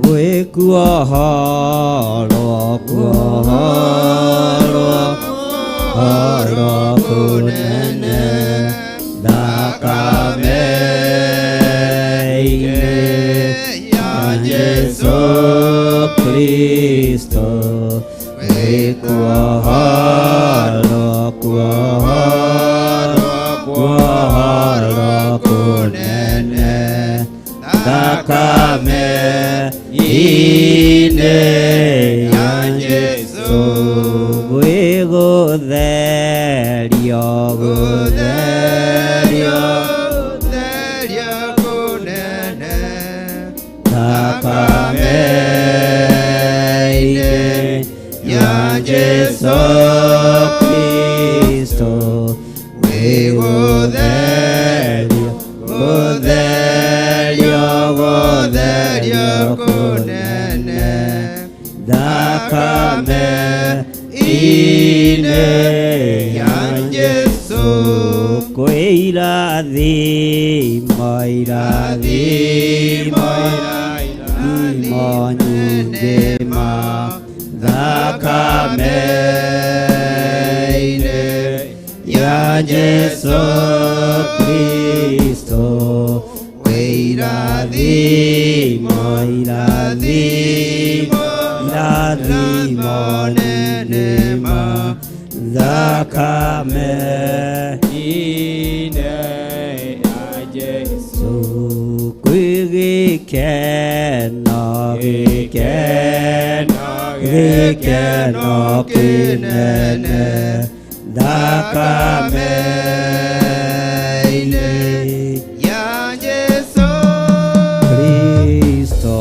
K: Gwĩkuohorwo, kuohorwo, kuohorwo kunene thakame-inĩ ya Jesu Kristo. Gwĩkuohorwo, kuohorwo, kuohorwo kunene thakame-inĩ ya Jesu. Gwĩgũtherio, gũtherio, gũtherio kunene thakame-inĩ ya Jesu Kristo. Gwĩgũtherio, gũtherio, gũtherio kunene thakame-inĩ ya Jesu. Kwĩirathimo, irathimo, irathimo nyingĩ ma thakame-inĩ ya Jesu Kristo. Kwĩirathimo, irathimo, irathimo nyingĩ ma thakame-inĩ ya Jesu. Kwĩgĩkeno, gĩkeno, gĩkeno kĩnene thakame-inĩ ya Jesu Kristo.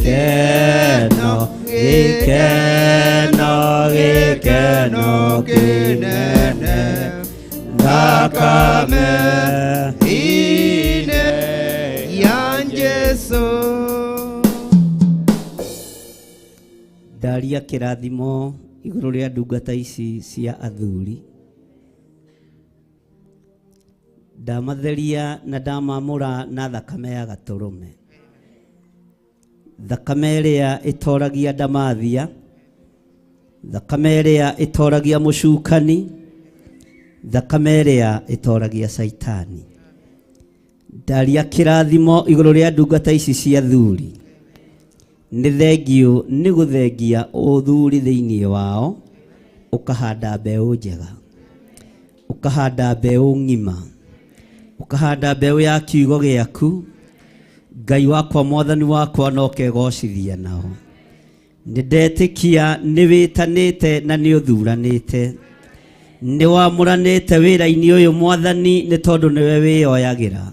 K: Kwĩgĩkeno, gĩkeno, gĩkeno kĩnene thakame-inĩ ya Jesu. Ndaria kĩrathimo igũrũ rĩa ndungata ici cia athuri. Ndamatheria na ndamamũra na thakame ya Gatũrũme, thakame ĩrĩa ĩtoragia ndamathia, thakame ĩrĩa ĩtoragia mũcukani, thakame ĩrĩa ĩtoragia Saitani. Ndaria kĩrathimo igũrũ rĩa ndungata ici cia athuri. Nĩ thengio nĩ gũthengia ũthuri thĩinĩ wao, ũkahanda mbeũ njega, ũkahanda mbeũ ng'ima, ũkahanda mbeũ ya kiugo gĩaku. Ngai wakwa, mwathani wakwa, no kegocithia nao. Nĩ ndetĩkia nĩ wĩtanĩte na nĩ ũthuranĩte, nĩ wamũranĩte wĩra-inĩ ũyũ mwathani, nĩ tondũ nĩwe wĩyoyagĩra,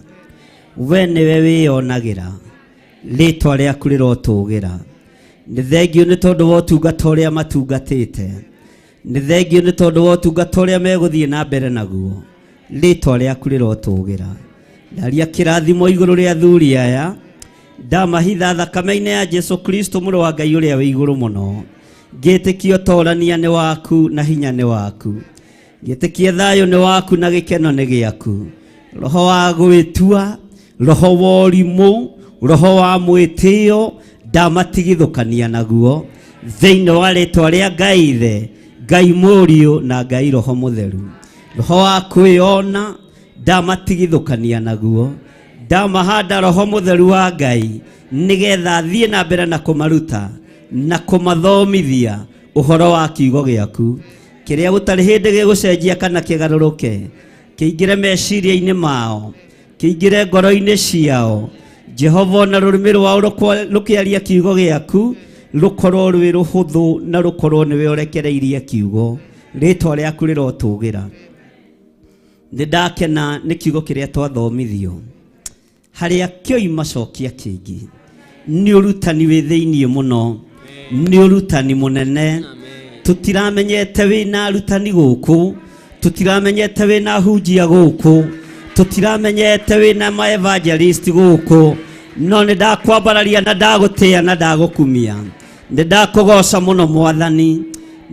K: we nĩwe wĩyonagĩra, rĩtwa rĩaku rĩrotũgĩra. Nĩ thengio nĩ tondũ wa ũtungata ũrĩa matungatĩte, nĩ thengio nĩ tondũ wa ũtungata ũrĩa megũthiĩ na mbere naguo, rĩtwa rĩaku rĩrotũgĩra. Ndaria kĩrathimo igũrũ rĩa athuri aya, ndamahitha thakame-inĩ ya Jesu Kristo, mũrũ wa Ngai ũrĩa wĩ igũrũ mũno. Ngĩtĩkia ũtorania nĩ waku na hinya nĩ waku, ngĩtĩkia thayũ nĩ waku na gĩkeno nĩ gĩaku. Roho wa gwĩtua, roho wa ũrimũ, roho wa mwĩtĩo, ndamatigithũkania naguo thĩinĩ wa rĩtwa rĩa Ngai Ithe, Ngai Mũriũ na Ngai Roho Mũtheru. Roho wa kwĩona ndamatigithũkania naguo, ndamahanda Roho Mũtheru wa Ngai nĩgetha thiĩ na mbere na kũmaruta na kũmathomithia ũhoro wa kiugo gĩaku, kĩrĩa gũtarĩ hĩndĩ gĩgũcenjia kana kĩgarũrũke. kĩingĩre meciria-inĩ mao, kĩingĩre ngoro-inĩ ciao. Jehova, na rũrĩmĩ rwao rũkĩaria kiugo gĩaku rũkorwo rwĩ rũhũthũ na rũkorwo nĩwe ũrekereirie kiugo, rĩtwa rĩaku rĩrotũgĩra. Nĩ ndakena nĩ kiugo kĩrĩa twathomithio, harĩa kĩoima cokia kĩngĩ. Nĩ ũrutani wĩ thĩiniĩ mũno, nĩ ũrutani mũnene. Tũtiramenyete wĩna arutani gũkũ, tũtiramenyete wĩna hunjia gũkũ, tũtiramenyete wĩna ma evangelist gũkũ, no nĩ ndakwambararia na ndagũtĩa na ndagũkumia. Nĩ ndakũgoca mũno Mwathani,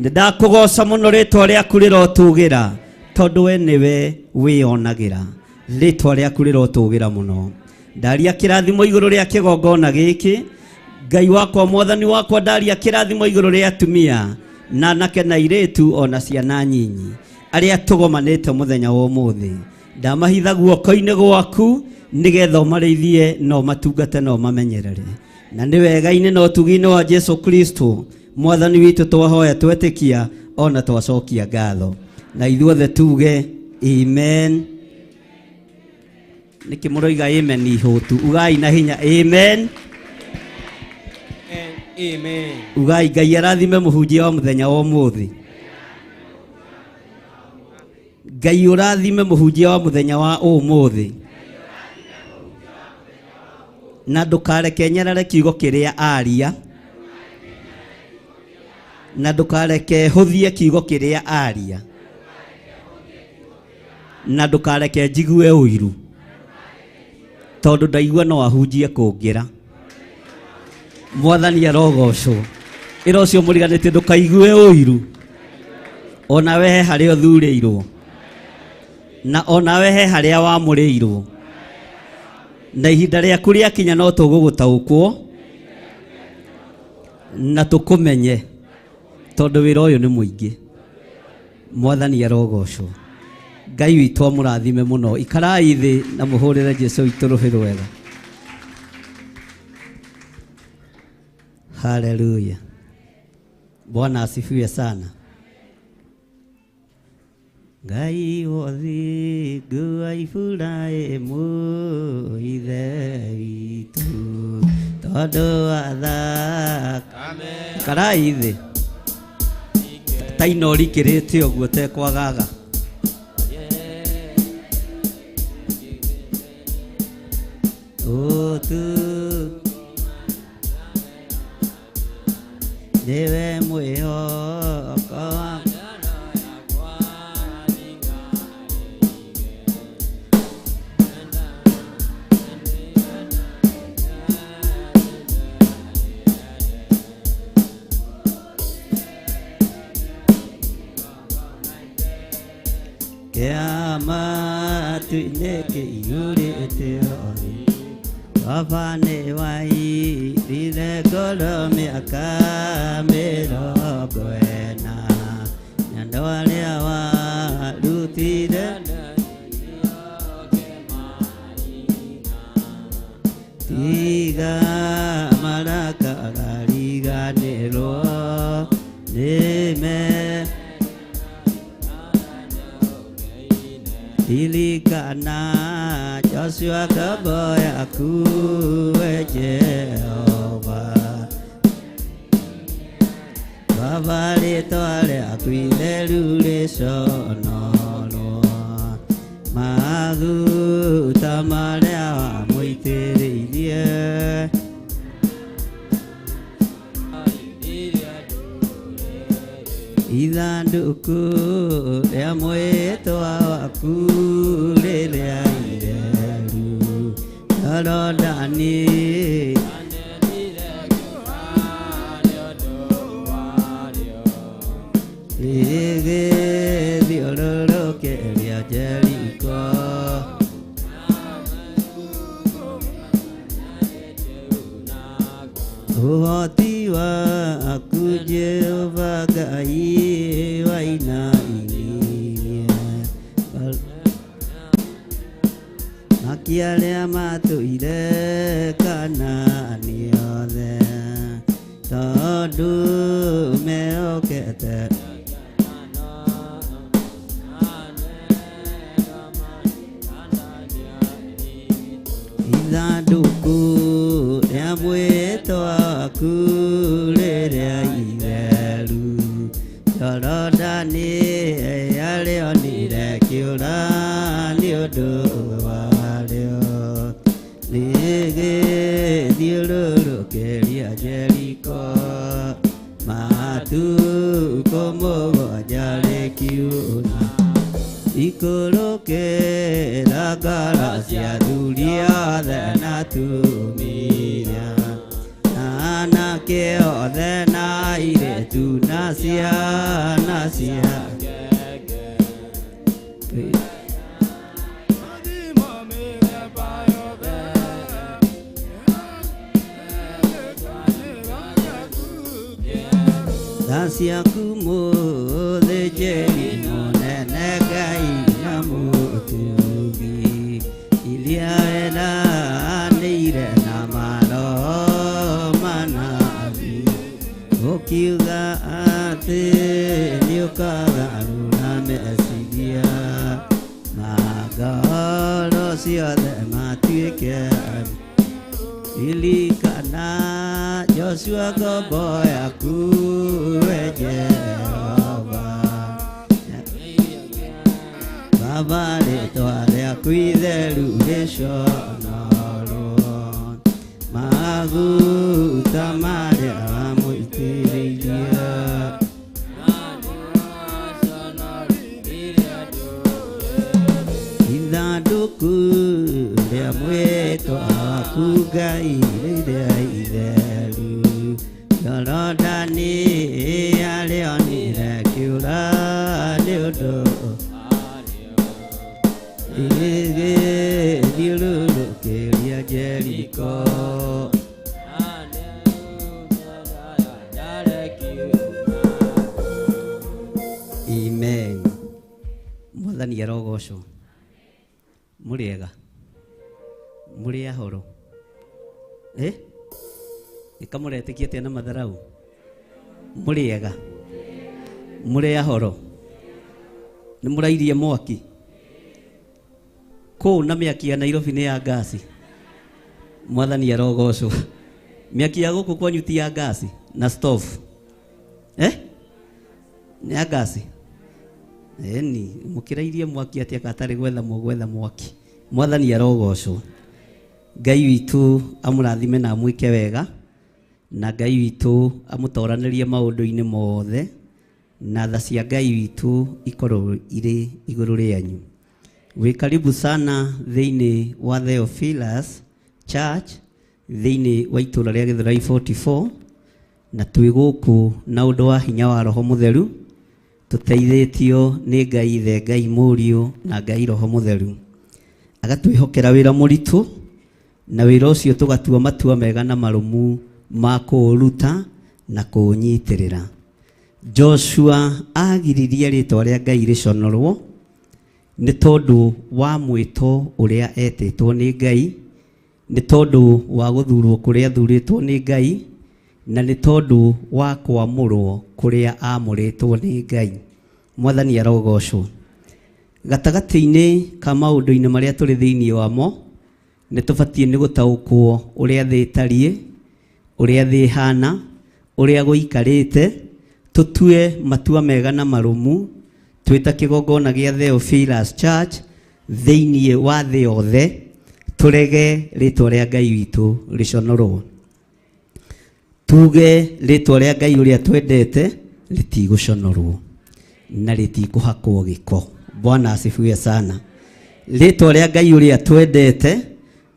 K: nĩ ndakũgoca mũno, rĩtwa rĩaku rĩrotũgĩra, tondũ we nĩwe wĩonagĩra, rĩtwa rĩaku rĩrotũgĩra mũno. Ndaria kĩrathimo igũrũ rĩa kĩgongona gĩkĩ, Ngai wakwa Mwathani wakwa, ndaria kĩrathimo igũrũ rĩa atumia na anake na airĩtu ona ciana nyinyi arĩa tũgomanĩte mũthenya wa ũmũthĩ. Ndamahitha guoko-inĩ gwaku nĩgetha ũmarĩithie na ũmatungate na ũmamenyerere. Na nĩ wega-inĩ na ũtugi-inĩ wa Jesu Kristo Mwathani witũ twahoya, twetĩkia ona twacokia ngatho, na ithuothe tuge amen. Nĩkĩ mũroiga amen ihũtu? Ugai na hinya amen.
H: Amen.
K: Ugai Ngai arathime mũhunjia wa mũthenya wa ũmũthĩ. Ngai ũrathime mũhunjia wa mũthenya wa ũmũthĩ. Na ndũkareke nyarare kiugo kĩrĩa aria, na ndũkareke hũthie kiugo kĩrĩa aria, na ndũkareke njigue ũiru, tondũ ndaigua no ahunjie kũngĩra. Mwathani arogocwo. Ĩra ũcio mũriganĩtie ndũkaigue ũiru, ona wehe harĩa ũthurĩirwo, na ona wehe harĩa wamũrĩirwo, na ihinda rĩaku rĩakinya no tũgũgũtaũkwo na tũkũmenye, tondũ wĩra ũyũ nĩ mũingĩ. Mwathani arogocwo. Ngai witũ amũrathime mũno. Ikarai thĩ na mũhũrĩre Jesu witũ rũhĩ rwega. Haleluya. Bwana asifiwe sana. Ngai wothi guai furae mu ithe witũ tondũ athaka. Karai thĩ taino rikĩrĩte ũguo tekwagaga. Niwe mwĩhoko wakwa, kĩama tuinĩ kĩiyũrĩte ori, baba nĩ wairire ngoro mĩaka mĩrongo ĩna, na ndwarĩa warutire tiga marakara riganĩrwo nĩme ilikana Joshua kabo yaku we Jehova, baba rĩtwa rĩaku itheru rĩconorwo, maguta marĩa wamũitĩrĩirie ithandũkũ rĩa mwĩtwa waku rĩrĩa itheru Jorodani rĩgĩthiũrũrũke rĩa Jeriko, ũhoti waku Jehova Ngai wainainie, makia arĩa matũire Kanaani othe, tondũ mehokete ithanduku rĩa mwĩtwa waku rĩrĩa itheru Jorodani arĩonire kĩũra nĩ ũndũ warĩo rĩgĩthiũrũrũkĩria Jeriko matukũ mũgwanja rĩkiuna ikũrũkĩra ngara cia athuri othe na atumia anake othe na airĩtu na ciana ciake ciaku mũthĩnjĩri mũnene Ngai na mũtugi iria weranĩire na maroho manathi ũkiuga atĩ nĩũkagarũra meciria na ngoro ciothe matuĩke ilikana Joshua ngombo yaku we Jehova Baba rĩtwa rĩaku itheru rĩconorwo maguta marĩa wamũitĩrĩirie ithandũku rĩa mwĩtwa waku Ngai rĩrĩa itheru Jorodani arĩonire kĩũra nĩ ũndũ rĩgĩthiũrũrũkĩria Jeriko Amen. Mwathani arogocwo. Mũrĩega mũrĩ ahoro ikamũretĩkia tena matharau mũrĩega mũrĩ ahoro nĩ mũrairie mwaki kũu na mĩaki ya Nairobi nĩ ya ngasi Mwathani arogocwo mĩaki ya gũkũ kwanyu ti ya ngasi na stove nĩ ya ngasi ni mũkĩrairie mwaki atĩ akatarĩ gwetha mwaki Mwathani arogocwo Ngai witũ amũrathime na amwĩke wega na Ngai witũ amũtoranĩrie maũndũ-inĩ mothe na tha cia Ngai witũ ikorwo irĩ igũrũ rĩanyu wĩ karibu sana thĩinĩ wa Theophilus Church thĩinĩ wa itũra rĩa Gĩthũrai 44 na twĩ gũkũ na ũndũ wa hinya wa Roho Mũtheru tũteithĩtio nĩ Ngai Ithe Ngai Mũriũ na Ngai Roho Mũtheru agatwĩhokera wĩra mũritũ na wĩra ũcio tũgatua matua mega na marũmu ma kũũruta na kũũnyitĩrĩra Joshua agiririe rĩtwa rĩa Ngai rĩconorwo nĩ tondũ wa mwĩto ũrĩa etĩtwo nĩ Ngai nĩ tondũ wa gũthurwo kũrĩa athurĩtwo nĩ Ngai na nĩ tondũ wa kwamũrwo kũrĩa amũrĩtwo nĩ Ngai Mwathani arogocwo gatagatĩ-inĩ ka maũndũ-inĩ marĩa tũrĩ thĩinĩ wamo nĩ tũbatiĩ nĩ gũtaũkwo ũrĩa thĩ ĩtariĩ ũrĩa thĩ ĩhana ũrĩa gũikarĩte tũtue matua mega na marũmu twĩta kĩgongona gĩa Theophilus Church thĩinĩ wa thĩ yothe tũrege rĩtwa rĩa Ngai witũ rĩconorwo tuge rĩtwa rĩa Ngai ũrĩa twendete rĩtigũconorwo na rĩtikũhakwo gĩko Bwana asifiwe sana rĩtwa rĩa Ngai ũrĩa twendete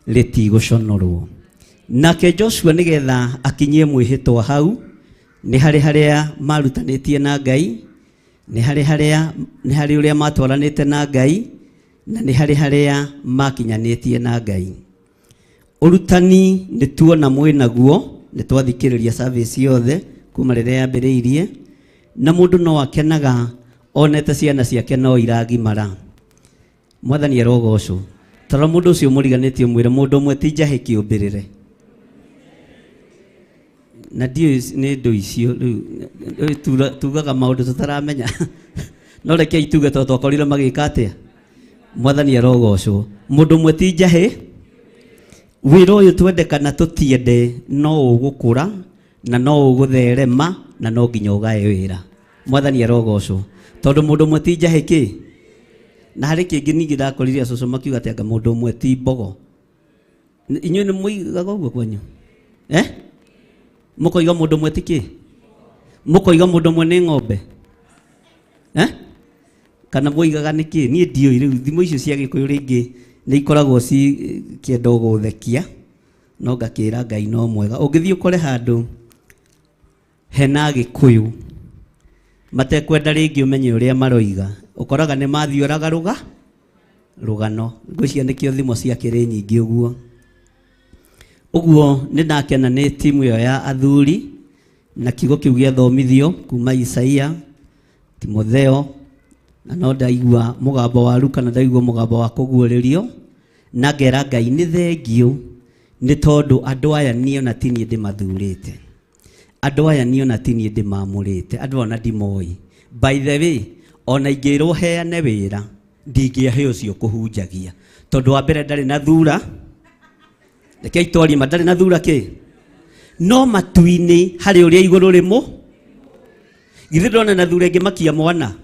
K: rĩtigũconorwo nake Joshua nĩgetha akinyie mwĩhĩtwa hau nĩ harĩa marutanĩtie na Ngai nĩ harĩ ũrĩa matwaranĩte na Ngai na nĩ harĩa makinyanĩtie na Ngai ũrutani nĩ tuona mwĩnaguo nĩ twathikĩrĩria service yothe kuma rĩrĩa yambĩrĩirie na mũndũ no akenaga onete ciana ciake no iragimara Mwathani arogocwo tara mũndũ ũcio mũriganĩtie mwĩre mũndũ ũmwe ti njahĩ kĩũmbĩrĩre na ndiũ nĩ ndũ icio rĩu tugaga maũndũ tũtaramenya no reke ituge tondũ twakorire magĩka atĩa Mwathani arogocwo mũndũ ũmwe ti njahĩ wĩra ũyũ twende kana tũtiende no ũgũkũra na no ũgũtherema na no nginya ũgae wĩra. Mwathani arogocwo tondũ mũndũ ũmwe ti njahĩ kĩ na harĩ kĩngĩ ningĩ ndakorire cũcũ makiuga atĩ anga mũndũ ũmwe ti mbogo. Inyuĩ nĩ mũigaga ũguo kwanyu mũkoiga mũndũ ũmwe ti kĩ mũkoiga mũndũ ũmwe nĩ ng'ombe kana mũigaga nĩ kĩ? Niĩ ndiũĩ rĩu thimũ icio cia Gĩkũyũ rĩngĩ nĩ ikoragwo ci kĩenda gũthekia no ngakĩra Ngai no mwega. Ũngĩthiĩ ũkore handũ hena Gĩkũyũ matekwenda rĩngĩ ũmenye ũrĩa maroiga ũkoraga nĩ mathiũraga rũgano. Ngwĩciria nĩkĩo thimo ciakĩrĩ nyingĩ ũguo. Ũguo nĩ ndakena nĩ timu ĩyo ya athuri na kiugo kĩu gĩathomithio kuma Isaia, Timotheo, na no ndaigua mũgambo wa Luka na ndaigua mũgambo wa kũguũrĩrio na ngera Ngai nĩ thengio nĩ tondũ andũ aya niĩ ona ti niĩ ndĩmathurĩte, andũ aya niĩ ona ti niĩ ndĩmamũrĩte, andũ ona ndimoĩ. By the way, ona ingĩrwo heane wĩra ndingĩahe ũcio kũhunjagia tondũ wa mbere ndarĩ na thura. Rekei twarie ma, ndarĩ na thura kĩ? No matu-inĩ harĩ ũrĩa igũrũ rĩmũ githĩ ndona na thura ĩngĩ makia mwana.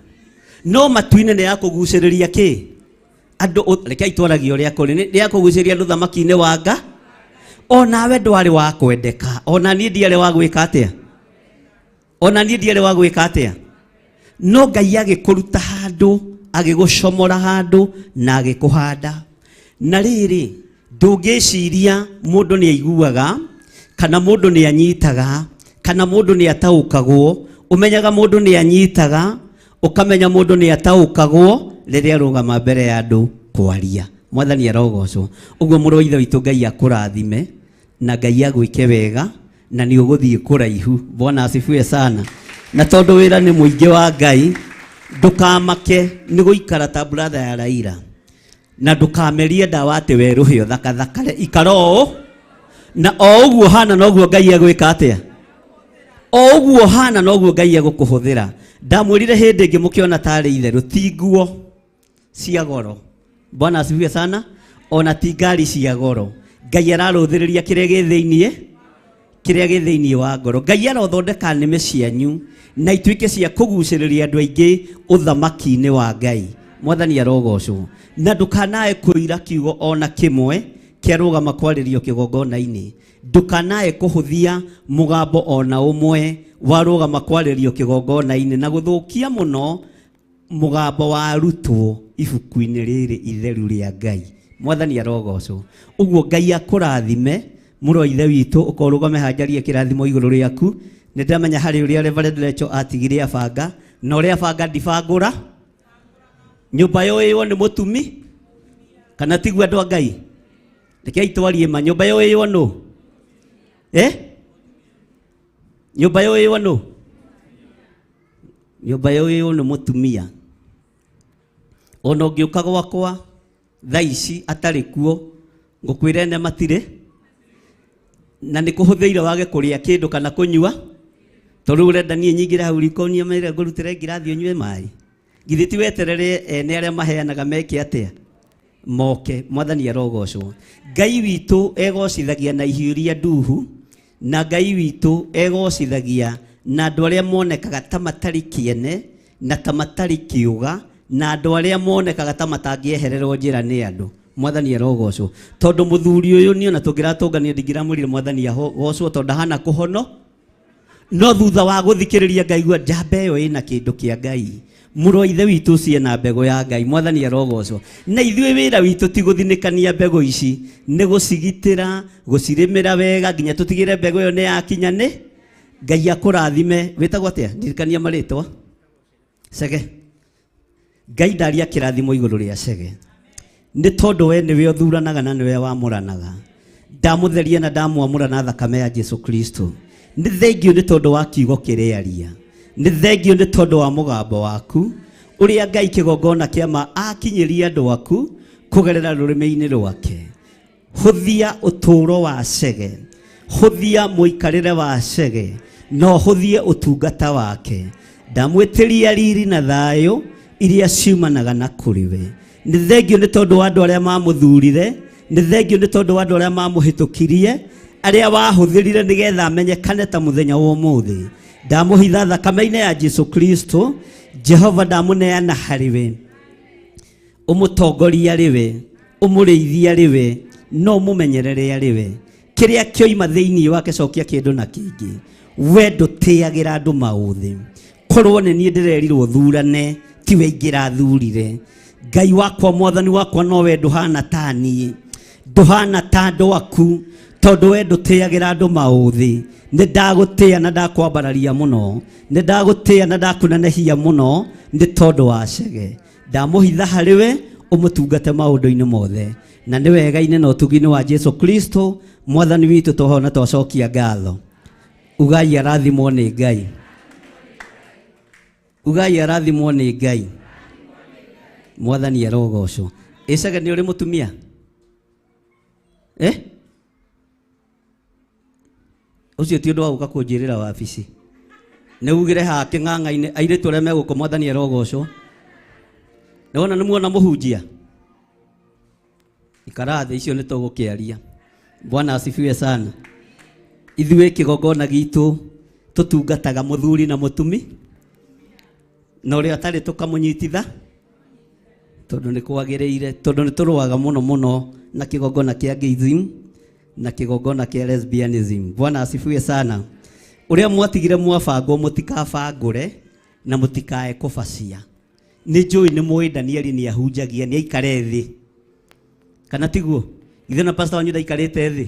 K: No matu-inĩ nĩ ya kũgucĩrĩria kĩ? Andũ. Rekei twaragie ũrĩa kũrĩ, nĩ ya kũgucĩrĩria andũ thamaki-inĩ wa Ngai. Onawe ndwarĩ wa kwendeka, ona niĩ ndiarĩ wa gwĩka atĩa, ona niĩ ndiarĩ wa gwĩka atĩa. No Ngai agĩkũruta handũ, agĩgũcomora handũ na agĩkũhanda. Na rĩrĩ ndũngĩciria mũndũ nĩ aiguaga kana mũndũ nĩ anyitaga kana mũndũ nĩ ataũkagwo. Ũmenyaga mũndũ nĩ anyitaga, ũkamenya mũndũ nĩ ataũkagwo rĩrĩa arũgama mbere ya andũ kwaria. Mwathani arogocwo. Ũguo mũrũ wa ithe witũ Ngai akũrathime na Ngai agwĩke wega na nĩ ũgũthiĩ kũraihu. Bwana asifiwe sana. Na tondũ wĩra nĩ mũingĩ wa Ngai ndũkamake nĩ gũikara ta brother ya Raila na ndũkamerie ndawa atĩ werũhe ũthakathakare. Ikara ũũ na o ũguo hana noguo Ngai agwĩka atĩa, o ũguo hana noguo Ngai agũkũhũthĩra. Ndamwĩrire hĩndĩ ĩngĩ mũkĩona tarĩ itherũ ti nguo cia goro. Bwana asifiwe sana. Ona ti ngari cia goro. Ngai ararũthĩrĩria kĩrĩa gĩ thĩinĩ wa ngoro. Ngai arothondeka nĩmĩ cianyu na ituĩke cia kũgucĩrĩria andũ aingĩ ũthamaki-inĩ wa Ngai. Mwathani arogocwo. Na ndũkanae kũira kiugo ona kĩmwe kĩarũgama kwarĩrio kĩgongona-inĩ. Ndũkanae kũhũthia mũgambo ona ũmwe warũgama kwarĩrio kĩgongona-inĩ na gũthũkia mũno mũgambo wa arutwo ibuku-inĩ rĩrĩ itheru rĩa Ngai. Mwathani arogocwo. Ũguo Ngai akũrathime mũrũ wa ithe witũ, ũkorũgame hanjarie kĩrathimo igũrũ rĩaku. Nĩ ndamenya harĩ ũrĩa Reverend Lecho atigire abanga na ũrĩa abanga ndibangũra. Nyũmba yoĩywo nĩ mũtumi kana tiguo andũ a Ngai? Rekei twarie ma, nyũmba yoĩywo nũ? Nyũmba yoĩywo nũ? Nyũmba yoĩywo nĩ mũtumia. Ona ũngĩũka gwakwa thaa ici atarĩ kuo ngũkwĩra ene matirĩ na nĩ kũhũthĩire wage kũrĩa kĩndũ kana kũnyua. Tondũ ũrenda niĩ nyingĩre hau riko-inĩ mere ngũrutĩre ngirathi ũnyue maĩ. Githĩ ti weterere ene arĩa maheanaga meke atĩa moke. Mwathani arogocwo. Ngai witũ egocithagia na ihiũria nduhu na Ngai witũ egocithagia na andũ arĩa monekaga ta matarĩ kĩene na ta matarĩ kĩũga na andũ arĩa monekaga ta matangĩehererwo njĩra nĩ andũ. Mwathani arogocwo. Tondũ mũthuri ũyũ niĩ ona tũngĩratũngania ndingĩramwĩrire Mwathani agocwo tondũ ndahana kũhono. No thutha wa gũthikĩrĩria ngaigua njamba ĩyo ĩna kĩndũ kĩa Ngai. Mũrũ wa ithe witũ ciĩna mbegũ ya Ngai. Mwathani arogocwo. Na ithuĩ wĩra witũ ti gũthinĩkania mbegũ ici, nĩ gũcigitĩra, gũcirĩmĩra wega nginya tũtigĩre mbegũ ĩyo nĩ yakinya nĩ. Ngai akũrathime. Wĩtagwo atĩa? Ndirikania marĩtwa. Cege. Ngai ndaria kĩrathimo igũrũ rĩa Cege. Nĩ tondũ we nĩwe ũthuranaga na nĩwe wamũranaga. Ndamũtheria na ndamwamũra na thakame ya Jesu Kristo. Nĩ thengio nĩ tondũ wa kiugo kĩrĩaria. Nĩ thengio nĩ tondũ wa mũgambo waku ũrĩa Ngai kĩgongona kĩama akinyĩria andũ aku kũgerera rũrĩmĩ-inĩ rwake. Hũthia ũtũũro wa Cege, hũthia mũikarĩre wa Cege, no hũthie ũtungata wake. Ndamwĩtĩria riri na thayũ iria ciumanaga na kũrĩ we. Nĩ thengio nĩ tondũ wa andũ arĩa mamũthurire nĩ thengio nĩ tondũ wa andũ arĩa mamũhĩtũkirie arĩa wahũthĩrire nĩgetha amenyekane ta mũthenya wa ũmũthĩ. Ndamũhitha thakame-inĩ ya Jesu Kristo, Jehova ndamũneana harĩwe, ũmũtongoria arĩwe, ũmũrĩithia arĩwe, no mũmenyerere arĩwe. Kĩrĩa kĩoima thĩinĩ wake cokia kĩndũ na kĩngĩ. We ndũtĩagĩra andũ maũthĩ. Korwo nĩ niĩ ndĩrerirwo thurane, tiwe ingĩrathurire. Ngai wakwa mwathani wakwa no we ndũhana ta niĩ, ndũhana ta andũ aku, tondũ we ndũtĩagĩra andũ maũthĩ. Nĩ ndagũtĩa na ndakwambararia mũno, nĩ ndagũtĩa na ndakunanehia mũno nĩ tondũ wa Chege. Ndamũhitha harĩwe ũmũtungate maũndũ-inĩ mothe, na nĩ wega-inĩ na ũtugi-inĩ wa Jesu Kristo mwathani witũ tũhona twacokia ngatho. Ugai arathimwo nĩ Ngai. Ugai arathimwo nĩ Ngai. Mwathani arogocwo. Chege nĩ ũrĩ mũtumia? Ucio ti ũndũ wa gũka kũnjĩrĩra wabici. Nĩ ugire ha kĩng'ang'a-inĩ airĩtu arĩa megũkũ mwathani arogocwo. Nĩwona nĩ muona mũhunjia? Ikara thĩ, icio nĩ tũgũkĩaria. Bwana asifiwe sana. Ithuĩ kĩgongona gitũ tũtungataga mũthuri na mũtumi, na ũrĩa atarĩ tũkamũnyititha, tondũ nĩ kwagĩrĩire, tondũ nĩ tũrũaga mũno mũno na kĩgongona kĩa gayism na kĩgongona kĩa lesbianism. Bwana asifiwe sana. Ũrĩa mwatigire mwabangwo mũtikabangũre na mũtikae kũbacia. Nĩ njũĩ nĩ mũĩ Danieli nĩ ahunjagia, nĩ aikare thĩ. Kana tiguo? Githĩ na pastor wanyu ndaikarĩte thĩ?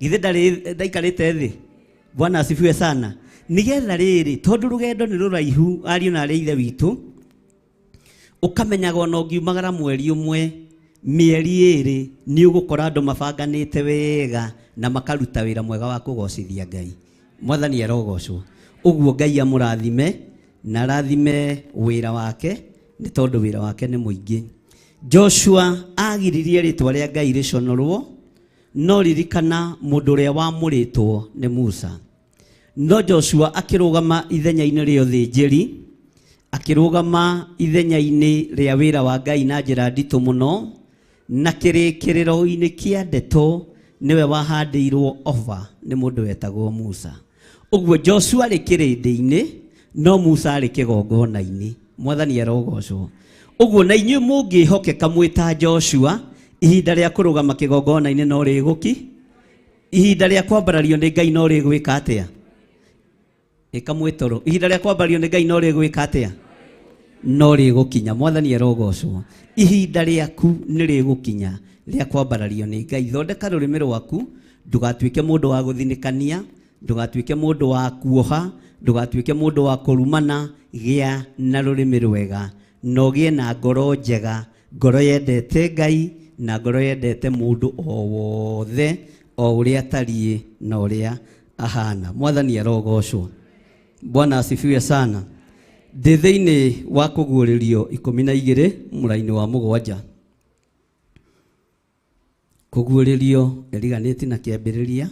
K: Githĩ ndaikarĩte thĩ? Bwana asifiwe sana. Nĩgetha rĩrĩ, tondũ rũgendo nĩ rũraihu, ariũ na arĩa ithe witũ, ũkamenyaga ona ũngiumagara mweri ũmwe, mĩeri ĩrĩ, nĩ ũgũkora andũ mabanganĩte wega na makaruta wĩra mwega wa kũgocithia Ngai. Mwathani arogocwo. Ũguo Ngai amũrathime na arathime wĩra wake, nĩ tondũ wĩra wake nĩ mũingĩ. Joshua agiririe rĩtwa rĩa Ngai rĩconorwo, no ririkana mũndũ ũrĩa wamũrĩtwo nĩ Musa. No Joshua akĩrũgama ithenya-inĩ rĩa ũthĩnjĩri, akĩrũgama ithenya-inĩ rĩa wĩra wa Ngai na njĩra nditũ mũno, na kĩrĩkĩrĩro-inĩ kĩa ndeto nĩwe wahandĩirwo ofa nĩ mũndũ wetagwo Musa. Ũguo Joshua arĩ kĩrĩndĩ-inĩ, no Musa arĩ kĩgongona-inĩ. Mwathani arogocwo. Ũguo na inyuĩ mũngĩhokeka mwĩta Joshua, ihinda rĩa kũrũgama kĩgongona-inĩ no rĩgũki, ihinda rĩa kwambarario nĩ Ngai no rĩgwĩka atĩa? Ĩka mwĩtoro. Ihinda rĩa kwambarario nĩ Ngai no rĩgwĩka atĩa? No rĩgũkinya. Mwathani arogocwo. Ihinda rĩaku nĩ rĩgũkinya rĩa kwambarario nĩ Ngai. Thondeka rũrĩmĩ rwaku, ndũgatuĩke mũndũ wa gũthinĩkania, ndũgatuĩke mũndũ wa kuoha, ndũgatuĩke mũndũ wa kũrumana. Gĩa na rũrĩmĩ rwega, no gĩe na ngoro njega, ngoro yendete Ngai na ngoro yendete mũndũ o wothe, o ũrĩa atariĩ na ũrĩa ahana. Mwathani arogocwo. Bwana asifiwe sana. Ndĩ thĩinĩ wa kũguũrĩrio 12 mũraini wa 7. Kũguũrĩrio ĩriganĩtie na kĩambĩrĩria,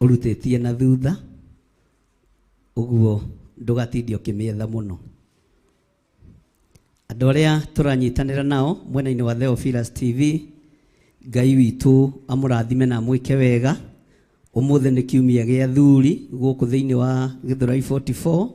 K: ũrutĩtie na thutha, ũguo ndũgatindie ũkĩmĩetha mũno. Andũ arĩa tũranyitanĩra nao mwena-inĩ wa Theophilus TV, Ngai witũ amũrathime na mwĩke wega. Ũmũthĩ nĩ kiumia gĩa athuri gũkũ thĩinĩ wa Gĩthũrai 44,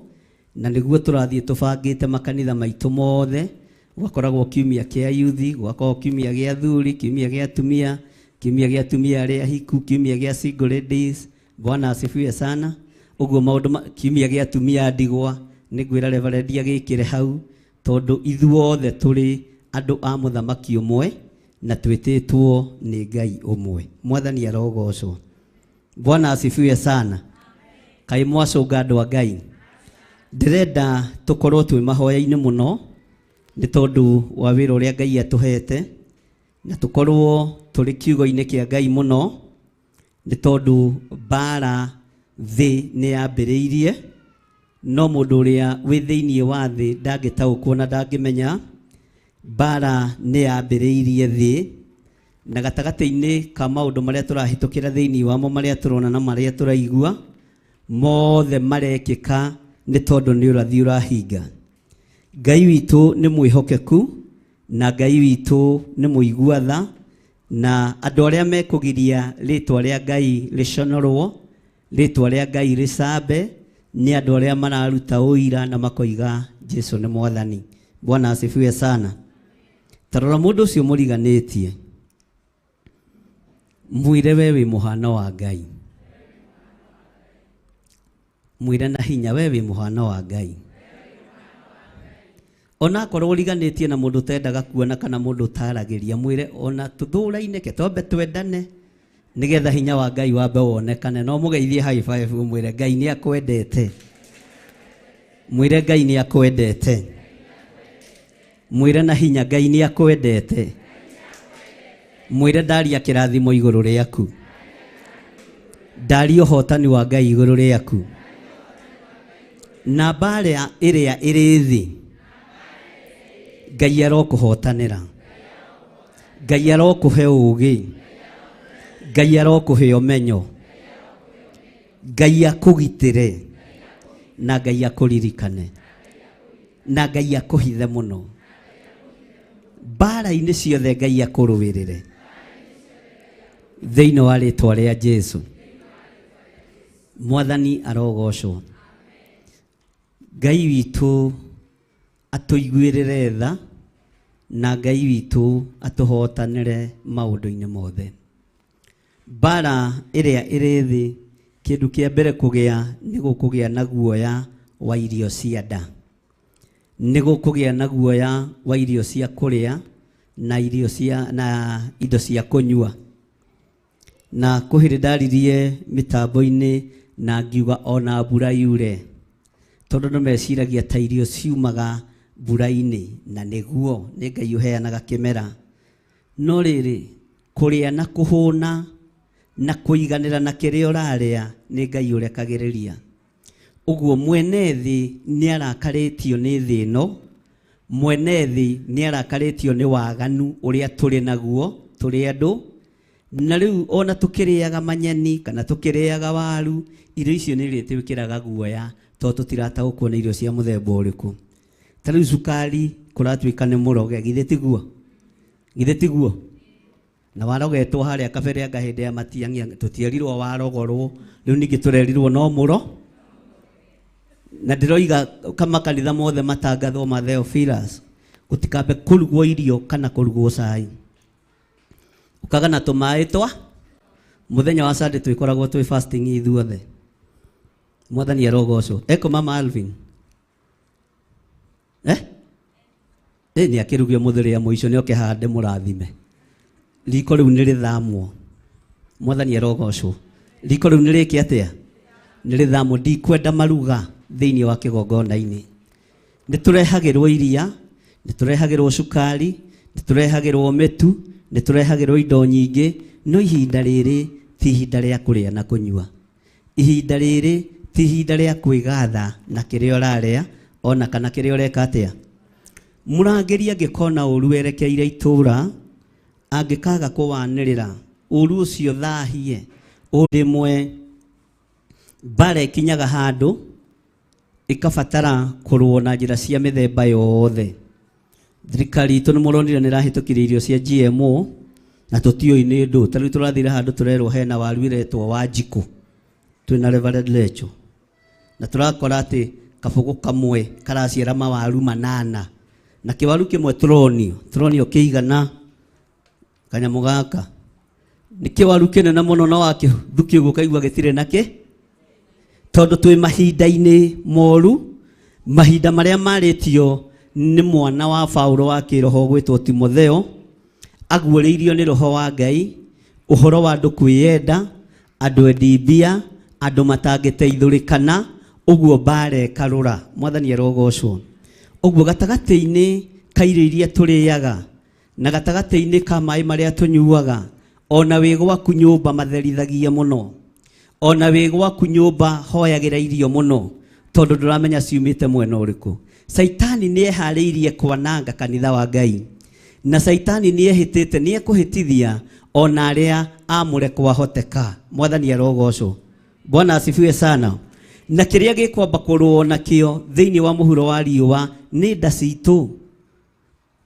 K: na nĩguo tũrathiĩ tũbangĩte makanitha maitũ mothe. Gwakoragwo kiumia kĩa youth, gwakoragwo kiumia gĩa athuri, kiumia gĩa atumia, kiumia gĩa atumia arĩa ahiku, kiumia gĩa single ladies. Bwana asifiwe sana. Ũguo maũndũ kiumia gĩa atumia ndigwa, nĩngwĩra Reverend agĩkĩre hau, tondũ ithuothe tũrĩ andũ a mũthamaki ũmwe na twĩtĩtwo nĩ Ngai ũmwe. Mwathani arogocwo. Bwana asifiwe sana. Kaĩ mwacũnga andũ a Ngai. Ndĩrenda tũkorwo twĩ mahoya-inĩ mũno, nĩ tondũ wa wĩra ũrĩa Ngai atũhete, na tũkorwo tũrĩ kiugo-inĩ kĩa Ngai mũno, nĩ tondũ mbara thĩ nĩ yambĩrĩirie, no mũndũ ũrĩa wĩ thĩinĩ wa thĩ ndangĩtaũkwo na ndangĩmenya mbara nĩ yambĩrĩirie thĩ, na gatagatĩ-inĩ ka maũndũ marĩa tũrahĩtũkĩra thĩinĩ wamo, marĩa tũrona na marĩa tũraigua, mothe marekĩka nĩ tondũ nĩ ũrathi ũrahinga. Ngai witũ nĩ mwĩhokeku na Ngai witũ nĩ mũigua tha, na andũ arĩa mekũgiria rĩtwa rĩa Ngai rĩconorwo, rĩtwa rĩa Ngai rĩcambe, nĩ andũ arĩa mararuta ũira na makoiga Jesũ nĩ Mwathani. Bwana asifiwe sana. Tarora mũndũ ũcio mũriganĩtie, mwĩre we wĩ mũhano wa Ngai. Mwĩre na hinya we wĩ mũhano wa Ngai. Ona korwo ũriganĩtie na mũndũ tendaga kuona kana mũndũ ũtaragĩria, mwĩre ona tũthũrainĩke twambe twendane nĩgetha hinya wa Ngai wambe wonekane. No mũgeithie high five mwĩre Ngai nĩ akwendete. Mwĩre Ngai nĩ akwendete. Mwĩre na hinya Ngai nĩ akwendete. Mwĩre ndaria kĩrathimo igũrũ rĩaku. Ndaria ũhotani wa Ngai igũrũ rĩaku. Na mbara ĩrĩa ĩrĩ thĩ, Ngai arokũhotanĩra. Ngai arokũhe ũũgĩ. Ngai arokũhe ũmenyo. Ngai akũgitĩre. Na Ngai akũririkane. Na Ngai akũhithe mũno. Mbara-inĩ ciothe Ngai akũrũĩrĩre. Thĩinĩ wa rĩtwa rĩa Jesũ. Mwathani arogocwo. Ngai witũ atũiguĩrĩre tha, na Ngai witũ atũhotanĩre maũndũ-inĩ mothe. Mbara ĩrĩa ĩrĩ thĩ, kĩndũ kĩa mbere kũgĩa nĩ gũkũgĩa na guoya wa irio cia nda. Nĩ gũkũgĩa na guoya wa irio cia kũrĩa na irio cia na indo cia kũnyua. Na kũhĩrĩ ndaririe mĩtambo-inĩ na ngiuga ona mbura yure, tondũ nĩ meciragia ta irio ciumaga mbura-inĩ, na nĩguo nĩ Ngai ũheanaga kĩmera. No rĩrĩ, kũrĩa na kũhũna na kũiganĩra na kĩrĩa ũrarĩa nĩ Ngai ũrekagĩrĩria. Ũguo mwene thĩ nĩ arakarĩtio nĩ thĩ ĩno. Mwene thĩ nĩ arakarĩtio nĩ waganu ũrĩa tũrĩ naguo tũrĩ andũ. Na rĩu ona tũkĩrĩaga manyeni kana tũkĩrĩaga waru, irio icio nĩ irĩtwĩkĩraga guoya, tondũ tũtirataũkwo nĩ irio cia mũthemba ũrĩkũ. Ta rĩu cukari kũratuĩka nĩ mũroge, githĩ tiguo? Githĩ tiguo? Na warogetwo harĩa kabere anga hĩndĩ ya matiang'i, tũtierirwo warogorwo, rĩu ningĩ tũrerirwo no mũro. Na ndĩroiga kama kanitha mothe matangathwo ma Theophilus, gũtikambe kũrugwo irio kana kũrugwo cai. Ũkaga na tũmaĩ twa mũthenya wa Sunday twĩkoragwo twĩ fasting ithuothe. Mwathani arogocwo. Eko mama Alvin. Nĩ akĩrugio mũthĩrĩ ya mũico nĩ oke hande mũrathime. Riko rĩu nĩ rĩthamwo. Mwathani arogocwo. Riko rĩu nĩ rĩkĩ atĩa? Nĩ rĩthamwo. Ndikwenda maruga thĩinĩ wa kĩgongona-inĩ. Nĩ tũrehagĩrwo iria, nĩ tũrehagĩrwo cukari, nĩ tũrehagĩrwo mĩtu, nĩ tũrehagĩrwo indo nyingĩ. No ihinda rĩrĩ ti ihinda rĩa kũrĩa na kũnyua. Ihinda rĩrĩ ti ihinda rĩa kwĩgatha na kĩrĩa ũrarĩa ona kana kĩrĩa ũreka atĩa. Mũrangĩri angĩkona ũru werekeire itũũra, angĩkaga kũwanĩrĩra ũru ũcio thahie ũrĩmwe, mbara ĩkinyaga handũ ĩkabatara kũrũo na njĩra cia mĩthemba yothe. Thirikari itũ nĩ mũronire nĩ ĩrahĩtũkire irio cia GMO na tũtiũĩ nĩ ndũ. Ta rĩu tũrathire handũ tũrerwo hena waru iretwo Wanjikũ, twĩna Reverend Lecho, na tũrakora atĩ kabũgũ kamwe karaciara mawaru 8 na kĩwaru kĩmwe tũronio kĩigana. Kanyamũ gaka nĩ kĩwaru kĩnene mũno, no wakĩthukio ũguo kaigua gĩtirĩ nakĩ, tondũ twĩ mahinda-inĩ moru, mahinda marĩa marĩtio nĩ mwana wa Paulo wa kĩroho gwĩtwo Timotheo, aguũrĩirio nĩ roho wa Ngai, ũhoro wa andũ kwĩyenda, andũ endi mbia, andũ matangĩteithũrĩkana, ũguo mbara ĩkarũra. Mwathani arogocwo. Ũguo gatagatĩ-inĩ ka irio iria tũrĩaga na gatagatĩ-inĩ ka maĩ marĩa tũnyuaga, ona wĩ gwaku nyũmba matherithagia mũno, ona wĩ gwaku nyũmba hoyagĩra irio mũno, tondũ ndũramenya ciumĩte mwena ũrĩkũ. Saitani nĩ eharĩirie kwananga kanitha wa Ngai, na Saitani nĩ ehĩtĩte nĩ ekũhĩtithia ona arĩa amũre kwahoteka. Mwathani arogocwo. Bwana asifiwe sana. Na kĩrĩa gĩkwamba kũrũo nakĩo thĩinĩ wa mũhuro wa riũa nĩ nda citũ,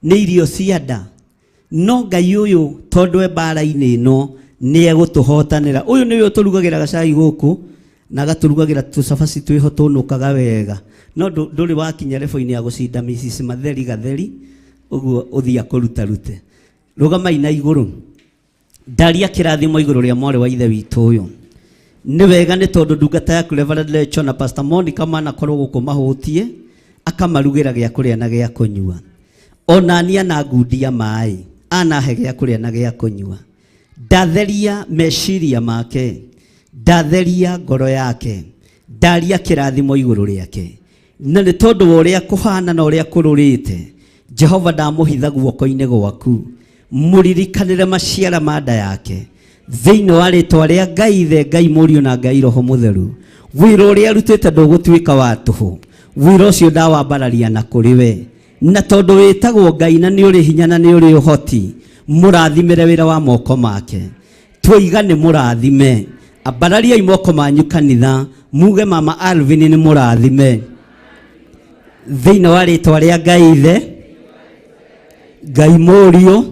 K: nĩ irio cia nda no Ngai ũyũ tondũ e mbara-inĩ ĩno nĩ egũtũhotanĩra. Ũyũ nĩwe ũtũrugagĩra gacai gũkũ na agatũrugagĩra tũcabaci twĩho tũnũkaga wega, no ndũrĩ wakinya level-inĩ ya gũcinda Mrs. Matheri Gatheri ũguo ũthia kũrutarute. Rũgamai na igũrũ. Ndaria kĩrathimo igũrũ rĩa mwarĩ wa ithe witũ ũyũ. Nĩ wega nĩ tondũ ndungata yaku Reverend Lecho na Pastor Monica manakorwo gũkũ mahũtie akamarugĩra gĩa kũrĩa na gĩa kũnyua. Ona niĩ anangundia maĩ anahe gĩa kũrĩa na gĩa kũnyua. Ndatheria meciria make, ndatheria ngoro yake, ndaria kĩrathimo igũrũ rĩake. Na nĩ tondũ wa ũrĩa kũhana na ũrĩa kũrũrĩte, Jehova ndamũhitha guoko-inĩ gwaku, mũririkanĩre maciara ma nda yake thĩinĩ wa rĩtwa rĩa Ngai Ithe, Ngai Mũriũ na Ngai Roho Mũtheru. Wĩra ũrĩa arutĩte ndũgũtuĩka wa tũhũ, wĩra ũcio ndawambararia na kũrĩ we. Na tondũ wĩtagwo Ngai na nĩ ũrĩ hinya na nĩ ũrĩ ũhoti, mũrathimĩre wĩra wa moko make. Twoiga nĩ mũrathime, ambarariai moko manyu kanitha, muge Mama Alvin nĩ mũrathime thĩinĩ wa rĩtwa rĩa Ngai Ithe, Ngai Mũriũ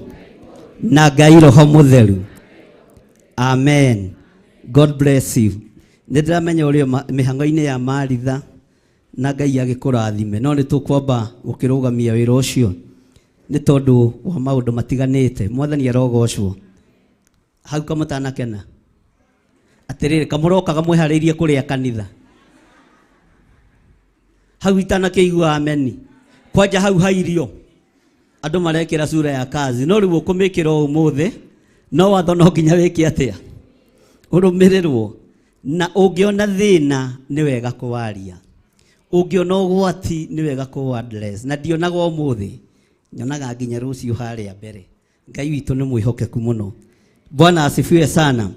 K: na Ngai Roho Mũtheru. Amen. God bless you. Nĩndĩramenya ũrĩ mĩhang'o-inĩ ya Maritha na Ngai agĩkũrathime, no nĩ tũkwamba gũkĩrũgamia wĩra ũcio nĩ tondũ wa maũndũ matiganĩte. Mwathani arogocwo. Hau kamũtanakena atĩrĩrĩ, kamũrokaga mwĩharĩirie kũrĩa kanitha. Hau itanakĩigua ameni. Kwanja hau hairio andũ marekĩra sura ya kazi, no rĩu ũkũmĩkĩra ũmũthĩ, no watho no nginya wĩke atĩa? Ũrũmĩrĩrwo. Na ũngĩona thĩna nĩ wega kũwaria, ũngĩona ũgwati nĩ wega kũ address. Na ndionaga ũmũthĩ, nyonaga nginya rũciũ harĩa mbere. Ngai witũ nĩ mwĩhokeku mũno. Bwana asifiwe sana.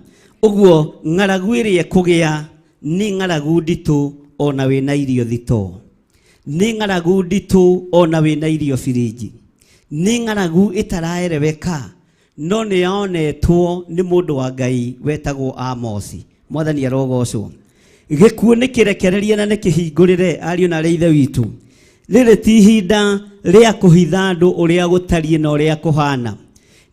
K: Ũguo ng'aragu ĩrĩa kũgĩa nĩ ng'aragu nditũ ona wĩna irio thito, nĩ ng'aragu nditũ ona wĩna irio birinji, nĩ ng'aragu ĩtaraereweka no nĩ yonetwo nĩ mũndũ wa Ngai wetagwo Amosi. Mwathani arogocwo. Gĩkuũ nĩ kĩrekererie na nĩ kĩhingũrĩre, ariũ na ithe witũ. Rĩrĩ ti ihinda rĩa kũhitha andũ ũrĩa gũtariĩ na ũrĩa kũhana,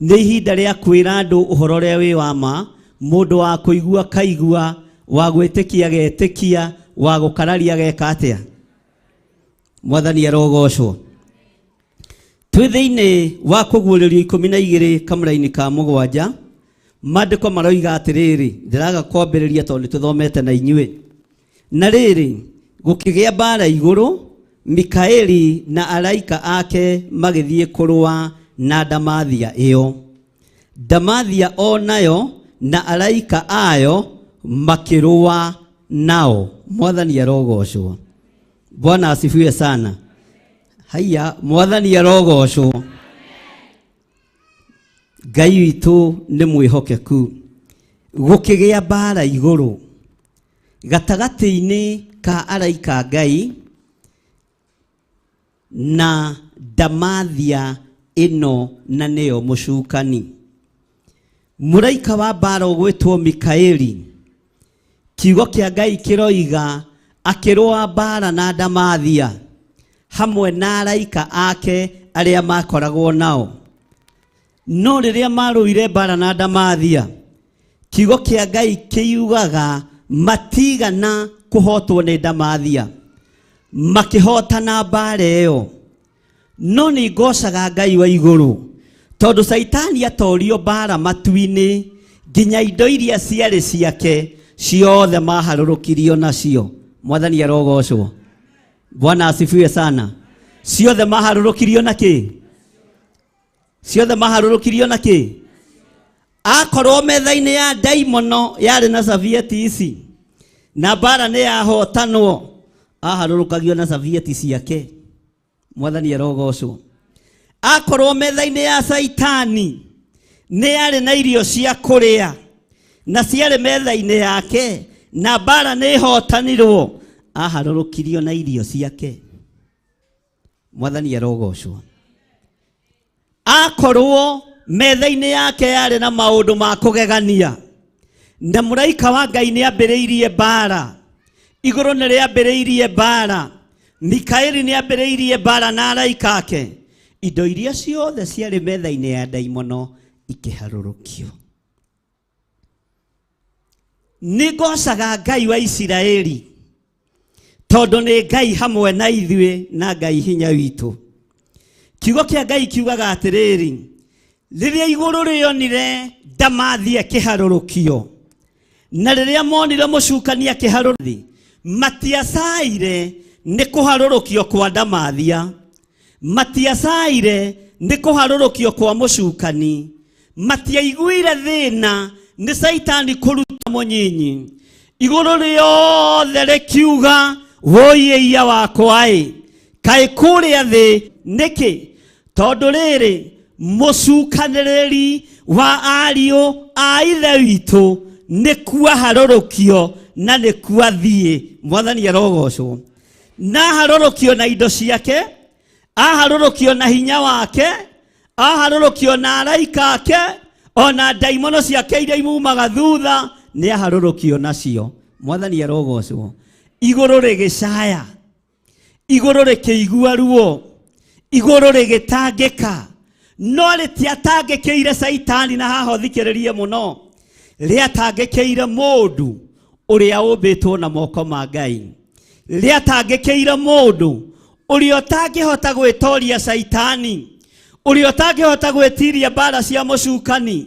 K: nĩ ihinda rĩa kwĩra andũ ũhoro ũrĩa wĩ wa ma. Mũndũ wa kũigua kaigua, wa gwĩtĩkia getĩkia, wa gũkararia geka atĩa. Mwathani arogocwo. Twĩ thĩinĩ wa kũguũrĩrio 12 kamũra-inĩ ka 7, maandĩko maroiga atĩrĩrĩ, ndĩraga kwambĩrĩria tondũ nĩtũthomete na inyuĩ. Na rĩrĩ, gũkĩgĩa mbara igũrũ, Mikaeli na araika ake magĩthiĩ kũrũa na ndamathia ĩyo. Ndamathia o nayo na araika ayo makĩrũa nao. Mwathani arogocwo. Bwana asifiwe sana. Haya, Mwathani arogocwo. Ngai witũ nĩ mwĩhokeku. Gũkĩgĩa mbara igũrũ gatagatĩ-inĩ ka araika Ngai na ndamathia ĩno, na nĩyo mũcukani. Mũraika wa mbara ũgwĩtwo Mikaeli, kiugo kĩa Ngai kĩroiga akĩrũa mbara na ndamathia hamwe na araika ake arĩa makoragwo nao. No rĩrĩa marũire mbara na ndamathia, kiugo kĩa Ngai kĩugaga matigana kũhotwo nĩ ndamathia, makĩhotana mbara ĩyo. No nĩ ngocaga Ngai wa igũrũ tondũ Saitani atorio mbara matu-inĩ, nginya indo iria ciarĩ ciake ciothe maharũrũkirio nacio. Mwathani arogocwo. Bwana asifiwe sana. Ciothe maharũrũkirio na kĩ? Ciothe maharũrũkirio na kĩ? Akorwo metha-inĩ ya ndaimono yarĩ na savieti ici na mbara nĩ yahotanwo, aharũrũkagio na savieti ciake. Mwathani arogocwo. Akorwo metha-inĩ ya Saitani nĩ yarĩ na irio cia kũrĩa na ciarĩ metha-inĩ yake na mbara nĩ hotanirwo, aharũrũkirio na irio ciake. Mwathani arogocwo. Akorwo metha-inĩ yake yarĩ na maũndũ ma kũgegania na mũraika wa Ngai nĩ ambĩrĩirie mbara, igũrũ nĩ rĩambĩrĩirie mbara, Mikaeli nĩ ambĩrĩirie mbara na araika ake, indo iria ciothe ciarĩ metha-inĩ ya ndaimono ikĩharũrũkio. Nĩngocaga Ngai wa Isiraeli, tondũ nĩ Ngai hamwe na ithuĩ na Ngai hinya witũ. Kiugo kĩa Ngai kiugaga atĩrĩrĩ, rĩrĩa igũrũ rĩonire ndamathia kĩharũrũkio, na rĩrĩa monire mũcukania kĩharũrũkio, matiacaire nĩ kũharũrũkio kwa ndamathia, matiacaire nĩ kũharũrũkio kwa mũcukani, matiaiguire thĩna nĩ Saitani kũruta mũnyinyi. Igũrũ rĩothe rĩkiuga, woiya wakwa kaĩ kũrĩa thĩ nĩkĩ? Tondũ rĩrĩ mũcukanĩrĩri wa ariũ a ithe witũ nĩkuo aharũrũkio na nĩkuo athiĩ. Mwathani arogocwo. Na aharũrũkio na indo ciake, aharũrũkio na hinya wake, aharũrũkio na araika ake, ona ndaimono ciake iria imumaga thutha nĩ aharũrũkio nacio. Mwathani arogocwo. Igũrũ rĩgĩcaya, igũrũ rĩkĩigua ruo, igũrũ rĩgĩtangĩka, no rĩtiatangĩkĩire Saitani. Na haha thikĩrĩrie mũno, rĩatangĩkĩire mũndũ ũrĩa ũmbĩtwo na moko ma Ngai, rĩatangĩkĩire mũndũ ũrĩa ũtangĩhota gwĩtoria Saitani, ũrĩa ũtangĩhota gwĩtiria mbara cia mũcukani,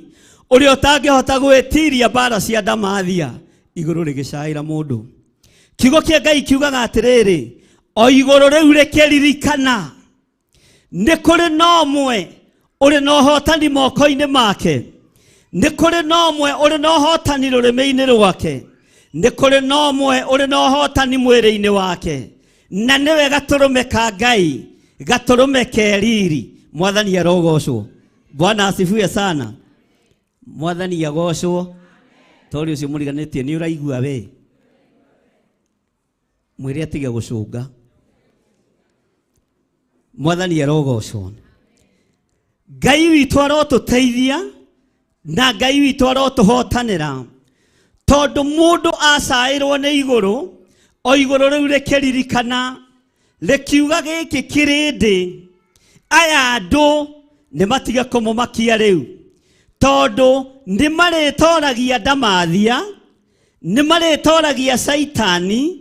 K: ũrĩa ũtangĩhota gwĩtiria mbara cia ndamathia. Igũrũ rĩgĩcaĩra mũndũ. Kiugo kĩa Ngai kiugaga atĩrĩrĩ, o igũrũ rĩu rĩkĩririkana nĩ kũrĩ na ũmwe ũrĩ na ũhotani moko-inĩ make, nĩ kũrĩ na ũmwe ũrĩ na ũhotani rũrĩmĩ-inĩ rwake, nĩ kũrĩ na ũmwe ũrĩ na ũhotani mwĩrĩ-inĩ wake, na nĩwe gatũrũme ka Ngai, gatũrũme ke riri. Mwathani arogocwo. Bwana asifiwe sana. Mwathani agocwo. Tori ũcio mũriganĩtie nĩ ũraigua we, mwĩrĩ atige gũcũnga. Mwathani arogocwo. Ngai witũ arotũteithia na Ngai witũ arotũhotanĩra, tondũ mũndũ acaĩrwo nĩ igũrũ, o igũrũ rĩu rĩkĩririkana, rĩkiuga gĩkĩ kĩrĩndĩ, aya andũ nĩ matige kũmũmakia rĩu, tondũ nĩ marĩtoragia ndamathia, nĩ marĩtoragia Saitani,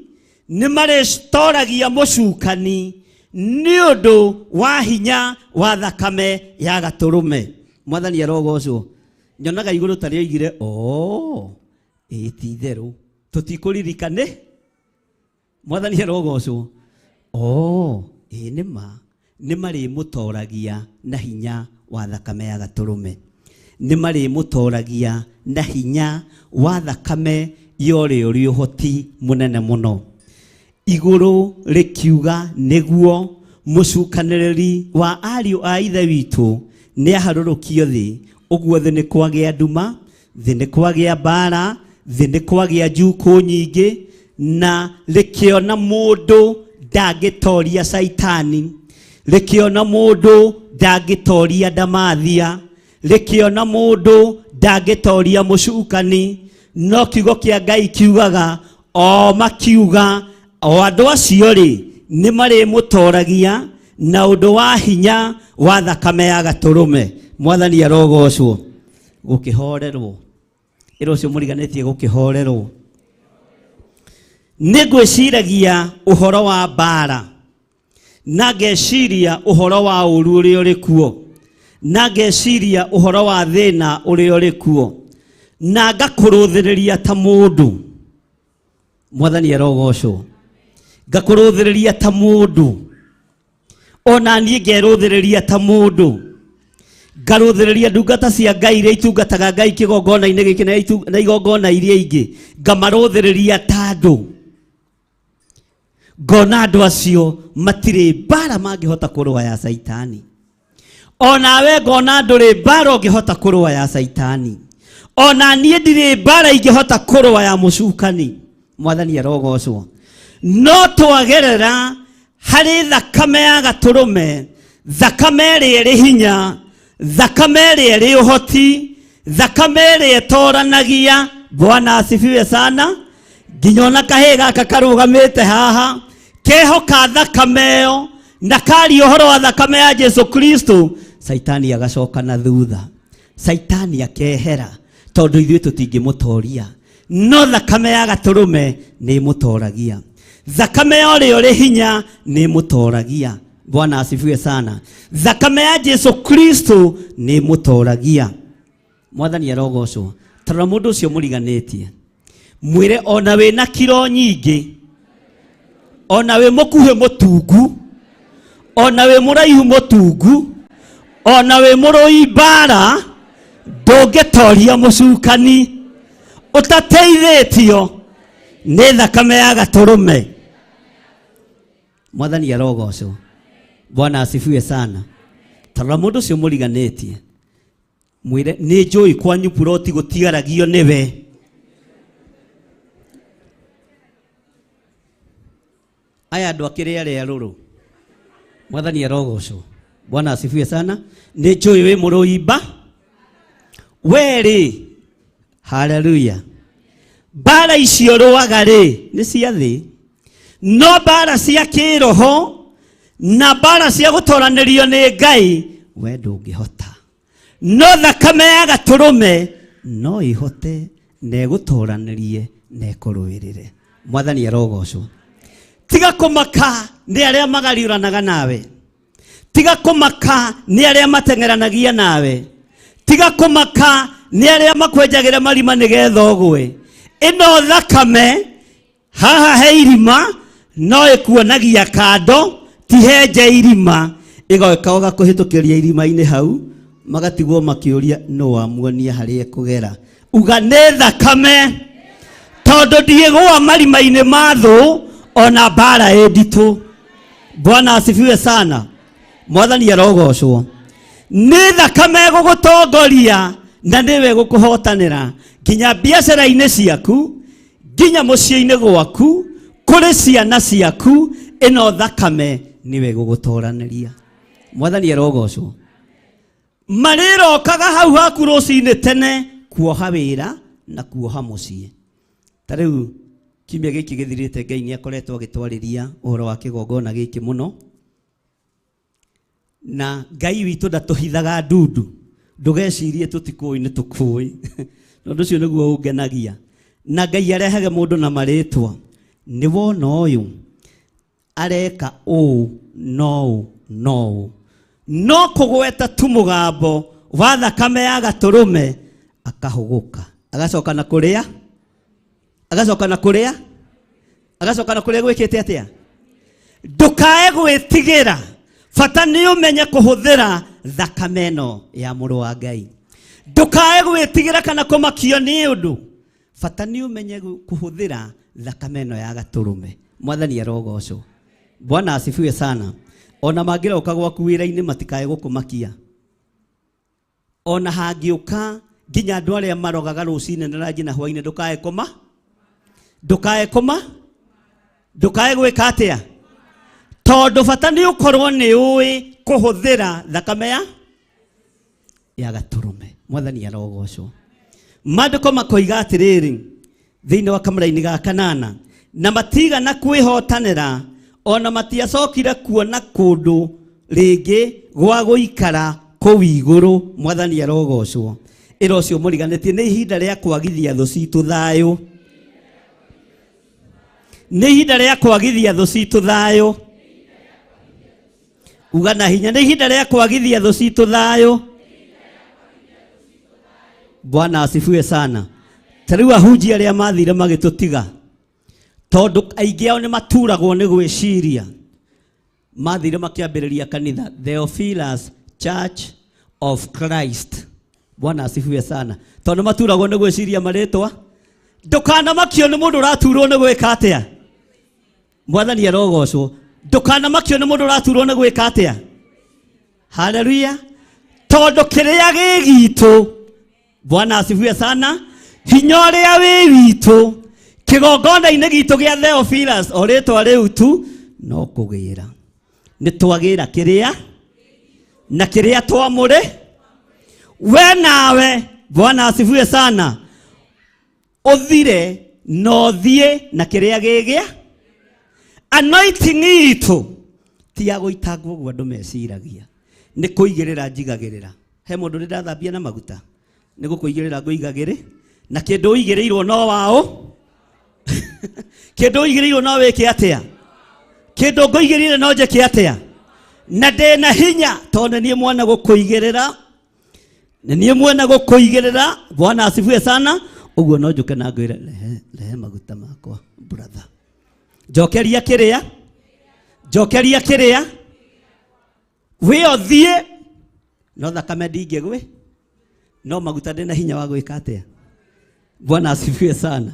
K: nĩ marĩtoragia mũcukani nĩ ũndũ wa hinya wa thakame ya gatũrũme. Mwathani arogocwo. Nyonaga igũrũ tarĩ oigire, ti itherũ tũtikũririkane. Mwathani arogocwo. Nĩ marĩmũtoragia na hinya wa thakame ya gatũrũme, nĩ marĩmũtoragia na hinya wa thakame yorĩ ũrĩ ũhoti mũnene mũno. Igũrũ rĩkiuga nĩguo mũcukanĩrĩri wa ariũ a ithe witũ nĩ aharũrũkio thĩ. Ũguo thĩ nĩ kwagĩa nduma, thĩ nĩ kwagĩa mbara, thĩ nĩ kwagĩa njukũ nyingĩ, na rĩkĩona mũndũ ndangĩtoria Saitani, rĩkĩona mũndũ ndangĩtoria ndamathia, rĩkĩona mũndũ ndangĩtoria mũcukani. No kiugo kĩa Ngai kiugaga, makiuga o andũ acio rĩ nĩ marĩmũtoragia na ũndũ wa hinya wa thakame ya gatũrũme. Mwathani arogocwo. Gũkĩhorerwo. Ĩra ũcio mũriganĩtie gũkĩhorerwo. Nĩ ngwĩciragia ũhoro wa mbara, na ngeciria ũhoro wa ũru ũrĩa ũrĩ kuo, na ngeciria ũhoro wa thĩna ũrĩa ũrĩ kuo, na ngakũrũthĩrĩria ta mũndũ. Mwathani arogocwo. Ngakũrũthĩrĩria ta mũndũ, ona niĩ ngerũthĩrĩria ta mũndũ, ngarũthĩrĩria ndungata cia Ngai iria itungataga Ngai kĩgongona-inĩ gĩkĩ na igongona iria ingĩ, ngamarũthĩrĩria ta andũ. Ngona andũ acio matirĩ mbara mangĩhota kũrũa ya Saitani, ona we ngona ndũrĩ mbara ũngĩhota kũrũa ya Saitani, ona niĩ ndirĩ mbara ingĩhota kũrũa ya mũcukani. Mwathani arogocwo. No twagerera harĩ thakame ya gatũrũme, thakame ĩrĩa ĩrĩ hinya, thakame ĩrĩa ĩrĩ ũhoti, thakame ĩrĩa ĩtoranagia. Bwana asifiwe sana. Nginya ona kahĩĩ gaka karũgamĩte haha kehoka thakame ĩyo, na kari ohoro wa thakame ya Jesu Kristo, Saitani agacoka na thutha. Saitani akehera tondu ithuĩ tũtingĩmũtoria, no thakame ya Gaturume nĩ mũtoragia. Thakame ya ũrĩa ũrĩ hinya nĩ mũtoragia. Bwana asifiwe sana. Thakame ya Jesu Kristo nĩ mũtoragia. Mwathani arogocwo. Tara mũndũ ũcio mũriganĩtie, mwĩre ona wĩ na kiro nyingĩ, ona wĩ mũkuhĩ mũtungu, ona wĩ mũraihu mũtungu, ona wĩ mũrũi mbara, ndũngĩtoria mũcukani ũtateithĩtio nĩ thakame ya Gaturume. Mwathani arogocwo. Bwana asifiwe sana. Tara mũndũ ũcio mũriganĩtie, mwĩre nĩ njũĩ kwanyu puroti gũtigaragio nĩwe. Aya andũ akĩrĩ arĩa rũrũ. Mwathani arogocwo. Bwana asifiwe sana. Nĩ njũĩ wĩ mũrũimba. Weri. Hallelujah. Bara icio rũaga rĩ nĩ cia thĩ, no bara cia kĩroho na bara cia gũtoranĩrio nĩ Ngai we ndũngĩhota. No thakame ya Gaturume no ihote na ĩgũtoranĩrie na ĩkũrũĩrĩre. Mwathani arogocwo. Tiga kũmaka nĩ arĩa magariũranaga nawe. Tiga kũmaka nĩ arĩa mateng'eranagia nawe. Tiga kũmaka nĩ arĩa makwenjagĩra marima nĩgetha ũgwe. Ĩno thakame haha he irima no ĩkuonagia kando, ti henje irima, ĩgoka kũhĩtũkĩria irima-inĩ hau, magatigwo makĩũria no wamuonia harĩa kũgera. Uga nĩ thakame, tondũ ndiĩgũa marima-inĩ ma thũ ona mbara ĩ nditũ. Bwana asifiwe sana. Mwathani arogocwo. Nĩ thakame gũgũtongoria na nĩwe gũkũhotanĩra nginya biacara-inĩ ciaku, nginya mũciĩ-inĩ gwaku, kũrĩ ciana ciaku. Ĩno thakame nĩwe gũgũtoranĩria. Mwathani arogocwo. Marĩrokaga hau haku rũcinĩ tene kuoha wĩra na kuoha mũciĩ. Ta rĩu kiumia gĩkĩ gĩthirĩte Ngai nĩ akoretwo agĩtwarĩria ũhoro wa kĩgongona gĩkĩ mũno, na Ngai witũ ndatũhithaga ndundu. Ndũgecirie tũtikũĩ nĩ tũkũĩ. Ũndũ ũcio nĩguo ũngenagia. Na Ngai arehage mũndũ na marĩtwa. Nĩ wona ũyũ areka ũũ no no kũgweta tu mũgambo wa thakame ya Gaturume akahũgũka. Agacoka na kũrĩa? Agacoka na kũrĩa? Agacoka na kũrĩa gwĩkĩte atĩa? Ndũkae gwĩtigĩra. Bata nĩ ũmenye kũhũthĩra thakame ĩno ya mũrũ wa Ngai. Ndũkae gwĩtigĩra kana kũmakio nĩ ũndũ. Bata nĩ ũmenye kũhũthĩra thakame ĩno ya Gaturume. Mwathani arogocwo. Bwana asifiwe sana. Ona mangĩroka gwaku wĩra-inĩ matikae gũkũmakia. Ona hangĩũka nginya andũ arĩa marogaga rũcinĩ na ranji na hwainĩ, ndũkae kũma. Ndũkae kũma. Ndũkae gwĩka atĩa? Tondũ bata nĩ ũkorwo nĩ ũĩ kũhũthĩra thakame ya Gaturume. Mwathani arogocwo. Maandĩko makoiga atĩrĩrĩ thĩinĩ wa kamũra-inĩ ga kanana, na matigana kwĩhotanĩra ona matiacokire kuona kũndũ rĩngĩ gwa gũikara kũu igũrũ. Mwathani arogocwo. Ĩro ũcio mũriganĩtie nĩ ihinda rĩa kwagithia thũ citũ thayũ. Nĩ ihinda rĩa kwagithia thũ citũ thayũ. Uga na hinya, nĩ ihinda rĩa kwagithia thũ citũ thayũ. Bwana asifiwe sana. Ta rĩu ahunjia arĩa mathire magĩtũtiga, tondũ aingĩ ao nĩ maturagwo nĩ gwĩciria, mathire makĩambĩrĩria kanitha Theophilus Church of Christ. Bwana asifiwe sana. Tondũ maturagwo nĩ gwĩciria marĩtwa. Ndũkanamakio nĩ mũndũ ũraturwo nĩ gwĩka atĩa. Mwathani arogocwo. Ndũkanamakio nĩ mũndũ ũraturwo nĩ gwĩka atĩa. Hallelujah. Tondũ kĩrĩa gĩ gitũ, Bwana asifiwe sana, hinya ũrĩa wĩ witũ kĩgongona-inĩ gitũ gĩa Theophilus o rĩtwa rĩu tu no kũgĩra. Nĩ twagĩra kĩrĩa na kĩrĩa twamũrĩ we nawe. Bwana asifiwe sana. Ũthire no thiĩ na kĩrĩa gĩgĩa. Anointing itũ ti ya gũitangwo ũguo andũ meciragia nĩ kũigĩrĩra njigagĩrĩra he mũndũ ũrĩ ndathambia na maguta nĩ gũkũigĩrĩra ngũigagĩrĩ na kĩndũ ũigĩrĩirwo no wao kĩndũ ũigĩrĩirwo no wĩke atĩa kĩndũ ngũigĩrĩire no njĩke atĩa na ndĩna hinya tondũ niĩ mwana gũkũigĩrĩra na niĩ mwana gũkũigĩrĩra Bwana asifiwe sana ũguo no njũke na ngwĩre rehe maguta makwa brother njokeria kĩrĩa we othie no thakame ndingĩgwe no maguta ndĩna hinya wa gwĩka atĩa Bwana asifiwe sana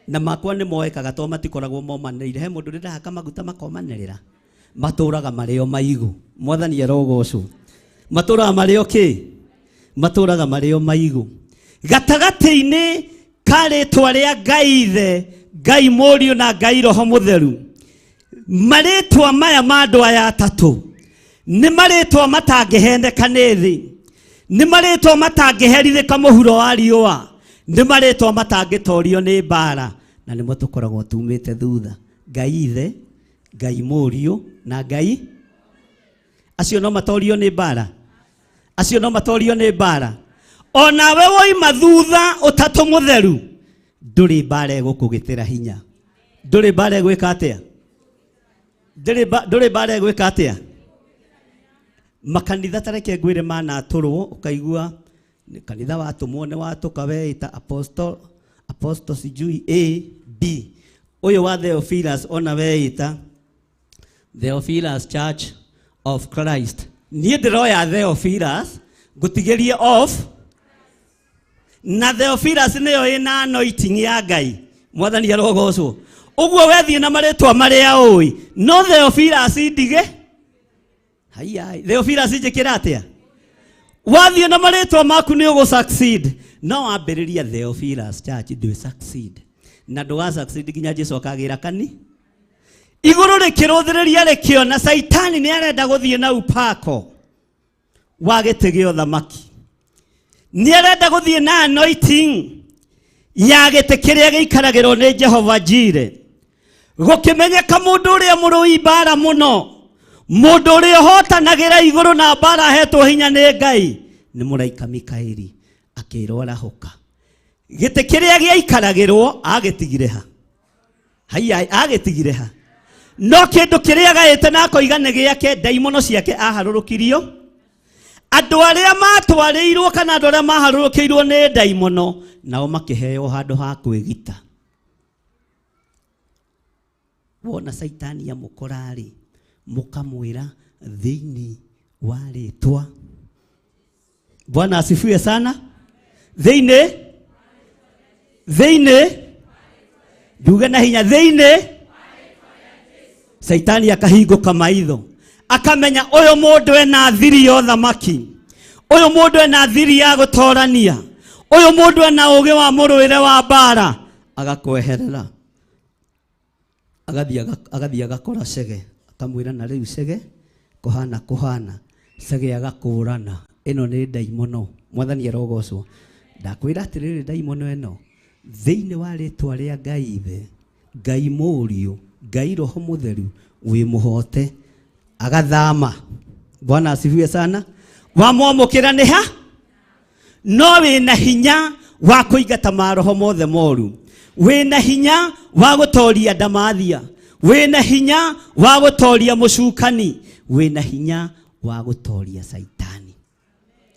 K: na makwa nĩ moekaga to matikoragwo momanĩrĩire he mũndũ ndĩrahaka maguta makomanĩrĩra matũraga marĩo maigũ mwathani arogocwo matũraga marĩo kĩ matũraga marĩo maigũ gatagatĩ-inĩ ka rĩtwa rĩa Ngai Ithe Ngai Mũriũ na Ngai Roho Mũtheru marĩtwa maya ma andũ aya atatũ nĩ marĩtwa matangĩhendeka nĩ thĩ nĩ marĩtwa matangĩherithĩka mũhuro wa riũa nĩ marĩtwa matangĩtorio nĩ mbara na nĩmo tũkoragwo tumĩte thutha Ngai Ithe Ngai Mũriũ na Ngai acio no matorio nĩ mbara ona we woima thutha ũtatũ mũtheru ndũrĩ mbara ĩgũkũgĩtĩra hinya ndũrĩ mbara ĩgwĩka atĩa makanitha tareke ngwĩre manatũrwo ũkaigua kanitha watũmwo nĩ watũka weita apostle sijui A B ũyũ wa Theophilus ona weita Theophilus Church of Christ niĩ ndĩroya Theophilus ngũtigĩrie off na Theophilus nĩyo ĩna anointing ya Ngai mwathani arogocwo ũguo wethiĩ na marĩtwa marĩa ũĩ no Theophilus ndige Theophilus njĩkĩra atĩa wathiĩ na marĩtwa maku nĩ ũgũ succeed no wambĩrĩria Theophilus Church ndũ succeed na ndũga succeed nginya Jesũ akagĩra kani igũrũ rĩkĩrũthĩrĩria rĩkĩona Saitani nĩ arenda gũthiĩ na upako wa gĩtĩ gĩa ũthamaki nĩ arenda gũthiĩ na anointing ya gĩtĩ kĩrĩa gĩikaragĩrwo nĩ Jehova Jireh gũkĩmenyeka mũndũ ũrĩa mũrũi mbara mũno mũndũ ũrĩa ũhotanagĩra igũrũ na mbara hetwo hinya nĩ Ngai nĩ mũraika Mikaeli akĩrwo arahũka gĩtĩ kĩrĩa gĩaikaragĩrwo agĩtigire ha no kĩndũ kĩrĩa gaĩte na koiga nĩ gĩake ndaimono ciake aharũrũkirio andũ arĩa matwarĩirwo kana andũ arĩa maharũrũkĩirwo nĩ ndaimono nao makĩheo handũ ha kwĩgita wona Saitani amũkorarĩ mũkamwĩra thĩinĩ wa rĩtwa Bwana asifiwe sana thĩinĩ nduge na hinya thĩinĩ Saitani akahingũka maitho akamenya ũyũ mũndũ ena thiri ya ũthamaki ũyũ mũndũ ena thiri ya gũtorania ũyũ mũndũ ena ũgĩ wa mũrũĩre wa mbara agakweherera agathiĩ agakora Cege akamwĩra na rĩu Cege kũhana Cege agakũrana ĩno nĩ ndaimono mwathani arogocwo ndakwĩra atĩrĩrĩ ndaimono ĩno thĩinĩ wa rĩtwa rĩa Ngai Ithe Ngai Mũriũ Ngai Roho Mũtheru wĩ mũhote agathama Bwana asifiwe sana wamwamũkĩra nĩ ha no wĩna hinya wa kũingata maroho mothe moru wĩna hinya wa gũtoria ndamathia wĩna hinya wa gũtoria mũcukani wĩna hinya wa gũtoria Saitani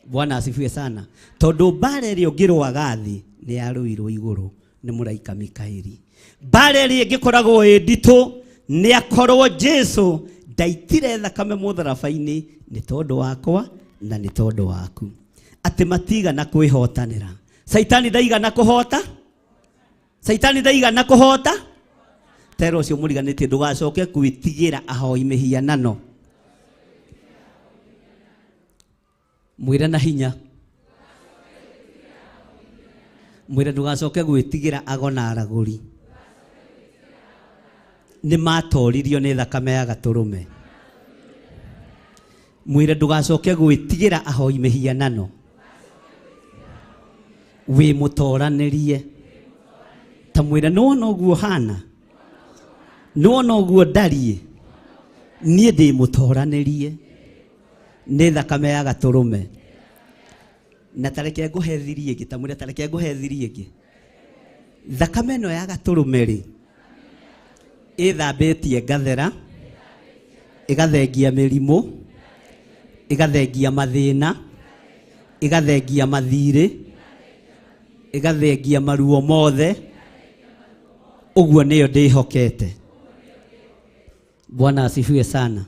K: Bwana asifiwe sana tondũ mbara ĩrĩa ũngĩrũaga thĩ nĩ yarũirwo igũrũ nĩ mũraika Mikaeli mbara ĩrĩa ĩngĩkoragwo ĩ nditũ nĩ akorwo Jesũ ndaitire thakame mũtharaba-inĩ nĩ tondũ wakwa na nĩ tondũ waku atĩ matigana kwĩhotanĩra Saitani ndaigana kũhota tero ũcio mũriganĩtie ndũgacoke gwĩtigĩra ahoi mĩhianano mwĩra na hinya mwĩra ndũgacoke gwĩtigĩra agona aragũri nĩ matoririo nĩ thakame ya gatũrũme mwĩra ndũgacoke gwĩtigĩra ahoi mĩhianano wĩ mũtoranĩrie ta mwĩra nĩwona ũguo hana nĩwona ũguo ndariĩ niĩ ndĩmũtoranirie nĩ thakame ya gatũrũme. Na tareke ngũhe thiri ĩngĩ, tamwĩre tareke ngũhe thiri ĩngĩ. Thakame ĩno ya gatũrũme rĩ, ĩthambĩtie ngathera, ĩgathengia mĩrimũ, ĩgathengia mathĩna, ĩgathengia mathirĩ, ĩgathengia maruo mothe. Ũguo nĩyo ndĩhokete. Bwana asifiwe sana.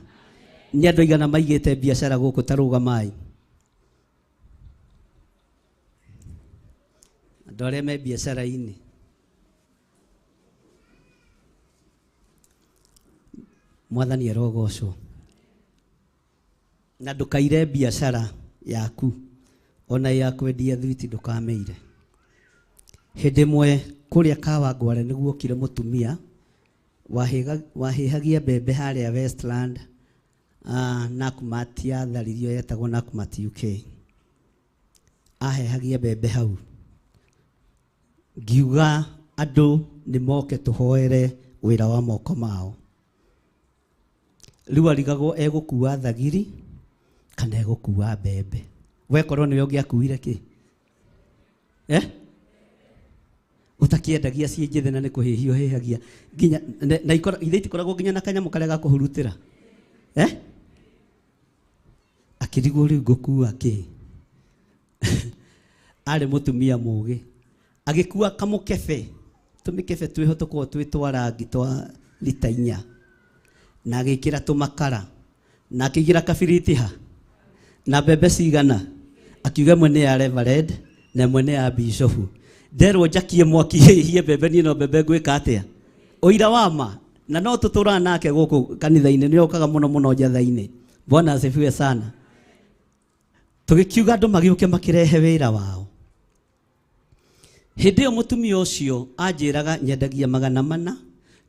K: Nĩ andũ aigana maigĩte biacara gũkũ tarũgamai? Andũ arĩa me biacara-inĩ. Mwathani arogocwo. Na ndũkaire biacara yaku, ona ya kwendia thwiti ndũkameire. Hĩndĩ ĩmwe kũrĩa Kawangware nĩguo okire mũtumia wahĩhagia mbembe harĩa Westland, Nakumatt yatharirio yetagwo Nakumatt UK. Ahehagia mbembe hau. Ngiuga andũ nĩ moke tũhoere wĩra wa moko mao. Rĩu arigagwo egũkua thagiri kana egũkua mbembe. Wekorwo nĩwe ũngĩakuire kĩ? Utakiendagia ciĩ njĩthĩ na nĩ kũhĩhio hĩhagia nginya na ithe itikoragwo nginya na kanyamũ karĩa ga kũhurutĩra. Akĩrigwo rĩu ngũkua kĩ? Arĩ mũtumia mũũgĩ. Agĩkua kamũkebe, tũmĩkebe twĩho tũkoragwo twĩ twa rangi twa lita 4, na agĩkĩra tũmakara, na akĩigĩra kabiriti ha, na mbembe cigana. Akiuga ĩmwe nĩ ya Reverend na ĩmwe nĩ ya Bishop. Nderwo njakie mwaki hĩhie mbembe niĩ no mbembe ngwĩka atĩa? Ũira wa ma. Na no tũtũraga nake gũkũ kanitha-inĩ, nĩ okaga mũno mũno njatha-inĩ. Bwana asifiwe sana. Tũgĩkiuga andũ magĩũke makĩrehe wĩra wao. Hĩndĩ ĩyo mũtumia ũcio anjĩraga nyendagia 400,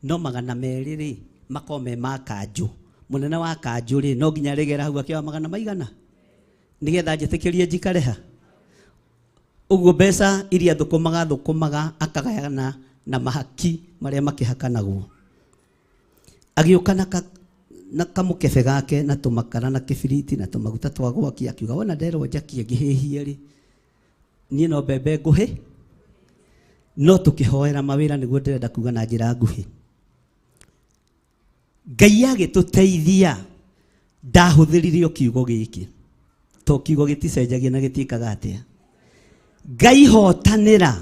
K: no 200 rĩ makome ma kanjũ. Mũnene wa kanjũ rĩ no nginya rĩgera hau akĩoya 100 maigana nĩgetha njĩtĩkĩrie njikareha. Ũguo mbeca iria thũkũmaga akagayana na mahaki marĩa makĩhakanagwo. Agĩũka na kamũkebe gake na tũmakara na kĩbiriti na tũmaguta twa gwaki, akiuga wona nderwo njakie ngĩhĩhie rĩ niĩ no mbembe ngũhĩ, no tũkĩhoera mawĩra nĩguo ndĩrenda kuga na njĩra nguhĩ. Ngai agĩtũteithia ndahũthĩrire kiugo gĩkĩ, to kiugo gĩticenjagia na gĩtiĩkaga atĩa. Ngai hotanĩra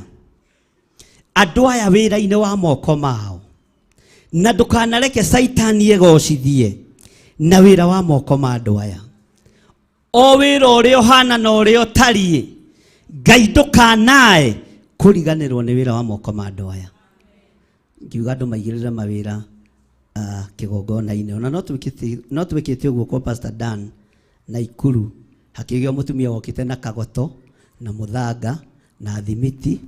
K: andũ aya wĩra-inĩ wa moko mao, na ndũkanareke Saitani egocithie na wĩra wa moko ma andũ aya. O wĩra ũrĩa ũhana na ũrĩa ũtariĩ, Ngai ndũkanae kũriganĩrwo nĩ wĩra wa moko ma andũ aya. Ngiuga andũ maigĩrĩre mawĩra kĩgongona-inĩ. Ona no twĩkĩte ũguo kwa Pastor Dan na Ikuru, hakĩgĩa mũtumia wokĩte na kagoto na mũthanga na thimiti,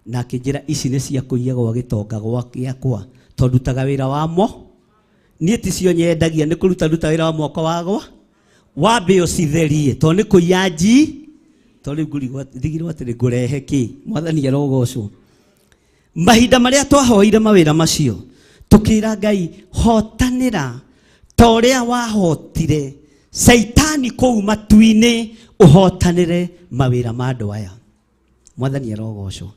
K: na akĩnjĩra ici nĩ cia kũiya gwa gĩtonga gĩakwa, tondũ ndutaga wĩra wamo. Niĩ ticio nyendagia, nĩ kũruta wĩra wa moko wagwa, wambe ũcitherie, tondũ nĩ kũiya nji, tondũ rĩu ndigirwo atĩ ngũrehe kĩ? Mwathani arogocwo. Mahinda marĩa twahoire mawĩra macio, tũkĩra Ngai hotanĩra ta ũrĩa wahotire Saitani kũu matu-inĩ, ũhotanĩre mawĩra ma andũ aya. Mwathani arogocwo.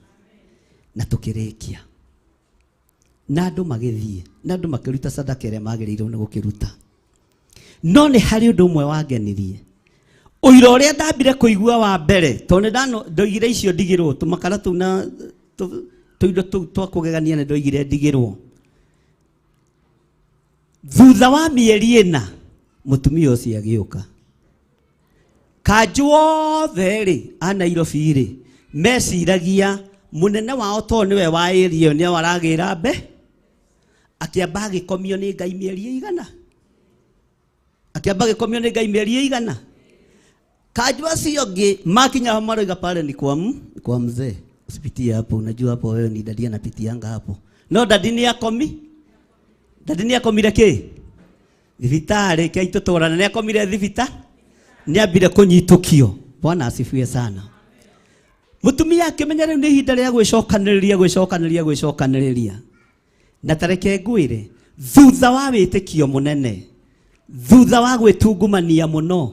K: Na tũkĩrĩkia, na andũ magĩthiĩ, na andũ makĩruta sadaka ĩrĩa magĩrĩirwo nĩ gũkĩruta. No nĩ harĩ ũndũ ũmwe wangenirie. Ũira ũrĩa ndambire kũigua wa mbere, tondũ ndoigire icio ndigĩrwo, tũmakara tũu na tũindo tũu twa kũgegania nĩ ndoigire ndigĩrwo. Thutha wa mĩeri 4 mũtumia ũcio agĩũka. Kanjũ othe rĩ a Nairobi rĩ meciragia mũnene wao tondũ nĩwe wa area nĩ waragĩra mbe, akĩamba agĩkomio nĩ Ngai mĩeri 100. Akĩamba agĩkomio nĩ Ngai mĩeri 100. Kanjũ acio angĩ makinya maroiga pale ni kwa mzee, usipitie hapo, unajua hapo wewe ni dadi anapitianga hapo. No dadi ni akomi? Dadi ni akomire kĩ? Thibitarĩ kĩa itũtũrana nĩ akomire thibita, nĩ ambire kũnyitũkio. Bwana asifiwe sana. Mũtumia akĩmenya rĩu nĩ ihinda rĩa gwĩcokanĩrĩria. Na tareke ngwĩre, thutha wa wĩtĩkio mũnene, thutha wa gwĩtungumania mũno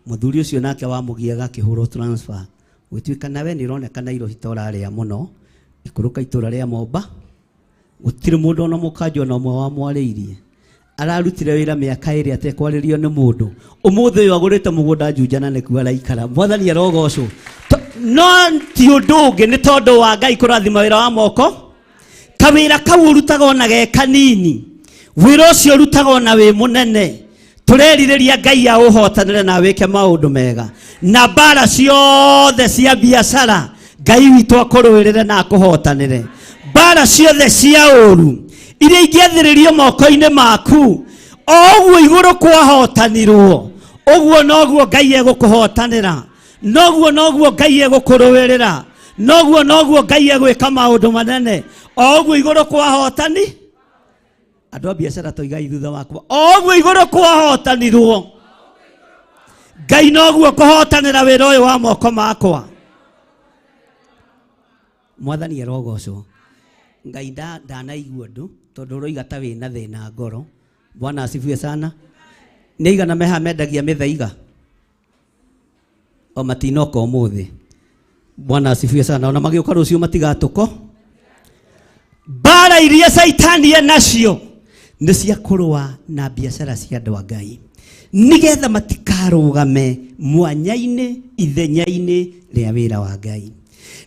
K: mũthuri ũcio nake wamugiaga kĩhũrwo transfer gwĩtuĩka nawe nĩ ũroneka Nairobi torarĩa mũno ikũrũka itũra rĩa Momba gũtirĩ mũndũ ona mũkanjũ ona ũmwe wamwarĩirie ararutire wĩra mĩaka ĩrĩ atekwarĩrio nĩ mũndũ ũmũthĩ ũyũ agũrĩte mũgũnda Njunjana nĩkuo araikara Mwathani arogocwo no ti ũndũ ũngĩ nĩ tondũ wa Ngai kũrathima wĩra wa moko kawĩra kau ũrutaga ona ge kanini wĩra ũcio ũrutaga ona wĩ mũnene tũrerirĩria Ngai aũhotanĩre na wĩke maũndũ mega na mbara ciothe cia biacara Ngai witũ akũrũĩrĩre na akũhotanĩre mbara ciothe cia ũru iria ingĩathĩrĩrio moko-inĩ maku ũguo igũrũ kwahotanirwo ũguo noguo Ngai egũkũhotanĩra noguo Ngai egũkũrũĩrĩra noguo Ngai egwĩka maũndũ manene ũguo igũrũ kwahotani andũ a biacara toigai thutha wakwa ũguo igũrũ kwahotanirwo Ngai noguo kũhotanĩra wĩra ũyũ wa moko makwa Mwathani arogocwo Ngai ndanaigua ũndũ tondũ ũroiga ta wĩna thĩna ngoro Bwana asifiwe sana nĩ igana meha mendagia mĩthaiga o matinoka ũmũthĩ Bwana asifiwe sana ona magĩũka rũciũ matigatũko mbara iria Saitani nacio nĩ cia kũrũa na biacara cia andũ a Ngai nĩgetha matikarũgame mwanya-inĩ ithenya-inĩ rĩa wĩra wa Ngai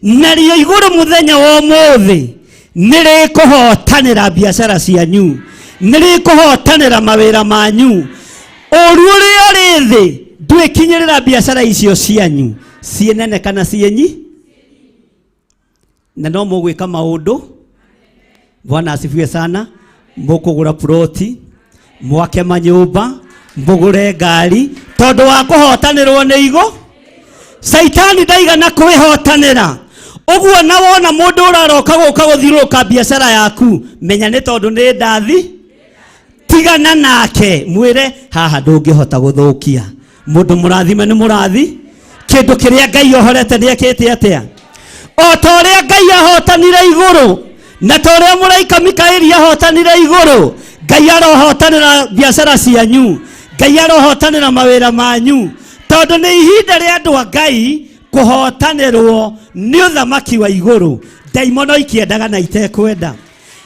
K: narĩo igũrũ mũthenya wa ũmũthĩ nĩrĩkũhotanĩra biacara cianyu nĩrĩkũhotanĩra mawĩra manyu ũru ũrĩa ũrĩ thĩ ndwĩkinyĩrĩra biacara icio cianyu cienene kana cienyi na no mũgwĩka maũndũ Bwana asifiwe sana mũkũgũra ploti mwake manyũmba mũgũre ngari tondũ wa kũhotanĩrwo nĩ igũ Saitani ndaigana kwĩhotanĩra ũguo na wona mũndũ ũraroka gũka gũthiũrũrũka biacara yaku menya nĩ tondũ nĩ ndathi tigana nake mwĩre haha ndũngĩhota gũthũkia mũndũ mũrathime nĩ mũrathi kĩndũ kĩrĩa Ngai ohorete nĩekĩte atĩa o ta ũrĩa Ngai ahotanire igũrũ na ta ũrĩa mũraika Mikaeli ahotanire igũrũ Ngai arohotanĩra biacara cianyu Ngai arohotanĩra mawĩra manyu tondũ nĩ ihinda rĩa andũ a Ngai kũhotanĩrwo nĩ ũthamaki wa igũrũ ndaimono ikiendaga na itekwenda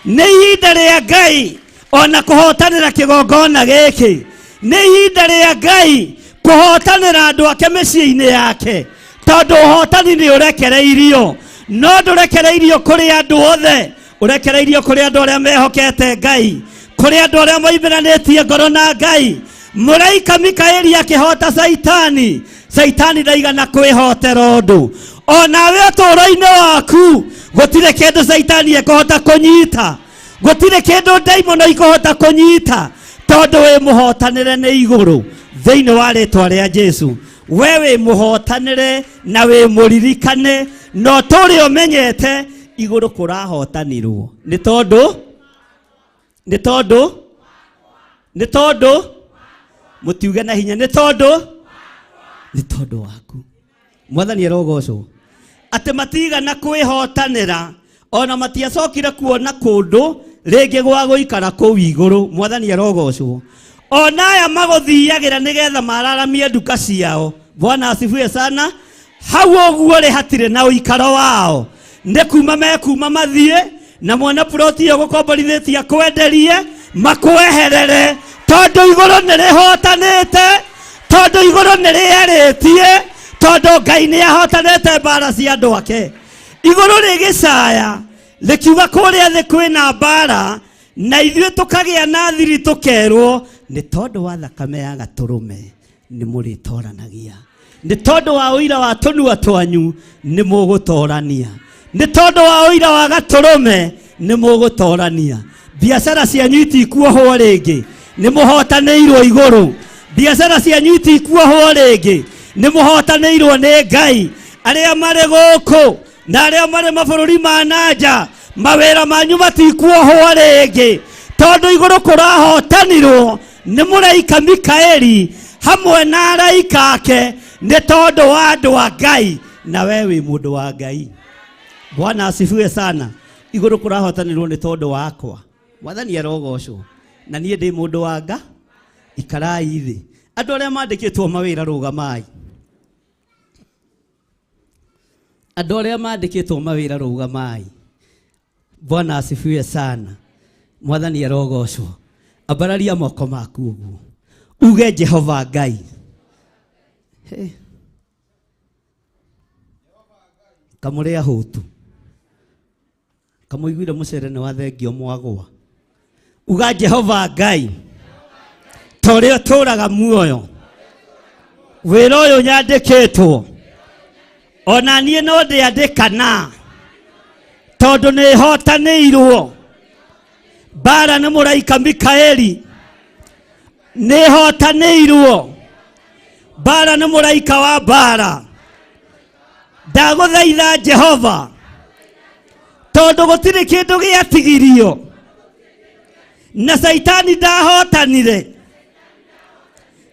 K: nĩ ihinda rĩa Ngai ona kũhotanĩra kĩgongona gĩkĩ nĩ ihinda rĩa Ngai kũhotanĩra andũ ake mĩciĩ-inĩ yake tondũ ũhotani nĩ ũrekereirio no ndũrekereirio kũrĩ andũ othe ũrekereirio kũrĩ andũ arĩa mehokete Ngai kũrĩ andũ arĩa moimbĩranĩtie ngoro na Ngai mũraika Mikaeli akĩhota Saitani ndaigana kwĩhotera ũndũ onawe ũtũũro-inĩ waku gũtirĩ kĩndũ Saitani ekũhota kũnyita gũtirĩ kĩndũ ndaimono ikũhota kũnyita tondũ wĩ mũhotanĩre nĩ igũrũ thĩinĩ wa rĩtwa rĩa Jesu we wĩ mũhotanĩre na wĩ mũririkane no tũrĩ ũmenyete igũrũ kũrahotanirwo nĩ tondũ mũtiuge na hinya nĩ tondũ waku Mwathani arogocwo atĩ matigana kwĩhotanĩra ona matiacokire kuona kũndũ rĩngĩ gwa gũikara kũu igũrũ Mwathani arogocwo ona aya magũthiagĩra nĩgetha mararamie nduka ciao Bwana asifiwe sana hau ũguo rĩ hatirĩ na ũikaro wao nĩ kuma mekuma mathiĩ na mwana ploti ĩyo gũkomborithĩtie kwenderie makweherere tondũ igũrũ nĩrĩhotanĩte tondũ igũrũ nĩrĩerĩtie tondũ Ngai nĩahotanĩte mbara cia andũ ake igũrũ rĩgĩcaya rĩkiuga kũrĩa thĩ kwĩna mbara na ithuĩ tũkagĩa na thiri tũkerwo nĩ tondũ wa thakame ya gatũrũme nĩ mũrĩtoranagia nĩ tondũ wa ũira wa tũnua twanyu nĩ mũgũtorania nĩ tondũ wa ũira wa gatũrũme nĩ mũgũtorania biacara cianyu itikuohwo rĩngĩ nĩ mũhotanĩirwo igũrũ biacara cianyu itikuohwo rĩngĩ nĩ mũhotanĩirwo nĩ Ngai arĩa marĩ gũkũ na arĩa marĩ mabũrũri ma nanja mawĩra manyu matikuohwo rĩngĩ tondũ igũrũ kũrahotanirwo nĩ mũraika Mikaeli hamwe na araika ake nĩ tondũ wa andũ a Ngai na we wĩ mũndũ wa Ngai Bwana asifiwe sana igũrũ kũrahotanirwo nĩ tondũ wakwa Mwathani arogocwo na niĩ ndĩ mũndũ wa Ngai ikarai thi andu aria mandikitwo mawira rugamai andu aria mandikitwo mawira rugamai Bwana asifiwe sana mwathani arogocwo ambararia moko maku uguo uge Jehova Ngai kamuria hutu kamuiguire mucere ni wa thengio mwagwa uga Jehova Ngai tore oturaga muoyo wira uyu nyandikitwo ona nie no ndiandikana tondu ni hotanirwo bara na muraika Mikaeli ni hotanirwo bara na muraika wa bara ndaguthaitha Jehova tondu gutiri kindu giatigirio na Saitani ndahotanire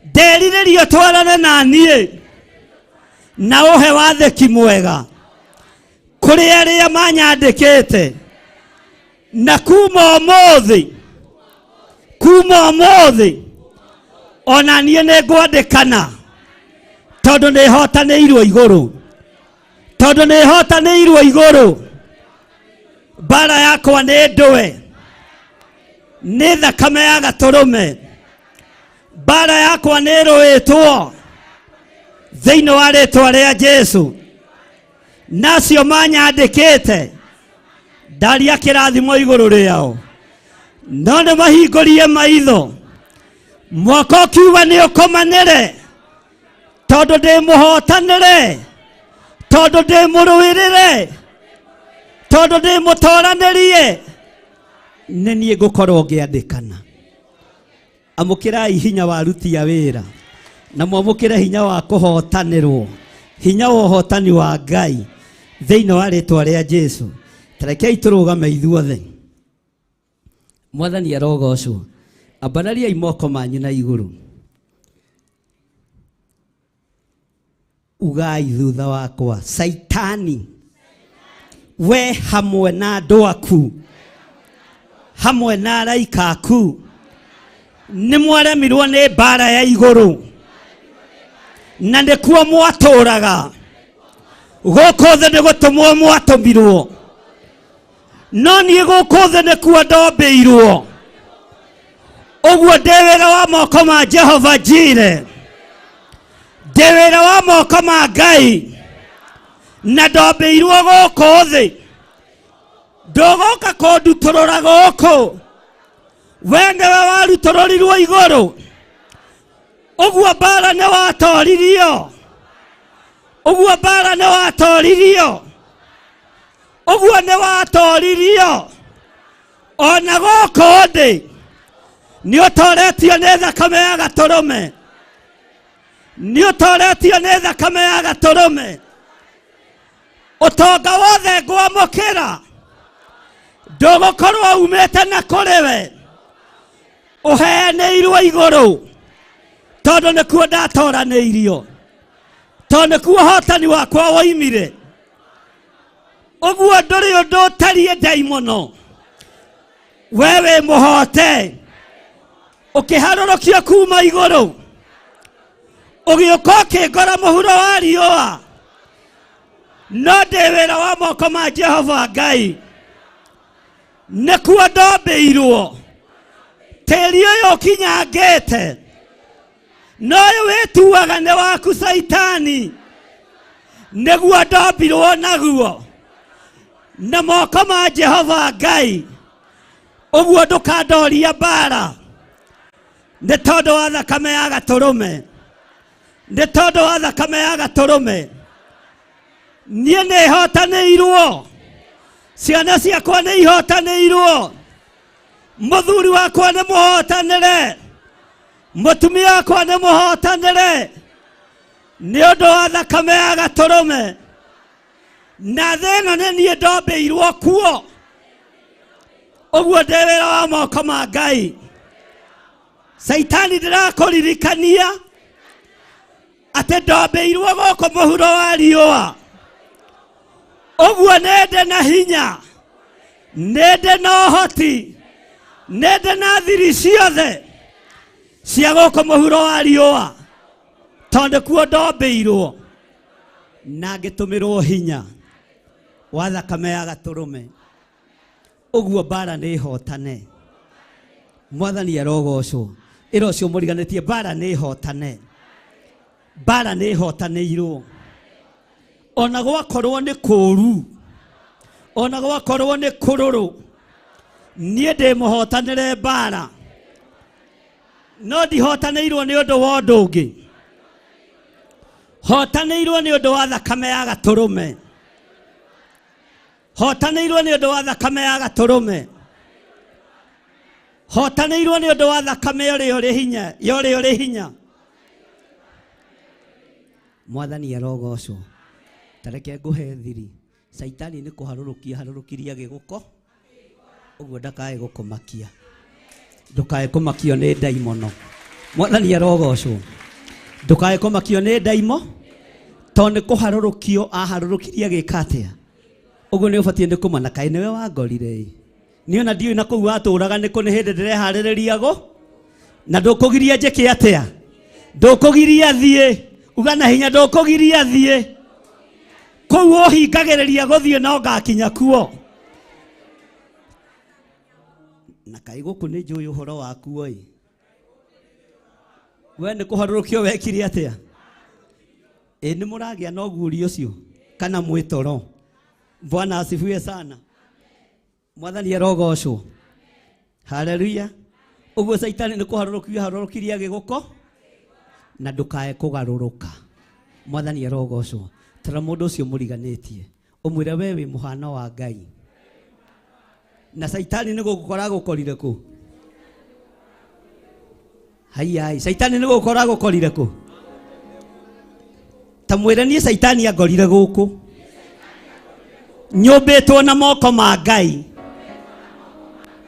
K: nderiririo twarane na nie na uhe watheki mwega kuri aria manyandikite na kuma umuthi ona nie ni ngwandikana tondu ni hotanirwo iguru bara yakwa ni ndwe ni thakame ya gaturume bara yakwa ni ruitwo thiini wa ritwa ria Jesu nacio manyandikite ndaria kirathimo iguru riao no ni mahingurie maitho mwako kiuga ni ukomanire tondu ndi muhotanire tondu ndi muruirire tondu ndi mutoranirie ni nie ngukorwo ngiandikana amukirai hinya wa aruti a wira na mwamukire hinya wa kuhotanirwo hinya wa uhotani wa Ngai thiini wa ritwa ria Jesu tarekei turugame ithuothe mwathani arogocwo ambararia imoko manyu na iguru ugai thutha wakwa Saitani we hamwe na andu aku hamwe na araika aku ni mwaremirwo ni bara ya iguru na ndikuo mwaturaga guku thi ni gutumwo mwatumirwo no nie guku thi ni kuo ndombeirwo uguo ndi wira wa moko ma Jehova Jire ndi wira wa moko ma Ngai na ndombeirwo guku thi ndogoka kunduturura guku we niwe warutururirwo iguru uguo bara ni watoririo uguo bara ni watoririo uguo ni watoririo ona guku thi ni utoretio ni thakame ya gaturume ni utoretio ni thakame ya gaturume utonga wothe ngwamukira ndugukorwo umite na kuriwe uheanirwo iguru tondu nikuo ndatoraniirio tondu nikuo hotani wakwa woimire uguo nduri undu utarie ndaimono wewe muhote ukiharurukio kuma iguru ugiuka ukingora muhuro wa riua no ndi wira wa moko ma Jehova Ngai nikuo ndombeirwo tiri uyu ukinyangite no uyu wituaga ni waku Saitani niguo ndombirwo naguo na moko ma Jehova Ngai uguo ndukandoria bara ni tondu wa thakame ya gaturume ni tondu wa thakame ya gaturume nie ni hotanirwo ciana ciakwa ni ihotanirwo muthuri wakwa ni muhotanire mutumia wakwa ni muhotanire ni undu wa thakame ya gaturume na thina ni nie ndombeirwo kuo uguo ndi wira wa moko ma Ngai Saitani ndirakuririkania ati ndombeirwo guku muhuro wa riua uguo nende na hinya nende na uhoti nende na thiri ciothe cia gũkũ mũhuro wa riũa, tondũ kuo ndombĩirwo na ngĩtũmĩrwo hinya wa thakame ya Gatũrũme. Ũguo mbara nĩ hotane. Mwathani arogocwo. Ĩro cio mũriganĩtie, mbara nĩ hotane. Mbara nĩ hotanĩirwo. Ona gwakorwo nĩ kũũru, ona gwakorwo nĩ kũrũrũ, niĩ ndĩ mũhotanĩre mbara. No ndihotanĩirwo nĩ ũndũ wa ũndũ ũngĩ. Hotanĩirwo nĩ ũndũ wa thakame ya Gatũrũme. Hotanĩirwo nĩ ũndũ wa thakame ya Gatũrũme. Hotanĩirwo nĩ ũndũ wa thakame ũrĩa ũrĩ hinya, ũrĩa ũrĩ hinya. Mwathani arogocwo. Tareke ngũhe thiri. Saitani nĩ kũharũrũkia harũrũkiria gĩgũko. Ũguo ndakae gũkũmakia. Ndũkae kũmakio nĩ ndaimono. Mwathani arogocwo. Ndũkae kũmakio nĩ ndaimo. Tondũ nĩ kũharũrũkio aharũrũkiria gĩka atĩa. Ũguo nĩ ũbatiĩ nĩ kũmana kaĩ nĩwe wangorire. Niĩ ona ndiũĩ na kũu watũũraga nĩ kũ nĩ hĩndĩ ndĩreharĩrĩria gũ. Na ndũkũgiria njĩke atĩa. Ndũkũgiria thiĩ. Uga na hinya ndũkũgiria thiĩ. Kũu ũhingagĩrĩria gũthiĩ no ngakinya kuo. Na kaĩ gũkũ nĩ njũĩ ũhoro waku oi. We nĩ kũharũrũkio wekire atĩa. Nĩ mũragĩa na ũguũri ũcio kana mwĩtoro. Bwana asifiwe sana. Mwathani arogocwo. Haleluya. Ũguo Saitani nĩ kũharũrũkio harũrũkiria gĩgũko na ndũkae kũgarũrũka. Mwathani arogocwo. Tara mũndũ ũcio mũriganĩtie. Ũmwĩre we wĩ mũhano wa Ngai. Na Saitani nĩ gũgũkora gũkorire kũ? Hai Saitani nĩ gũgũkora gũkorire kũ? Ta mwĩre niĩ Saitani angorire gũkũ. Nyũmbĩtwo na moko ma Ngai.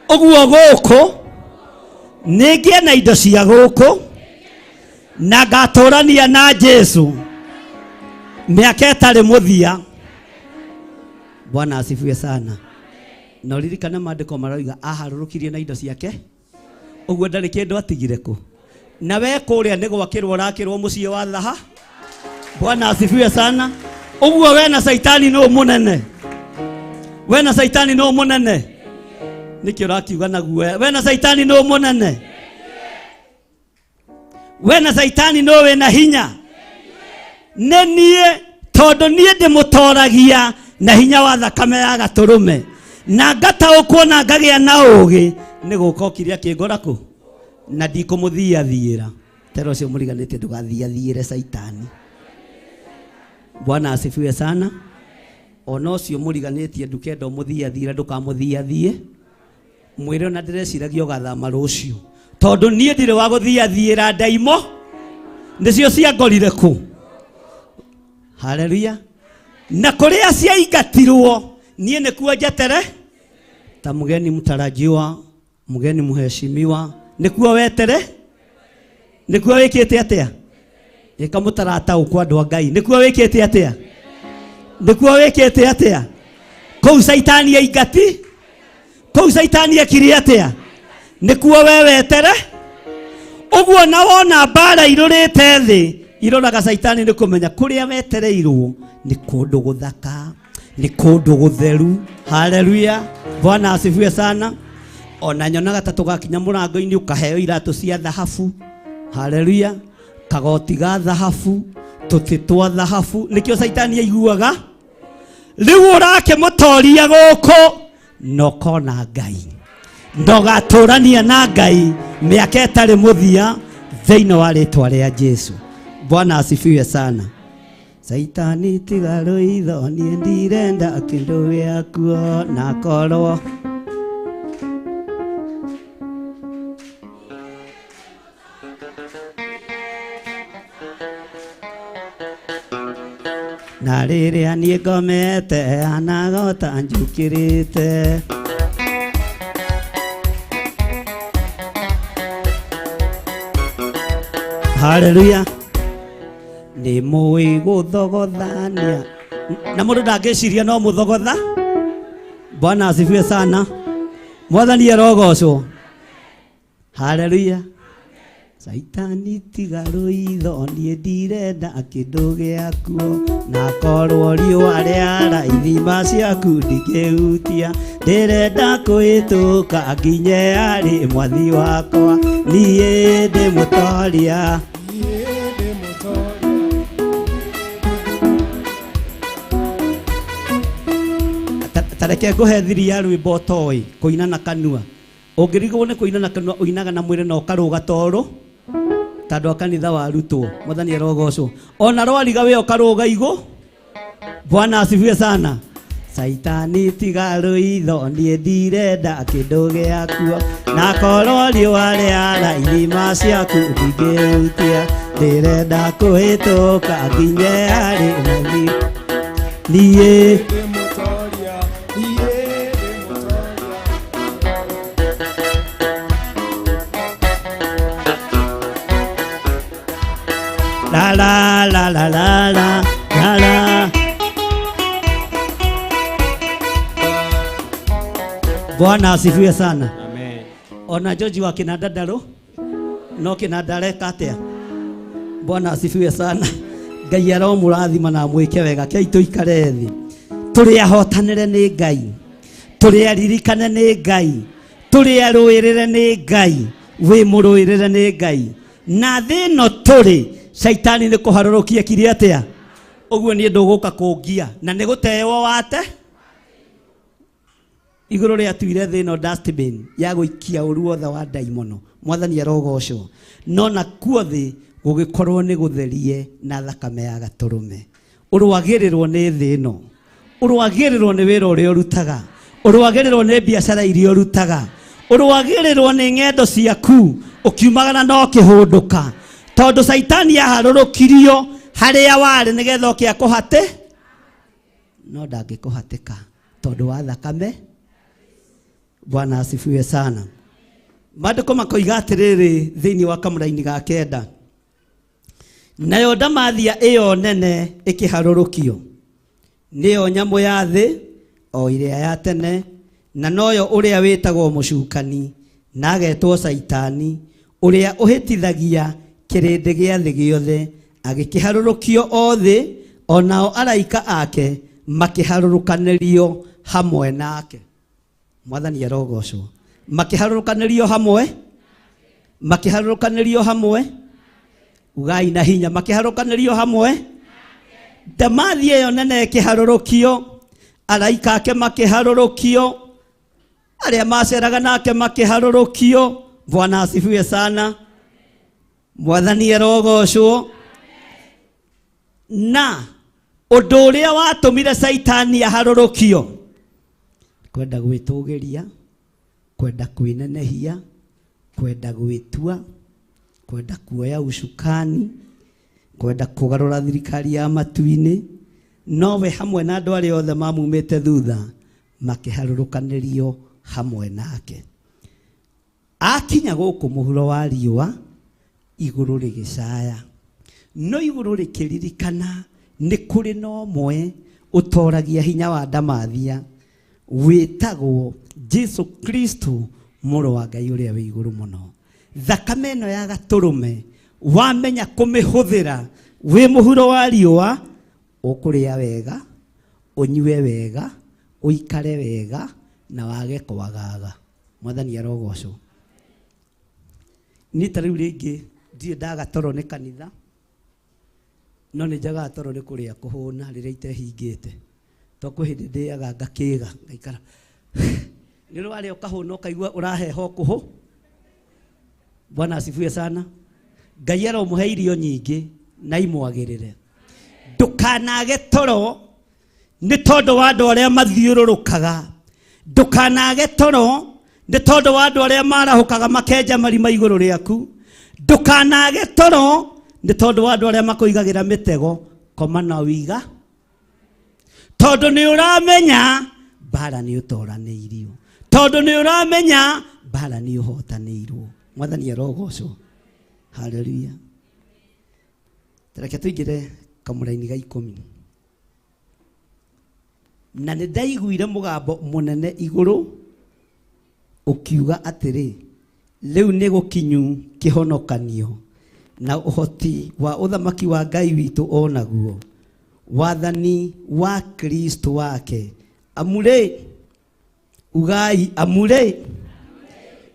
K: Ũguo gũkũ nĩngĩe na indo cia gũkũ na ngatũrania na Jesu mĩaka ĩtarĩ mũthia. Bwana asifiwe sana. Na ririkana maandĩko maroiga aharũrũkirie na indo ciake. Ũguo ndarĩ kĩndũ atigire kũ. Na we kũrĩa nĩ gwakĩrwo rakĩrwo mũciĩ wa thaha. Bwana asifiwe sana. Ũguo we na Saitani no mũnene. We na Saitani no mũnene. Nĩkĩ ũrakiuga naguo we na Saitani no mũnene. We na Saitani no we na hinya. Nĩ niĩ tondũ niĩ ndĩmũtoragia na hinya wa thakame ya Gatũrũme. Na ngataũkwo na ngagĩa na ũũgĩ nĩ gũka kĩrĩa kĩngora kũ. Na ndikũmũthiathiĩra. Tero ũcio mũriganĩtie ndũgathiathiĩre Saitani. Bwana asifiwe sana. Ona ũcio mũriganĩtie ndũkenda ũmũthiathiĩre ndũkamũthiathiĩ. Mwĩre ona ndĩreciragia ũgathama rũciũ. Tondũ niĩ ndirĩ wa gũthiathiĩra ndaimo. Nĩcio ciangorire kũ. Haleluya. Na kũrĩa ciaingatirwo niĩ nĩkuo njetere. Ta mgeni mtarajiwa, mgeni mheshimiwa, nĩkuo wetere. Nĩkuo wĩkĩte atĩa. Ĩka mũtarata ũkwa andũ a Ngai. Nĩkuo wĩkĩte atĩa. Nĩkuo wĩkĩte atĩa. Kũu Saitani aingati. Kũu Saitani akiri atĩa. Nĩkuo we wetere. Ũguo na wona mbara irũrĩte thĩ. Iroraga Saitani nĩ kũmenya kũrĩa wetereirwo nĩ kũndũ gũthaka, nĩ kũndũ gũtheru. Haleluya. Bwana asifiwe sana. Ona nyonaga ta tũgakinya mũrango-inĩ ũkaheo iratũ cia thahabu. Haleluya. Kagoti ga thahabu, tũtĩ twa thahabu. Nĩkĩo Saitani aiguaga. Rĩu ũrakĩmũtoria gũkũ no kona Ngai. Ndogatũrania na Ngai mĩaka ĩtarĩ mũthia thĩinĩ wa rĩtwa rĩa Jesu. Bwana asifiwe sana. Saitani tiga rũitho niĩ ndirenda kĩndũ gĩakuo na korwo. Na rĩrĩa niĩ ngomete anagota njũkĩrĩte. Haleluya. Nĩ mũĩ gũthogothania. Na mũndũ ndangĩciria no mũthogotha. Bwana asifiwe sana. Mwathani arogocwo. Haleluya. Saitani tiga rũitho niĩ ndirenda kĩndũ gĩakuo na korwo riũa rĩara ithima ciaku ndingĩhutia ndĩrenda kũhĩtũka nginye harĩ mwathi wakwa niĩ ndĩ mũtoria tareke ngũhe thiri ya rwĩmbo toĩ kũina na kanua ũngĩrigwo nĩ kũina na kanua ũinaga na mwĩrĩ na ũkarũga torũ tandũ akanitha warutwo mwathani arogocwo ona rwariga we ũkarũga igũ Bwana asifiwe sana. Saitani tiga rũitho niĩ ndirenda kĩndũ gĩakuo na korwo riũa rĩara ithima ciaku ndingĩhutia ndĩrenda kũhĩtũka nginye harĩ mwathi niĩ la la la la la la la la. Bwana asifiwe sana.
H: Amen.
K: Ona Joji wa kinanda daro no kinanda reka atia. Bwana asifiwe sana. Ngai aromũrathima na mwĩke wega kei tũikare thĩ tũrĩ ahotanĩre nĩ Ngai tũrĩ aririkane nĩ Ngai tũrĩ arũĩrĩre nĩ Ngai wĩ mũrũĩrĩre nĩ Ngai na thĩ ĩno tũrĩ Saitani nĩ kũharũrũkia kiri atia ũguo niĩ ndũgũka kũngia na nĩ gũteyo wate igũrũ rĩa tuire thĩ ĩno dustbin ya gũikia ũru wothe wa ndaimono mwathani arogocwo no na kuo thĩ gũgĩkorwo nĩ gũtherie na thakame ya gatũrũme ũrwagĩrĩrwo nĩ thĩ ĩno ũrwagĩrĩrwo nĩ wĩra ũrĩa ũrutaga ũrwagĩrĩrwo nĩ biacara iria ũrutaga ũrwagĩrĩrwo nĩ ng'endo ciaku ũkiumagana no kĩhũndũka tondũ Saitani yaharũrũkirio harĩa warĩ nĩgetha oke akũhate no ndangĩkũhatĩka tondũ wa thakame. Bwana asifiwe sana. Maandĩko makoiga atĩrĩrĩ thĩinĩ wa kamũra-inĩ ga kenda nayo ndamathia ĩyo nene ĩkĩharũrũkio nĩyo nyamũ ya thĩ o ĩrĩa ya tene na noyo ũrĩa wĩtagwo mũcukani na agetwo Saitani ũrĩa ũhĩtithagia kĩrĩndĩ gĩa thĩ gĩothe agĩkĩharũrũkio o thĩ onao araika ake makĩharũrũkanĩrio hamwe nake. Mwathani arogocwo makĩharũrũkanĩrio hamwe ugai na hinya makĩharũrũkanĩrio hamwe ndamathi ĩyo nene ĩkĩharũrũkio araika ake makĩharũrũkio arĩa maceraga nake makĩharũrũkio. Bwana asifiwe sana. Mwathani arogocwo na ũndũ ũrĩa watũmire Saitani aharũrũkio kwenda gwĩtũgĩria kwenda kwĩnenehia kwenda gwĩtua kwenda kuoya ucukani kwenda kũgarũra thirikari ya matu-inĩ nowe hamwe na andũ arĩa othe mamumĩte thutha makĩharũrũkanĩrio hamwe nake. Akinya gũkũ mũhuro wa riũa igũrũ rĩgĩcaya no igũrũ rĩkĩririkana nĩ kũrĩ na ũmwe ũtoragia hinya wa ndamathia wĩtagwo Jesu Kristo mũrũ wa Ngai ũrĩa wĩ igũrũ mũno. Thakame ĩno ya gatũrũme wamenya kũmĩhũthĩra wĩ mũhuro wa riũa ũkũrĩa wega ũnyue wega ũikare wega na wage kwagaga. Mwathani arogocwo. Nĩ ta rĩu rĩngĩ ndirĩ ndagatoro nĩ kanitha no nĩ njaga toro nĩ kũrĩa kũhũna rĩrĩa itehingĩte to kwĩ hĩndĩ ndĩaga ngakĩga ngaikara nĩ rwarĩa ũkahũna ũkaigua ũraheho kũhũ. Bwana asifiwe sana. Ngai aromũhe irio nyingĩ na imwagĩrĩre ndũkanage toro nĩ tondũ wa andũ arĩa mathiũrũrũkaga ndũkanage toro nĩ tondũ wa andũ arĩa marahũkaga makenja marima igũrũ rĩaku ndũkanage toro nĩ tondũ wa andũ arĩa makũigagĩra mĩtego koma na wiga tondũ nĩ ũramenya mbara nĩ ũtoranĩirio tondũ nĩ ũramenya mbara nĩ ũhotanĩirwo. Mwathani arogocwo. Haleluya. Tareke tũingĩre kamũra-inĩ ga 10 na nĩ ndaiguire mũgambo mũnene igũrũ ũkiuga atĩrĩ Leu nĩ gũkinyu kĩhonokanio na ũhoti wa ũthamaki wa Ngai witũ onaguo, wathani wa Kristo wake. Amure ugai amure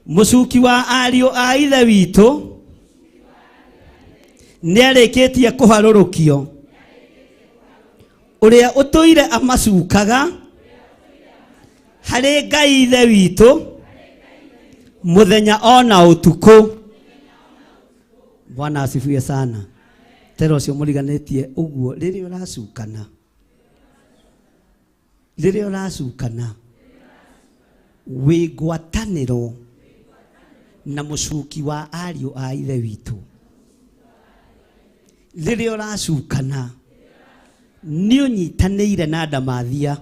K: mũcuki wa ariũ a ithe witũ nĩarĩkĩtie kũharũrũkio, ũrĩa ũtũire amacukaga harĩ Ngai ithe witũ muthenya ona utuko. Bwana asifiwe sana. Tero cio mũriganĩtie ũguo rĩrĩa ũracukana, rĩrĩa ũracukana wĩ ngwatanĩro na mũcuki wa ariũ a ithe witũ. Rĩrĩa ũracukana nĩ ũnyitanĩire na ndamathia,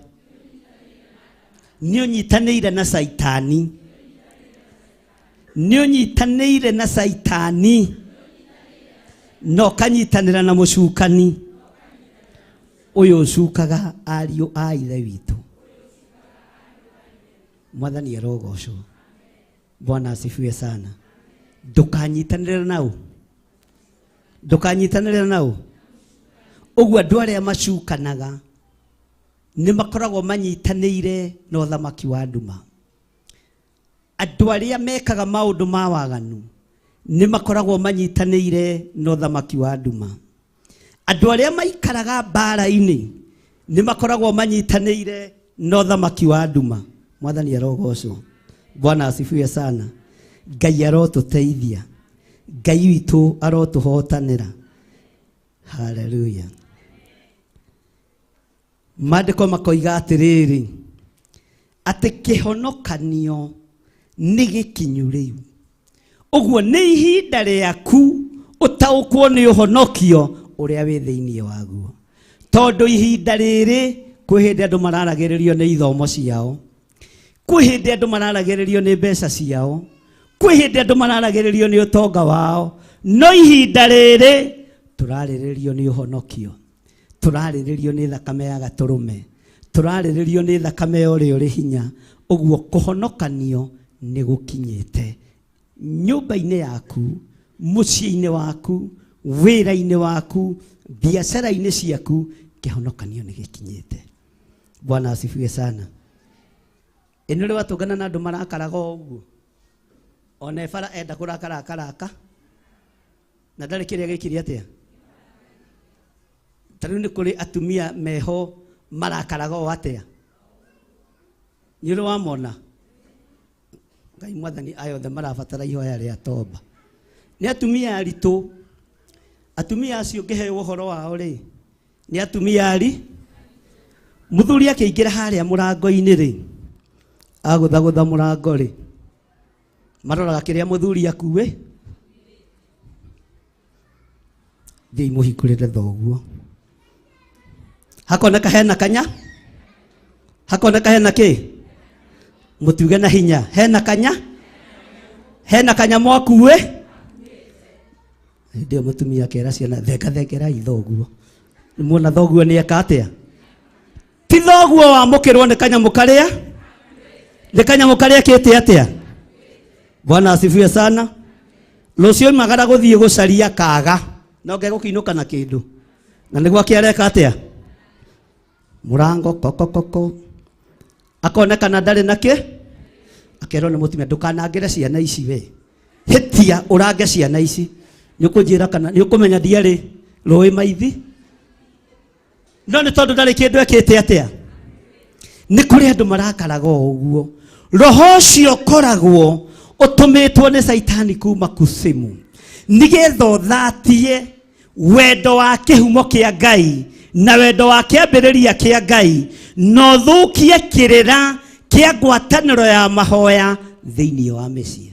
K: nĩ ũnyitanĩire na Saitani, nĩ ũnyitanĩire na Saitani, no kanyitanĩra na mũcukani ũyũ ũcukaga ariũ a ithe witũ. Mwathani arogocwo. Bwana asifiwe sana. Ndũkanyitanĩre nao, ndũkanyitanĩre nao. Ũguo andũ arĩa macukanaga nĩ makoragwo manyitanĩire na ũthamaki wa nduma. Andũ arĩa mekaga maũndũ ma waganu nĩ makoragwo manyitanĩire na ũthamaki wa nduma. Andũ arĩa maikaraga mbara-inĩ nĩ makoragwo manyitanĩire na ũthamaki wa nduma. Mwathani arogocwo. Bwana asifiwe sana. Ngai arotũteithia, Ngai witũ arotũhotanĩra. Hallelujah. Maandĩko makoiga atĩrĩrĩ, atĩ kĩhonokanio nĩ gĩkinyu rĩu. Ũguo nĩ ihinda rĩaku ũtaũkwo nĩ ũhonokio ũrĩa wĩ thĩinĩ waguo. Tondũ ihinda rĩrĩ kwĩ hĩndĩ andũ mararagĩrĩrio nĩ ithomo ciao, kwĩ hĩndĩ andũ mararagĩrĩrio nĩ mbeca ciao, kwĩ hĩndĩ andũ mararagĩrĩrio nĩ ũtonga wao, no ihinda rĩrĩ tũrarĩrĩrio nĩ ũhonokio, tũrarĩrĩrio nĩ thakame ya Gatũrũme, tũrarĩrĩrio nĩ thakame ya ũrĩa ũrĩ hinya. Ũguo kũhonokanio nĩ gũkinyĩte nyũmba-inĩ yaku, mũciĩ-inĩ waku, wĩra-inĩ waku, biacara-inĩ ciaku, kĩhonokanio nĩ gĩkinyĩte. Bwana asifiwe sana. Ĩno rĩ watũngana na andũ marakaraga ũguo, ona ebara enda kũrakarakaraka na ndarĩ kĩrĩa gĩkiri atĩa. Tarĩu nĩ kũrĩ atumia meho marakaraga o atĩa. Nĩ ũrĩ wamona? Ngai mwathani ayothe marabatara ihoya rĩa toba. Nĩ atumia aritũ, atumia acio ngĩheo ũhoro wao rĩ, nĩ atumia ari. Mũthuri akĩingĩra harĩa mũrango-inĩ rĩ, agũthagũtha mũrango rĩ, maroraga kĩrĩa mũthuri akuĩ, thiĩ mũhingũrĩre thoguo. Hakoneka hena kanya, hakoneka hena kĩ, mũtuge na hinya, hena kanya, hena kanya mwakuĩ. Ndio mũtumia akera ciana thengera ithoguo. Muona thoguo nĩ eka atĩa? Ti thoguo wamũkĩrwo nĩ kanyamũ karĩa, nĩ kanyamũ karĩa kĩte atĩa. Bwana asifiwe sana. Rũciũ magara gũthiĩ gũcaria kaga, no ngegũkĩinũka na kĩndũ, na nĩguo akĩareka atĩa. Mũrango kokokoko akonekana ndarĩ na kĩ, akerwo nĩ mũtumia ndũkanangĩre ciana ici we, hĩtia ũrange ciana ici. Nĩ ũkũnjĩra kana nĩ ũkũmenya ndiarĩ rũĩ maithi. No nĩ tondũ ndarĩ kĩndũ ekĩte atĩa. Nĩ kũrĩ andũ marakaraga ũguo. Roho ũcio ũkoragwo ũtũmĩtwo nĩ Saitani kuma kusimu, nĩgetha ũthatie wendo wa kĩhumo kĩa Ngai na wendo wa kĩambĩrĩria kĩa Ngai, no thũkie kĩrĩra kĩa ngwatanĩro ya mahoya thĩinĩ wa mĩciĩ.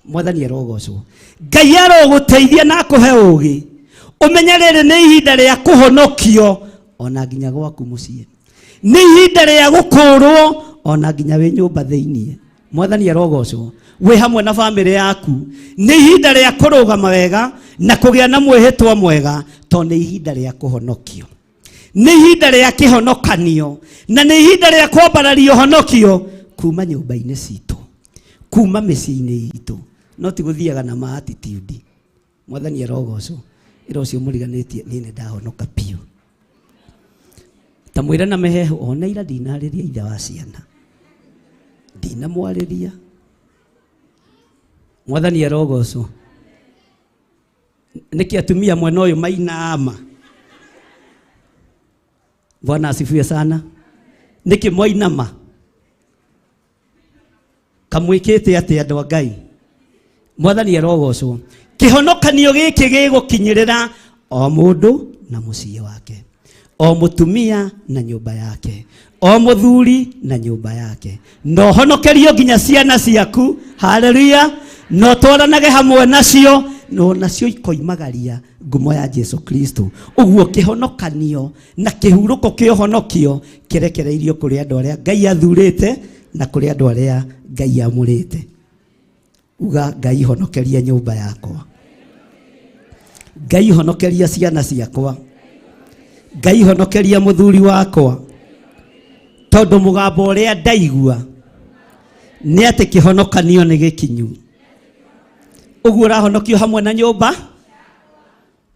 K: Mwathani arogocwo. Ngai arogũteithia na akũhe ũũgĩ ũmenye rĩrĩ nĩ ihinda rĩa kũhonokio ona nginya gwaku mũciĩ, nĩ ihinda rĩa gũkũũrwo ona nginya wĩ nyũmba thĩinĩ. Mwathani arogocwo. Wĩ hamwe na bamĩrĩ yaku, nĩ ihinda rĩa kũrũgama wega na kũgĩa na mwĩhĩtwa mwega, to nĩ ihinda rĩa kũhonokio, nĩ ihinda rĩa kĩhonokanio, na nĩ ihinda rĩa kwambararia ũhonokio kuma nyũmba-inĩ citũ, kuma mĩciĩ-inĩ itũ. no ti guthiaga na ma attitude. Mwathani arogocwo ira ucio muriganitie nini ndahonoka piu. Tamwira na meheho ona ira ndinariria ithe wa ciana, ndinamwariria. Mwathani arogocwo. Niki atumia mwena uyu mainama. Bwana asifiwe sana. Niki mwainama kamwikite ati andu a Ngai. Mwathani arogocwo. Kihonokanio giki gigukinyirira o mundu na muciĩ wake, o mutumia na nyumba yake, o muthuri na nyumba yake. No honokerio nginya ciana ciaku. Haleluya. No twaranage hamwe nacio, no nacio ikoimagaria ngumo ya Jesu Kristo. Uguo kihonokanio na kihuruko kiohonokio kirekereirio kuri andu aria Ngai athurite na kuri andu aria Ngai amurite. Uga Ngai honokeria nyumba yakwa, Ngai honokeria ciana ciakwa, Ngai honokeria muthuri wakwa, tondu mugambo uria ndaigua ni ati kihonokanio ni gikinyu. Uguo rahonokio hamwe na nyumba.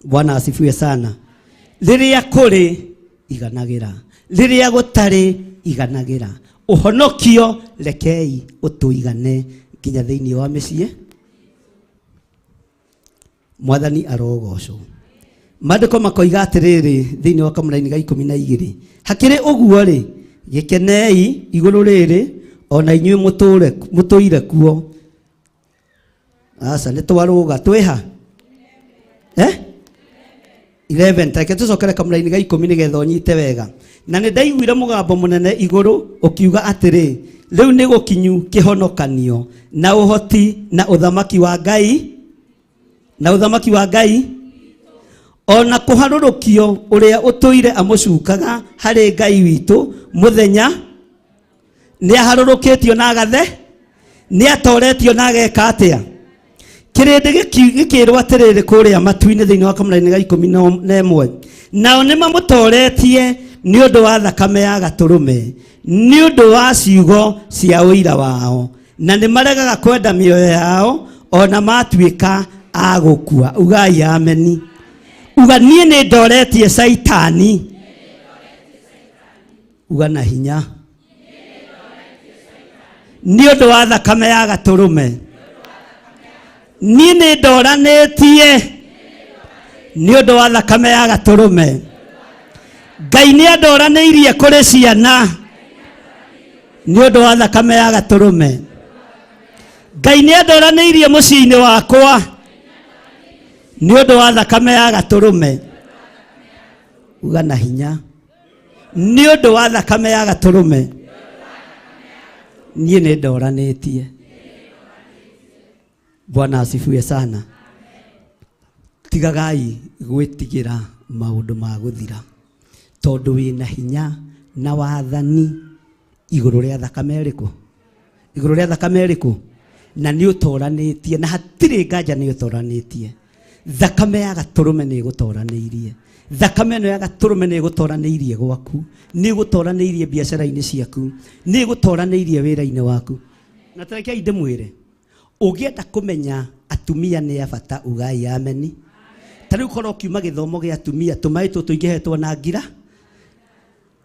K: Bwana asifiwe sana. Riria kuri iganagira, riria gutari iganagira. Uhonokio rekei utuigane nginya thiini wa mĩciĩ. Mwathani arogocwo. Maandĩko makoiga atiriri thiini wa kamũra-inĩ ga 12, hakiri uguo ri gikenei iguru riri ona inyuĩ mũtũire kuo. Asa nĩ twaruga twĩha 11. Reke tũcokere kamũra-inĩ ga 10 nĩgetha ũnyite wega. Na nĩ ndaiguire mũgambo mũnene igũrũ ũkiuga atĩrĩ, rĩu nĩ gũkinyu kĩhonokanio na ũhoti na ũthamaki wa Ngai, na ũthamaki wa Ngai, ona kũharũrũkio ũrĩa ũtũire amũcukaga harĩ Ngai witũ mũthenya. Nĩ aharũrũkĩtio na agathe, nĩ atoretio na ageka atĩa. Kĩrĩndĩ gĩkĩrwo atĩrĩrĩ kũrĩa matu-inĩ thĩinĩ wa kamũra-inĩ ga 11, nao nĩ mamũtoretie nĩ ũndũ wa thakame ya gatũrũme, nĩ ũndũ wa ciugo cia ũira wao, na nĩ maregaga kwenda mĩoyo yao ona matuĩka a gũkua. Ugai ameni. Uga niĩ nĩ ndoretie Saitani. Uga na hinya. Nĩ ũndũ wa thakame ya gatũrũme. Niĩ nĩ ndoranĩtie nĩ ũndũ wa thakame ya gatũrũme. Ngai nĩ andoranĩirie kũrĩ ciana nĩ ũndũ wa thakame ya gatũrũme. Ngai nĩ andoranĩirie mũciĩ-inĩ wakwa nĩ ũndũ wa thakame ya gatũrũme. Uga na hinya. Nĩ ũndũ wa thakame ya gatũrũme niĩ nĩ ndoranĩtie. Bwana asifiwe sana. Tigagai gwĩtigĩra maũndũ ma gũthira, tondũ wĩna hinya na wathani igũrũ rĩa thakame ĩrĩkũ, igũrũ rĩa thakame ĩrĩkũ, na nĩ ũtoranĩtie, na hatirĩ nganja nĩ ũtoranĩtie. Thakame ya gatũrũme nĩ ĩgũtoranĩirie. Thakame ĩno ya gatũrũme nĩ ĩgũtoranĩirie gwaku, nĩ ĩgũtoranĩirie biacara-inĩ ciaku, nĩ ĩgũtoranĩirie wĩra-inĩ waku. Na tarekei ndĩmwĩre, ũngĩenda kũmenya atumia nĩ a bata, ugai ameni. Tarĩu korwo ũkiuma gĩthomo gĩa atumia, tũmaĩ tũtũ ingĩhetwo na ngira,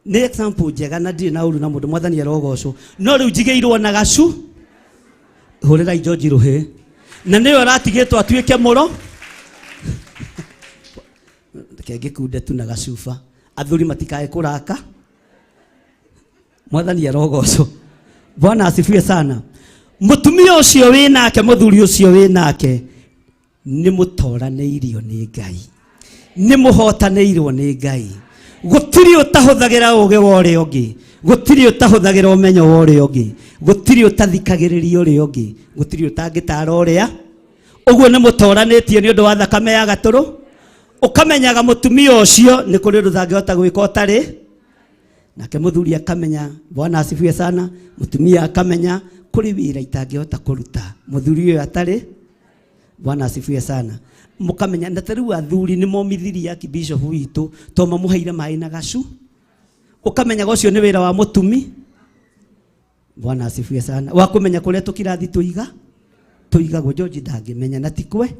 K: nĩ example njega na ndirĩ na ũru na mũndũ. Mwathani arogocwo. No rĩu njigĩirwo na gacu, hũrĩrai George rũhĩ, na nĩwe aratigĩtwo atuĩke mũro. Reke ngĩkunde tu na gacuba, athuri matikae kũraka. Mwathani arogocwo. Bwana asifiwe sana. Mutumia ucio wĩ nake, muthuri ucio wĩ nake, nĩ mũtoranĩirio nĩ Ngai, nĩ mũhotanĩirwo nĩ Ngai. Gũtirĩ ũtahũthagĩra ũũgĩ wa ũrĩa ũngĩ, gũtirĩ ũtahũthagĩra ũmenyo wa ũrĩa ũngĩ, gũtirĩ ũtathikagĩrĩria ũrĩa ũngĩ, gũtirĩ ũtangĩtara ũrĩa. Ũguo nĩ mũtoranĩtio nĩ ũndũ wa thakame ya gatũrũ. Ũkamenyaga mũtumia ũcio nĩ kũrĩ ũndũ thangĩhota gwĩka ũtarĩ nake. Mũthuri akamenya. Bwana asifiwe sana. Mũtumia akamenya kuri wira itangĩhota kũruta mũthuri ũyũ atarĩ. Bwana asifiwe sana. Mũkamenya na tarĩu athuri nĩ momithirie Archbishop witũ to mamũheire maĩ na gacu. Ũkamenyaga ũcio nĩ wĩra wa mũtumi. Bwana asifiwe sana. Wa kũmenya kũrĩa tũkirathi tũiga. tuigagwo George ndangimenya na tikwe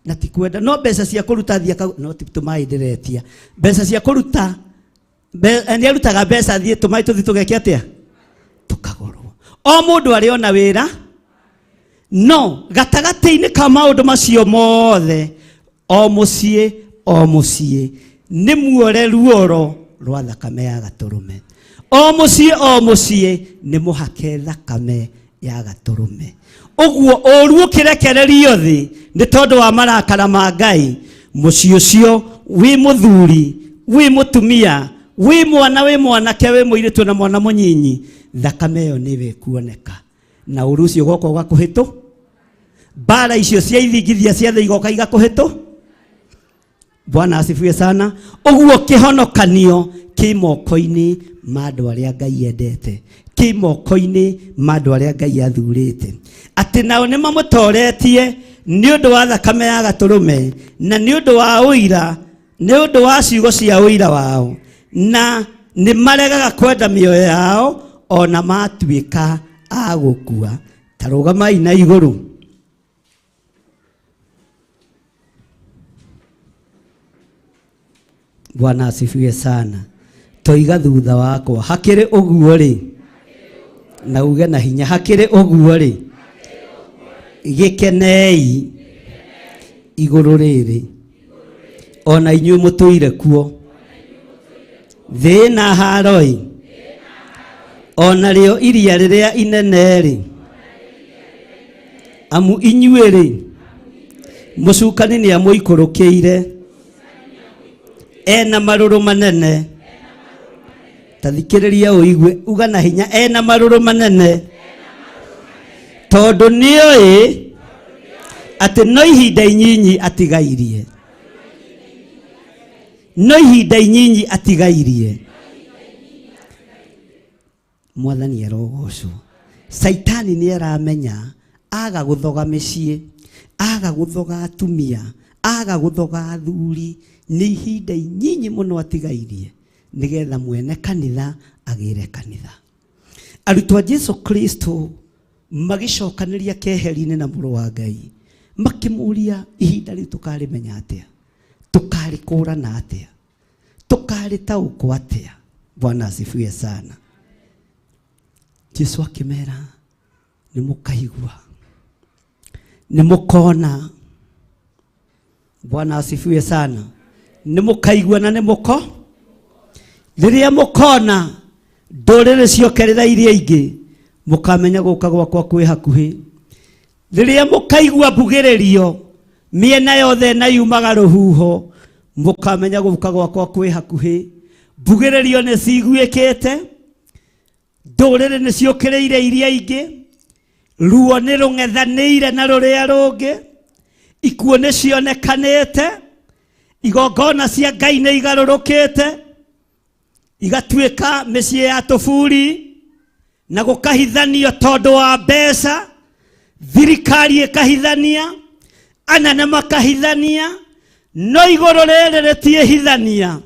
K: na tikwenda no mbeca cia kuruta thia no tumai ndiretia mbeca cia kuruta ni arutaga mbeca thie tumai tuthi tugeke atia tukagorwo o mundu ari ona wira no gatagati-ini ka maundu macio mothe o mucie ni muore ruoro rwa thakame ya gaturume o mucie ni muhake thakame ya gaturume uguo oruo kirekererio thi ni tondu wa marakara ma Ngai mucio ucio wi muthuri wi mutumia wi mwanake wi muiritu na mwana munyinyi thakame yo niwe kuoneka na urucio goko gakuhitu bara icio cia ithingithia cia thĩ igoka igakuhitu. Bwana asifiwe sana. Uguo kihonokanio ki moko-ini ma andu aria Ngai endete, ki moko-ini ma andu aria Ngai athurite, ati nao ni mamutoretie ni undu wa thakame ya gaturume na ni undu wa uira, ni undu wa ciugo cia uira wao, na ni maregaga kwenda mioyo yao ona matuika agukua. Tarugamai na iguru. Bwana asifiwe sana. Toiga thutha wakwa hakire uguo ri na uge na hinya hakire uguo ri gikenei iguru riri ona inyu mutuire kuo thina haroi ona rio iria riria inene ri amu inyuiri mucukani ni amuikurukiire ena maruru manene. Tathikiriria uigwe uga na hinya ena maruru manene tondu nioi ati no ihinda inyinyi atigairie, no ihinda inyinyi atigairie. Mwathani arogocwo. Saitani ni aramenya aga guthoga micii, aga guthoga atumia, aga guthoga athuri, ni ihinda inyinyi muno atigairie nigetha mwene kanitha agire kanitha. Arutwa Jesu Kristo magicokaniria keheri-ini na muru wa Ngai makimuria ihinda riu tukarimenya atia, tukarikũrana atia, tukaritaũkwo atia. Bwana asifiwe sana. Jesu akimera ni mukaigua, ni mukona. Bwana asifiwe sana. Ni mukaigua na ni muko riria mukona ndurire ciokerera iria ingi mukamenya guka gwakwa kwi hakuhi. Riria mukaigua mbugiririo miena yothe na yumaga ruhuho mukamenya guka gwakwa kwi hakuhi. Mbugiririo ni ciguikite, ndurire ni ciokereire iria ingi, ruo ni rung'ethanĩire na ruria rungi, ikuo ni cionekanite, igongona cia Ngai ni igarurukite, igatuika micii ya tuburi na gukahithanio tondu wa mbeca, thirikari ikahithania, anene makahithania, no iguru riri ritiehithania.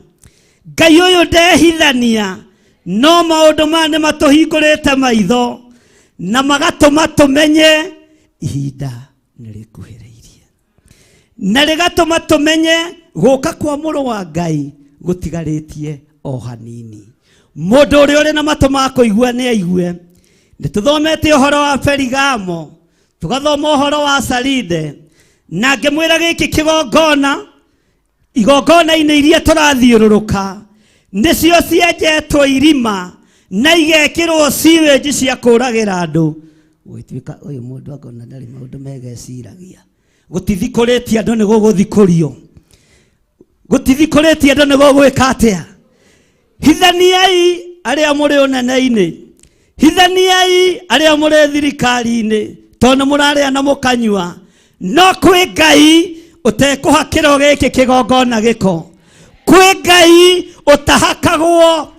K: Ngai uyu ndehithania, no maundu mane matuhingurite maitho na magatuma tumenye ihinda nirikuhiriirie, na rigatuma tumenye guka kwa muru wa Ngai gutigaritie o hanini. Mundu uria uri na matu ma kuigua ni aigue. Nituthomete uhoro wa Perigamo, tugathoma uhoro wa Saride, na ngimwira giki kigongona, igongona-ini iria turathiururuka nicio cienjetwo irima na igekirwo sewage cia kuragira andu. Gwituika uyu mundu akona ndari maundu megeciragia, gutithikuritie andu ni guguthikurio, gutithikuritie andu ni gugwika atia. Hithaniai aria muri unene-ini, hithaniai aria muri thirikari-ini, tondu muraria na mukanyua. No kwi Ngai utekuhakirwo giki kigongona giko, kwi Ngai utahakagwo,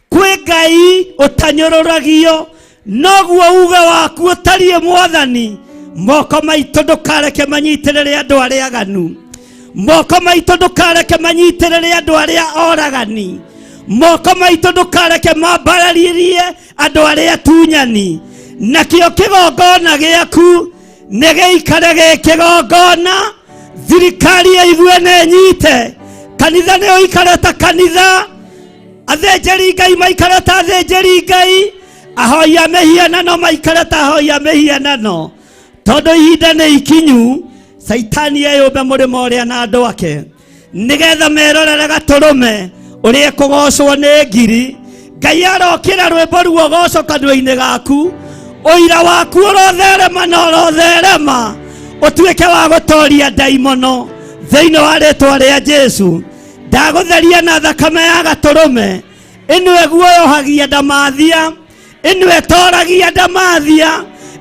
K: kwi Ngai utanyururagio, noguo uga waku utarie Mwathani. Moko maitu ndukareke manyitirire andu aria aganu, moko maitu ndukareke manyitirire andu aria oragani, moko maitu ndukareke mambararie andu aria tunyani. Nakio kigongona giaku negeikare gĩkĩgongona thirikari ĩigue nĩnyite kanitha nĩũikare ta kanitha athĩnjĩri Ngai maikare ta athĩnjĩri Ngai ahoia mĩhianano maikare ta ahoia mĩhianano tondũ ihinda nĩ ikinyu Saitani eyũmbe mũrĩmo ũrĩa na andũ ake nĩgetha merorere gatũrũme ũrĩa kũgocwo nĩ ngiri Ngai arokĩra rwĩmbo ruo goco kanua-inĩ gaku ũira waku ũrotherema na ũrotherema ũtuĩke wa gũtoria ndaimono thĩinĩ wa rĩtwa rĩa Jesu ndagũtheria na thakame ya gatũrũme ĩno ĩguoyohagia ndamathia ĩno ĩtoragia ndamathia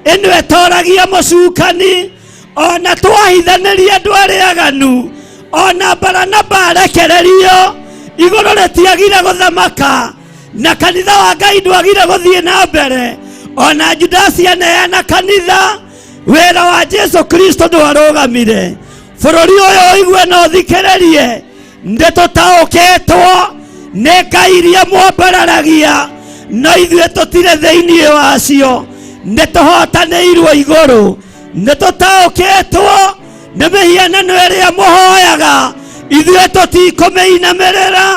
K: ĩno ĩtoragia mũcukani ona twahithanĩria andũ arĩa aganu ona Baranaba arekererio igũrũ rĩtiagire gũthamaka na kanitha wa Ngai ndwagire gũthiĩ na mbere ona Judasi aneana kanitha wĩra wa Jesu Kristo ndwarũgamire bũrũri ũyũ igue na ũthikĩrĩrie ndĩtũtaũkĩtwo nĩ ngai iria mwambararagia no ithuĩ tũtirĩ thĩinĩ wacio nĩtũhotanĩirwo igũrũ nĩtũtaũkĩtwo nĩ mĩhianano ĩrĩa mũhoyaga ithuĩ tũtikũmĩinamĩrĩra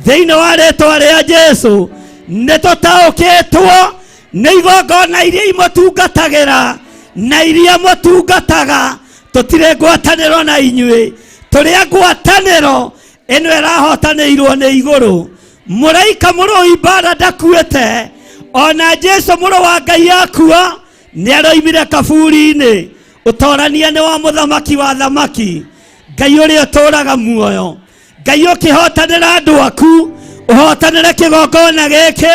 K: thĩinĩ wa rĩtwa rĩa Jesu nĩtũtaũkĩtwo nĩ igongona iria imũtungatagĩra na iria mũtungataga tũtirĩ ngwatanĩro na inyuĩ tũrĩa ngwatanĩro ĩno ĩrahotanĩirwo nĩ igũrũ mũraika mũrũi mbara ndakuĩte ona Jesu mũrũ wa Ngai akua nĩaroimire kaburi-inĩ ũtorania nĩ wa mũthamaki wa thamaki Ngai ũrĩa ũtũraga muoyo Ngai ũkĩhotanĩra andũ aku ũhotanĩre kĩgongona gĩkĩ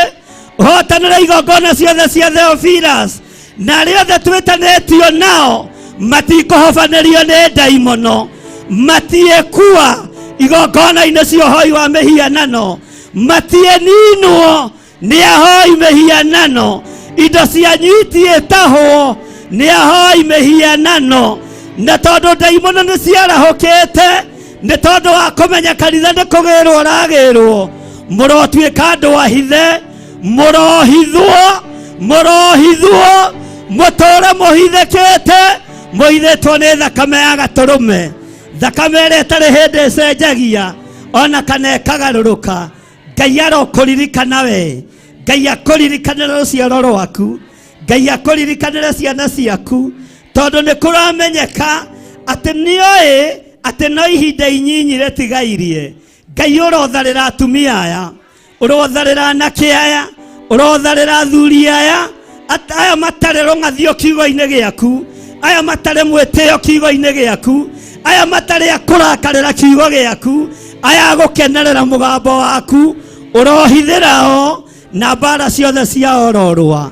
K: ũhotanĩre igongona ciothe cia Theophilus na arĩa othe twĩtanĩtio nao matikũhobanĩrio nĩ ndaimono matiĩkua igongona-inĩ cia ũhoi wa mĩhianano matiĩninwo nĩ ahoi mĩhianano indo cianyu itiĩtahwo nĩ ahoi mĩhianano na tondũ ndaimono nĩ ciarahũkĩte nĩ tondũ wa kũmenya kanitha nĩ kũgĩrwo ũragĩrwo mũrotuĩka andũ ahithe mũrohithwo mũtũre mũhithĩkĩte mũhithĩtwo nĩ thakame ya gatũrũme thakame ĩrĩa ĩtarĩ hĩndĩ ĩcenjagia ona kana ĩkagarũrũka Ngai arokũririkana we Ngai akũririkanĩre rũciaro rwaku Ngai akũririkanĩre ciana ciaku tondũ nĩ kũramenyeka atĩ nĩoĩ atĩ no ihinda inyinyi rĩtigairie Ngai ũrotharĩra atumia aya ũrotharĩra anake aya ũrotharĩra athuri aya aya matarĩ rũng'athio kiugo-inĩ gĩaku aya matarĩ mwĩtĩo kiugo-inĩ gĩaku aya matarĩ akũrakarĩra kiugo gĩaku aya gũkenerera mũgambo waku ũrohithĩra o na mbara ciothe cia ororwa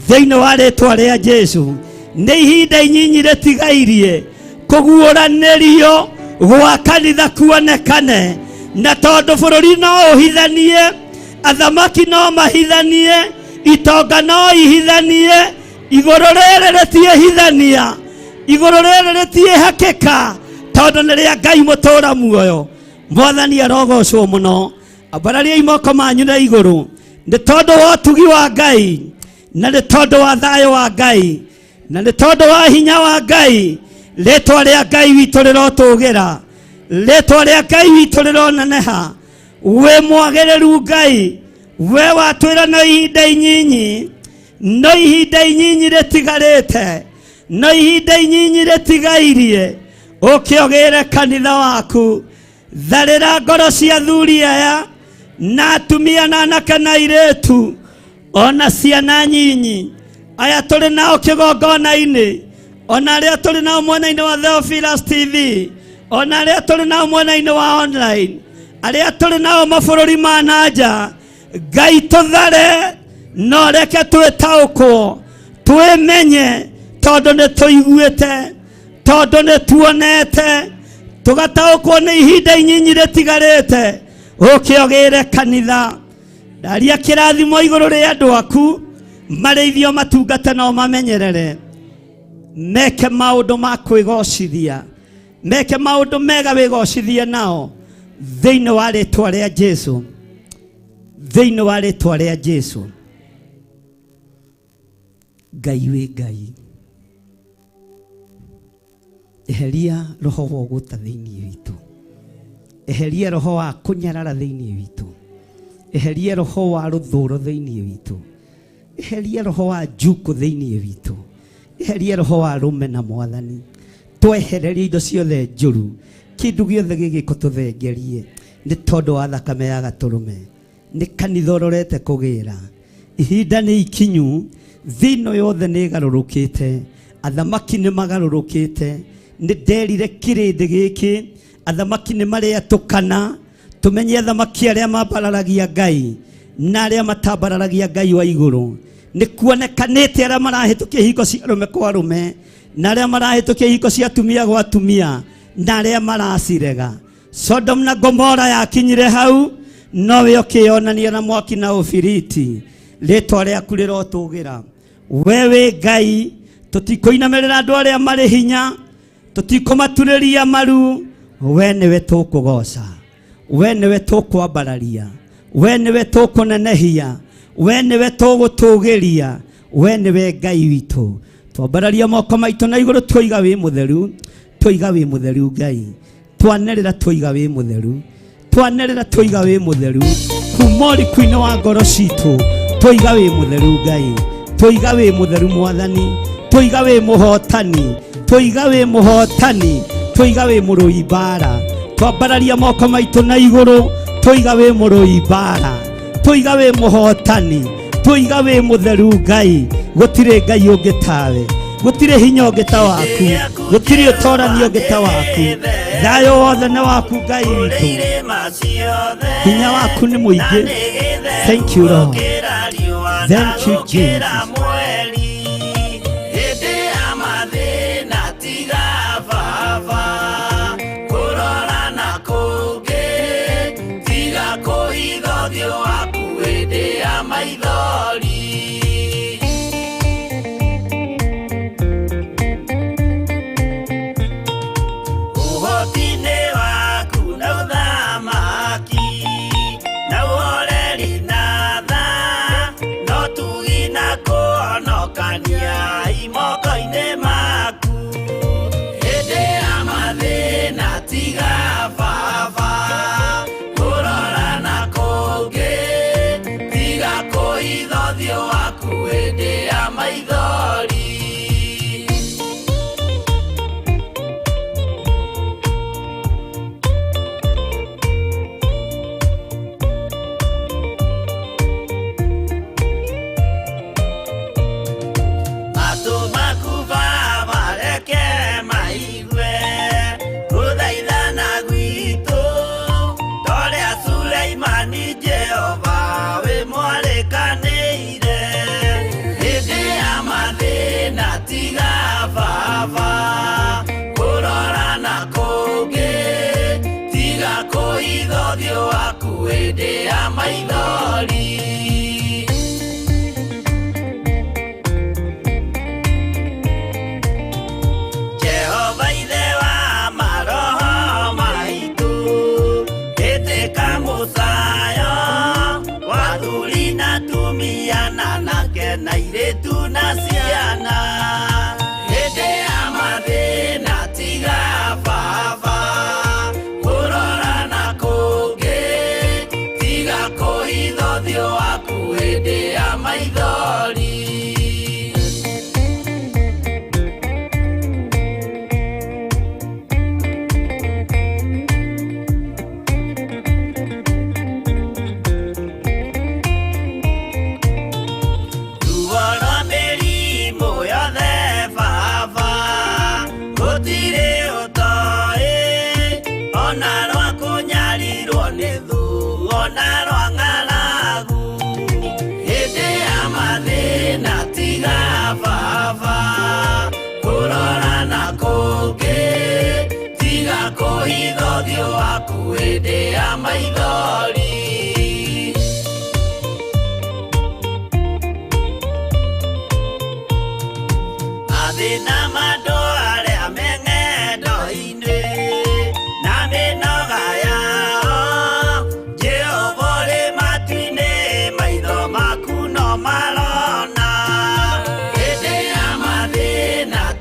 K: thĩinĩ wa rĩtwa rĩa Jesu nĩ ihinda inyinyi rĩtigairie kũguũranĩrio gwa kanitha kuonekane na tondũ bũrũri no ũhithanie athamaki no mahithanie itonga no ihithanie igũrũ rĩrĩ rĩtiĩhithania igũrũ rĩrĩ rĩtiĩhakĩka tondũ nĩ rĩa Ngai mũtũra muoyo mwathani arogocwo mũno ambarariai moko manyu na igũrũ nĩ tondũ wa ũtugi wa Ngai na nĩ tondũ wa thayũ wa Ngai na nĩ tondũ wa hinya wa Ngai rĩtwa rĩa Ngai witũ rĩrotũgĩra rĩtwa rĩa Ngai witũ rĩroneneha we mwagĩrĩru Ngai we watwĩra no ihinda inyinyi rĩtigarĩte no ihinda inyinyi rĩtigairie ũkĩogĩre kanitha waku tharĩra ngoro cia athuri aya na atumia na anake na airĩtu ona ciana nyinyi aya tũrĩ nao kĩgongona-inĩ ona arĩa tũrĩ nao mwena-inĩ wa Theophilus TV ona arĩa tũrĩ nao mwena-inĩ wa online arĩa tũrĩ nao mabũrũri ma nanja Ngai tũthare no reke twĩtaũkwo twĩmenye tondũ nĩ tũiguĩte tondũ nĩ tuonete tũgataũkwo nĩ ihinda inyinyi rĩtigarĩte ũkĩogĩre kanitha ndaria kĩrathimo igũrũ rĩa andũ aku marĩithio matungate no mamenyerere meke maũndũ ma kwĩgocithia meke maũndũ mega wĩgocithie nao thĩinĩ wa rĩtwa rĩa Jesu thĩinĩ wa rĩtwa rĩa Jesu Ngai wĩ Ngai eheria roho wa guta thiini witu, eheria roho wa kunyarara thiini witu, eheria roho wa ruthuro thiini witu, eheria roho wa njuku thiini witu, eheria roho wa rumena Mwathani, twehererie indo ciothe njuru, kindu giothe gigiko tuthengerie ni tondu wa thakame ya gaturume, ni kanitha urorete kugira, ihinda ni ikinyu, thino yothe ni garurukite, athamaki ni magarurukite, ni nderire kirindi giki, athamaki ni maria tukana, tumenye athamaki aria mambararagia Ngai na aria matambararagia Ngai wa iguru, ni kuonekanite aria marahitukia hiko cia arume kwa arume, na aria marahitukia hiko cia atumia gwa atumia, na aria maracirega. Sodom na Gomora yakinyire hau, nowe ukionania na mwaki na ufiriti, ritwa riaku rirotugira. Wewe Ngai, tutikoinamerera andu aria mari hinya, tutikomaturiria maru, we niwe tukugoca, we niwe tukwambararia, we niwe tukunenehia, we niwe tugutugiria, we niwe Ngai witu. Twambararia moko maitu na iguru, twiga wi mutheru, twiga wi mutheru Ngai, twanerera twiga wi mutheru, twanerera twiga wi mutheru, kumori kwino wa ngoro citu, twiga wi mutheru Ngai, twiga wi mutheru Mwathani, twiga wi muhotani, twiga wi muhotani, twiga wi murui bara. Twambararia moko maitu na iguru, twiga wi murui bara, twiga wi muhotani, twiga wi mutheru Ngai, gutire Ngai ungi tawe, gutire hinya ungi ta waku, gutire utorani ungi ta waku, thayo wothe ni waku Ngai witu, hinya waku ni muingi. Thank you Lord, thank you Jesus.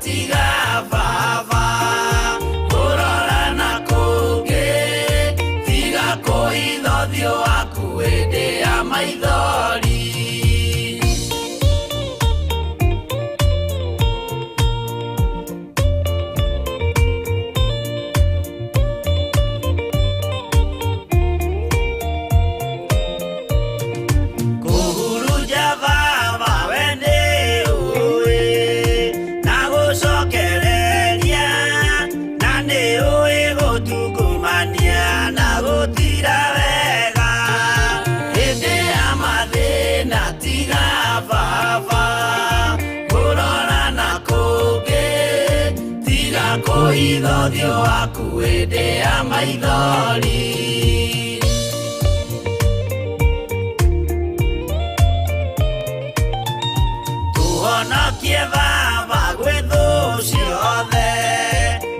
L: Tiga baba
B: kũhitha ũthiũ waku hĩndĩ ya maithori. Tuhonokie Baba gwĩ thũ ciothe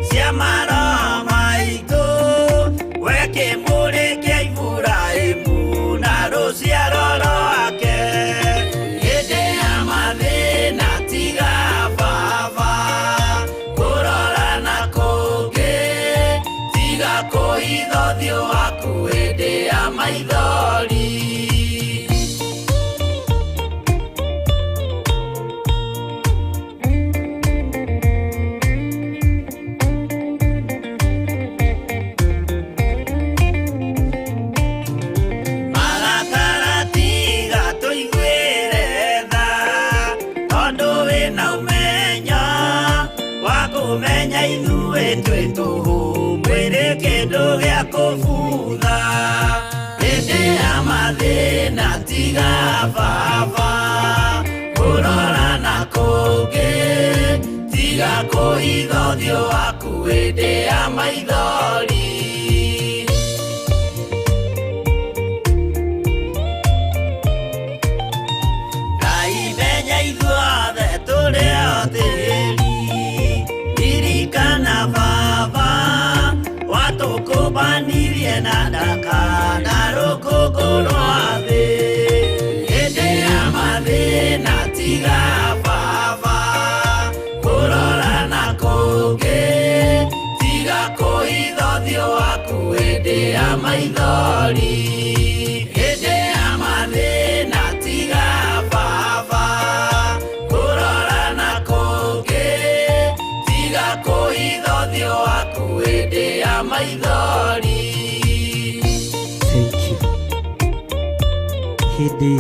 B: cia maroho maitũ, we kĩmũrĩ kĩa Iburahĩmu na rũciaro rwake. Hĩndĩ ya mathĩna tiga Baba kũrora na kũngĩ, tiga kũhitha ũthiũ waku hĩndĩ ya maithori. Umenya ithuĩ twĩ tũhũ mwĩrĩ kĩndũ gĩa kũbutha. Hĩndĩ ya mathĩna tiga Baba kũrora na kũngĩ, tiga kũhitha ũthiũ waku hĩndĩ ya maithori. Ngai menya ithuothe tũrĩ o tĩri, ririkana Baba watũkũmbanirie na ndaka na rũkũngũ rwa thĩ. Hĩndĩ ya mathĩna tiga Baba kũrora na kũngĩ, tiga kũhitha ũthiũ waku hĩndĩ ya maithori. Hĩndĩ ya mathĩna tiga Baba kũrora na kũngĩ, tiga kũhitha ũthiũ waku hĩndĩ ya maithori.
K: Thank you. Hĩndĩ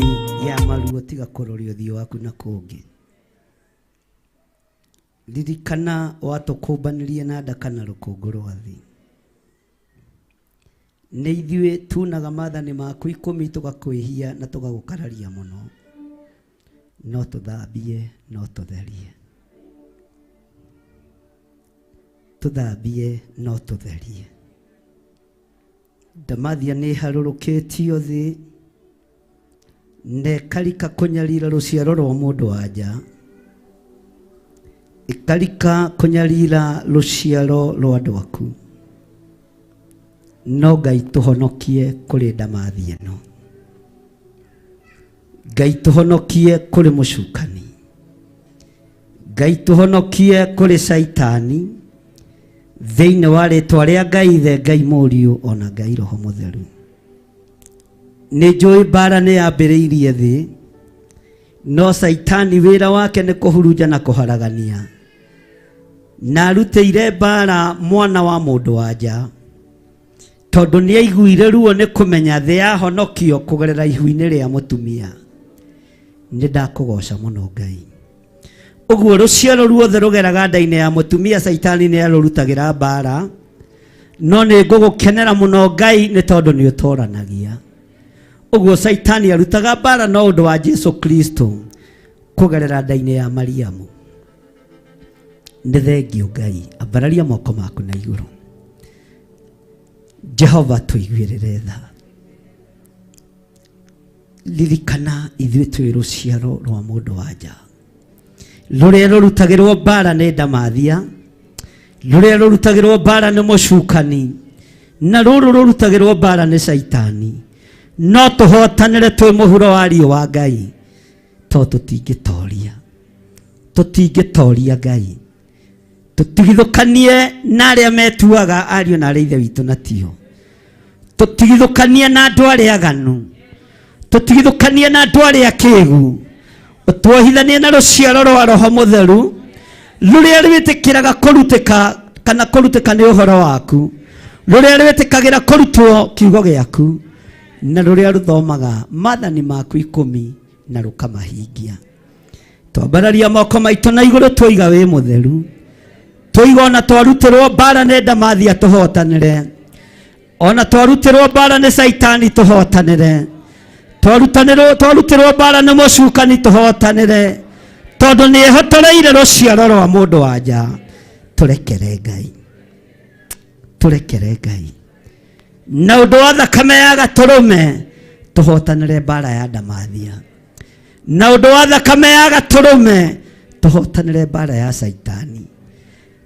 K: ya maruo tiga kũroria ũthiũ waku na kũngĩ. Ririkana watũkũmbanĩrie na ndaka na rũkũngũ rwa thĩ. Nĩ ithuĩ tunaga maathani maku 10 tũgakwĩhia na tũgagũkararia mũno, no tũthambie no tũtherie. Tũthambie no tũtherie. Ndamathia nĩ harũrũkĩtio thĩ, na ĩkarika kũnyarira rũciaro rwa mũndũ wa nja, ĩkarika kũnyarira rũciaro rwa andũ aku. No Ngai tũhonokie kũrĩ ndamathi ĩno. Ngai tũhonokie kũrĩ mũcukani. Ngai tũhonokie kũrĩ Saitani, thĩinĩ wa rĩtwa rĩa Ngai Ithe, Ngai Mũriũ ona Ngai Roho Mũtheru. Nĩ njũĩ mbara nĩ yambĩrĩirie thĩ, no Saitani wĩra wake nĩ kũhurunja na kũharagania, na arutĩire mbara mwana wa mũndũ wa nja, tondũ nĩ aiguire ruo nĩ kũmenya thĩ yahonokio kũgerera ihu-inĩ rĩa mũtumia. Nĩ ndakũgoca mũno Ngai. Ũguo rũciaro ruothe rũgeraga nda-inĩ ya mũtumia Saitani nĩ arũrutagĩra mbara, no nĩ ngũgũkenera mũno Ngai nĩ tondũ nĩ ũtũranagia. Ũguo Saitani arutaga mbara no ũndũ wa Jesu Kristo kũgerera nda-inĩ ya Mariamu. Nĩ thengio Ngai, ambararia moko maku na igũrũ. Jehova tũiguĩrĩre tha. Ririkana ithuĩ twĩ rũciaro rwa mũndũ wa nja, rũrĩa rũrutagĩrwo mbara nĩ ndamathia, rũrĩa rũrutagĩrwo mbara nĩ mũcukani, na rũrũ rũrutagĩrwo mbara nĩ Saitani. No tũhotanĩre twĩ mũhuro wa riũa Ngai, to tũtingĩtoria. Tũtingĩtoria Ngai. Tũtigithũkanie na arĩa metuaga ariũ na arĩa ithe witũ na tio. Tũtigithũkanie na andũ arĩa aganu. Tũtigithũkanie na andũ arĩa kĩĩgu. Ũtwohithanie na rũciaro rwa Roho Mũtheru, rũrĩa rwĩtĩkĩraga kũrutĩka kana kũrutĩka nĩ ũhoro waku, rũrĩa rwĩtĩkagĩra kũrutwo kiugo gĩaku, na rũrĩa rũthomaga maathani maku 10 na rũkamahingia. Twambararia moko maitũ na igũrũ twoiga wĩ mũtheru. Twoiga ona twarutĩrwo mbara nĩ ndamathia tũhotanĩre, ona twarutĩrwo mbara nĩ Saitani tũhotanĩre, twarutĩrwo mbara nĩ mũcukani tũhotanĩre, tondũ nĩ ehotoreire rũciaro rwa mũndũ wa nja. Tũrekere Ngai. turekere Ngai na undu wa thakame ya gaturume tuhotanire bara ya Damathia na undu wa thakame ya gaturume tuhotanire bara ya Saitani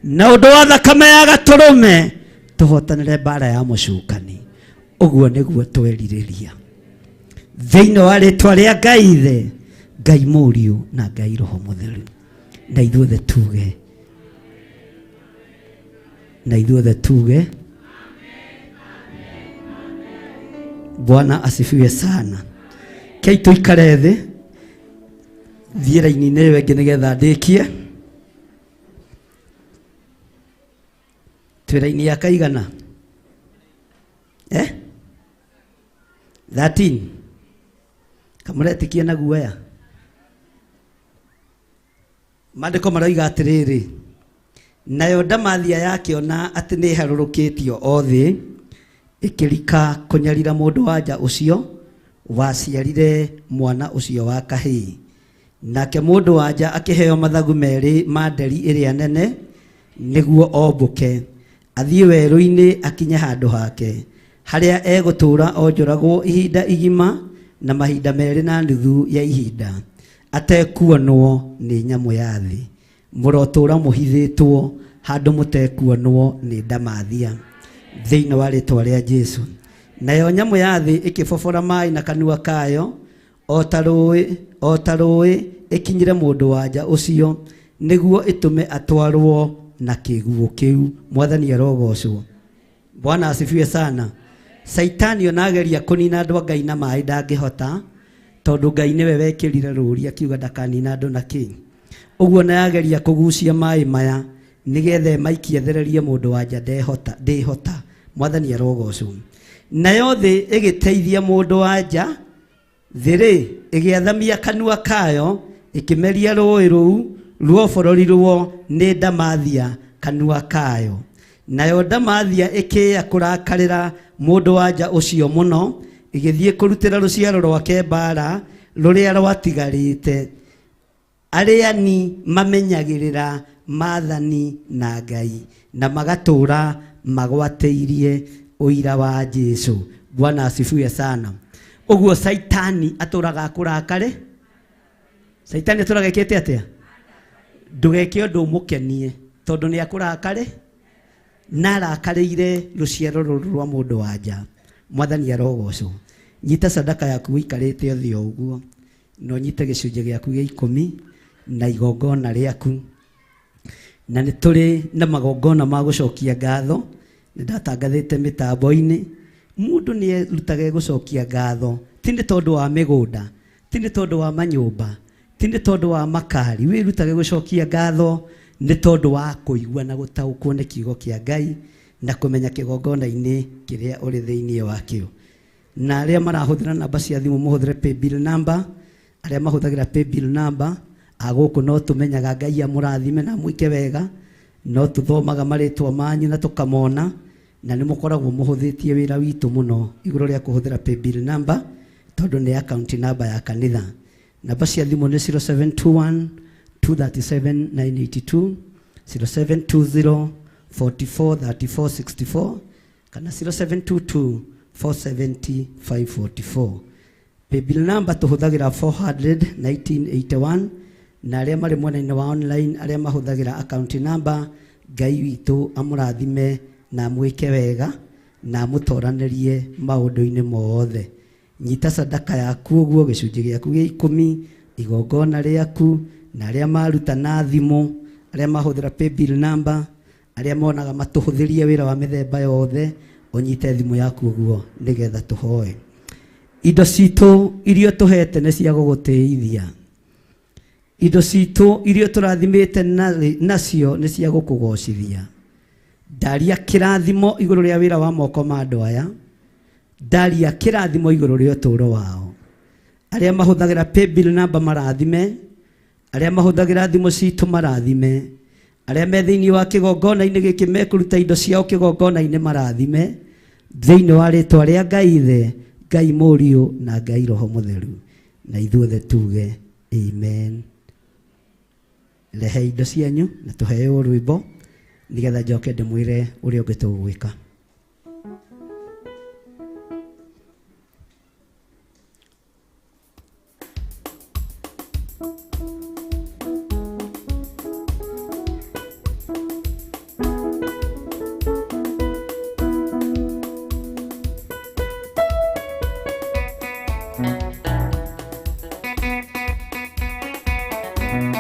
K: na undu wa thakame ya gaturume tuhotanire bara ya mucukani. Uguo niguo twerireria thiini wa ritwa ria Ngai Ithe, Ngai Mũriũ na Ngai Roho Mũtheru. Na ithuothe tuge, na ithuothe tuge Bwana asifiwe sana. Kei tuikare thi thiĩra-inĩ ĩyo ĩngĩ nĩgetha ndĩkie. Twĩra-inĩ ya kaigana 13 kamũretikia na guoya. Maandĩko maroiga atĩrĩrĩ, nayo Damathia yakĩona atĩ nĩ harũrũkĩtio o thĩ, ĩkĩrika kũnyarira mũndũ wanja ũcio waciarire mwana ũcio wa kahĩĩ. Nake mũndũ wanja akĩheo mathagu merĩ ma nderi ĩrĩa nene nĩguo ombũke athiĩ werũ-inĩ akinye handũ hake harĩa egũtũũra onjoragwo ihinda igima na mahinda merĩ na nuthu ya ihinda atekuonwo nĩ nyamũ ya thĩ. Mũrotũũra mũhithĩtwo handũ mũtekuonwo nĩ Damathia thĩinĩ wa rĩtwa rĩa Jesu. Nayo nyamũ ya thĩ ĩkĩbobora maaĩ na kanua kayo o ta rũĩ ĩkinyire mũndũ wanja ũcio nĩguo ĩtũme atwarwo na kĩguũ kĩu. Mwathani arogocwo. Bwana asifiwe sana. Saitani onageria kũnina andũ a Ngai na maaĩ ndangĩhota, tondũ Ngai nĩwe wekĩrire rũũri akiuga ndakanina andũ na kĩ. Ũguo na yageria kũgucia maaĩ maya nĩgetha maikie thererie mũndũ wanja ndĩhota. Mwathani arogocwo. Nayo thĩ ĩgĩteithia mũndũ wanja, thĩ ĩgĩathamia kanua kayo ĩkĩmeria rũũĩ rũu ruobororirwo nĩ Damathia kanua kayo. Nayo Damathia ĩkĩĩa kũrakarĩra mũndũ wanja ũcio mũno, ĩgĩthiĩ kũrutĩra rũciaro rwake mbara rũrĩa rwatigarĩte, arĩani mamenyagĩrĩra maathani na Ngai na magatũũra magwatĩirie ũira wa Jesu. Bwana asifiwe sana. Uguo Saitani atũraga kũrakare. Saitani atũraga ekĩte atĩa? Ndũgeke ũndũ ũmũkenie tondũ nĩ akũrakare na arakarĩire rũciaro rũrũ rwa mũndũ wanja. Mwathani arogocwo. Nyita sadaka yaku ũikarĩte thĩ ũguo, no nyite gĩcunjĩ gĩaku gĩa 10 na igongona rĩaku. Na nĩ tũrĩ na magongona ma gũcokia ngatho. Nĩndatangathĩte mĩtambo-inĩ, mũndũ nĩ erutaga gũcokia ngatho, ti nĩ tondũ wa mĩgũnda, ti nĩ tondũ wa manyũmba, ti nĩ tondũ wa makari. Wĩrutage gũcokia ngatho nĩ tondũ wa kũigua na gũtaũkwo nĩ kiugo kĩa Ngai na kũmenya kĩgongona-inĩ kĩrĩa ũrĩ thĩinĩ wakĩo. Na arĩa marahũthĩra namba cia thimũ mũhũthĩre paybill number, arĩa mahũthagĩra paybill number agũkũ no tũmenyaga Ngai amũrathime na mwĩke wega, no tũthomaga marĩtwa manyu na tũkamona, na nĩ mũkoragwo mũhũthĩtie wĩra witũ mũno igũrũ rĩa kũhũthĩra paybill number tondũ nĩ account number ya kanitha. Namba cia thimũ nĩ 0721 237 982, 0720 44 34 64 kana 0722 470 544. Paybill number tuhudhagira 400 1981, na arĩa marĩ mwena-inĩ wa online arĩa mahũthagĩra account number, Ngai witũ amũrathime na mwĩke wega na mũtoranĩrie maũndũ-inĩ mothe. Nyita sadaka yaku ũguo gĩcunjĩ gĩaku gĩa 10, igongona rĩaku, na arĩa maruta na thimũ, arĩa mahũthĩra paybill number, arĩa monaga matũhũthĩrie wĩra wa mĩthemba yothe, ũnyite thimũ yaku ũguo nĩgetha tũhoe. Indo citũ irio tũhete nĩ cia gũgũteithia. Indo citũ irio tũrathimĩte nacio nĩ cia gũkũgocithia. Ndaria kĩrathimo igũrũ rĩa wĩra wa moko ma andũ aya. Ndaria kĩrathimo igũrũ rĩa ũtũũro wao. Arĩa mahũthagĩra paybill number marathime, arĩa mahũthagĩra thimũ citũ marathime, arĩa me thĩinĩ wa kĩgongona-inĩ gĩkĩ mekũruta indo ciao kĩgongona-inĩ marathime, thĩinĩ wa rĩtwa rĩa Ngai Ithe, Ngai Mũriũ na Ngai Roho Mũtheru. Na ithuothe tuge amen. Rehe indo cianyu na tũheo rwĩmbo nĩgetha njoke ndĩmwĩre ũrĩa ũngĩ tũgwĩka. Thank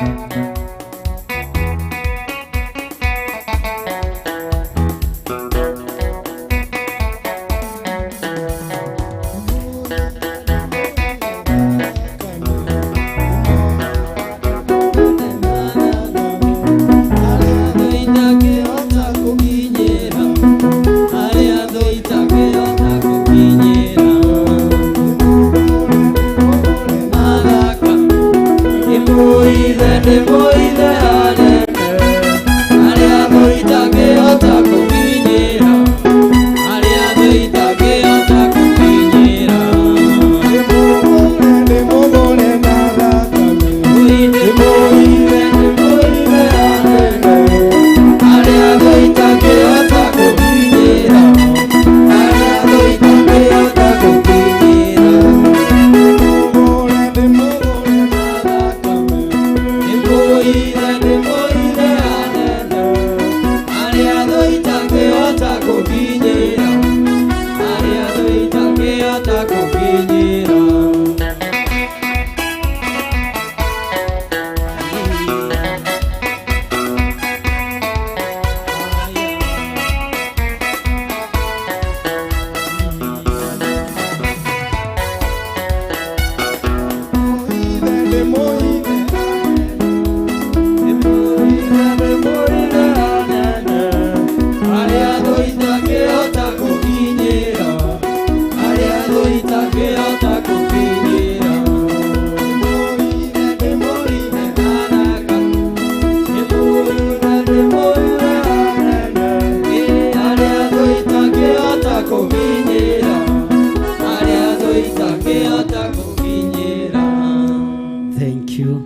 K: you.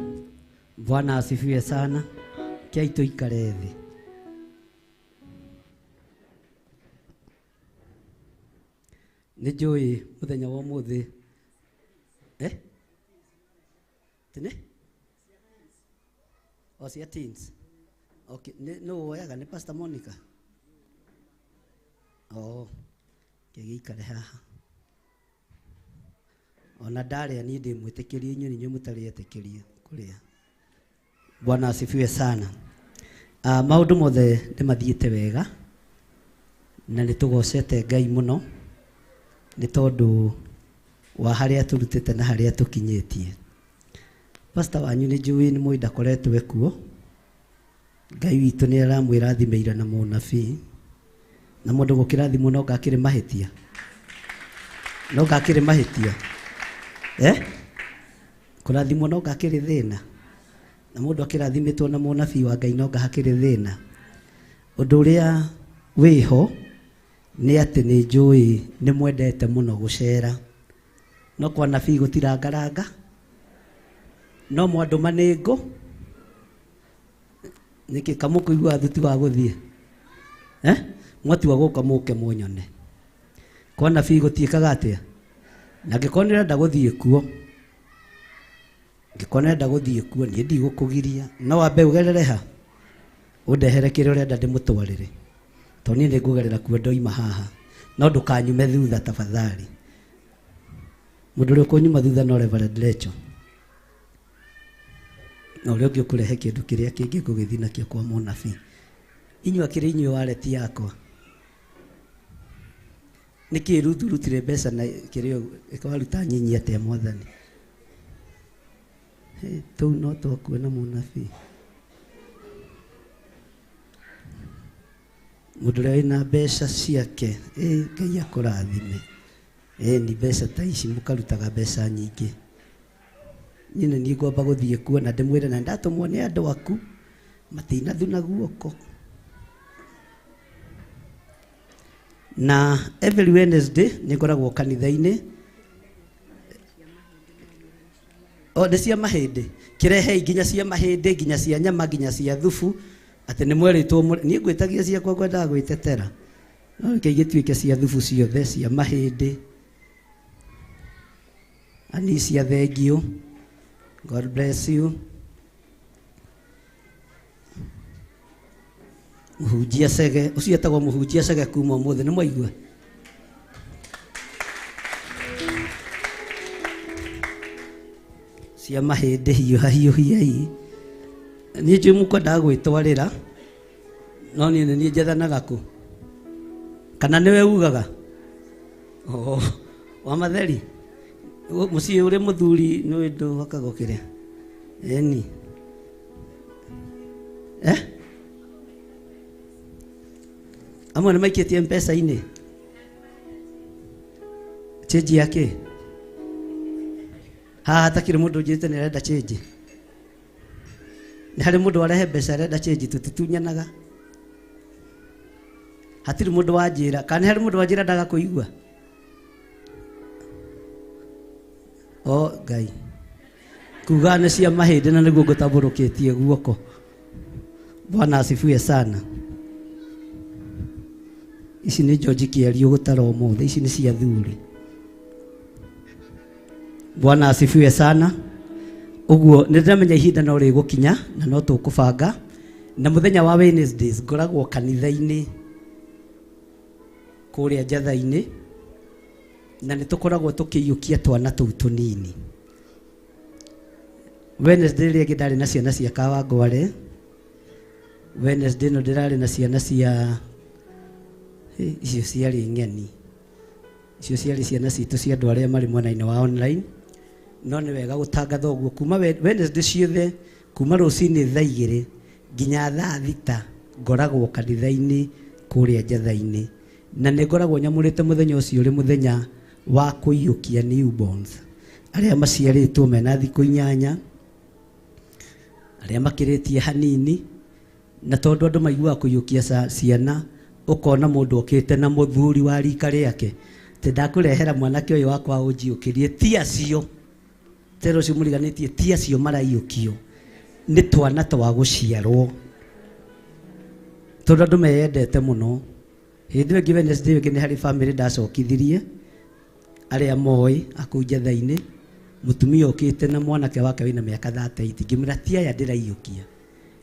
K: Bwana asifiwe sana. Kia tuikare thĩ. Nĩ njũĩ mũthenya wa ũmũthĩ tene o cia teens. Okay, no woyaga nĩ Pastor Monica. Kĩgĩikare haha. Ona ndarĩa niĩ ndĩmwĩtĩkĩrie inyuĩ nĩ mũtarĩetĩkĩrie kũrĩa. Bwana asifiwe sana. Maũndũ mothe nĩmathiĩte wega na nĩtũgocete Ngai mũno nĩ tondũ wa harĩa tũrutĩte na harĩa tũkinyĩtie. Pastor wanyu nĩ njũĩ nĩ mũĩ ndakoretwo kuo. Ngai witũ nĩ aramwĩrathimĩire na mũnabii. Na mũndũ gũkĩrathimwo no ngakĩrĩ mahĩtia. No ngakĩrĩ mahĩtia. Kũrathimwo no ngakĩrĩ thĩna. Na mũndũ akĩrathimĩtwo na mũnabii wa Ngai no ngahakĩrĩ thĩna. Ũndũ ũrĩa wĩho nĩ atĩ nĩ njũĩ nĩ mwendete mũno gũcera. No kwa nabii gũtirangaranga. No mwandũ manĩngũ. Nĩkĩ kamũkũigua thuti wa gũthiĩ. Mwati wa gũka mũke mũnyone. Kwa nabii gũtiĩkaga atĩa. Na ngĩkorwo nĩrenda gũthiĩ kuo. Ngĩkorwo nĩrenda gũthiĩ kuo niĩ ndigũkũgiria. No wambe ũgerere ha. Ũndehere kĩrĩa ũrenda ndĩmũtwarĩre. Tondũ niĩ nĩngũgerera kuo ndoima haha. No ndũkanyume thutha tafadhali. Mũndũ ũrĩa ũkũnyuma thutha no Reverend Rachel. Na ũrĩa ũngĩ ũkũrehe kĩndũ kĩrĩa kĩngĩ ngũgĩthiĩ nakĩo kwa mũnabii. Inyuĩ akĩrĩ inyuĩ waleti yakwa. Nĩkĩ rutire mbeca na kĩrĩa ĩkawaruta nyinyi atĩa mwathani. Tũu no twakuona mũnabii. Mũndũ ũrĩa wĩna mbeca ciake Ngai akũrathime. Ni mbeca ta ici mũkarutaga mbeca nyingĩ. Nyine niĩ ngwamba gũthiĩ kuo na ndĩmwĩre na ndatũmwo nĩ andũ aku matinathuna guoko. Na every Wednesday nĩngoragwo kanitha-inĩ. Nĩ cia mahĩndĩ. Kĩrehe nginya cia mahĩndĩ, nginya cia nyama, nginya cia thubu. Atĩ nĩ mwerĩtwo niĩ ngwĩtagia ciakwa ngwendaga gwĩtetera. No reke igĩtuĩke cia thubu ciothe, cia mahĩndĩ. Ani cia thengio. God bless you. Mũhunjia Cege, ũcio etagwo mũhunjia Cege kuma ũmũthĩ nĩ mwaigua. Cia mahĩndĩ hiũha hiũhiai. Niĩ njũĩ mũkwendaga gwĩtwarĩra no niĩ nĩ niĩ njethanaga kũ kana nĩwe ugaga wa matheri mũciĩ ũrĩ mũthuri nĩwe ndũhakaga kĩrĩa eni amwe nĩ maikĩtie M-Pesa-inĩ change yake haha hatakĩrĩ mũndũ ũnjĩte nĩ arenda change nĩ harĩ mũndũ warehe mbeca arenda change tũtitunyanaga hatirĩ mũndũ wanjĩra kana nĩ harĩ mũndũ wanjĩra ndaga kũigua Ngai kuga nĩ cia mahĩndĩ na nĩguo ngũtambũrũkĩtie guoko Bwana asifiwe sana ici nĩ George Kĩario gũtara ũmũthĩ ici nĩ cia thuri Bwana asifiwe sana uguo nĩ ndĩramenya ihinda no rĩgũkinya na no tũkũbanga na mũthenya wa Wednesdays ngoragwo kanitha-inĩ kũrĩa njatha-inĩ na nĩ tũkoragwo tũkĩiyũkia twana tũu tũnini Wednesday rĩngĩ ndarĩ na ciana cia Kawangware Wednesday no ndĩrarĩ na ciana cia icio ciarĩ ng'eni icio ciarĩ ciana citũ cia andũ arĩa marĩ mwena-inĩ wa online no nĩ wega gũtangatha ũguo kuma Wednesday ciothe kuma rũcinĩ thaa 2 nginya thaa 6 ngoragwo kanitha-inĩ kũrĩa njatha-inĩ na nĩ ngoragwo nyamũrĩte mũthenya ũcio ũrĩ mũthenya wa kũiyũkia newborns arĩa maciarĩtwo mena thikũ 8 arĩa makĩrĩtie hanini na tondũ andũ maiguaga kũiyũkia ciana ũkona mũndũ okĩte na mũthuri wa rika rĩake te ndakũrehera mwanake ũyũ wakwa ũnjiũkĩrie ti acio tero cio mũriganĩtie ti acio maraiyũkio nĩ twana twa gũciarwo tondũ andũ meyendete mũno hĩndĩ ĩngĩ Wednesday ĩngĩ nĩ harĩ family ndacokithirie arĩa moĩ akũu njatha-inĩ mũtumia okĩte na mwanake wake wĩna mĩaka 38 ngĩmwĩra ti aya ndĩraiyũkia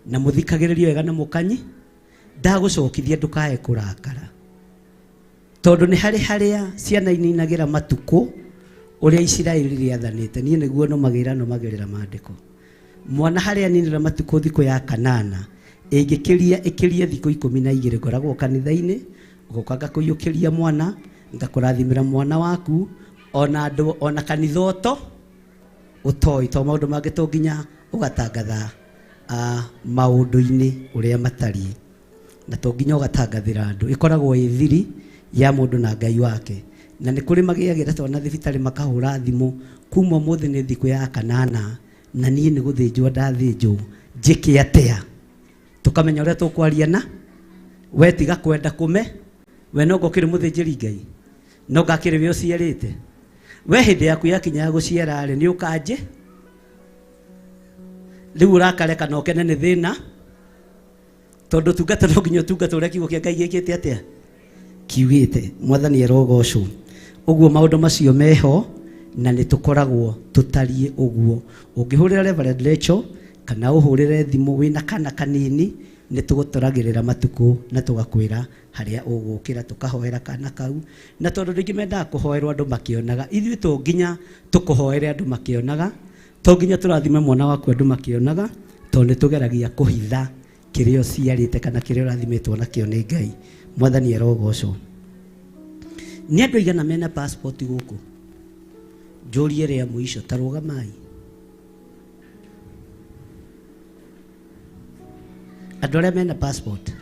K: na mũthikagĩrĩrio wega na mũkanyi ndagũcokithia ndũkae kũrakara tondũ nĩ harĩa ciana ininagĩra matukũ ũrĩa Isiraeli rĩathanĩte niĩ nĩguo nomagĩrĩra maandĩko mwana harĩa aninĩra matukũ thikũ ya 8 ĩkĩria thikũ 12 ngoragwo kanitha-inĩ ũgoka ngakũiyũkĩria mwana ngakũrathimĩra mwana waku ona andũ ona kanitha ũto ũtoĩ to maũndũ mangĩ to nginya ũgatangatha maũndũ-inĩ ũrĩa matariĩ na to nginya ũgatangathĩra andũ ĩkoragwo ĩ thiri ya mũndũ na Ngai wake na nĩ kũrĩ magĩagĩra twana thibitarĩ makahũra thimũ kuma ũmũthĩ nĩ thikũ ya 8 na niĩ nĩ gũthĩnjwo ndathĩnjwo njĩke atĩa tũkamenya ũrĩa tũkwaria na we tiga kwenda kũme we no ngokĩrĩ mũthĩnjĩri Ngai no ngakĩrĩ we ũciarĩte we hĩndĩ yaku yakinya ya gũciara rĩ nĩ ũkanjĩ rĩu ũrakareka na ũkene nĩ thĩna tondũ tungata no nginya tungata ũrĩa kiugo kĩa Ngai gĩkĩte atĩa kiugĩte mwathani arogocwo ũguo maũndũ macio meho na nĩ tũkoragwo tũtariĩ ũguo ũngĩhũrĩra Reverend Rachel kana ũhũrĩre thimũ wĩna kana kanini nĩ tũgũtũragĩrĩra matukũ na tũgakwĩra harĩa ũgũkĩra tũkahoera kana kau na tondũ rĩngĩ mendaga kũhoerwo andũ makĩonaga ithuĩ to nginya tũkũhoere andũ makĩonaga to nginya tũrathime mwana waku andũ makĩonaga to nĩ tũgeragia kũhitha kĩrĩa ũciarĩte kana kĩrĩa ũrathimĩtwo nakĩo nĩ Ngai mwathani arogocwo nĩ andũ aigana mena passport gũkũ njũrie rĩa mũico ta rũgamai andũ arĩa mena passport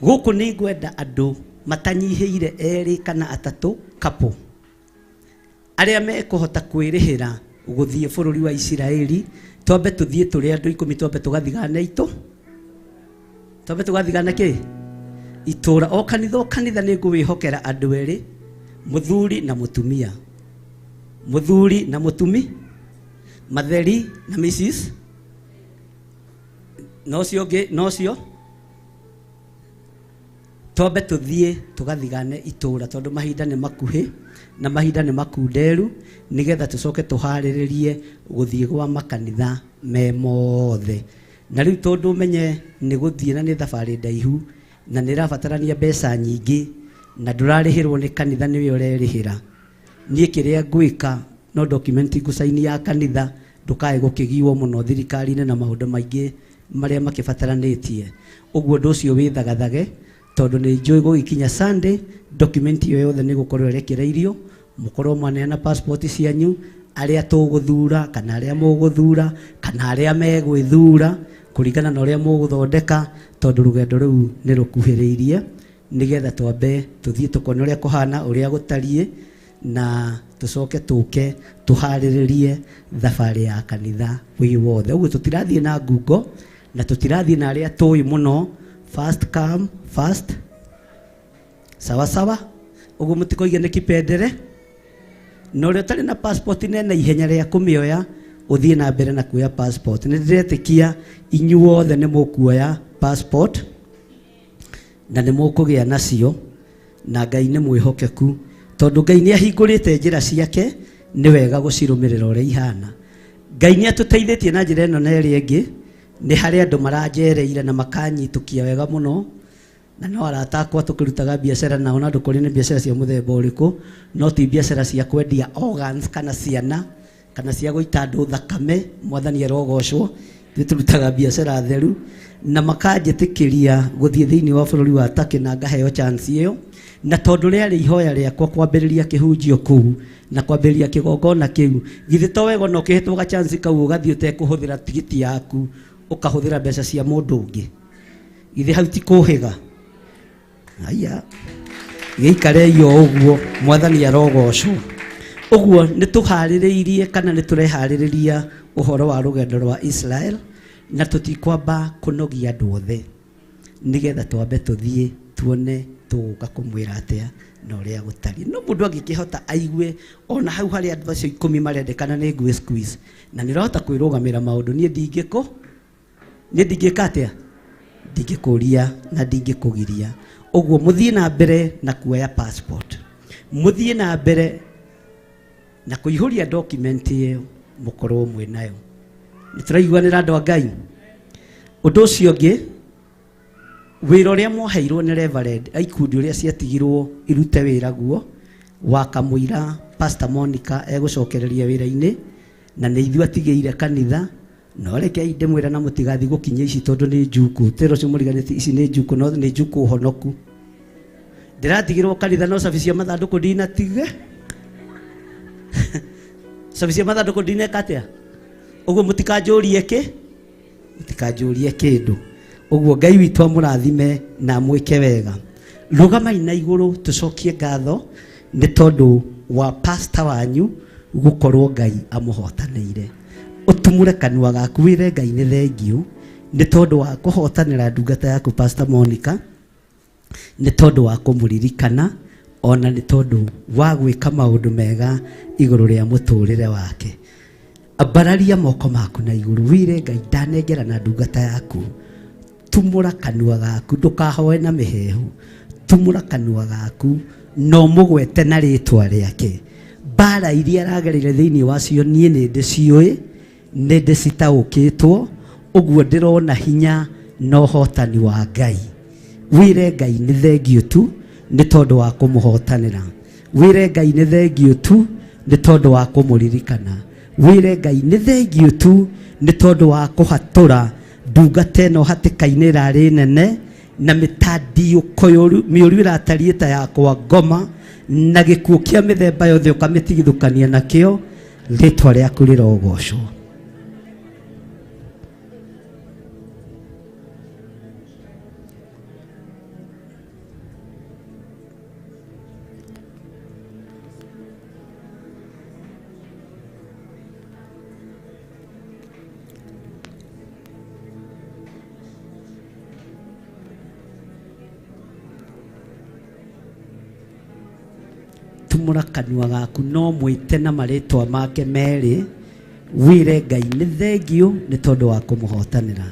K: gũkũ nĩ ngwenda andũ matanyihĩire 2 kana 3 kapo arĩa mekũhota kwĩrĩhĩra gũthiĩ bũrũri wa Isiraeli twambe tũthiĩ tũrĩ andũ 10 twambe tũgathigana twambe tũgathigana kĩ itũra o kanitha nĩ ngũwĩhokera andũ erĩ mũthuri na mũtumia mũthuri na mũtumi matheri na Mrs nocio twambe tũthiĩ tũgathigane itũra tondũ mahinda nĩ makuhĩ na mahinda nĩ makunderu nĩgetha tũcoke tũharĩrĩrie gũthiĩ gwa makanitha me mothe na rĩu tondũ ũmenye nĩ gũthiĩ na nĩ thabarĩ ndaihu na nĩ rabatarania mbeca nyingĩ na ndũrarĩhĩrwo nĩ kanitha nĩwe ũrerĩhĩra niĩ kĩrĩa ngwĩka no document ngũcaini ya kanitha ndũkae gũkĩgiwo mũno thirikari-inĩ na maũndũ maingĩ maria makibataranĩtie ũguo ũndũ ũcio wĩthagathage tondũ nĩ njũĩ gũgĩkinya Sunday document ĩyo yothe nĩ gũkorwo ĩrekereirio mũkorwo mwaneana passport cianyu arĩa tũgũthura kana arĩa mũgũthura kana arĩa megwĩthura kũringana na ũrĩa mũgũthondeka tondũ rũgendo rũu nĩ rũkuhĩrĩirie nĩgetha twambe tũthiĩ tũkone ũrĩa kũhana ũrĩa gũtariĩ na tũcoke tũke tũharĩrĩrie thabarĩ ya kanitha wĩ wothe ũguo tũtirathiĩ na ngungo na tũtirathiĩ na arĩa tũĩ mũno first come first sawa sawa ũguo mũtikoige nĩ kipendere na ũrĩa ũtarĩ na passport nene ihenya rĩa kũmĩoya ũthiĩ na mbere na kuoya passport nĩ ndĩretĩkia inyuothe nĩ mũkuoya passport na nĩ mũkũgĩa nacio na Ngai nĩ mwĩhokeku tondũ Ngai nĩ ahingũrĩte njĩra ciake nĩ wega gũcirũmĩrĩra ũrĩa ihana Ngai nĩ atũteithĩtie na njĩra ĩno na ĩrĩa ĩngĩ nĩ harĩ andũ maranjereire na makanyitũkia wega mũno na no arata akwa tũkĩrutaga biacara nao na ndũkũrĩ nĩ biacara cia mũthemba ũrĩkũ no ti biacara cia kwendia organs kana ciana kana cia gũita andũ thakame mwathani arogocwo nĩ tũrutaga biacara theru na makanjĩtĩkĩria gũthiĩ thĩinĩ wa bũrũri wa Turkey na ngaheo chance ĩyo na tondũ rĩarĩ ihoya rĩakwa kwambĩrĩria kĩhunjio kũu na kwambĩrĩria kĩgongona kĩu githĩ to wega no kĩhetwo ga chance kau ũgathiĩ ũtekũhũthĩra tigiti yaku ũkahũthĩra mbeca cia mũndũ ũngĩ githĩ hau ti kũhĩga aya gĩikareyo ũguo mwathani arogocwo ũguo nĩ tũharĩrĩirie kana nĩ tũreharĩrĩria ũhoro wa rũgendo rwa Israel na tũtikwamba kũnogia andũ othe nĩgetha twambe tũthiĩ tuone tũgũka kũmwĩra atĩa na ũrĩa gũtariĩ no mũndũ angĩkĩhota aigue ona hau harĩ andũ acio 10 marendekana nĩ ngwĩ squeeze na nĩrahota kwĩrũgamĩra maũndũ niĩ ndingĩka atĩa ndingĩkũria na ndingĩkũgiria ũguo mũthiĩ na mbere na kuoya passport mũthiĩ na mbere na kũihũria document ĩyo mũkorwo mwĩ nayo nĩ tũraiguanĩra andũ a Ngai ũndũ ũcio ũngĩ wĩra ũrĩa mwaheirwo nĩ Reverend ikundi ũrĩa ciatigirwo irute wĩra guo wa kamũira Pastor Monica egũcokereria wĩra-inĩ na nĩ ithuĩ atigĩire kanitha no rekei ndĩmwĩra na mũtigathi gũkinya ici tondũ nĩ njuku tero cio mũriganĩtie ici nĩ njuku no nĩ njuku honoku ndĩratigirwo kanitha no cabi cia mathandũkũ ndinatige cabi cia mathandũkũ ndineka atĩa ũguo mũtikanjũrie kĩndũ ũguo Ngai witũ amũrathime na mwĩke wega rũgamai na igũrũ tũcokie ngatho nĩ tondũ wa pastor wanyu gũkorwo Ngai amũhotanĩire ũtumũre kanua gaku wĩre Ngai nĩ thengiũ nĩ tondũ wa kũhotanĩra ndungata yaku Pastor Monica nĩ tondũ wa kũmũririkana ona nĩ tondũ wa gwĩka maũndũ mega igũrũ rĩa mũtũrĩre wake ambararia moko maku na igũrũ wĩre Ngai ndanengera na ndungata yaku tumũra kanua gaku ndũkahoe na mĩhehu tumũra kanua gaku no mũgwete na rĩtwa rĩake mbara iria aragereire thĩinĩ wacio niĩ nĩ ndĩciũĩ nĩ ndĩcitaũkĩtwo ũguo ndĩrona hinya na ũhotani wa Ngai wĩre Ngai nĩ thengiũ tu nĩ tondũ wa kũmũhotanĩra wĩre Ngai nĩ thengiũ tu nĩ tondũ wa kũmũririkana wĩre Ngai nĩ thengiũ tu nĩ tondũ wa kũhatũra ndungata ĩno hatĩka-inĩ ĩrarĩ nene na mĩtandiyũko mĩũru ĩratariĩ ta yakwa ngoma na gĩkuũ kĩa mĩthemba yothe ũkamĩtigithũkania nakĩo rĩtwa rĩaku rĩrogocwo tumũra kanua gaku no mwĩte na marĩtwa make merĩ wĩre Ngai nĩ thengiũ nĩ tondũ wa kũmũhotanĩra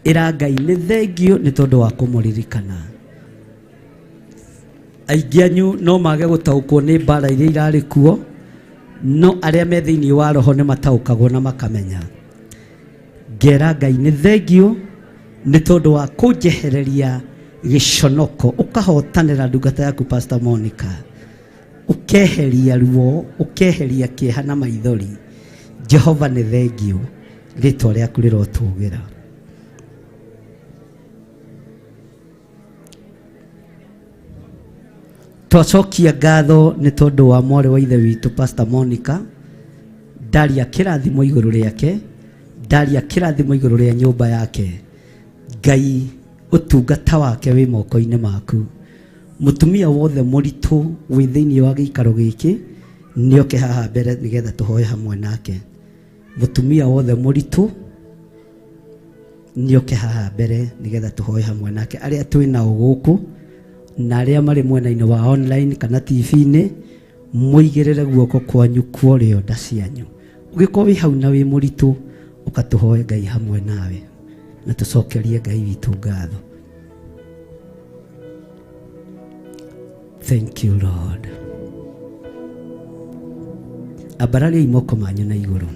K: ĩra Ngai nĩ thengiũ nĩ tondũ wa kũmũririkana aingĩ anyu no mage gũtaũkwo nĩ mbara iria irarĩ kuo no arĩa me thĩinĩ wa roho nĩ mataũkagwo na makamenya ngera Ngai nĩ thengiũ nĩ tondũ wa kũnjehereria gĩconoko ũkahotanĩra ndungata yaku Pastor Monica ukeheria ruo ukeheria kĩeha na maithori Jehova nĩ thengiũ rĩtwa rĩaku rĩrotũgĩra twacokia ngatho nĩ tondũ wa mwarĩ wa ithe witũ Pastor Monica. Ndaria kĩrathimo igũrũ rĩake, ndaria kĩrathimo igũrũ rĩa nyũmba yake. Ngai ũtungata wake wĩ moko-inĩ maku. Mũtumia wothe mũritũ wĩ thĩinĩ wa gĩikaro gĩkĩ nĩoke haha mbere nĩgetha tũhoe hamwe nake. Mũtumia wothe mũritũ nĩoke haha mbere nĩgetha tũhoe hamwe nake. Arĩa twĩ nao gũkũ na arĩa marĩ mwena-inĩ wa online kana TV-inĩ, mũigĩrĩre guoko kwanyu kwa ũrĩo nda cianyu. Ũngĩkorwo wĩ hau na wĩ mũritũ, ũkatũhoe Ngai hamwe nawe na tũcokerie Ngai witũ ngatho. Thank you Lord. Abarari moko manyu na igũrũ.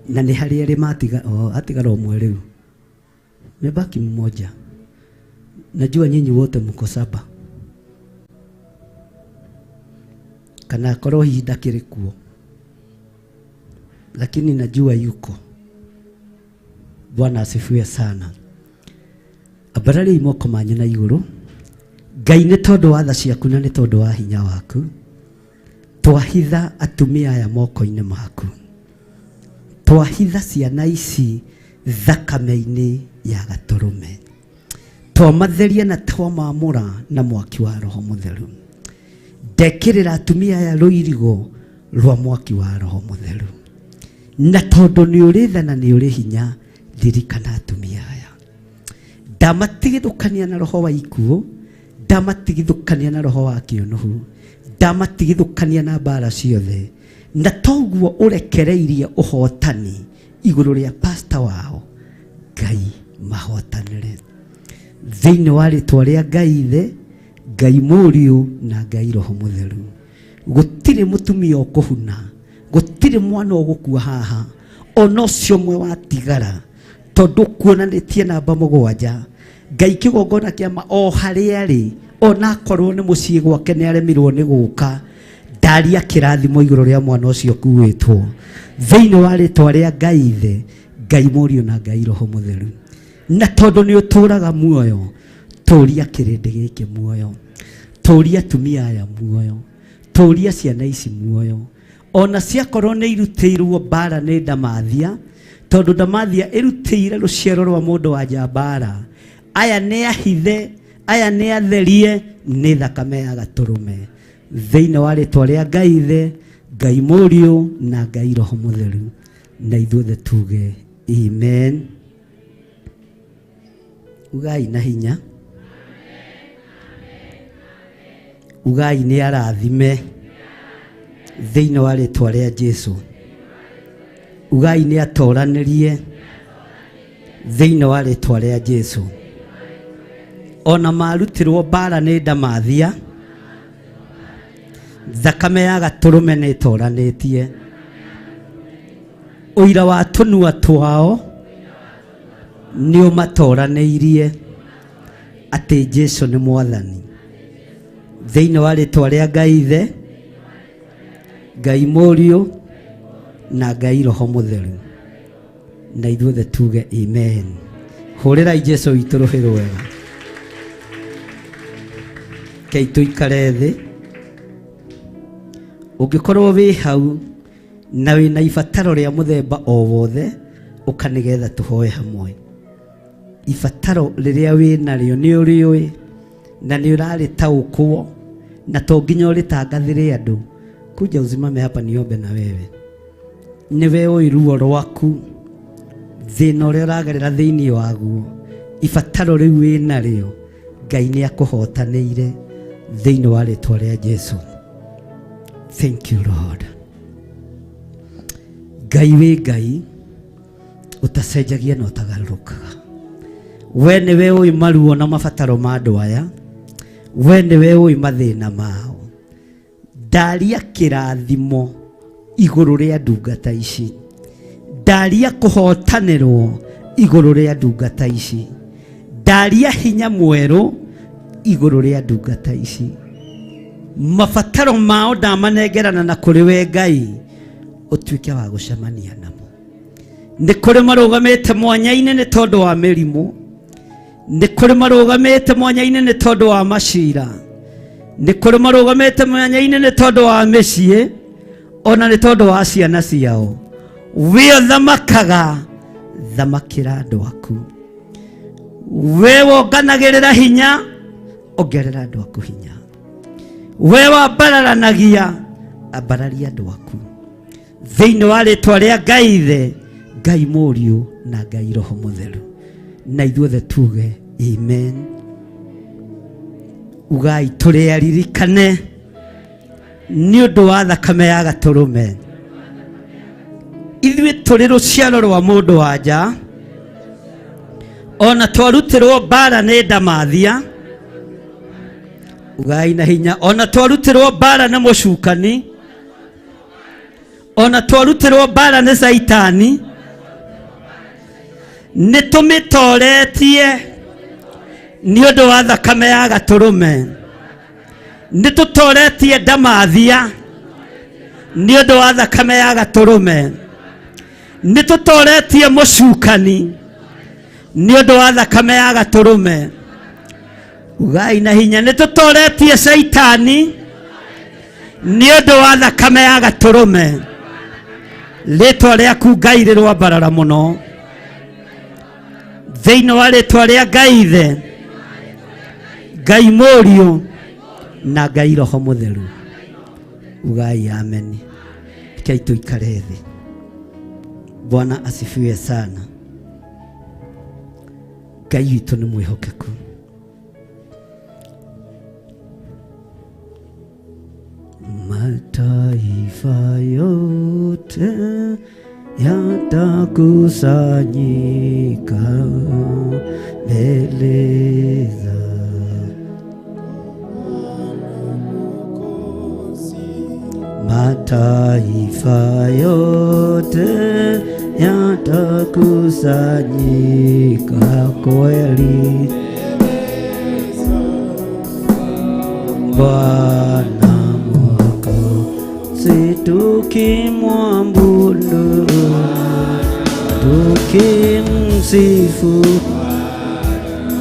K: Na nĩ harĩ arĩ matiga atigara ũmwe rĩu. Mebaki mmoja. Najua nyinyi wote mko saba. Kana korwo ihinda kĩrĩ kuo. Lakini najua yuko. Bwana asifiwe sana. Abarari moko manyu na igũrũ. Ngai nĩ tondũ wa tha ciaku na nĩ tondũ wa hinya waku. Twahitha atumia aya moko-inĩ maku. Twahitha ciana ici thakame-inĩ ya Gatũrũme. Twamatheria na twamamũra na mwaki wa Roho Mũtheru. Ndekĩrĩra atumia aya rũirigo rwa mwaki wa Roho Mũtheru. Na tondũ nĩ ũrĩ tha na nĩ ũrĩ hinya, ririkana atumia aya. Ndamatigithũkania na roho wa ikuũ, ndamatigithũkania na roho wa kĩonohu, ndamatigithũkania na mbara ciothe. Na toguo ũrekereirie ũhotani igũrũ rĩa pastor wao, Ngai mahotanĩre. Thĩinĩ wa rĩtwa rĩa Ngai Ithe, Ngai Mũriũ na Ngai Roho Mũtheru. Gũtirĩ mũtumia ũkũhuna, gũtirĩ mwana ũgũkua haha, ona ũcio ũmwe watigara, tondũ kuonanĩtie namba 7. Ngai kĩgongona kĩama o harĩa arĩ, ona akorwo nĩ mũciĩ gwake nĩ aremirwo nĩ gũka. Ndaria kĩrathimo igũrũ rĩa mwana ũcio kuĩtwo. Thĩinĩ wa rĩtwa rĩa Ngai Ithe, Ngai Mũriũ na Ngai Roho Mũtheru. Na tondũ nĩ ũtũraga muoyo, tũria kĩrĩndĩ gĩkĩ muoyo, tũria atumia aya muoyo, tũria ciana ici muoyo. Ona ciakorwo nĩ irutĩirwo mbara nĩ ndamathia, tondũ ndamathia ĩrutĩire rũciaro rwa mũndũ wa njambara. Aya nĩ ahithe, aya nĩ atherie, nĩ thakame ya Gatũrũme. Thĩinĩ wa rĩtwa rĩa Ngai Ithe, Ngai Mũriũ na Ngai Roho Mũtheru. Na ithuothe tuge amen. Ugai na hinya. Ugai nĩ arathime. Thĩinĩ wa rĩtwa rĩa Jesũ. Ugai nĩ atoranĩrie. Thĩinĩ wa rĩtwa rĩa Jesũ. Ona marutirwo mbara nĩ ndamathia, thakame ya Gatũrũme nĩ ĩtoranĩtie. Ũira wa tũnua twao nĩ ũmatoranĩirie atĩ Jesũ nĩ Mwathani. Thĩinĩ wa rĩtwa rĩa Ngai Ithe, Ngai Mũriũ na Ngai Roho Mũtheru. Na ithuothe tuge amen. Hũrĩrai Jesũ witũ rũhĩ rwega. Kei tũikare thĩ. Ũngĩkorwo wĩ hau na wĩna ibataro rĩa mũthemba o wothe, ũka nĩgetha tũhoe hamwe. Ibataro rĩrĩa wĩnarĩo nĩ ũrĩũĩ na nĩ ũrarĩtaũkwo na to nginya ũrĩtangathĩre andũ. Kuja usimame hapa niombe na wewe. Niwe ũĩ ruo rwaku, thĩna ũrĩa ũragerera thĩinĩ waguo, ibataro rĩu wĩnarĩo, Ngai nĩ akũhotanĩire thĩinĩ wa rĩtwa rĩa Jesũ. Thank you Lord. Ngai wĩ Ngai, ũtacenjagia na ũtagarũrũkaga. We nĩwe ũĩ maruo na mabataro ma andũ aya, we nĩwe ũĩ mathĩna mao. Ndaria kĩrathimo igũrũ rĩa ndungata ici, ndaria kũhotanĩrwo igũrũ rĩa ndungata ici, ndaria hinya mwerũ igũrũ rĩa ndungata ici. Mabataro mao ndamanengerana na kũrĩ we Ngai, ũtuĩke wa gũcemania namo. Nĩ kũrĩ marũgamĩte mwanya-inĩ nĩ tondũ wa mĩrimũ, nĩ kũrĩ marũgamĩte mwanya-inĩ nĩ tondũ wa macira, nĩ kũrĩ marũgamĩte mwanya-inĩ nĩ tondũ wa mĩciĩ ona nĩ tondũ wa ciana ciao. We ũthamakaga, thamakĩra andũ aku. We wonganagĩrĩra hinya, ongerera andũ aku hinya. We wambararanagia, ambararia andũ aku. Thĩinĩ wa rĩtwa rĩa Ngai Ithe, Ngai Mũriũ na Ngai Roho Mũtheru. Na ithuothe tuge amen. Ugai tũrĩaririkane nĩ ũndũ wa thakame ya Gatũrũme. Ithuĩ tũrĩ rũciaro rwa mũndũ wa nja, ona twarutirwo mbara nĩ ndamathia. Ugai na hinya, ona twarutirwo mbara nĩ mũcukani, ona twarutirwo mbara nĩ Saitani. Nĩ tũmĩtoretie nĩ ũndũ wa thakame ya Gatũrũme. Nĩ tũtoretie ndamathia nĩ ũndũ wa thakame ya Gatũrũme. Nĩ tũtoretie mũcukani nĩ ũndũ wa thakame ya Gatũrũme. Ugai na hinya, nĩ tũtoretie Saitani nĩ ũndũ wa thakame ya Gatũrũme. Rĩtwa rĩaku Ngai rĩrwambarara mũno. Thĩinĩ wa rĩtwa rĩa Ngai Ithe, Ngai Mũriũ na Ngai Roho Mũtheru. Ugai amen. Rekei tũikare thĩ. Bwana asifiwe sana. Ngai witũ nĩ mwĩhokeku. Mataifa yote yatakusanyika mbele za mataifa yote yatakusanyika kweli Bwana Mwokozi tukimwabudu tukimsifu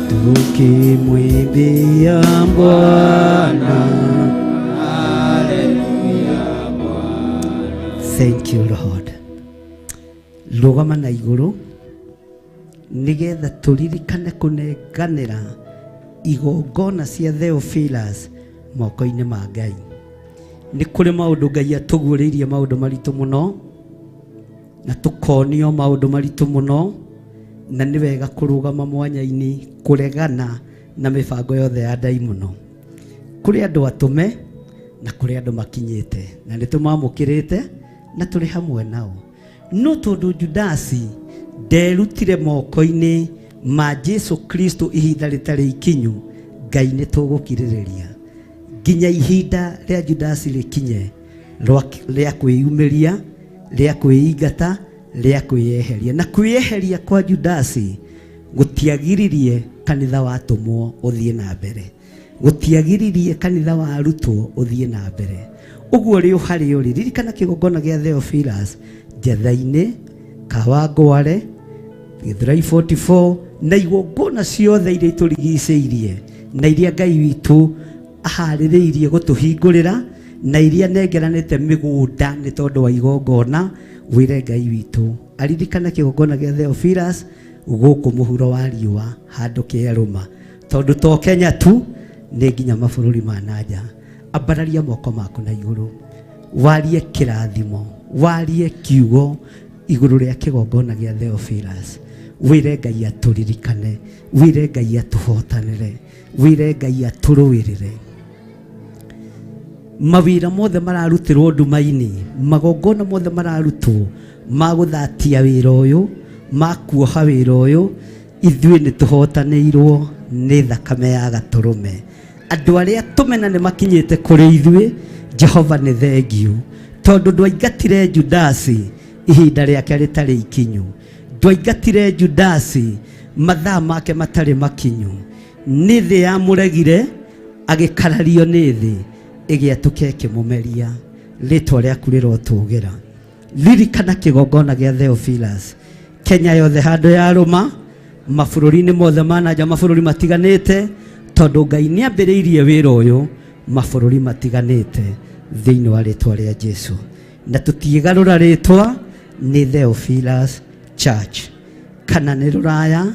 K: tukimwimbia Bwana. Thank you Lord. Rũgama na igũrũ nĩgetha tũririkane kũnenganĩra igongona cia Theophilus moko-inĩ ma Ngai. Nĩ kũrĩ maũndũ Ngai atũguũrĩirie maũndũ maritũ mũno na tũkonio maũndũ maritũ mũno, na nĩ wega kũrũgama mwanya-inĩ kũregana na mĩbango yothe ya ndaimono. Kũrĩ andũ atũme na kũrĩ andũ makinyĩte na nĩ tũmamũkĩrĩte na tũrĩ hamwe nao. No tondũ Judasi nderutire moko-inĩ ma Jesu Kristo ihinda rĩtarĩ ikinyu, Ngai nĩ tũgũkirĩrĩria nginya ihinda rĩa Judasi rĩkinye rĩa kwĩyumĩria, rĩa kwĩingata, rĩa kwĩyeheria. Na kwĩyeheria kwa Judasi gũtiagiririe kanitha watũmwo ũthiĩ na mbere, gũtiagiririe kanitha wa arutwo ũthiĩ na mbere. Ũguo rĩo harĩ ũrĩ ririkana kĩgongona gĩa Theophilus Njatha-inĩ, Kawangware, Gĩthũrai 44 na igongona ciothe iria itũrigicĩirie na iria Ngai witũ aharĩrĩirie gũtũhingũrĩra na iria nengeranĩte mĩgũnda nĩ tondũ wa igongona. Wĩre Ngai witũ aririkana kĩgongona gĩa Theophilus gũkũ mũhuro wa riũa handũ kĩerũma, tondũ to Kenya tu nĩ nginya mabũrũri ma nanja. Ambararia moko maku na igũrũ, warie kĩrathimo, warie kiugo igũrũ rĩa kĩgongona gĩa Theophilus. Wĩre Ngai atũririkane, wĩre Ngai atũhotanĩre, wĩre Ngai atũrũĩrĩre. Mawĩra mothe mararutirwo nduma-inĩ, magongona mothe mararutwo ma gũthatia wĩra ũyũ, ma kuoha wĩra ũyũ, ithuĩ nĩ tũhotanĩirwo nĩ thakame ya Gatũrũme. Andũ arĩa tũmena nĩ makinyĩte kũrĩ ithuĩ, Jehova nĩ thengiũ, tondũ ndwaingatire Judasi ihinda rĩake rĩtarĩ ikinyu, ndwaingatire Judasi mathaa make matarĩ makinyu. Nĩ thĩ yamũregire, agĩkarario nĩ thĩ, ĩgĩatuka ĩkĩmũmeria. Rĩtwa rĩaku rĩrotũgĩra. Ririkana kĩgongona gĩa Theophilus Kenya yothe handũ yarũma, mabũrũri-inĩ mothe ma nanja, mabũrũri matiganĩte, tondũ Ngai nĩ ambĩrĩirie wĩra ũyũ mabũrũri matiganĩte thĩinĩ wa rĩtwa rĩa Jesũ. Na tũtiĩgarũra rĩtwa nĩ Theophilus Church, kana nĩ rũraya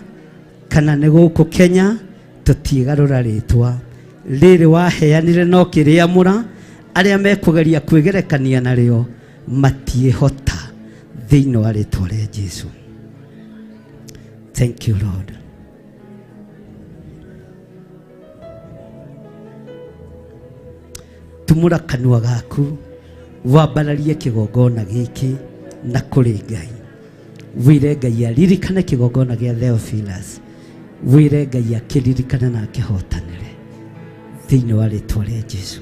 K: kana nĩ gũkũ Kenya, tũtiĩgarũra rĩtwa rĩrĩ waheanire no kĩrĩamũra. Arĩa mekũgeria kwĩgerekania narĩo matiĩhota thĩinĩ wa rĩtwa rĩa Jesũ. Thank you, Lord. Tumũra kanua gaku wambararie kĩgongona gĩkĩ na kũrĩ Ngai. Wĩre Ngai aririkane kĩgongona gĩa Theophilus. Wĩre Ngai akĩririkane na akĩhotanĩre thĩinĩ wa rĩtwa rĩa Jesũ.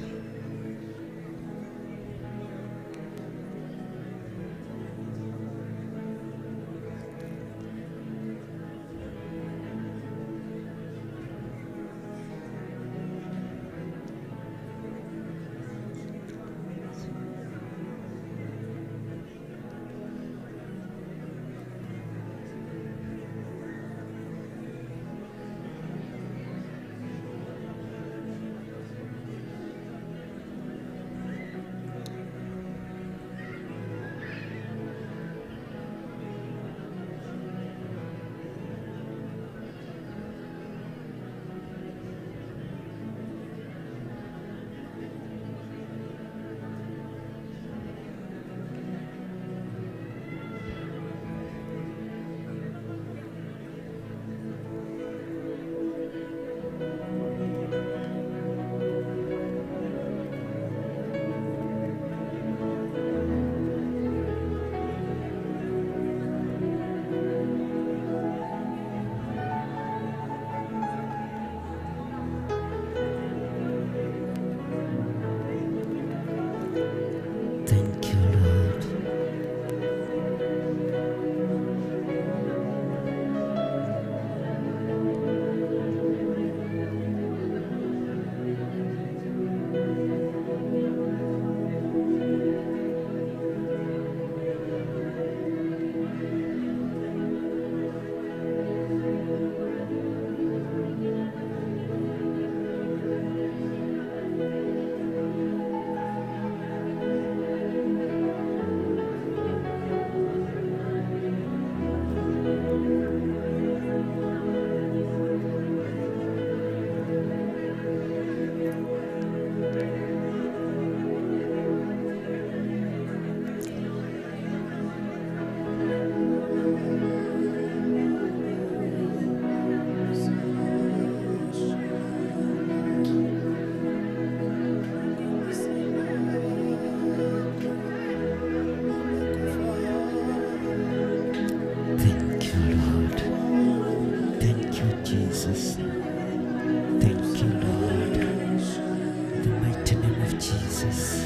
K: The mighty name of Jesus.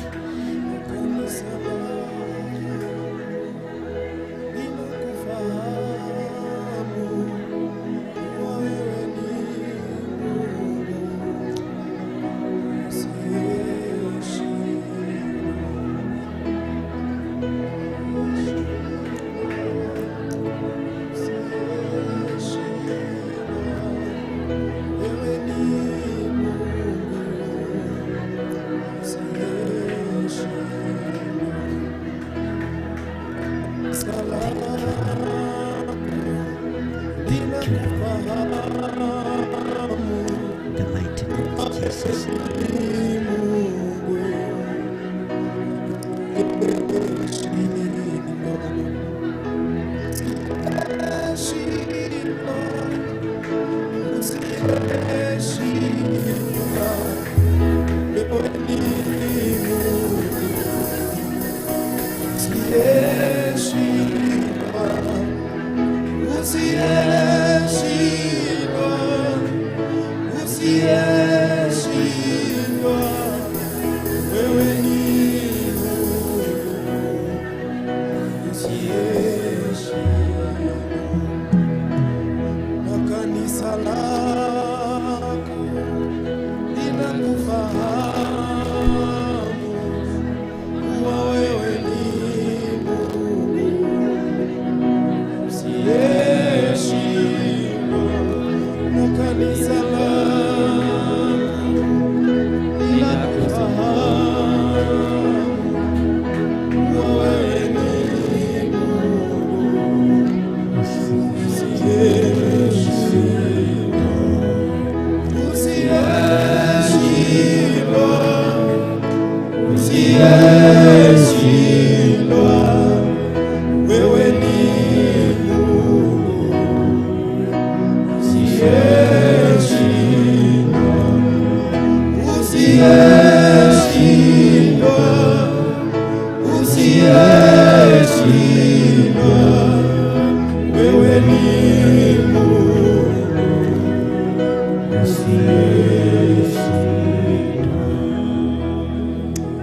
E: Kanisa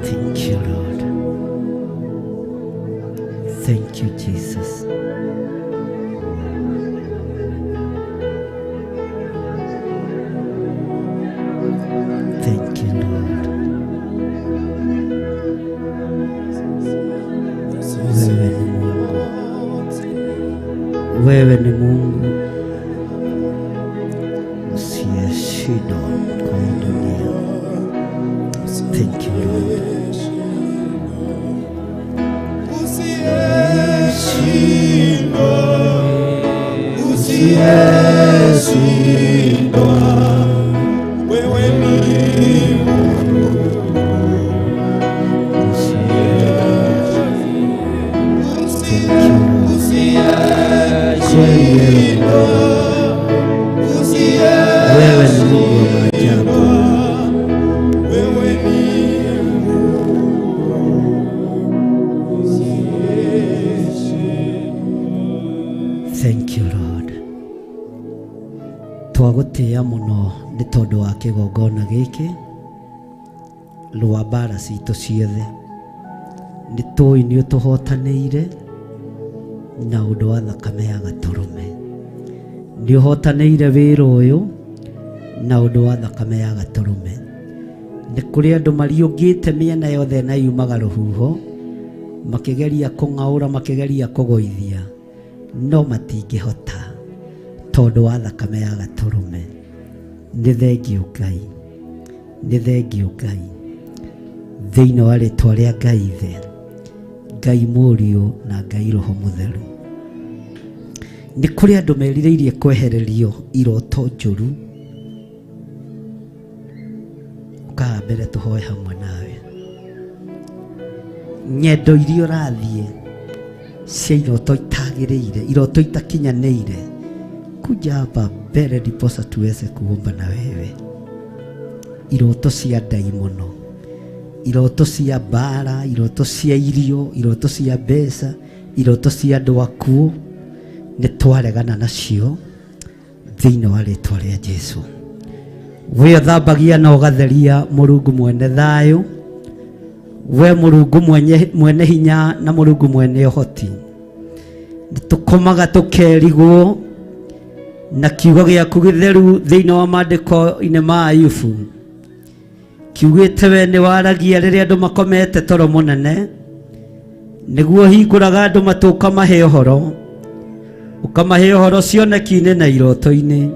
K: Thank you, Lord. Thank you, Jesus. Thank you, Lord. Wewe ni Mungu usiyeshindwa kwa hii dunia. Thank you, Lord. Wewe ni Mungu wa maajabu. Thank you, Lord. Twagutia muno ni tondu wa kigongona giki rwa mbara citũ ciothe. Nĩ tũĩ nĩ ũtũhotanĩire na ũndũ wa thakame ya Gatũrũme. Nĩ ũhotanĩire wĩra ũyũ na ũndũ wa thakame ya Gatũrũme. Nĩ kũrĩ andũ mariũngĩte mĩena yothe na yumaga rũhuho makĩgeria kũng'aũra makĩgeria kũgũithia no matingĩhota tondũ wa thakame ya Gatũrũme. Nĩ thengiũ Ngai, nĩ thengiũ Ngai thĩinĩ wa rĩtwa rĩa Ngai Ithe, Ngai Mũriũ na Ngai Roho Mũtheru. Nĩ kũrĩ andũ merirĩirie kwehererio iroto njũru. Ũkaga mbere tũhoe hamwe nawe. Nyendo iria ũrathiĩ cia iroto itagĩrĩire, iroto itakinyanĩire, kuja hapa mbere ndiposa tuweze kuomba na wewe. Iroto cia ndaimono, iroto cia mbara, iroto cia irio, iroto cia mbeca, iroto cia andũ akuũ, nĩ twaregana nacio thĩinĩ wa rĩtwa rĩa Jesũ. We ũthambagia na ũgatheria Mũrungu mwene thayũ, we Mũrungu mwene hinya na Mũrungu mwene ũhoti. Nĩ tũkomaga tũkerigwo na kiugo gĩaku gĩtheru thĩinĩ wa maandĩko-inĩ ma Ayubu. Kiugĩte we nĩ waragia rĩrĩa andũ makomete toro mũnene, nĩguo hingũraga andũ matũ ũkamahe ũhoro, ũkamahe ũhoro cioneki-inĩ na iroto-inĩ.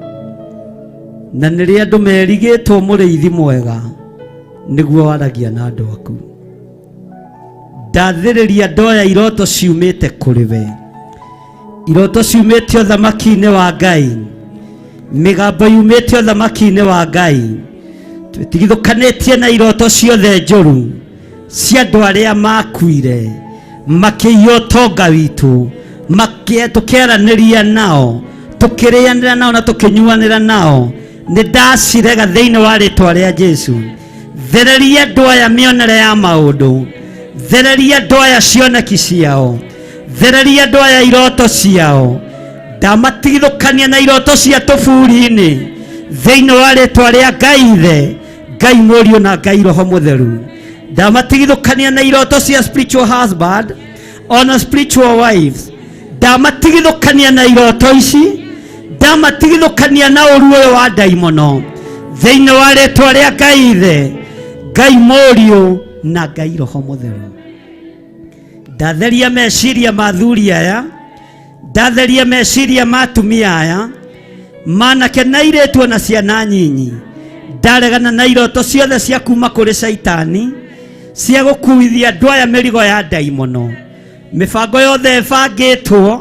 K: Na nĩrĩa andũ merigĩtwo mũrĩithi mwega, nĩguo waragia na andũ aku. Ndathĩrĩria ndoya iroto ciumĩte kũrĩ we, iroto ciumĩte ũthamaki-inĩ wa Ngai, mĩgambo yumĩte ũthamaki-inĩ wa Ngai. Twĩtigithũkanĩtie na iroto ciothe njũru cia andũ arĩa makuire makĩiywo ũtonga witũ, tũkĩaranĩria nao, tũkĩrĩanĩra nao na tũkĩnyuanĩra nao. Nĩ ndacirega thĩinĩ wa rĩtwa rĩa Jesũ. Thereria andũ aya mĩonere ya maũndũ, thereria andũ aya cioneki ciao, thereria andũ aya iroto ciao. Ndamatigithũkania na iroto cia tũburi-inĩ thĩinĩ wa rĩtwa rĩa Ngai Ithe, Ngai Mũriũ na Ngai Roho Mũtheru. Ndamatigithũkania na iroto cia spiritual husband ona spiritual wives. Ndamatigithũkania na iroto ici, ndamatigithũkania na ũru ũyũ wa ndaimono thĩinĩ wa rĩtwa rĩa Ngai Ithe, Ngai Mũriũ na Ngai Roho Mũtheru. Ndatheria meciria ma athuri aya, ndatheria meciria ma atumia aya, manake na airĩtu na ciana nyinyi. Ndaregana na iroto ciothe cia kuma kũrĩ Saitani cia gũkuithia andũ aya mĩrigo ya ndaimono. Mĩbango yothe ĩbangĩtwo,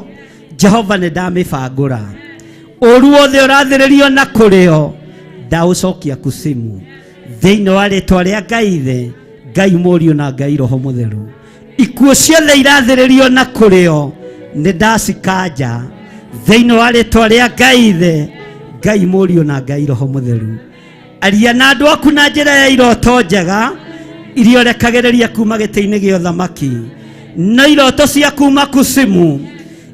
K: Jehova nĩ ndamĩbangũra. ũru wothe ũrathĩrĩrio na kũrĩo ndaũcokia kusimu thĩinĩ wa rĩtwa rĩa Ngai Ithe, Ngai Mũriũ na Ngai Roho Mũtheru. Ikuũ ciothe irathĩrĩrio na kũrĩo nĩ ndacikanja thĩinĩ wa rĩtwa rĩa Ngai Ithe, Ngai Mũriũ na Ngai Roho Mũtheru. Aria na andũ aku na njĩra ya iroto njega iria ũrekagĩrĩria kuma gĩtĩ-inĩ gĩa ũthamaki, na iroto cia kuma kusimu,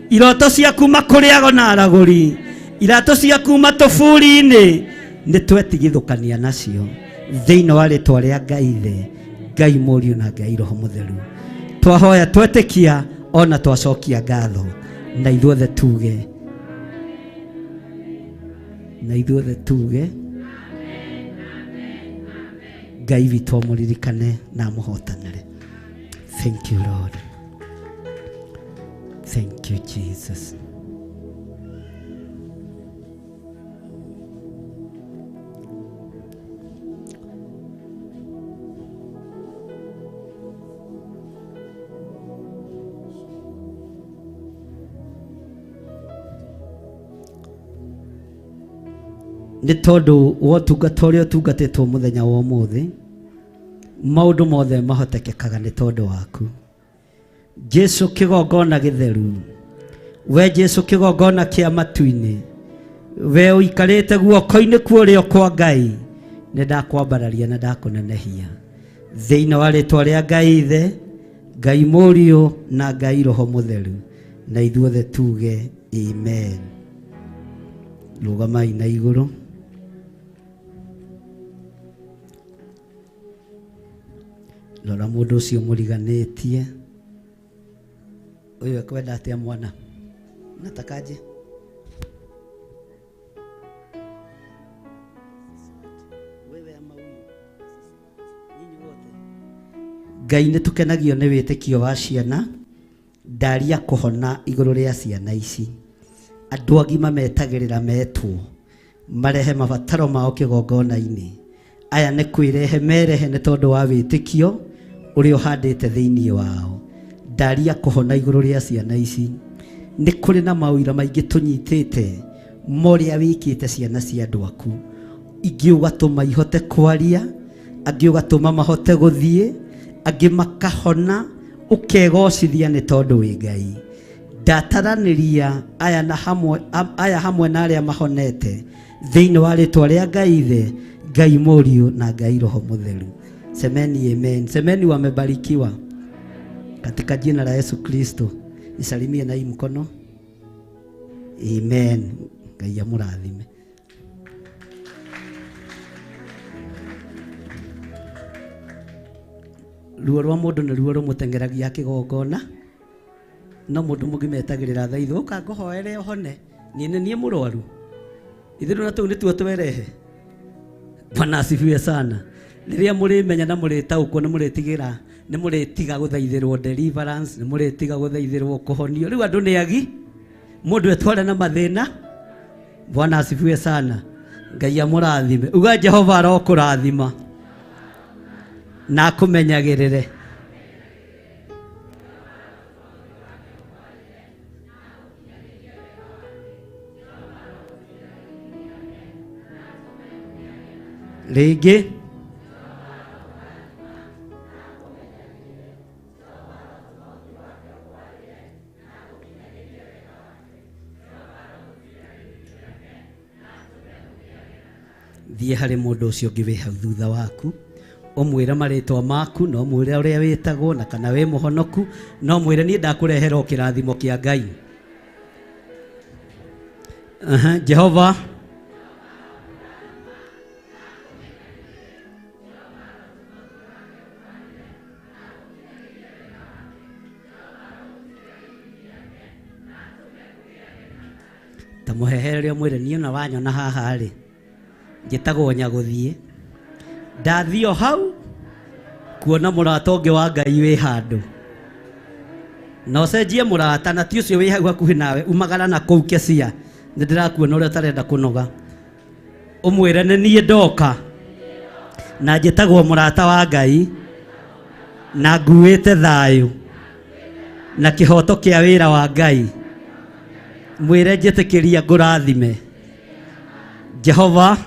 K: iroto cia kuma kũrĩ ago na aragũri, iroto cia kuma tũburi-inĩ, nĩ twetigithũkania nacio thĩinĩ wa rĩtwa rĩa Ngai Ithe, Ngai Mũriũ na Ngai Roho Mũtheru. Twahoya twetĩkia ona twacokia ngatho, na ithuothe tuge, na ithuothe tuge Ngai witũ amũririkane na amũhotanĩre. Thank you Lord. Thank you Jesus. Nĩ tondũ wa ũtungata ũrĩa ũtungatĩtwo mũthenya wa ũmũthĩ, maũndũ mothe mahotekekaga nĩ tondũ waku. Jesu kĩgongona gĩtheru, we Jesu kĩgongona kĩa matu-inĩ, we ũikarĩte guoko-inĩ kwa ũrĩo kwa Ngai, nĩ ndakwambararia na ndakũnenehia thĩinĩ wa rĩtwa rĩa Ngai Ithe, Ngai Mũriũ na Ngai Roho Mũtheru, na ithuothe tuge amen. Rũgamai na igũrũ. Rora mũndũ ũcio mũriganĩtie. Ũyũ ekwenda atĩa mwana? Natakaje? Wewe ama huyu? Nyinyi wote. Ngai nĩ tũkenagio nĩ wĩtĩkio wa ciana. Ndaria kũhona igũrũ rĩa ciana ici. Andũ agima metagĩrĩra metwo marehe mabataro mao kĩgongona-inĩ. Aya nĩ kwĩrehe merehe nĩ tondũ wa wĩtĩkio ũrĩa ũhandĩte thĩinĩ wao. Ndaria kũhona igũrũ rĩa ciana ici. Nĩ kũrĩ na mawĩra maingĩ tũnyitĩte morĩa wĩkĩte ciana cia andũ aku. Ingĩ ũgatũma ihote kwaria, angĩ ũgatũma mahote gũthiĩ, angĩ makahona, ũkegocithia nĩ tondũ wĩ Ngai. Ndataranĩria aya hamwe na arĩa mahonete thĩinĩ wa rĩtwa rĩa Ngai Ithe, Ngai Mũriũ na Ngai Roho Mũtheru. Semeni amen. Semeni wamebarikiwa katika jina la Yesu Kristo. Nisalimie na hii mkono. Amen. Ngai amũrathime. Ruo rwa mũndũ nĩ ruo rũmũtengeragia kĩgongona. No mũndũ mũgima etagĩrĩra thaithũ ũka ngũhoere ũhone. Niĩ mũrwaru. Ithuĩ na tũu nĩ tuo twerehe. Bwana asifiwe sana. Rĩrĩa mũrĩmenya na mũrĩtaũkwo nĩ mũrĩtigĩra, nĩ mũrĩtiga gũthaithĩrwo deliverance, nĩ mũrĩtiga gũthaithĩrwo kũhonio. Rĩu andũ nĩ agi, mũndũ etware na mathĩna. Bwana asifiwe sana. Ngai amũrathime. Uga Jehova arokũrathima na akũmenyagĩrĩre. Rĩngĩ thiĩ harĩ mũndũ ũcio ũngĩ wĩ hau thutha waku, ũmwĩre marĩtwa maku, no mwĩre ũrĩa wĩtagwo na kana wĩ mũhonoku, no mwĩre niĩ ndakũrehera o kĩrathimo kĩa Ngai. Jehova tamuhehere mwĩre niĩ na wanyona haha rĩ njĩtagwo Nyagũthiĩ. Ndathio hau kuona mũrata ũngĩ wa Ngai wĩ handũ, na ũcenjie mũrata na ti ũcio wĩ hau hakuhĩ nawe, umagara na kũu Kesia, nĩ ndĩrakuona ũrĩa ũtarenda kũnoga. Ũmwĩre nĩ niĩ ndoka na njĩtagwo mũrata wa Ngai na nguĩte thayũ na kĩhoto kĩa wĩra wa Ngai. Mwĩre njĩtĩkĩria ngũrathime Jehova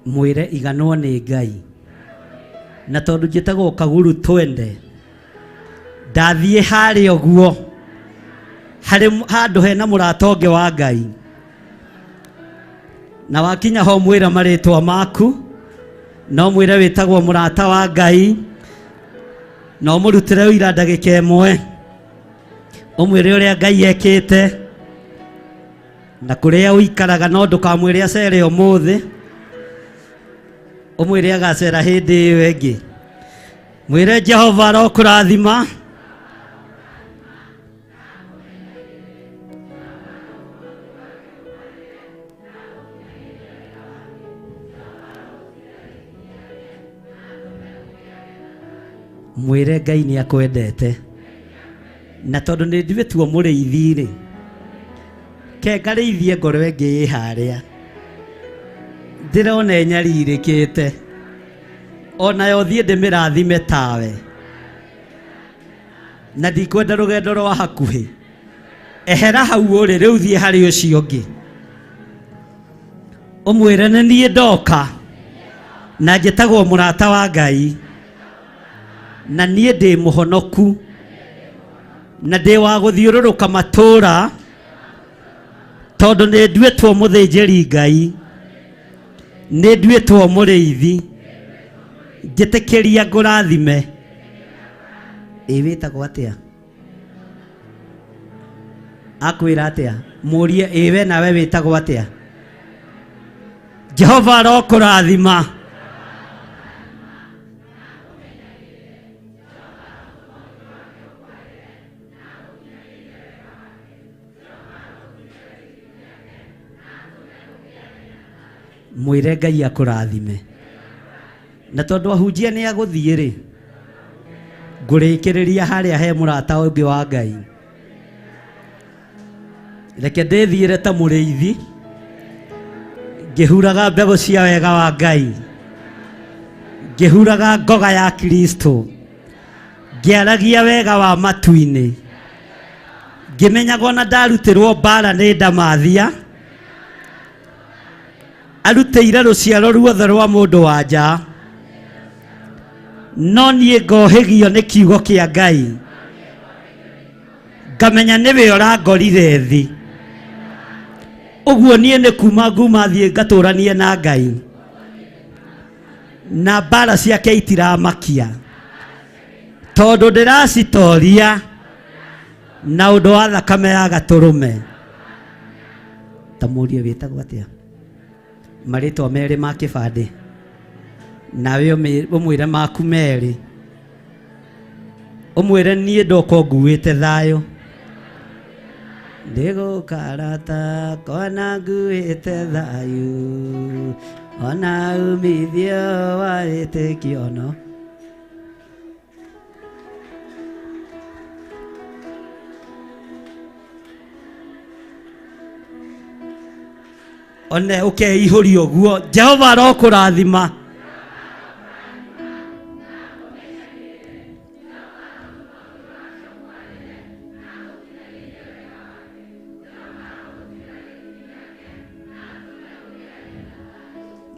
K: mwire iganwo nĩ Ngai na tondũ njĩtagwo Kaguru twende ndathiĩ harĩa ũguo harĩ handũ hena mũrata ũngĩ wa Ngai na wakinya ho mwĩra marĩtwa maku no mwĩre wĩtagwo mũrata wa Ngai no mũrutĩre ũira ndagĩka ĩmwe ũmwĩre ũrĩa Ngai ekĩte na kũrĩa ũikaraga no ndũkamwĩre acere ũmũthĩ umwire agacera hĩndĩ ĩyo ĩngĩ mwire Jehova arokũrathima mwire Ngai nĩ akwendete na tondũ nĩ ndivĩtuo mũrĩithi rĩ ke ngarĩithie ngoro ĩngĩ harĩa ndĩrona nyarirĩkĩte onayo thiĩ ndĩmĩrathime tawe na ndikwenda rũgendo rwa hakuhĩ ehera hau ũrĩ rĩu thiĩ harĩ ũcio ũngĩ ũmwĩre nĩ niĩ ndoka na njĩtagwo mũrata wa Ngai na niĩ ndĩ mũhonoku na ndĩ wa gũthiũrũrũka matũũra tondũ nĩ nduĩtwo mũthĩnjĩri Ngai nĩ nduĩtwo mũrĩithi njĩtĩkĩria ngũrathime wĩtagwo atĩa akwĩra atĩa mũrie we nawe wĩtagwo atĩa Jehova arokũrathima mwire Ngai akũrathime na tondũ ahunjia nĩ agũthiĩ rĩ ngũrĩkĩrĩria harĩa he mũrata ũngĩ wa Ngai reke ndĩthiĩre ta mũrĩithi ngĩhuraga mbegũ cia wega wa Ngai ngĩhuraga ngoga ya Kristo ngĩaragia wega wa matu-inĩ ngĩmenyaga ona ndarutĩrwo mbara nĩ Ndamathia arutĩire rũciaro ruothe rwa mũndũ wa nja no niĩ ngohĩgio nĩ kiugo kĩa Ngai ngamenya nĩwe ũrangorire thĩ ũguo niĩ nĩ kuma nguma thiĩ ngatũranie na Ngai na mbara ciake itiramakia tondũ ndĩracitoria na ũndũ wa thakame ya Gatũrũme ta mũrie wĩtagwo atĩa marĩtwa merĩ ma kĩbandĩ nawe ũmwĩre maku merĩ ũmwĩre niĩ ndoka nguĩte thayũ ndĩgũkarata kona nguĩte thayũ ona umithio wa wĩtĩkio no one ũkeihũria ũguo Jehova arokũrathima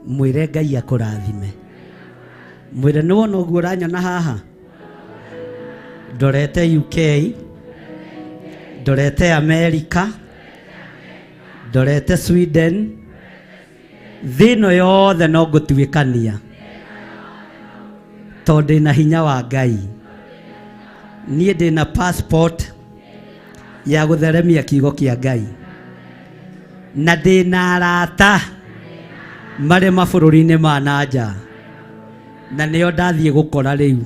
K: mwĩre Ngai akũrathime mwĩre nĩ wona ũguo ũranyona haha ndorete UK ndorete America ndorete Sweden thĩ ĩno yothe no ngũtuĩkania tondũ ndĩna hinya wa Ngai niĩ ndĩna passport ya gũtheremia kiugo kĩa Ngai na ndĩna arata marĩ mabũrũri-inĩ ma nanja na nĩo ndathiĩ gũkora rĩu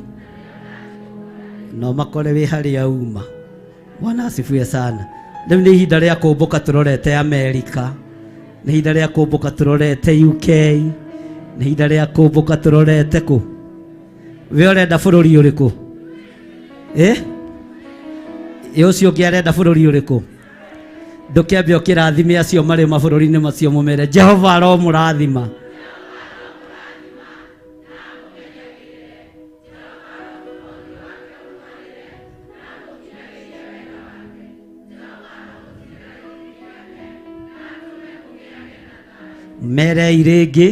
K: no makore wĩ harĩa uma Bwana asifiwe sana rĩu nĩ ihinda rĩa kũmbũka tũrorete America nĩ ihinda rĩa kũmbũka tũrorete UK nĩ ihinda rĩa kũmbũka tũrorete kũ we ũrenda bũrũri ũrĩkũ ũcio ũngĩ arenda bũrũri ũrĩkũ ndũkĩambe ũkĩrathime acio marĩ mabũrũri-inĩ macio mũmere Jehova aromũrathima mere irĩngĩ.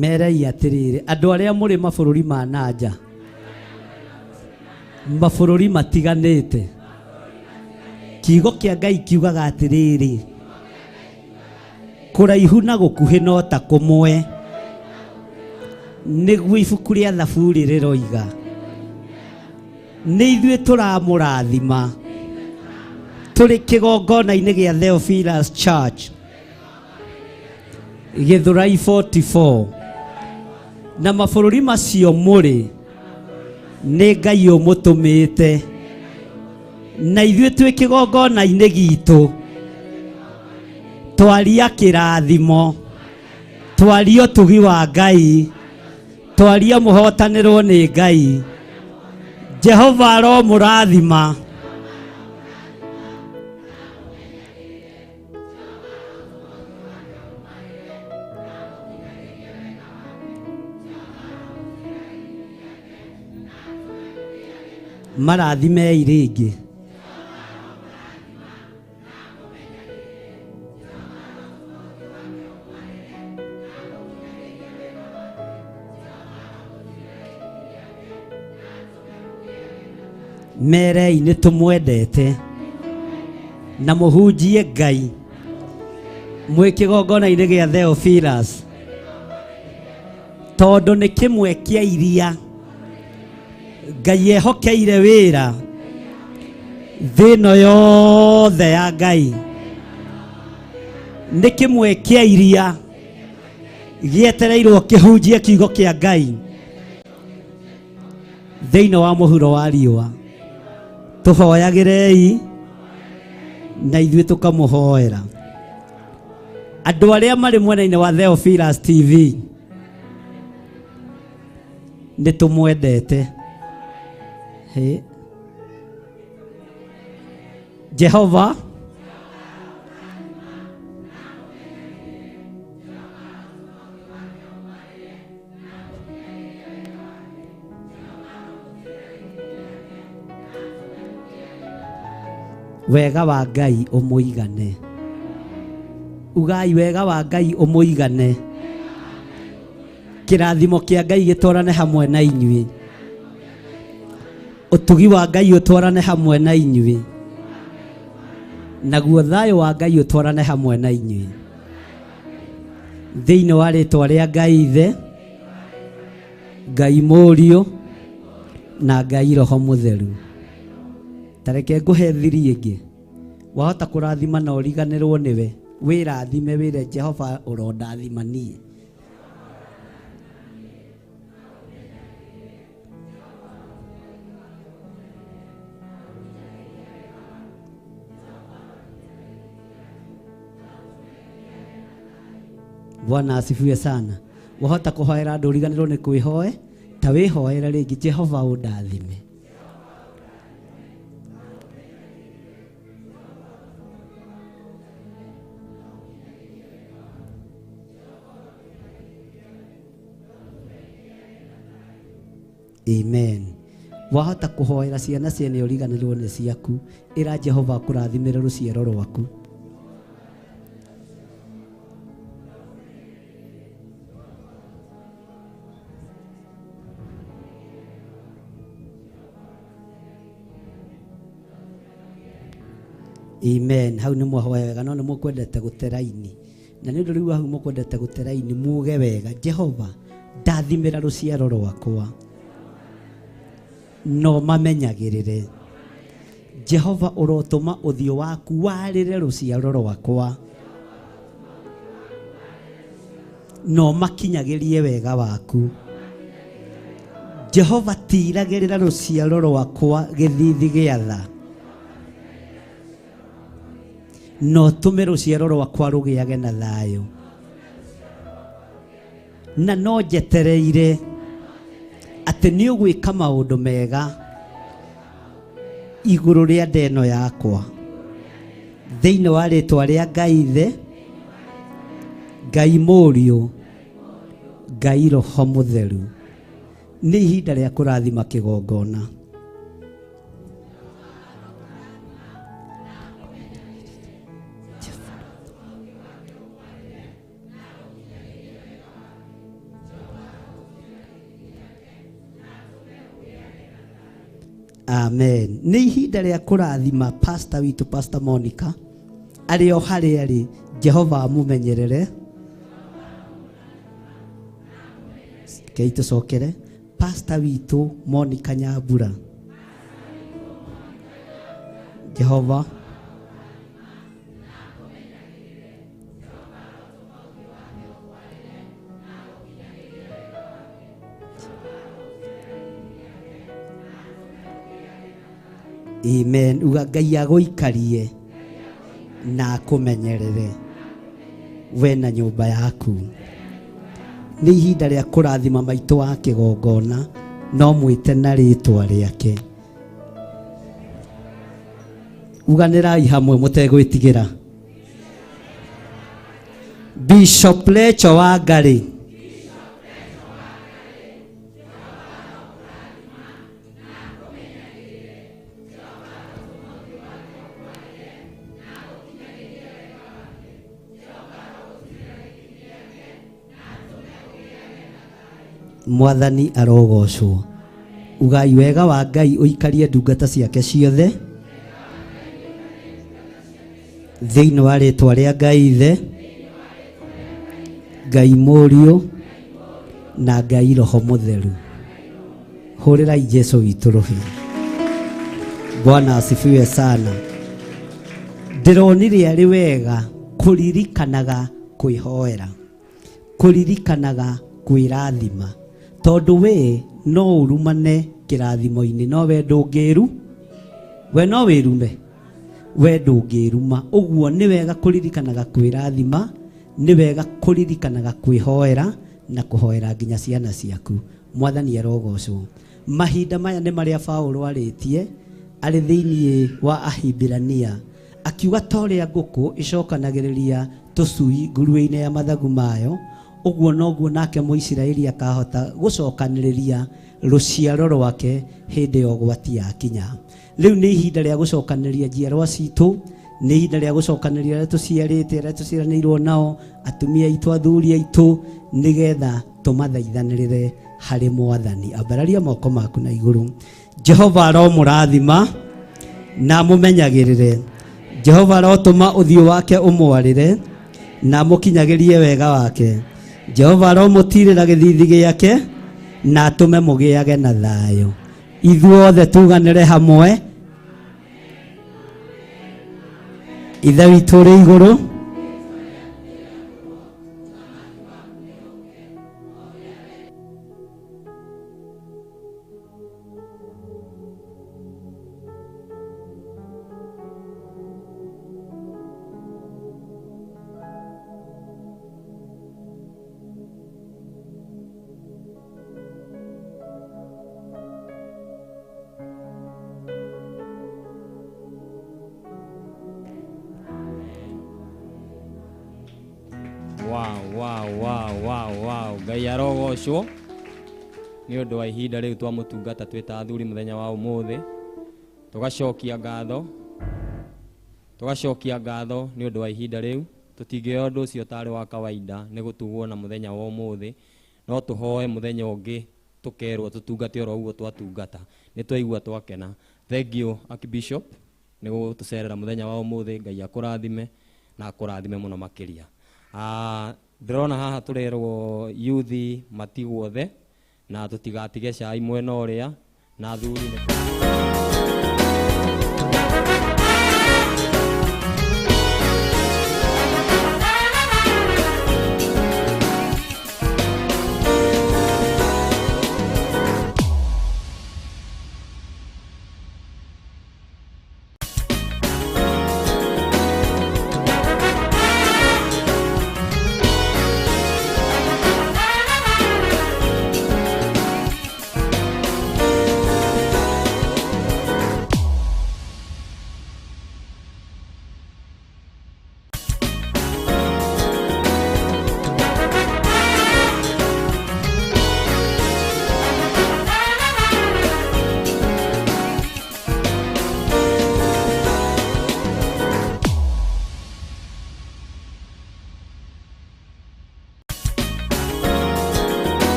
K: Merei atĩrĩrĩ, andũ arĩa mũrĩ mabũrũri ma nanja, mabũrũri matiganĩte, kiugo kĩa Ngai kiugaga atĩrĩrĩ, kũraihu na gũkuhĩ no ta kũmwe, nĩguo ibuku rĩa Thaburi rĩroiga, nĩ ithuĩ tũramũrathima tũrĩ kĩgongona-inĩ gĩa Theophilus Church Githurai 44, na mabũrũri macio mũrĩ nĩ Ngai ũmũtũmĩte, na ithuĩ twĩ kĩgongona-inĩ gitũ twaria kĩrathimo, twaria ũtugi wa Ngai, twaria mũhotanĩrwo nĩ Ngai. Jehova aromũrathima. Marathime irĩngĩ. Merei nĩ tũmwendete na mũhunjie Ngai mwĩ kĩgongona-inĩ gĩa Theophilus, tondũ nĩ kĩmwe kĩa iria Ngai ehokeire wĩra thĩ ĩno yothe ya Ngai. Nĩ kĩmwe kĩa iria gĩetereirwo kĩhunjie kiugo kĩa Ngai thĩinĩ wa mũhuro wa riũa. Tũhoyagĩrei na ithuĩ tũkamũhoera. Andũ arĩa marĩ mwena-inĩ wa Theophilus TV nĩ tũmwendete. Jehova wega wa Ngai ũmũigane. Ugai wega wa Ngai ũmũigane. Kĩrathimo kĩa Ngai gĩtwarane hamwe na inyuĩ. Ũtugi wa Ngai ũtwarane hamwe na inyuĩ. Naguo thayũ wa Ngai ũtwarane hamwe na inyuĩ. Thĩinĩ wa rĩĩtwa rĩa Ngai Ithe, Ngai Mũriũ na Ngai Roho Mũtheru. Tareke ngũhe thiri ĩngĩ. Wahota kũrathima na ũriganĩrwo nĩwe, wĩrathime wĩre Jehova ũrondathima niĩ. Bwana asifiwe sana. Wahota kũhoera andũ ũriganĩrwo nĩ kwĩhoe, ta wĩhoere rĩngĩ, Jehova ũndathime. Amen. Wahota kũhoera ciana ciene ũriganĩrwo nĩ ciaku, ĩra Jehova kũrathimĩre rũciaro rwaku. Amen. Hau nĩ mwahoya wega, no nĩ mũkwendete gũteraini. Na nĩ ũndũ rĩu hau mũkwendete gũteraini, muge wega, Jehova ndathimĩra rũciaro rwakwa, no mamenyagĩrĩre. Jehova ũrotũma ũthiũ waku warĩre rũciaro rwakwa, no makinyagĩrie wega waku. Jehova tiragĩrĩra rũciaro rwakwa gĩthithi gĩa tha, no tũme rũciaro rwakwa rũgĩage na thayũ. Na no njetereire atĩ nĩ ũgwĩka maũndũ mega igũrũ rĩa nda ĩno yakwa, thĩinĩ wa rĩĩtwa rĩa Ngai Ithe, Ngai Mũriũ, Ngai Roho Mũtheru nĩ ihinda rĩa kũrathima kĩgongona. Amen. Nĩ ihinda rĩa kũrathima pastor witũ Pastor Monica arĩ o harĩa arĩ. Jehova amũmenyerere. Kei tũcokere. Pastor witũ Monica Nyambura. Jehova Amen. Uga Ngai agũikarie na akũmenyerere we na nyũmba yaku. Nĩ ihinda rĩa kũrathima maitũ wa kĩgongona, no mwĩte na rĩtwa rĩake. Uganĩrai hamwe mũtegwĩtigĩra. Bishop Lecho wa Ngarĩ. Mwathani arogocwo. Ugai wega wa Ngai ũikarie ndungata ciake ciothe thĩinĩ wa rĩtwa rĩa Ngai Ithe, Ngai Mũriũ na Ngai Roho Mũtheru. Hũrĩrai Jesũ witũ rũhĩ. Bwana asifiwe sana. Ndĩronire arĩ wega kũririkanaga kwĩhoera, kũririkanaga kwĩrathima, tondũ we no urumane kĩrathimo-inĩ, no we ndũngĩru, we no wĩrume, we ndũngĩruma. Ũguo nĩ wega kũririkanaga kwĩrathima, nĩ wega kũririkanaga kwĩhoera na kũhoera nginya ciana ciaku. Mwathani arogocwo. Mahinda maya nĩ marĩa Paulo arĩtie arĩ thĩinĩ wa Ahibirania, akiuga ta ũrĩa ngũkũ icokanagĩrĩria tũcui nguruwe-inĩ ya mathagu mayo, ũguo noguo nake Mũisiraeli akahota gũcokanĩrĩria rũciaro rwake hĩndĩ ya ũgwati yakinya. Rĩu nĩ ihinda rĩa gũcokanĩrĩria njiarwa citũ, nĩ ihinda rĩa gũcokanĩrĩria arĩa tũciarĩte, arĩa tũciaranĩirwo nao, atumia aitũ, athuri aitũ, nĩgetha tũmathaithanĩrĩre harĩ Mwathani. Ambararia moko maku na igũrũ. Jehova aromũrathima na mũmenyagĩrĩre. Jehova arotũma ũthiũ wake ũmwarĩre na mũkinyagĩrie wega wake. Jehova aromũtirĩra gĩthithi gĩake na atũme mũgĩage na thayũ. Ithuothe tuganĩre hamwe. Ithe witũ ũrĩ igũrũ,
H: Ngai arogocwo nĩ ũndũ wa ihinda rĩu twamũtungata twĩ ta athuri mũthenya wa ũmũthĩ. Tugacokia ngatho nĩ ũndũ wa ihinda rĩu. Tũtingĩoya ũndũ ũcio tarĩ wa kawaida nĩ gũtugwo na mũthenya wa ũmũthĩ, no tũhoe mũthenya ũngĩ tũkerwo tũtungate oro ũguo twatungata. Nĩ twaigua twakena. Thank you Archbishop nĩ gũtũcerera mũthenya wa ũmũthĩ. Ngai akũrathime na akũrathime mũno makĩria. Ndĩrona haha tũrerwo yuthi matigwo othe na tũtigatige cai mwena ũrĩa na athuri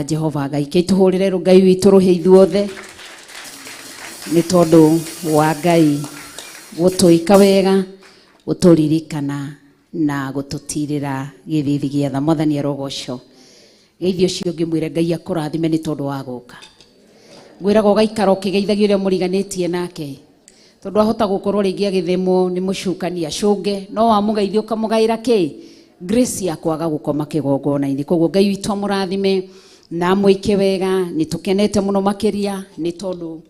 L: Jehova Ngai ke tuhurire Ngai witu ruhe ithuothe ni tondu wa Ngai gutuika wega guturirikana na gututirira githithi giatha Mwathani arogoco geithio cio ngimwire Ngai akurathime ni tondu wa guka ngwirago gaikara ukigeithagia uria muriganitie nake tondu ahota gukorwo ringi agithemo ni mucukania cunge no wamugeithia ukamugaira ki grace ya kwaga gukoma kigongona-ini koguo Ngai witu amurathime na mwike wega ni tukenete muno makiria ni tondu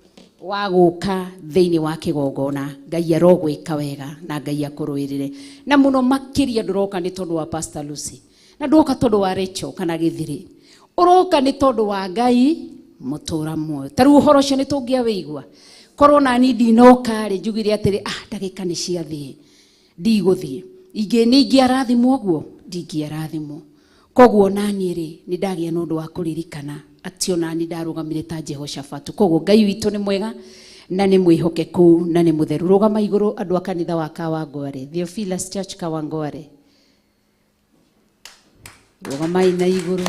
L: wa guka thiini wa kigongona Ngai arogwika wega na Ngai akuruirire na muno makiria nduroka ni tondu wa Pastor Lucy na nduroka tondu wa Rachel kana Githiri uroka ni tondu wa Ngai mutura mwe taru uhoro cio ni tungia wigua korwo na ni ndinoka ri njugire atiri ndagika ni ciathie ndiguthie ingi ni ingiarathimwo guo ndingiarathimwo koguo nani ri ni ndagia nundu wa kuririkana ati ona ni ndarugamire ta Jehoshaphat koguo Ngai witu ni mwega na ni mwihokeku na ni mutheru rugama iguru andu a kanitha wa Kawangware Theophilus Church Kawangware rugama ina iguru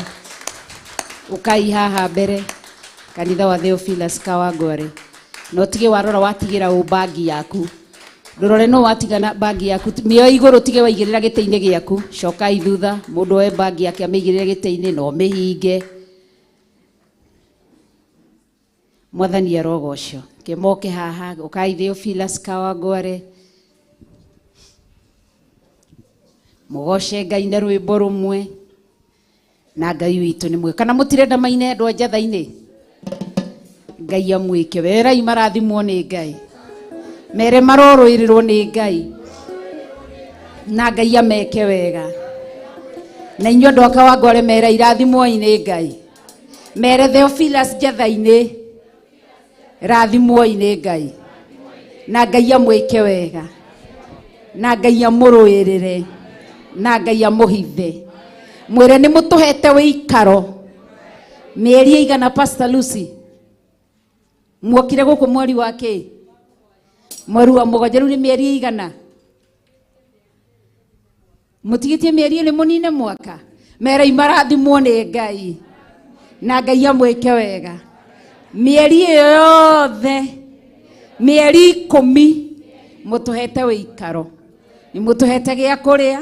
L: ukai haha mbere kanitha wa Theophilus Kawangware no tige warora watigira ubagi yaku ndorore no watigana bagi yaku mio iguru tige waigirira gite-ini giaku coka ithutha mundu we bagi yake amigirire gite-ini no mihinge Mwathani arogoco kemoke haha ukai Theophilus Kawangware mugoce Ngai na rwimbo rumwe na Ngai witu ni mwe kana mutirenda maine ndo njatha-ini Ngai amwike wera imarathimwo ni Ngai mere maroroirirwo ni Ngai na Ngai ameke wega na inyo ndo Kawangware mere irathimwo ni Ngai mere Theophilus njatha-ini rathimwo ni Ngai na Ngai amwike wega na Ngai amuruirire na Ngai amuhithe mwire ni mutuhete wikaro mieri igana Pastor Lucy mwokire guku mweri wake mweri wa mugonjeru ni mieri igana mutigitie mieri ni munine mwaka mere imarathimwo ni Ngai na Ngai amwike wega mieri yothe mieri 10 mutuhete wikaro ni mutuhete gia kuria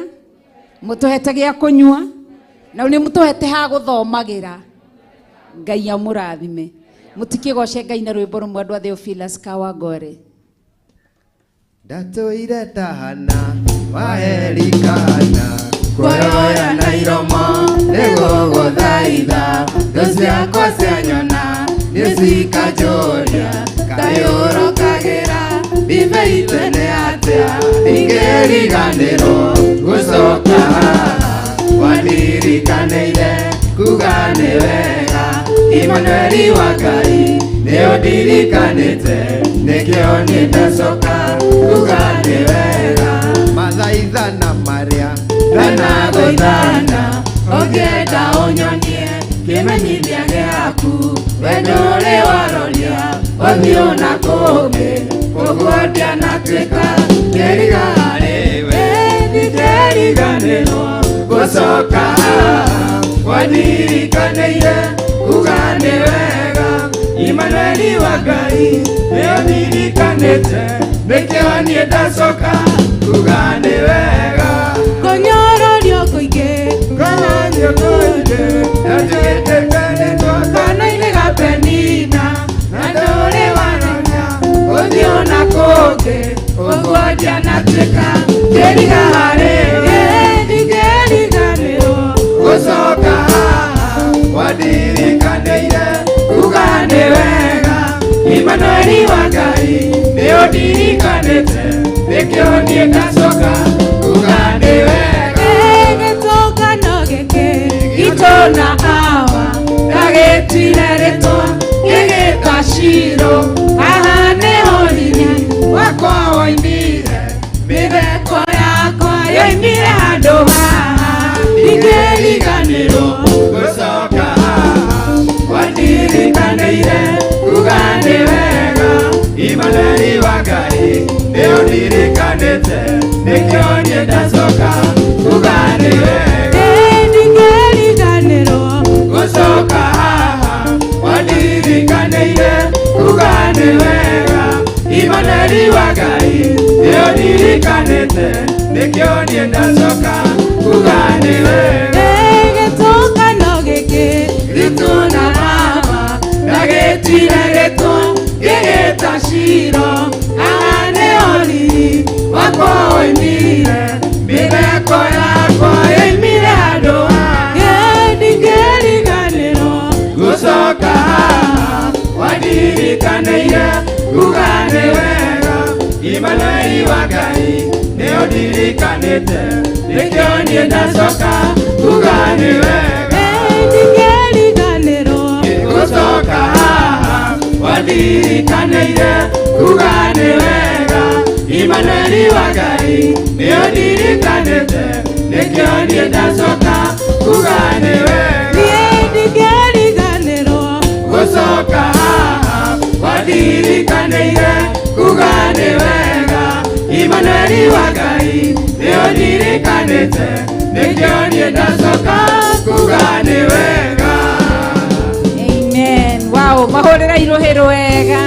L: mutuhete gia kunywa na ni mutuhete ha guthomagira Ngai amurathime mutikigoce Ngai na rwimbo rumwe andu a Theophilus Kawangware
M: ndatuire tahana waherikana kuoya na iromo niguguthaitha ndu ciakwa cianyona nicikajuria kayurukagira ithe itene atia ingiriganirwo gucoka haha wandirikaneire kuga ni wega Imanueli wa Ngai niundirikanite nikio ni ndacoka kuga ni wega mathaithana maria ndanaguithana ungienda unyonie kimenyithia giaku we nduri waroria uthio na kungi uguo ndianatuika ngeriga hariwe ndiriganirwo gucoka haha wandirikaneire kuga ni wega Imanueli wa Ngai niundirikanite nikio ni ndacoka kuga ni wega konyororio kuingi konyororio kuingi najugitekane kana-ini ga Penina na nduri waroria uthio na kungi uguo ndianatuika ngeriga hariwe ndingeriganirwo gucoka haha wandirikaneire kuga ni wega Imanueli wa Ngai niundirikanite nikio ni ndacoka kuga ni wega gitungano giki gitona awa ndagitire ritwa gigita Shiro haha niho rinya wakwa woimire mitheko yakwa yoimire handu haha ndingeriganirwo gucoka haha wandirikaneire kuga ni wega Imanueli wa Ngai niundirikanite nikio ni ndacoka kuga ni wega ndingeriganirwo gucoka nikio nie ndacoka kuga ni wega
C: gĩtũngano gĩkĩ
M: gitũ na mama ndagĩtire gĩtũ gĩgĩta ciro haha nĩ oriri wakwa woimire mĩtheko yakwa yoimire andũ
C: ndingĩriganĩrwo
M: gũcoka haha wandirikaniire kuga nĩ wega Imanueli wa Ngai nĩ ũndirikanĩte nĩkĩo niĩ ndacoka kuga nĩ wega
C: ndingĩriganĩrwo
M: gũcoka haha wandirikaniire kuga nĩ wega Imanueli wa Ngai nĩ ũndirikanĩte nĩkĩo niĩ ndacoka kuga nĩ wega
C: ndingĩriganĩrwo
M: gũcoka haha wandirikaniire kuga nĩ wega Imanueli wa Ngai nĩ ũndirikanĩte nĩkĩo niĩ ndacoka kuga nĩ wega.
L: Amen. Wow, mahũrĩra irũhĩ rwega.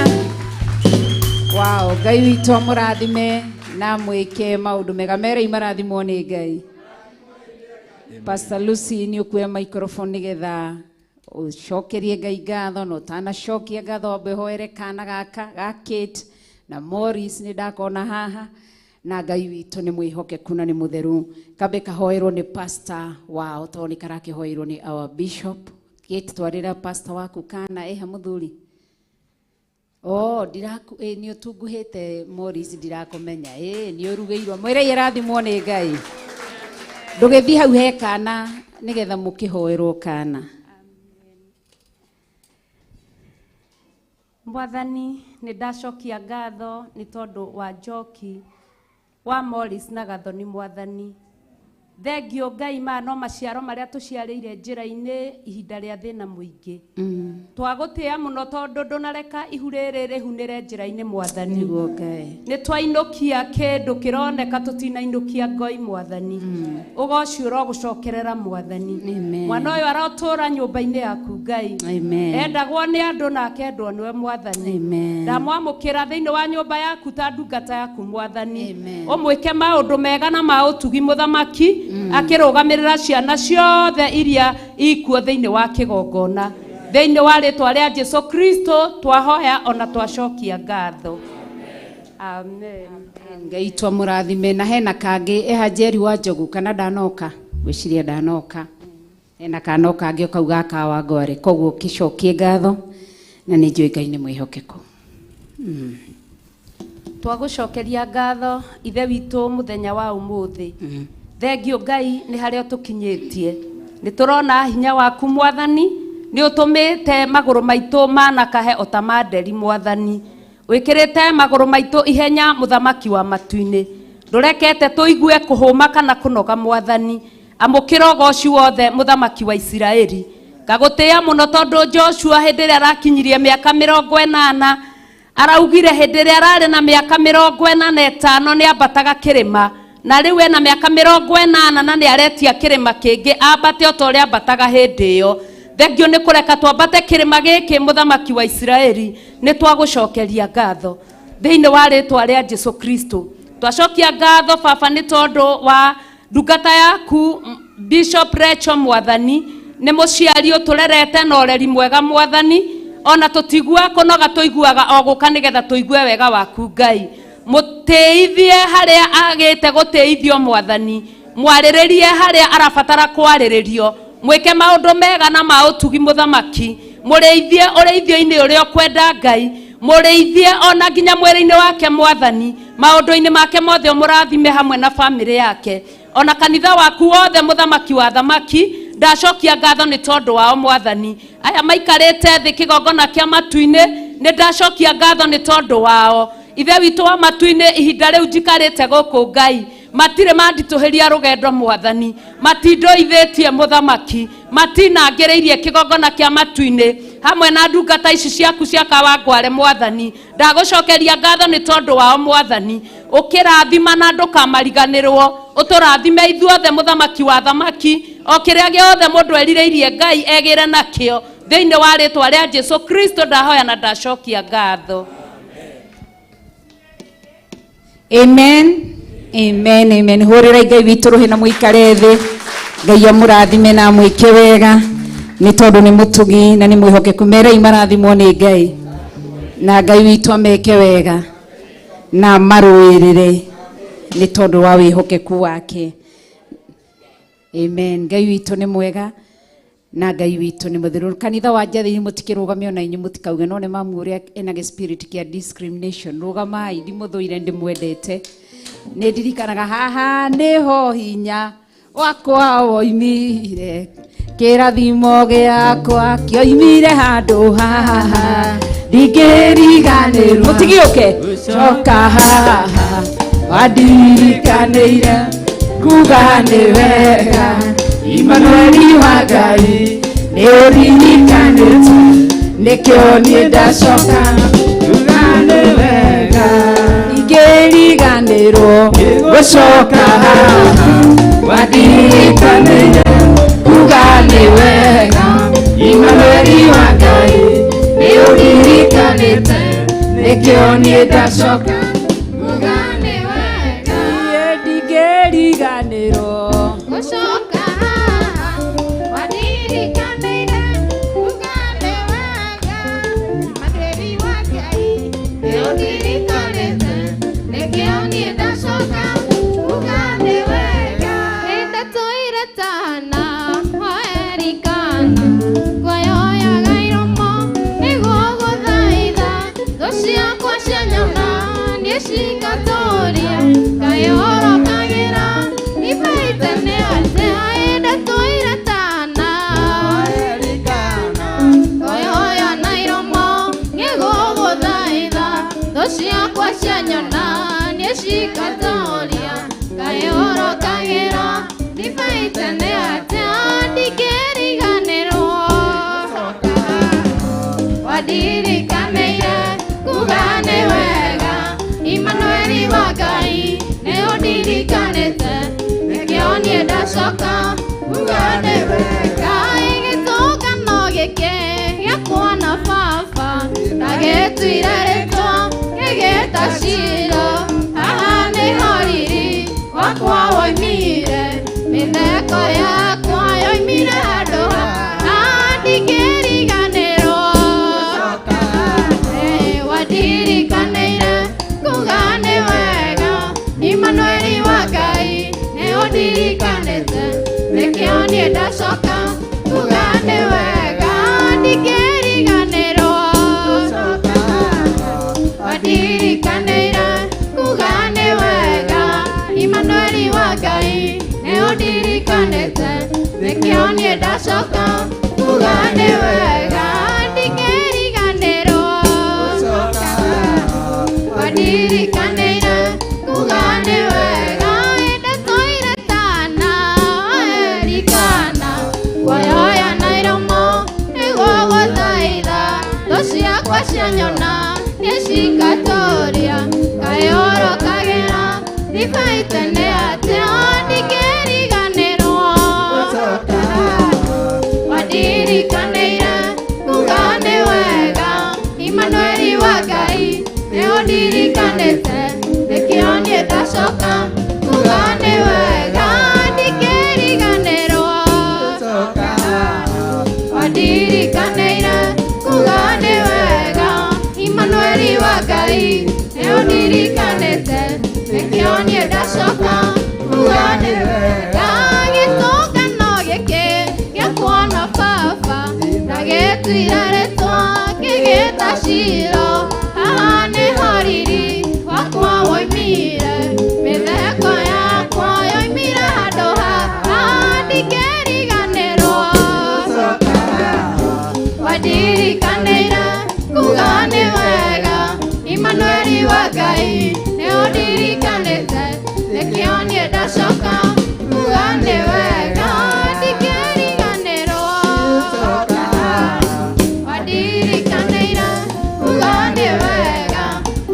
L: Wow, Ngai witũ amũrathime na mwĩke maũndũ mega merei marathimwo nĩ Ngai. Pastor Lucy nĩ ũkuoya microphone nĩgetha ũcokerie Ngai ngatho na ũtanacokia ngatho wambe ũhoere kana gaka ga Kate na Morris nĩ ndakona haha na Ngai witũ nĩ mwĩhokeku na nĩ mũtheru. Kambe kahoerwo nĩ pastor wao tondũ nĩ karakĩhoerwo nĩ our bishop. Kate twarĩra pastor waku kana eha mũthuri. Nĩ ũtunguhĩte Morris ndirakomenya. Nĩ ũrugĩirwo mwĩrei arathimwo nĩ Ngai. Ndũgĩthiĩ hau he kana nĩgetha mũkĩhoerwo kana.
N: Mwathani nĩ ndacokia ngatho nĩ tondũ wa Njoki wa Morris na Gathoni Mwathani. Thengio Ngai ma no maciaro marĩa tũciarĩire njĩra-inĩ ihinda rĩa thĩna mũingĩ. Twagũtĩĩa mũno tondũ ndũnareka ihu rĩrĩ rĩhunĩre njĩra-inĩ Mwathani. Nĩ twainũkia kĩndũ kĩroneka tũtinainũkia Ngai Mwathani. Ũgoci ũrogũcokerera Mwathani. Mwana ũyũ arotũra nyũmba-inĩ yaku Ngai. Endagwo nĩ andũ na akendwo nĩwe Mwathani. Ndamwamũkĩra thĩinĩ wa nyũmba yaku ta ndungata yaku Mwathani. Ũmwĩke maũndũ mega na ma ũtugi mũthamaki. Akĩrũgamĩrĩra ciana ciothe iria ikuo thĩinĩ wa kĩgongona. Thĩinĩ wa rĩtwa rĩa Jesũ Kristo twahoya ona twacokia ngatho. Amen.
L: Ngai twamũrathime na hena kangĩ eha Njeri wa Njogu kana ndanoka gwĩciria ndanoka. Hena kanoka angĩ ũkauga akawa ngware koguo kĩcokie ngatho na nĩ njũĩ Ngai nĩ mwĩhokeku.
N: Twagũcokeria ngatho ithe witũ mũthenya wa ũmũthĩ. Thengio Ngai nĩ harĩa tũkinyĩtie. Nĩ tũrona hinya waku Mwathani nĩ ũtũmĩte magũrũ maitũ manakahe ota manderi Mwathani. Wĩkĩrĩte magũrũ maitũ ihenya mũthamaki wa matu-inĩ. Ndũrekete tũigue kũhũma kana kũnoga Mwathani. Amũkĩra ũgoci wothe mũthamaki wa Isiraeli. Ngagũtĩĩa mũno tondũ Joshua hĩndĩ ĩrĩa arakinyirie mĩaka 80 araugire hĩndĩ ĩrĩa ararĩ na mĩaka 45 nĩ ambataga kĩrĩma. Na rĩu ena mĩaka 80 na nĩ aretia kĩrĩma kĩngĩ ambate o ta ũrĩa ambataga hĩndĩ ĩyo. Thengio nĩ kũreka twambate kĩrĩma gĩkĩ mũthamaki wa Isiraeli nĩ twagũcokeria ngatho thĩinĩ wa rĩtwa rĩa Jesũ Kristo. Twacokia ngatho Baba nĩ tondũ wa ndungata yaku Bishop Rachel Mwathani. Nĩ mũciari ũtũrerete na ũreri mwega Mwathani. Ona tũtigua kũnoga tũiguaga o gũka nĩgetha tũigue wega waku Ngai. Mũtĩithie harĩa agĩte gũtĩithio Mwathani. Mwarĩrĩrie harĩa arabatara kwarĩrĩrio. Mwĩke maũndũ mega na ma ũtugi mũthamaki. Mũrĩithie ũrĩithio-inĩ ũrĩa ũkwenda Ngai. Mũrĩithie ona nginya mwĩrĩ-inĩ wake Mwathani. Maũndũ-inĩ make mothe mũrathime hamwe na bamĩrĩ yake. Ona kanitha waku wothe mũthamaki wa thamaki. Ndacokia ngatho nĩ tondũ wao Mwathani. Aya maikarĩte thĩ kĩgongona kĩa matu-inĩ nĩ ndacokia ngatho nĩ tondũ wao. Ithe witũ wa matu-inĩ ihinda rĩu njikarĩte gũkũ Ngai. Matirĩ manditũhĩria rũgendo Mwathani. Matindũithĩtie mũthamaki. Matinangĩrĩirie kĩgongona kĩa matu-inĩ hamwe na ndungata ici ciaku cia Kawangware Mwathani. Ndagũcokeria ngatho nĩ tondũ wao Mwathani. Ũkĩrathima na ndũkamariganĩrwo. Ũtũrathime ithuothe mũthamaki wa thamaki. O kĩrĩa gĩothe mũndũ erirĩirie Ngai egĩre nakĩo thĩinĩ wa rĩtwa rĩa Jesũ Kristo ndahoya na ndacokia ngatho.
L: Amen. Amen, amen. Hurira Ngai witũ ruhi na muikare thi. Ngai amũrathime na mwĩke wega nĩ tondũ nĩ mũtugi na nĩ mwĩhokeku. Merei marathimwo nĩ Ngai na Ngai witũ ameke wega na marũĩrĩre nĩ tondũ wa wĩhokeku wake. Amen. Ngai witũ nĩ mwega na Ngai witũ nĩ mũtheru. Kanitha wa Njathĩ mũtikĩrũgamio na inyuĩ mũtikauge no nĩ mamu ũrĩa ena gĩ spirit kĩa discrimination. Rũgamai ndimũthũire ndĩmwendete. Nĩ ndirikanaga haha nĩho hinya wakwa woimire, kĩrathimo gĩakwa kĩoimire handũ haha, ndingĩriganĩrwo mũtigĩũke coka haha wandirikanĩire kuga nĩ wega Imanueli wa Ngai nĩ ũririkanĩte nĩkĩo niĩ ndacoka kuga nĩ wega ndingĩriganĩrwo gũcoka haha wandirikanĩire kuga nĩ wega Imanueli wa Ngai nĩ ũririkanĩte nĩkĩo niĩ ndacoka kuga nĩ wega ndingĩriganĩrwo gũcoka haha wandirikanĩire kuga nĩ wega Imanueli wa Ngai nĩ ũririkanĩte nĩkĩo niĩ ndacoka kuga nĩ wega nĩndatũire tana oerikana kwayoyaga iromo nĩguo gũthaitha thũ ciakwa cia nyama niĩ cingatũũria ngayũrũkagĩra ibaite nĩ atĩ nĩndatũire tana oerikana kwayoya na iromo nĩguo gũthaitha thũ ciakwa cia nyona niĩ cingatũũria ngayũrũkagĩra ibaite nĩ atĩ ndingĩriganĩrwo wandirikanĩire kuga nĩ wega Imanueli wa Ngai nĩ ũndirikanĩte nĩkĩo niĩ ndacoka kuga nĩ wega gĩtũngano gĩkĩ gĩakwa na baba ndagĩtuire rĩtwa gĩgĩta cira haha nĩho riri wakwa woimire mĩtheko yakwa yoimire handũ haha ndingĩriganĩrwo wandirikanĩire kuga nĩ wega Imanueli wa Ngai nĩ ũndirikanĩte nĩkĩo niĩ ndacoka kuga nĩ wega ndingĩriganĩrwo wandirikanĩire kuga nĩ wega Imanueli wa Ngai nĩ ũndirikanĩte nĩkĩo niĩ ndacoka kuga nĩ wega ndingĩriganĩrwo wandirikanĩire kuga nĩ wega ndatũire tana oerikana kwayoya na iromo nĩguo gũthaitha thũ ciakwa cia nyona niĩ cingatũũria ngayũrũkagĩra ibaite nĩ atĩ ndingĩriganĩrwo wandirikanĩire kuga nĩ wega Imanueli wa Ngai nĩ ũndirikanĩte nĩkĩo niĩ ndacoka kuga nĩ wega ndingĩriganĩrwo wandirikanĩire kuga nĩ wega Imanueli wa Ngai nĩ ũndirikanĩte nĩkĩo niĩ ndacoka kuga nĩ wega gĩtũngano gĩkĩ gĩakwa na baba ndagĩtuire rĩtwa gĩgĩta cira haha nĩho riri wakwa woimire mĩtheko yakwa yoimire handũ haha ndingĩriganĩrwo wandirikanĩire kuga nĩ wega Imanueli wa Ngai nĩ ũndirikanĩte nĩkĩo niĩ ndacoka kuga nĩ wega ndingĩriganĩrwo wandirikanĩire kuga nĩ wega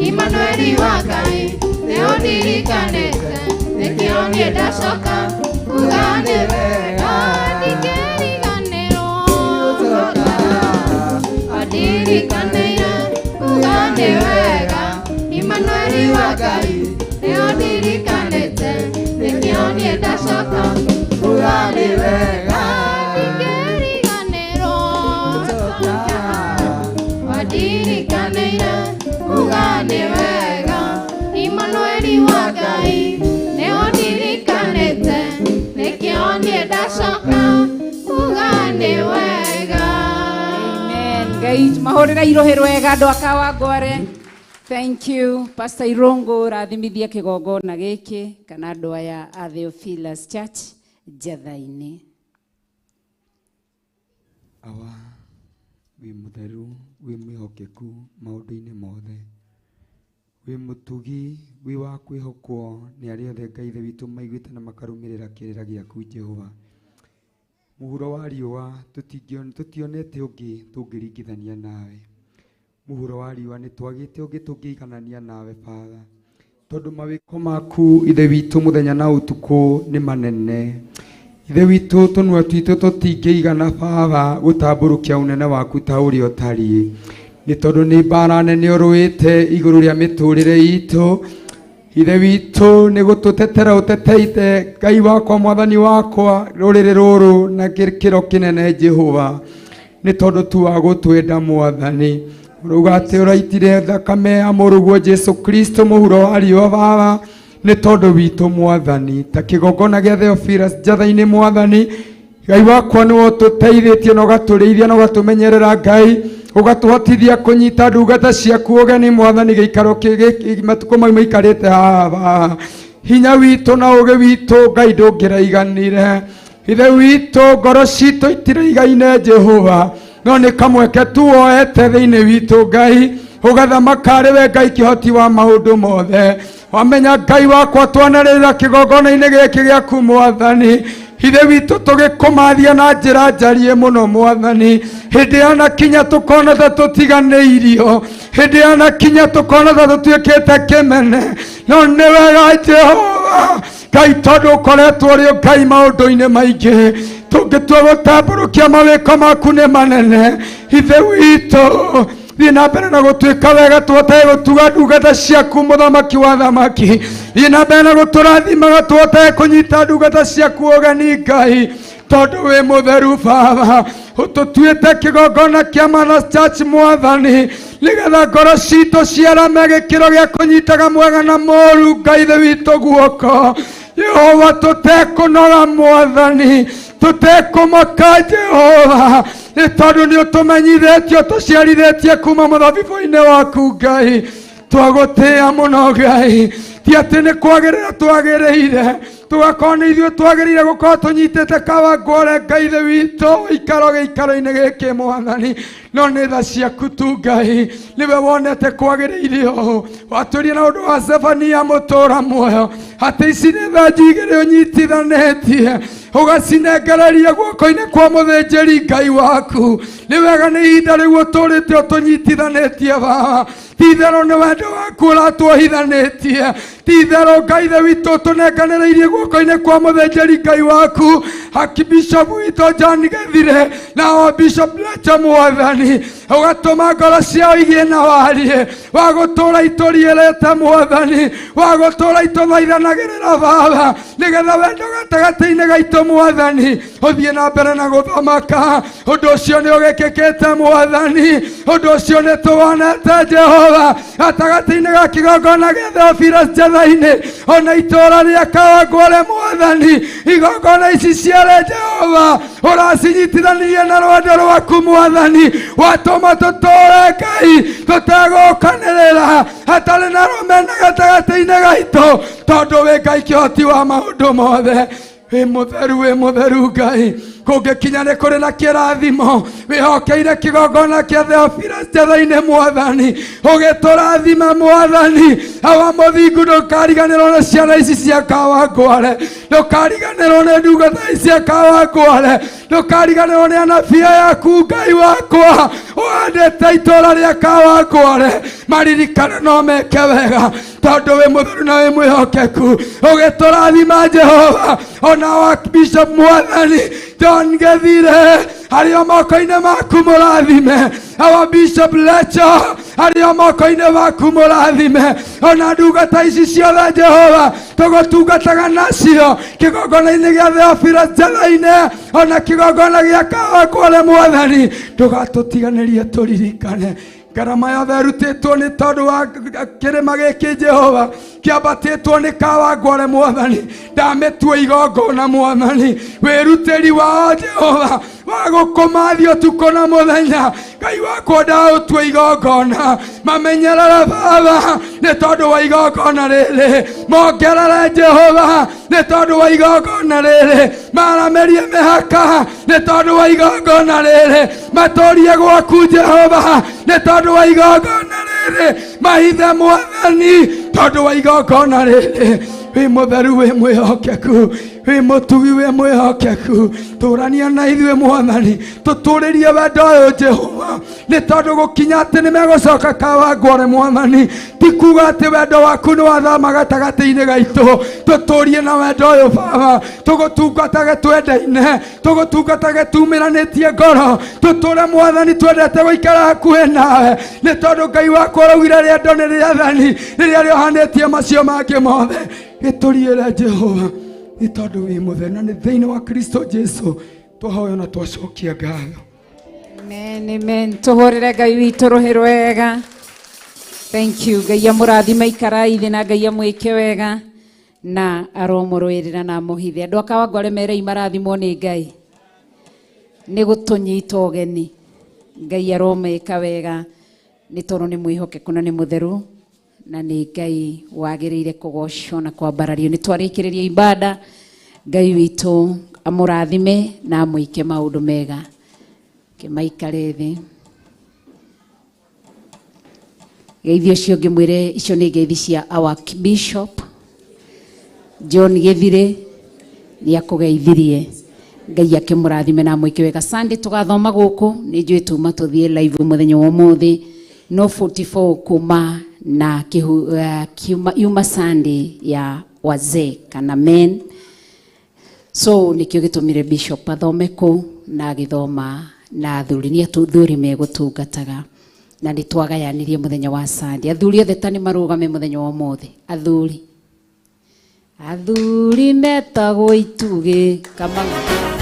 L: Imanueli wa Ngai nĩ ũndirikanĩte nĩkĩo niĩ ndacoka kuga nĩ wega ndingĩriganĩrwo wandirikanĩire kuga nĩ wega Imanueli wa Ngai nĩ ũndirikanĩte
M: wega
C: Ngeriganĩrwo Wandirikanĩire kuga nĩ wega Imanueli wa Ngai nĩ ũndirikanĩte nĩkĩo niĩ ndacoka kuga nĩ wega.
L: Amen. Ngai mahũrĩra irohĩ rwega andũ a Kawangware. Thank you Pastor Irongo rathimithia kĩgongona gĩkĩ kana andũ aya a Theophilus Church Njatha-inĩ.
O: Awa wĩ mũtheru wĩ mwĩhokeku maũndũ-inĩ mothe wĩ mũtugi wĩ wa kwĩhokwo nĩ arĩa othe Ngai ithe witũ maiguĩte na makarũmĩrĩra kĩrĩra gĩaku Jehova. Mũhuro wa riũa tũtionete ũngĩ tũngĩringithania nawe. Mũhuro wa riũa nĩ twagĩte ũngĩ tũngĩiganania nawe Father, tondũ mawĩko maku ithe witũ mũthenya na ũtukũ nĩ manene. Ithe witũ tũnua twitũ tũtingĩigana Father gũtambũrũkia ũnene waku ta ũrĩa ũtariĩ, nĩ tondũ nĩ mbara nene ũrũĩte igũrũ rĩa mĩtũrĩre itũ. Ithe witũ nĩ gũtũtetera ũteteite Ngai wakwa mwathani wakwa rũrĩrĩ rũrũ na kĩro kĩnene Jehova, nĩ tondũ tu wa gũtwenda mwathani. Uruga atĩ ũraitire thakame ya mũrũguo Jesu Kristo mũhuro wa riũa Baba, nĩ tondũ witũ mwathani ta kĩgongona gĩa Theophilus Njatha-inĩ mwathani. Ngai wakwa nĩ ũtũteithĩtie na ũgatũrĩithia na ũgatũmenyerera Ngai, ũgatũhotithia kũnyita ndungata ciaku ũgeni mwathani gĩikaro matukũ mau maikarĩte haha. Hinya witũ na ũgĩ witũ Ngai ndũngĩraiganire. Ithe witũ ngoro citũ itiraigaine Jehova, no nĩ kamweke tu woete thĩinĩ witũ Ngai, ũgathamaka arĩwe Ngai kĩhoti wa maũndũ mothe. Wamenya Ngai wakwa twanarĩrĩra kĩgongona-inĩ gĩkĩ gĩaku mwathani, ithe witũ tũgĩkũmathia na njĩra njariĩ mũno mwathani. Hĩndĩ yanakinya tũkona ta tũtiganĩirio, hĩndĩ yanakinya tũkona ta tũtuĩkĩte kĩmene, no nĩ wega Jehova Ngai tondũ ũkoretwo ũrĩ Ngai maũndũ-inĩ maingĩ. Tũngĩtua gũtambũrũkia mawĩko maku nĩ manene. Ithe witũ thiĩ na mbere na gũtuĩka wega, tũhotage gũtuga ndungata ciaku mũthamaki wa thamaki. Thiĩ na mbere na gũtũrathimaga tũhotage kũnyita ndungata ciaku ũgeni Ngai, tondũ wĩ mũtheru Baba. Ũtũtuĩte kĩgongona kĩa Manas Church mwathani, nĩgetha ngoro citũ ciarame gĩkĩro gĩa kũnyitaga mwega na mũũru Ngai ithe witũ guoko. Jehova tũtekũnoga mwathani, tũtekũmaka Jehova, nĩ tondũ nĩ ũtũmenyithĩtie ũtũciarithĩtie kuma mũthabibũ-inĩ waku Ngai. Twagũtĩĩa mũno Ngai, ti atĩ nĩ kwagĩrĩra twagĩrĩire, tugakorwo nĩ ithuĩ twagĩrĩire gũkorwo tũnyitĩte Kawangware Ngai ithe witũ ikaro gĩikaro-inĩ gĩkĩ mwathani, no nĩ tha ciaku tu Ngai nĩwe wonete kwagĩrĩire ũũ. Watũria na ũndũ wa Zefania mũtũra muoyo, atĩ ici nĩ tha njigĩrĩ ũnyitithanĩtie ũgacinengereria guoko-inĩ kwa mũthĩnjĩri Ngai waku. Nĩ wega nĩ ihinda rĩu ũtũrĩte ũtũnyitithanĩtie Baba, ti itherũ nĩ wendo waku ũratwohithanĩtie, ti itherũ Ngai ithe witũ ũtũnenganĩrĩirie guoko-inĩ kwa mũthĩnjĩri Ngai waku Archbishop witũ John Gĩthire na o Bishop Lecha mwathani, ũgatũma ngoro ciao igĩe na wariĩ wa gũtũũra itũriĩrĩte mwathani, wa gũtũũra itũthaithanagĩrĩra Baba, nĩgetha wendo gatagatĩ-inĩ gaitũ mwathani ũthiĩ na mbere na gũthamaka. Ũndũ ũcio nĩ ũgĩkĩkĩte mwathani, ũndũ ũcio nĩ tũwonete Jehova gatagatĩ-inĩ ga kĩgongona gĩa Theophilus Njatha-inĩ, ona itũũra rĩa Kawangware mwathani. Igongona ici ciarĩ Jehova ũracinyitithanirie na rwendo rwaku mwathani, watũma tũtũũre Ngai tũtegũkanĩrĩra, hatarĩ na rũmena gatagatĩ-inĩ gaitũ, tondũ wĩ Ngai kĩhoti wa maũndũ mothe. Wĩ mũtheru Ngai, kũngĩkinya nĩ kũrĩ na kĩrathimo wĩhokeire kĩgongona kĩa Theophilus Njatha-inĩ mwathani, ũgĩtũrathima mwathani. Hawa mũthingu ndũkariganĩrwo nĩ ciana ici cia Kawangware, ndũkariganĩrwo nĩ ndungata ici cia Kawangware, ndũkariganĩrwo nĩ anabii yaku Ngai wakwa ũhandĩte itũũra rĩa Kawangware. Maririkane no meke wega, tondũ wĩ mũtheru na wĩ mwĩhokeku, ũgĩtũrathima Jehova. Ona wa Bishop mwathani John Gĩthire arĩ o moko-inĩ maku mũrathime. Our Bishop Lecha arĩa moko-inĩ maku mũrathime, ona ndungata ici ciothe Jehova tũgũtungataga nacio kĩgongona-inĩ gĩa Theophilus njatha-inĩ, ona kĩgongona gĩa kawa kware Mwathani, ndũgatũtiganĩrie tũririkane ngarama yothe ĩrutĩtwo nĩ tondũ wa kĩrĩma gĩkĩ Jehova kĩambatĩtwo nĩ kawa ngware Mwathani, ndamĩtua igongona Mwathani, wĩrutĩri wao Jehova wa gũkũmathia ũtukũ na mũthenya, Ngai wakwa ndaũtua igongona, mamenyerere Baba nĩ tondũ wa igongona rĩrĩ, mongerere Jehova nĩ tondũ wa igongona rĩrĩ, maramerie mĩhaka nĩ tondũ wa igongona rĩrĩ, matũrie gwaku Jehova nĩ tondũ wa igongona rĩrĩ, mahithe Mwathani tondũ wa igongona rĩrĩ. Wĩ mũtheru, wĩ mwĩhokeku, wĩ mũtugi, wĩ mwĩhokeku, tũrania na ithuĩ Mwathani, tũtũrĩrie wendo ũyũ Jehova, nĩ tondũ gũkinya atĩ nĩ megũcoka kawa ngware Mwathani, ti kuga atĩ wendo waku nĩ wathama gatagatĩ-inĩ gaitũ, tũtũrie na wendo ũyũ Baba, tũgũtungatage twendaine, tũgũtungatage tumĩranĩtie ngoro, tũtũre Mwathani twendete gũikara hakuhĩ nawe, nĩ tondũ Ngai wakwa araugire rĩendo nĩ rĩathani rĩrĩa rĩohanĩtie macio mangĩ mothe. Gĩtũriĩre Jehova nĩ tondũ wĩ mũtheru, na nĩ thĩinĩ wa Kristo Jesu twahoya na twacokia ngatho.
L: Amen, amen. Tũhũrĩre Ngai witũ rũhĩ rwega. Thank you. Ngai amũrathime, ikarai thĩ na Ngai amwĩke wega na aromũrũĩrĩra na amũhithe. Andũ a Kawangware merei marathimwo nĩ Ngai, nĩ gũtũnyita ũgeni. Ngai aromeka wega nĩ tondũ nĩ mwĩhokeku na nĩ mũtheru, na nĩ Ngai wagĩrĩire kũgocwo na kwambarario. Nĩ twarĩkĩrĩria ibada. Ngai witũ amũrathime na amwĩke maũndũ mega. Kĩmaikare thĩ. Ngeithi ũcio ngĩmwĩre icio nĩ ngeithi cia our Bishop John Gĩthirĩ nĩ akũgeithirie. Ngai akĩmũrathime na amwĩke wega. Sunday tũgathoma gũkũ, nĩ njũĩ tuma tũthiĩ live mũthenya wa ũmũthĩ, no 44 kuma na yuma Sunday ya wazee kana men. So nikio gĩtũmire Bishop athome kũu na agĩthoma na athuri, nĩ athuri megũtungataga na nĩ twagayanĩrie mũthenya wa Sunday. Athuri othe ta nĩ marũgame mũthenya wa ũmũthĩ. Athuri metagwo itugĩ Kamang'ũ.